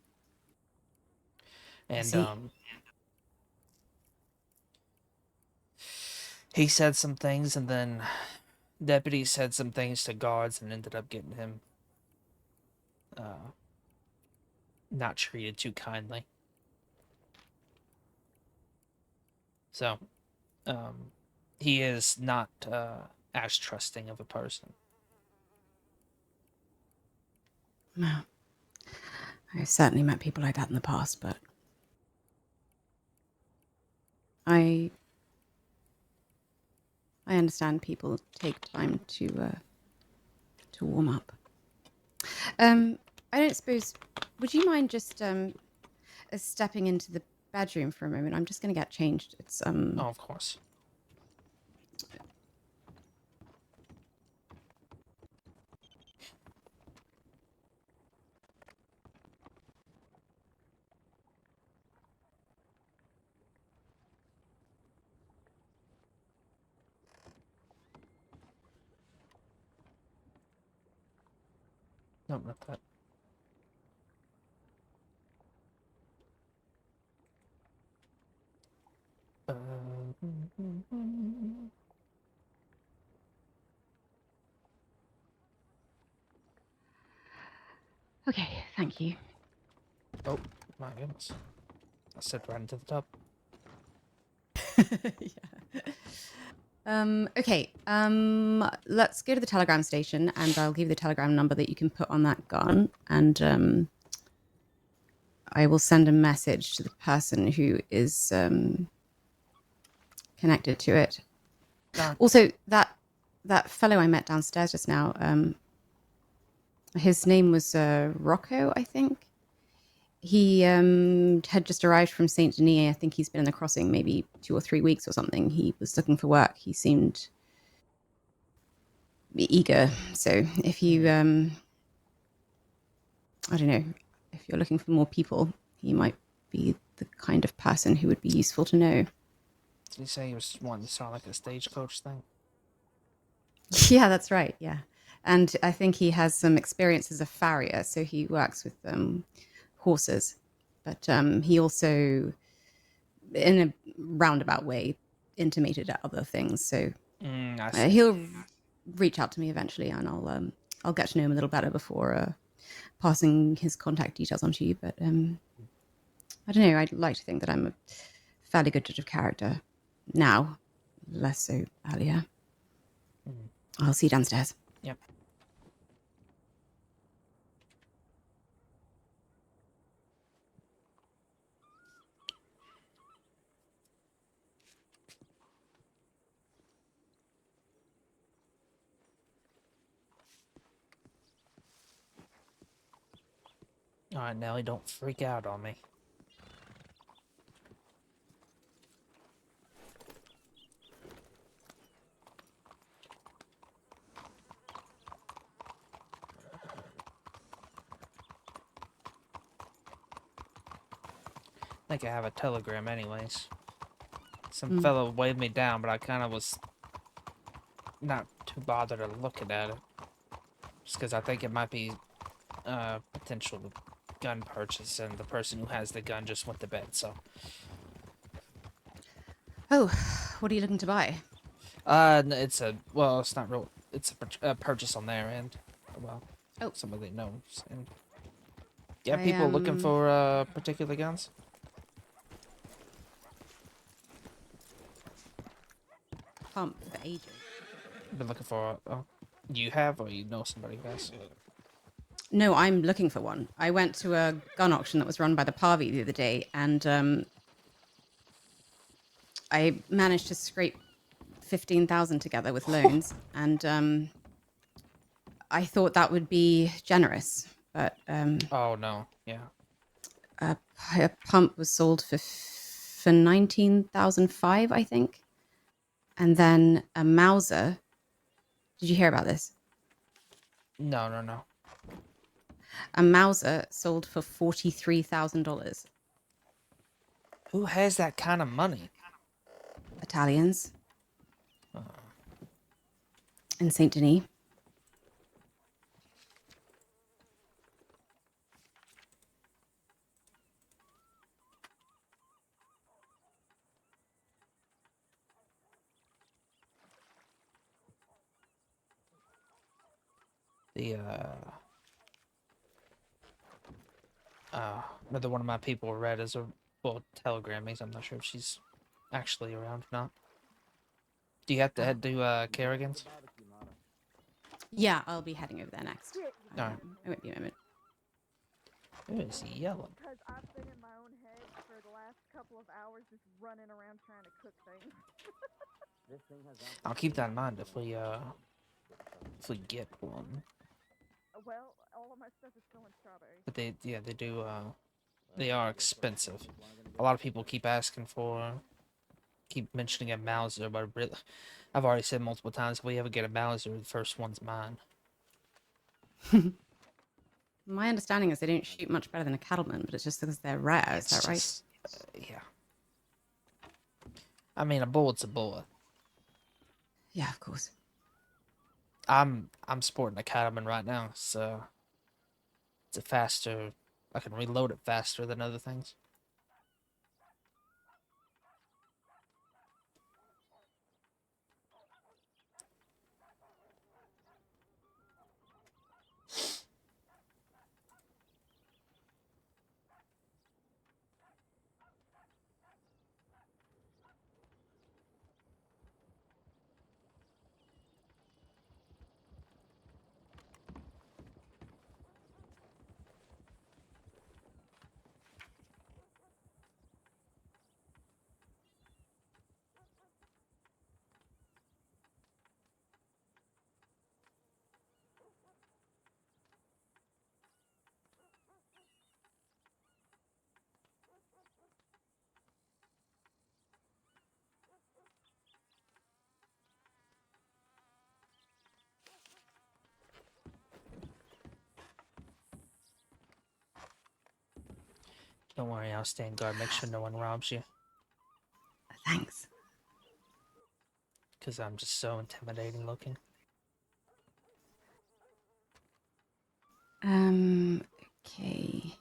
Speaker 7: And he said some things, and then deputies said some things to guards, and ended up getting him not treated too kindly. So, he is not as trusting of a person.
Speaker 9: No. I've certainly met people like that in the past, but I I understand people take time to warm up. I don't suppose. Would you mind just stepping into the bedroom for a moment? I'm just going to get changed. It's
Speaker 7: Oh, of course. No, not that.
Speaker 9: Okay, thank you.
Speaker 7: Oh, my goodness. I stepped right into the tub.
Speaker 9: Okay. Let's go to the telegram station, and I'll give you the telegram number that you can put on that gun, and I will send a message to the person who is connected to it. Also, that fellow I met downstairs just now, his name was Rocco, I think. He had just arrived from Saint Denis. I think he's been in the crossing maybe 2 or 3 weeks or something. He was looking for work. He seemed eager. So if you, I don't know, if you're looking for more people, he might be the kind of person who would be useful to know.
Speaker 7: Did you say he was wanting to start like a stagecoach thing?
Speaker 9: Yeah, that's right. Yeah. And I think he has some experience as a farrier, so he works with horses. But he also, in a roundabout way, intimated at other things. So
Speaker 7: I see.
Speaker 9: he'll reach out to me eventually, and I'll get to know him a little better before passing his contact details on to you. But I don't know. I'd like to think that I'm a fairly good judge of character now, less so earlier. I'll see you downstairs.
Speaker 7: Yep. Alright, Nelly, don't freak out on me. I think I have a telegram anyways. Some fellow waved me down, but I kind of was not too bothered of looking at it. Just because I think it might be potential gun purchase, and the person who has the gun just went to bed, so.
Speaker 9: Oh, what are you looking to buy?
Speaker 7: It's a, well, it's not real, it's a purchase on their end. Well, somebody knows. And yeah, people looking for particular guns?
Speaker 9: Pump for ages.
Speaker 7: Been looking for, you have, or you know somebody who has?
Speaker 9: No, I'm looking for one. I went to a gun auction that was run by the Parvy the other day, and I managed to scrape 15,000 together with loans, and I thought that would be generous, but
Speaker 7: oh no, yeah.
Speaker 9: A pump was sold for 19,500, I think, and then a Mauser. Did you hear about this?
Speaker 7: No.
Speaker 9: A Mauser sold for $43,000.
Speaker 7: Who has that kind of money?
Speaker 9: Italians. In Saint Denis.
Speaker 7: The another one of my people read as a, well, telegram me, so I'm not sure if she's actually around or not. Do you have to head to Kerrigan's?
Speaker 9: Yeah, I'll be heading over there next.
Speaker 7: Alright.
Speaker 9: It won't be a moment.
Speaker 7: Who is yelling?
Speaker 20: Because I've been in my own head for the last last couple of hours just running around trying to cook things.
Speaker 7: I'll keep that in mind if we get one.
Speaker 20: Well, all of my stuff is still in strawberries.
Speaker 7: But they do they are expensive. A lot of people keep mentioning a Mauser, but really, I've already said multiple times, if we ever get a Mauser, the first one's mine.
Speaker 9: My understanding is they don't shoot much better than a cattleman, but it's just because they're rare. Is that right?
Speaker 7: Yeah. I mean, a bullet's a bullet.
Speaker 9: Yeah, of course.
Speaker 7: I'm sporting a cattleman right now, so it's a faster. I can reload it faster than other things. Don't worry, I'll stand guard. Make sure no one robs you.
Speaker 9: Thanks.
Speaker 7: Because I'm just so intimidating looking.
Speaker 9: Okay.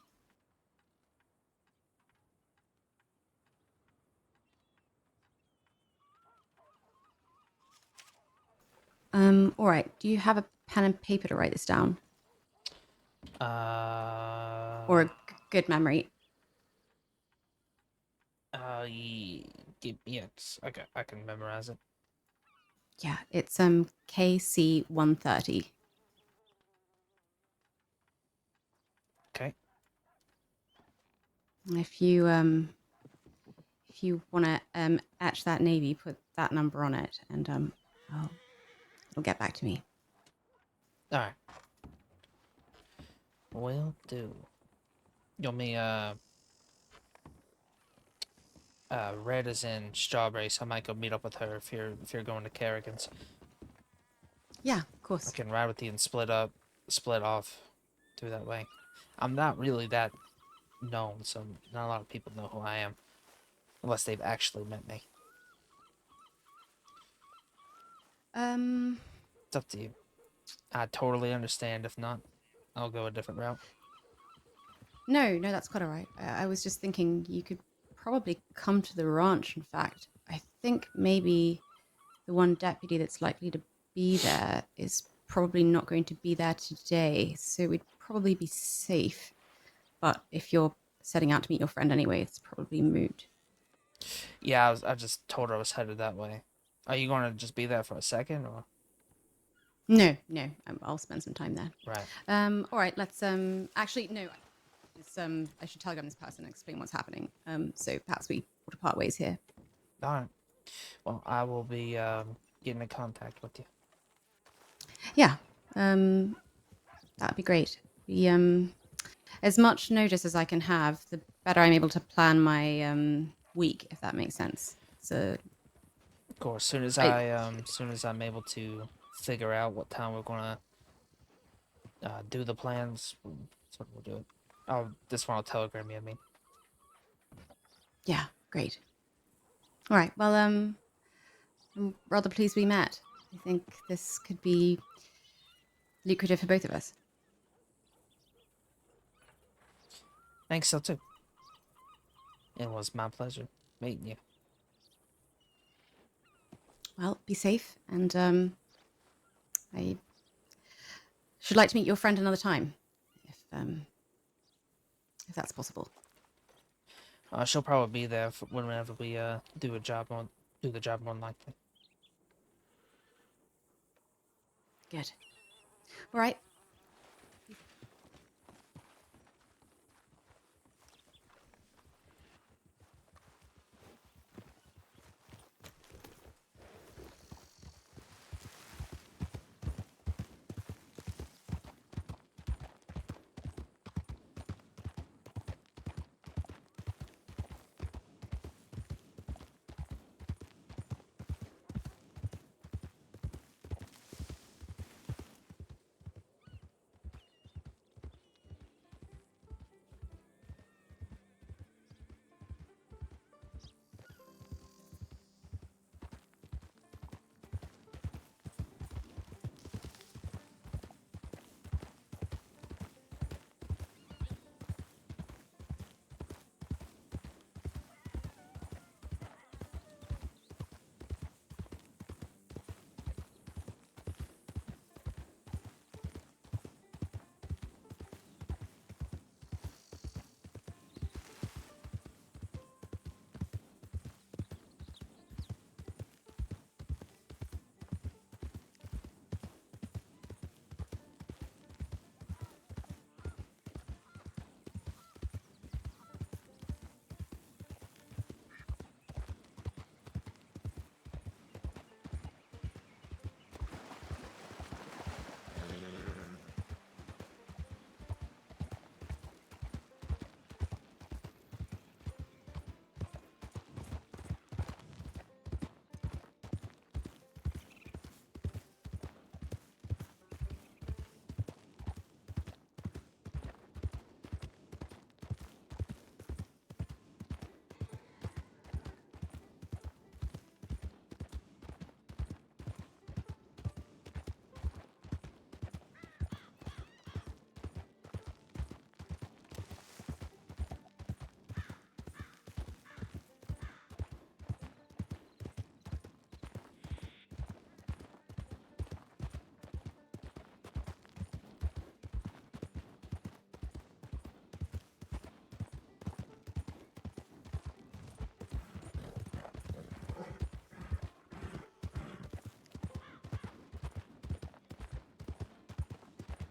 Speaker 9: All right. Do you have a pen and paper to write this down? Or a good memory?
Speaker 7: Yes, I can memorize it.
Speaker 9: Yeah, it's KC 130.
Speaker 7: Okay.
Speaker 9: If you want to etch that navy, put that number on it, and it'll get back to me.
Speaker 7: All right. Will do. You want me Red is in Strawberry, so I might go meet up with her if you're going to Kerrigan's.
Speaker 9: Yeah, of course.
Speaker 7: I can ride with you and split off through that way. I'm not really that known, so not a lot of people know who I am. Unless they've actually met me. It's up to you. I totally understand. If not, I'll go a different route.
Speaker 9: No, that's quite all right. I was just thinking you could probably come to the ranch, in fact. I think maybe the one deputy that's likely to be there is probably not going to be there today, so we'd probably be safe. But if you're setting out to meet your friend anyway, it's probably moot.
Speaker 7: Yeah, I just told her I was headed that way. Are you going to just be there for a second, or?
Speaker 9: No, I'll spend some time there.
Speaker 7: Right.
Speaker 9: All right, let's actually no. It's, I should telegram this person and explain what's happening. So perhaps we ought to part ways here.
Speaker 7: All right. Well, I will be getting in contact with you.
Speaker 9: Yeah, that'd be great. As much notice as I can have, the better I'm able to plan my week, if that makes sense. So,
Speaker 7: of course, soon as I'm able to figure out what time we're gonna do the plans, that's when we'll do it. Oh, this one I'll telegram you. I mean.
Speaker 9: Yeah, great. All right. Well, I'm rather pleased we met. I think this could be lucrative for both of us.
Speaker 7: Thanks, so too. It was my pleasure meeting you.
Speaker 9: Well, be safe, and I should like to meet your friend another time, if that's possible.
Speaker 7: She'll probably be there whenever we do the job more likely.
Speaker 9: Good. All right.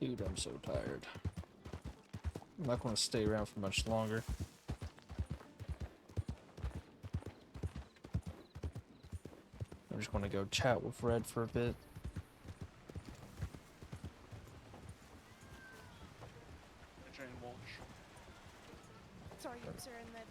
Speaker 7: Dude, I'm so tired. I'm not going to stay around for much longer. I'm just going to go chat with Red for a bit.
Speaker 20: Sorry, sir, and that.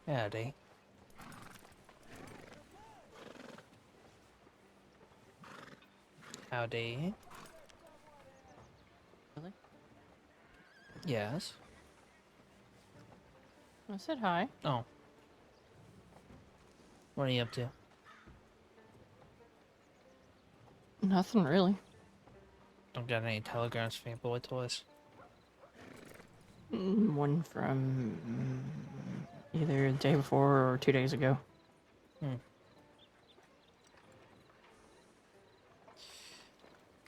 Speaker 7: Howdy. Howdy.
Speaker 21: Really?
Speaker 7: Yes.
Speaker 21: I said hi.
Speaker 7: Oh. What are you up to?
Speaker 21: Nothing really.
Speaker 7: Don't got any telegrams for your boy toys?
Speaker 21: One from either the day before or 2 days ago.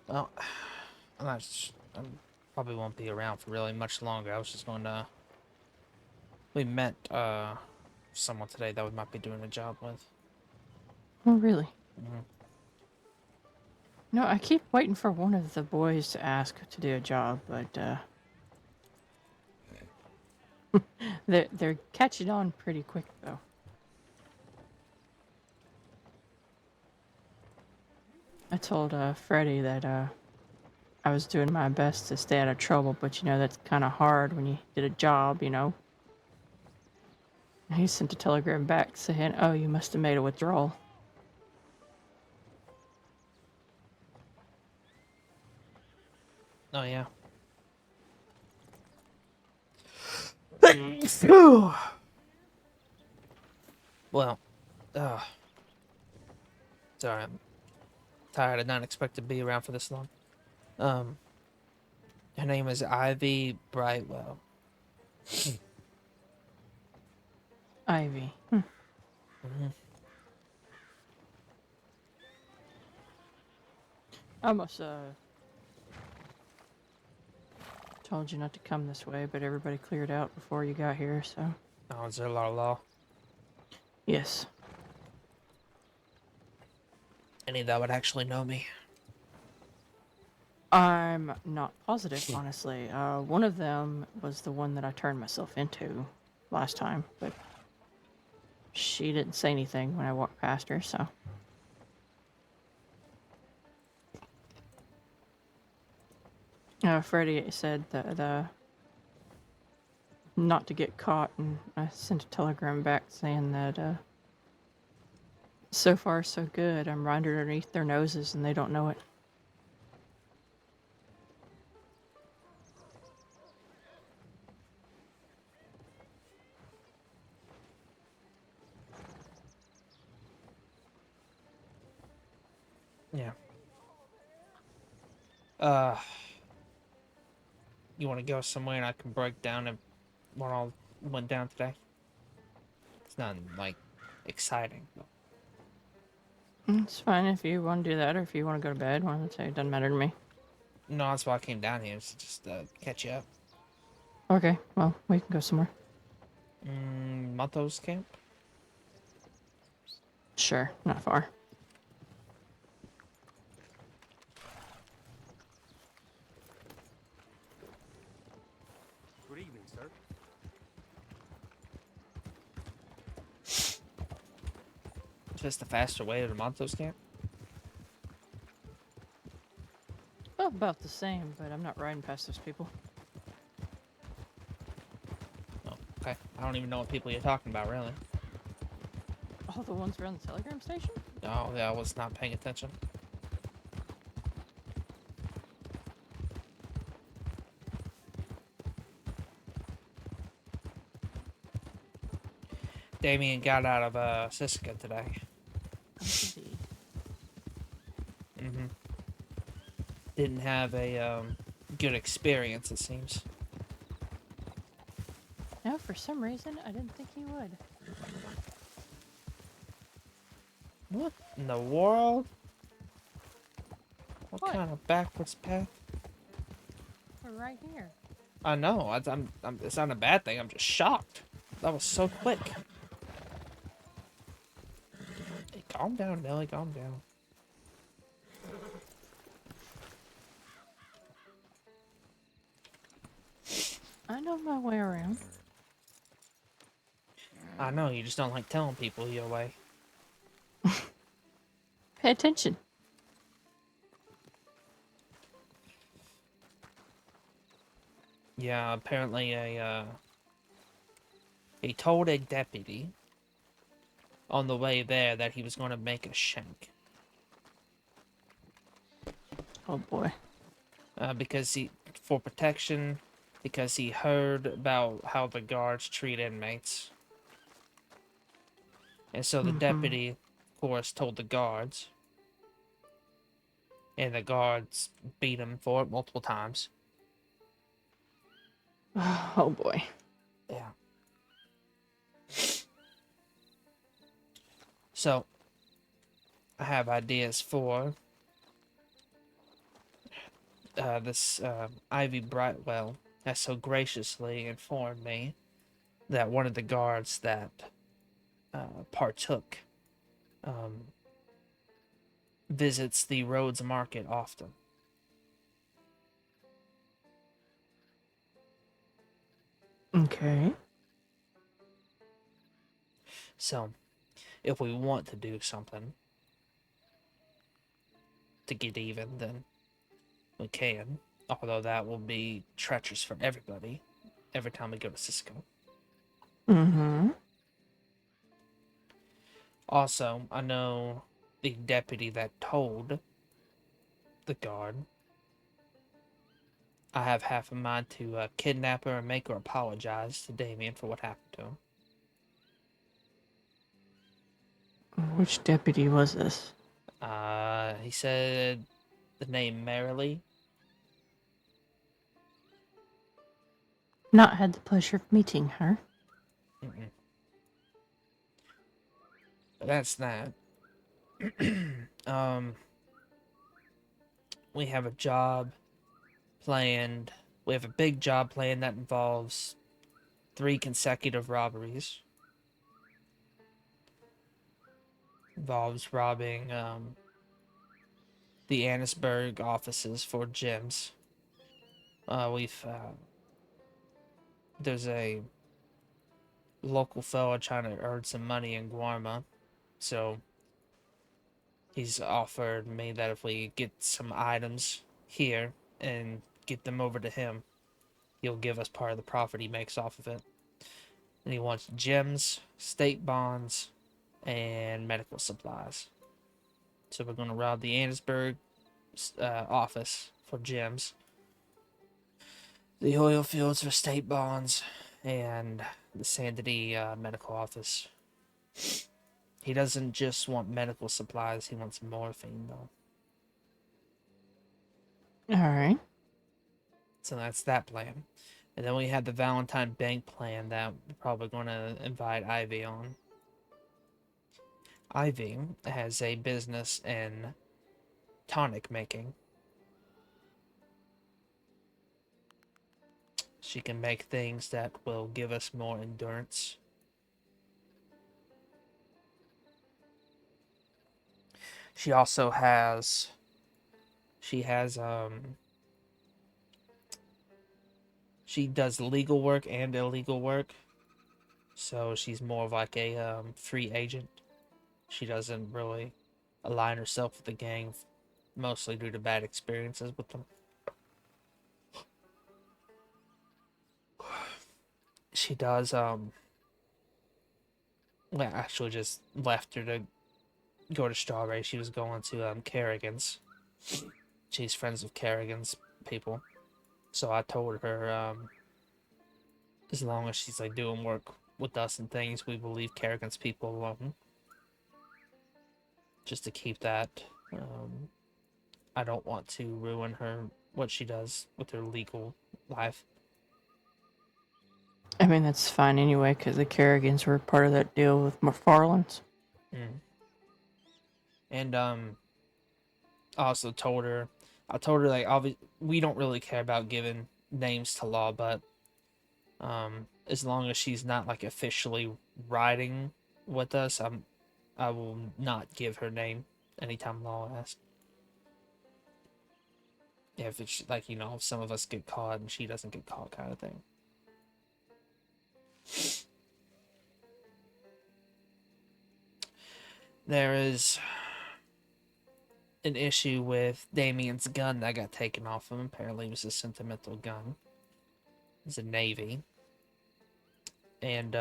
Speaker 7: Well, I probably won't be around for really much longer. I was just going to... We met someone today that we might be doing a job with.
Speaker 21: Oh, really?
Speaker 7: Mhm.
Speaker 21: No, I keep waiting for one of the boys to ask to do a job, but they're catching on pretty quick though. I told Freddie that I was doing my best to stay out of trouble, but you know that's kind of hard when you did a job, you know. He sent a telegram back saying, "Oh, you must have made a withdrawal."
Speaker 7: Oh, yeah. Well, sorry, I'm tired. I did not expect to be around for this long. Her name is Ivy Brightwell.
Speaker 21: Ivy. I almost told you not to come this way, but everybody cleared out before you got here, so.
Speaker 7: Oh, is there a lot of law?
Speaker 21: Yes.
Speaker 7: Any that would actually know me?
Speaker 21: I'm not positive, honestly. One of them was the one that I turned myself into last time, but she didn't say anything when I walked past her, so. Freddie said the not to get caught, and I sent a telegram back saying that so far so good. I'm right underneath their noses and they don't know it.
Speaker 7: Yeah. You want to go somewhere and I can break down what all went down today? It's not, like, exciting.
Speaker 21: It's fine if you want to do that, or if you want to go to bed. One of the two, it doesn't matter to me.
Speaker 7: No, that's why I came down here, is to just catch you up.
Speaker 21: Okay, well, we can go somewhere.
Speaker 7: Mato's camp?
Speaker 21: Sure, not far.
Speaker 22: Good evening, sir.
Speaker 7: Is this the faster way to the Montos camp?
Speaker 21: Well, about the same, but I'm not riding past those people.
Speaker 7: don't even know what people you're talking about, really.
Speaker 21: All the ones around the telegram station?
Speaker 7: Oh, yeah, I was not paying attention. Damien got out of Siska today. Mm-hmm. Didn't have a good experience, it seems.
Speaker 21: No, for some reason, I didn't think he would.
Speaker 7: What in the world? What
Speaker 21: What?
Speaker 7: kind of backwards path?
Speaker 21: We're right here.
Speaker 7: I know. It's not a bad thing. I'm just shocked. That was so quick. Hey, calm down, Nelly. Calm down.
Speaker 21: I know my way around.
Speaker 7: I know. You just don't like telling people your way.
Speaker 21: Pay attention.
Speaker 7: Yeah, apparently he told a deputy on the way there that he was going to make a shank.
Speaker 21: Oh boy.
Speaker 7: Because for protection, because he heard about how the guards treat inmates. And so the deputy, of course, told the guards. And the guards beat him for it multiple times.
Speaker 21: Oh boy.
Speaker 7: Yeah. So, I have ideas for this Ivy Brightwell has so graciously informed me that one of the guards that partook visits the Rhodes Market often.
Speaker 21: Okay.
Speaker 7: So, if we want to do something to get even, then we can. Although that will be treacherous for everybody every time we go to Cisco.
Speaker 21: Mm-hmm.
Speaker 7: Also, I know the deputy that told the guard. I have half a mind to kidnap her and make her apologize to Damien for what happened to him.
Speaker 21: Which deputy was this?
Speaker 7: He said the name Merrily.
Speaker 21: Not had the pleasure of meeting her.
Speaker 7: Mm-mm. But that's that. We have a job planned. We have a big job planned that involves 3 consecutive robberies. Involves robbing the Annisburg offices for gyms. There's a local fella trying to earn some money in Guarma, so he's offered me that if we get some items here and get them over to him, he'll give us part of the profit he makes off of it. And he wants gyms, state bonds, and medical supplies. So we're going to rob the Annisburg office for gyms, the oil fields for state bonds, and the Sandity medical office. He doesn't just want medical supplies, he wants morphine, though.
Speaker 21: Alright.
Speaker 7: So that's that plan. And then we have the Valentine Bank plan that we're probably going to invite Ivy on. Ivy has a business in tonic making. She can make things that will give us more endurance. She also has... She does legal work and illegal work. So she's more of like a free agent. She doesn't really align herself with the gang, mostly due to bad experiences with them. She does well, actually just left her to go to Strawberry. She was going to Kerrigan's. She's friends with Kerrigan's people. So I told her as long as she's like doing work with us and things, we will leave Kerrigan's people alone. Just to keep that. I don't want to ruin what she does with her legal life.
Speaker 21: I mean, that's fine anyway, because the Kerrigans were part of that deal with McFarland's.
Speaker 7: And I also told her, like, we don't really care about giving names to Law, but as long as she's not like officially riding with us, I will not give her name anytime Law asks. If it's like, if some of us get caught and she doesn't get caught, kind of thing. There is an issue with Damien's gun that got taken off him. Apparently it was a sentimental gun. It's a Navy. And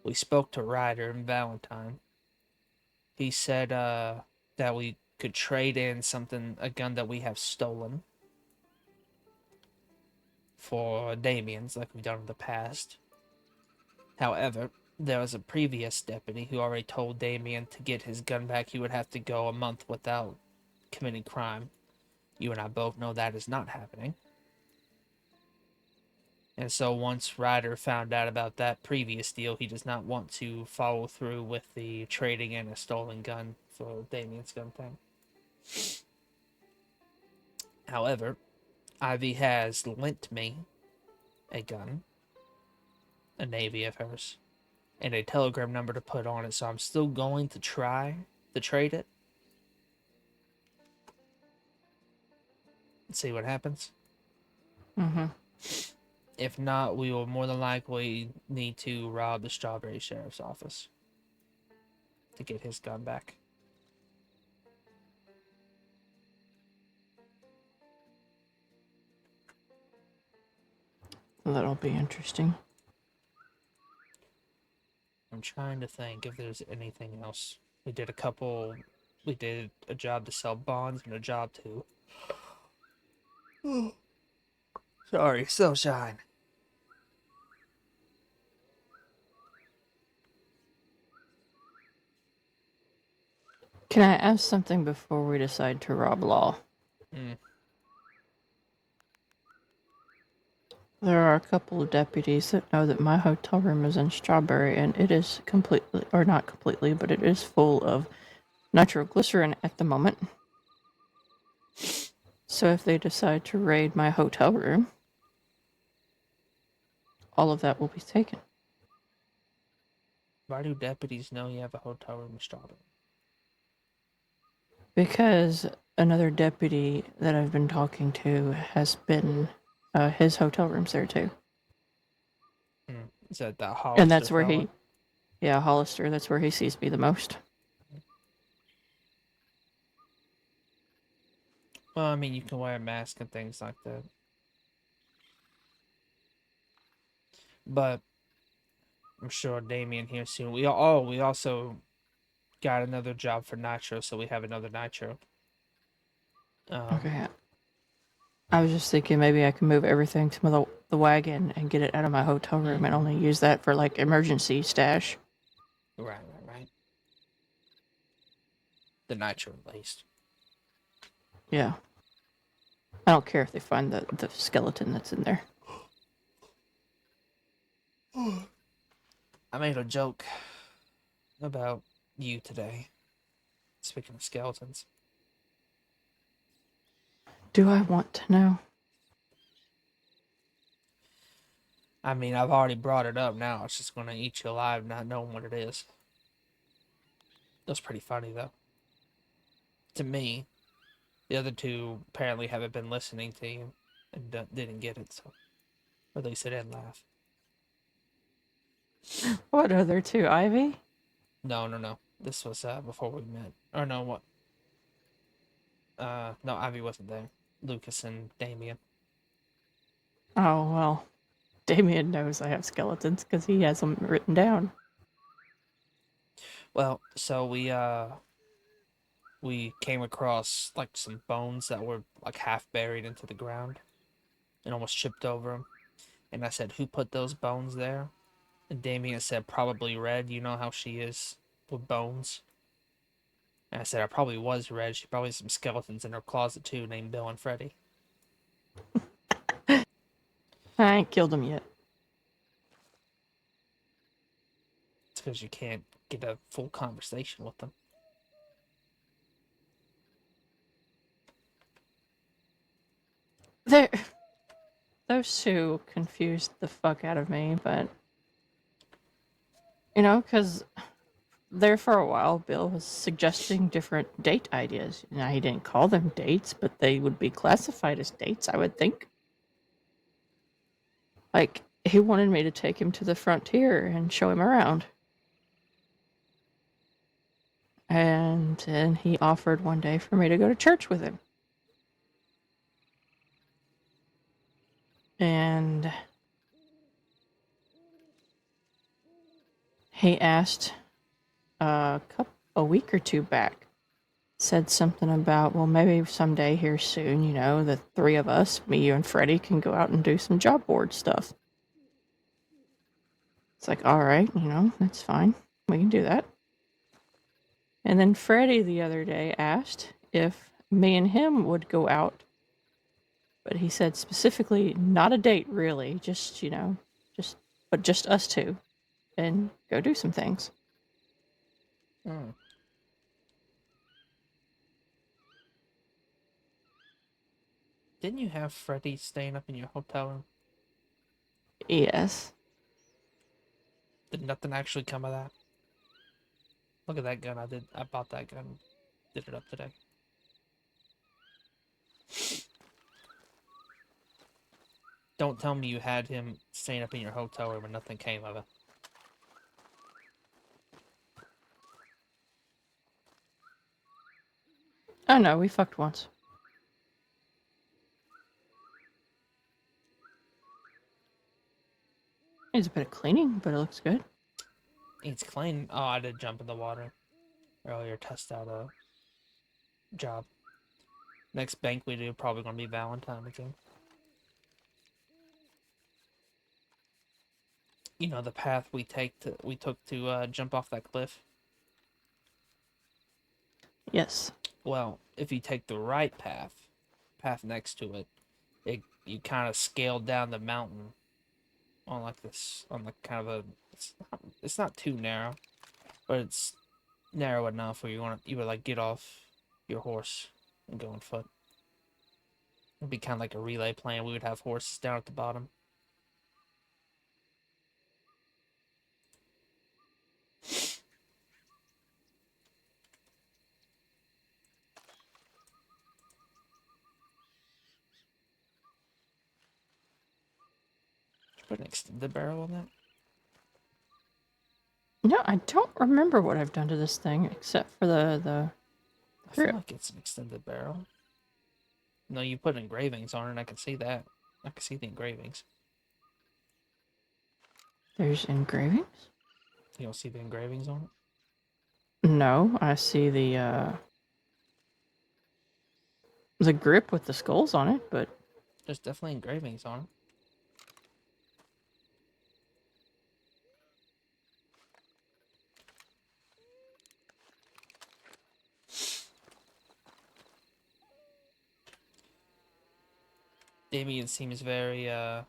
Speaker 7: we spoke to Ryder and Valentine. He said that we could trade in a gun that we have stolen for Damien's, like we've done in the past. However, there was a previous deputy who already told Damien to get his gun back, he would have to go a month without committing crime. You and I both know that is not happening. And so once Ryder found out about that previous deal, he does not want to follow through with the trading in a stolen gun for Damien's gun thing. However, Ivy has lent me a gun, a Navy of hers, and a telegram number to put on it, so I'm still going to try to trade it. See what happens.
Speaker 21: Mm-hmm.
Speaker 7: If not, we will more than likely need to rob the Strawberry Sheriff's office to get his gun back.
Speaker 21: That'll be interesting.
Speaker 7: I'm trying to think if there's anything else. We did a job to sell bonds and a job to... Sorry, sunshine.
Speaker 21: Can I ask something before we decide to rob Law? There are a couple of deputies that know that my hotel room is in Strawberry, and it is completely, or not completely, but it is full of nitroglycerin at the moment. So if they decide to raid my hotel room, all of that will be taken.
Speaker 7: Why do deputies know you have a hotel room in Strawberry?
Speaker 21: Because another deputy that I've been talking to has been, his hotel room's there too.
Speaker 7: Is that Hollister?
Speaker 21: And that's where
Speaker 7: fella?
Speaker 21: Hollister, that's where he sees me the most.
Speaker 7: Well, I mean, you can wear a mask and things like that. But I'm sure Damien here soon. We also got another job for Nitro, so we have another Nitro.
Speaker 21: Okay. I was just thinking maybe I can move everything to the wagon and get it out of my hotel room and only use that for like emergency stash.
Speaker 7: Right. The Nitro, at least.
Speaker 21: Yeah. I don't care if they find the skeleton that's in there.
Speaker 7: I made a joke about you today. Speaking of skeletons.
Speaker 21: Do I want to know?
Speaker 7: I mean, I've already brought it up now. It's just going to eat you alive not knowing what it is. That's pretty funny, though. To me, the other two apparently haven't been listening to you and didn't get it, so... Or at least they didn't laugh.
Speaker 21: What other two? Ivy?
Speaker 7: No. This was before we met. Or no, what? No, Ivy wasn't there. Lucas and Damien.
Speaker 21: Oh, well. Damien knows I have skeletons because he has them written down.
Speaker 7: Well, so we came across like some bones that were like half buried into the ground and almost tripped over them. And I said, "Who put those bones there?" And Damien said, "Probably Red. You know how she is with bones." And I said, "I probably was Red. She probably has some skeletons in her closet too, named Bill and Freddy."
Speaker 21: I ain't killed them yet.
Speaker 7: It's because you can't get a full conversation with them.
Speaker 21: They're, those two confused the fuck out of me, but you know, because there for a while, Bill was suggesting different date ideas. Now, he didn't call them dates, but they would be classified as dates, I would think. Like, he wanted me to take him to the frontier and show him around. And then he offered one day for me to go to church with him. And he asked a week or two back, said something about, well, maybe someday here soon, you know, the three of us, me, you, and Freddie, can go out and do some job board stuff. It's like, all right, you know, that's fine. We can do that. And then Freddie the other day asked if me and him would go out. But he said specifically, not a date really, just, you know, just us two and go do some things.
Speaker 7: Hmm. Didn't you have Freddy staying up in your hotel room?
Speaker 21: Yes.
Speaker 7: Did nothing actually come of that? Look at that gun. I bought that gun. Did it up today. Don't tell me you had him staying up in your hotel room and nothing came of it.
Speaker 21: Oh no, we fucked once. Needs a bit of cleaning, but it looks good.
Speaker 7: It's clean. Oh, I did jump in the water earlier, test out a job. Next bank we do probably gonna be Valentine again. You know the path we took to jump off that cliff.
Speaker 21: Yes.
Speaker 7: Well, if you take the right path next to it, you kind of scale down the mountain on like this, on like kind of a, it's not too narrow, but it's narrow enough where you would like get off your horse and go on foot. It'd be kind of like a relay plan. We would have horses down at the bottom. Put an extended barrel on that.
Speaker 21: No, I don't remember what I've done to this thing except for the
Speaker 7: I feel like it's an extended barrel. No, you put engravings on it, and I can see that. I can see the engravings.
Speaker 21: There's engravings?
Speaker 7: You don't see the engravings on it?
Speaker 21: No, I see the grip with the skulls on it, but
Speaker 7: There's definitely engravings on it. Damien seems very, not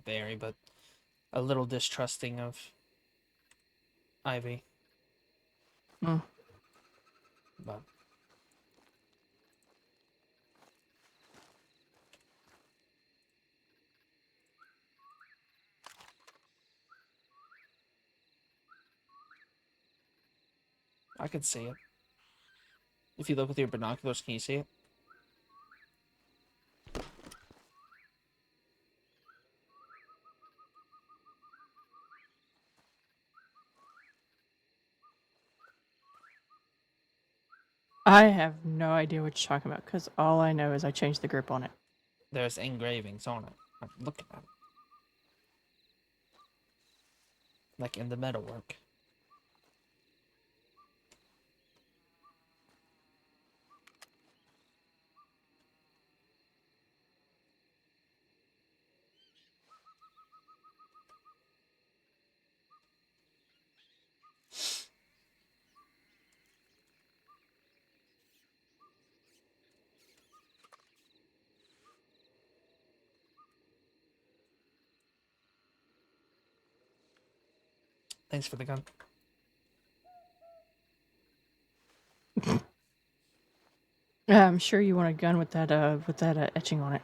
Speaker 7: very, but a little distrusting of Ivy.
Speaker 21: Hmm.
Speaker 7: But I can see it. If you look with your binoculars, can you see it?
Speaker 21: I have no idea what you're talking about because all I know is I changed the grip on it.
Speaker 7: There's engravings on it. I'm looking at it. Like in the metalwork. Thanks for the gun.
Speaker 21: I'm sure you want a gun with that etching on it.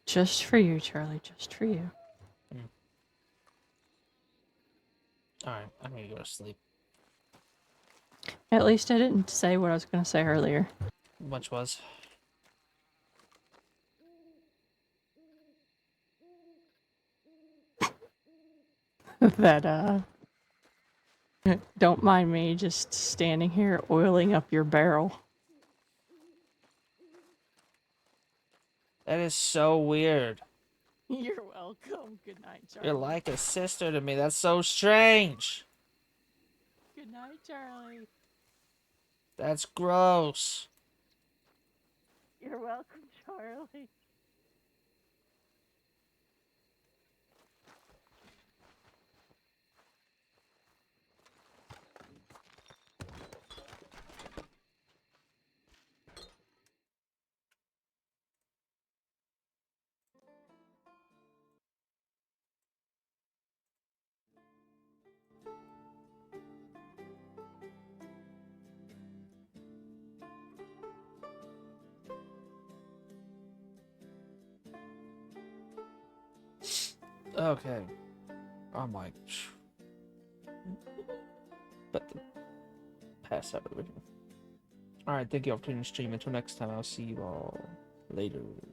Speaker 21: Just for you, Charlie. Just for you.
Speaker 7: Alright, I'm gonna go to sleep.
Speaker 21: At least I didn't say what I was going to say earlier.
Speaker 7: Which was?
Speaker 21: That don't mind me just standing here oiling up your barrel.
Speaker 7: That is so weird.
Speaker 21: You're welcome. Good night, Charlie.
Speaker 7: You're like a sister to me. That's so strange.
Speaker 21: Good night, Charlie.
Speaker 7: That's gross.
Speaker 21: You're welcome, Charlie.
Speaker 7: Okay. I'm like, but pass out over here. Alright, thank you all for tuning in the stream. Until next time, I'll see you all later.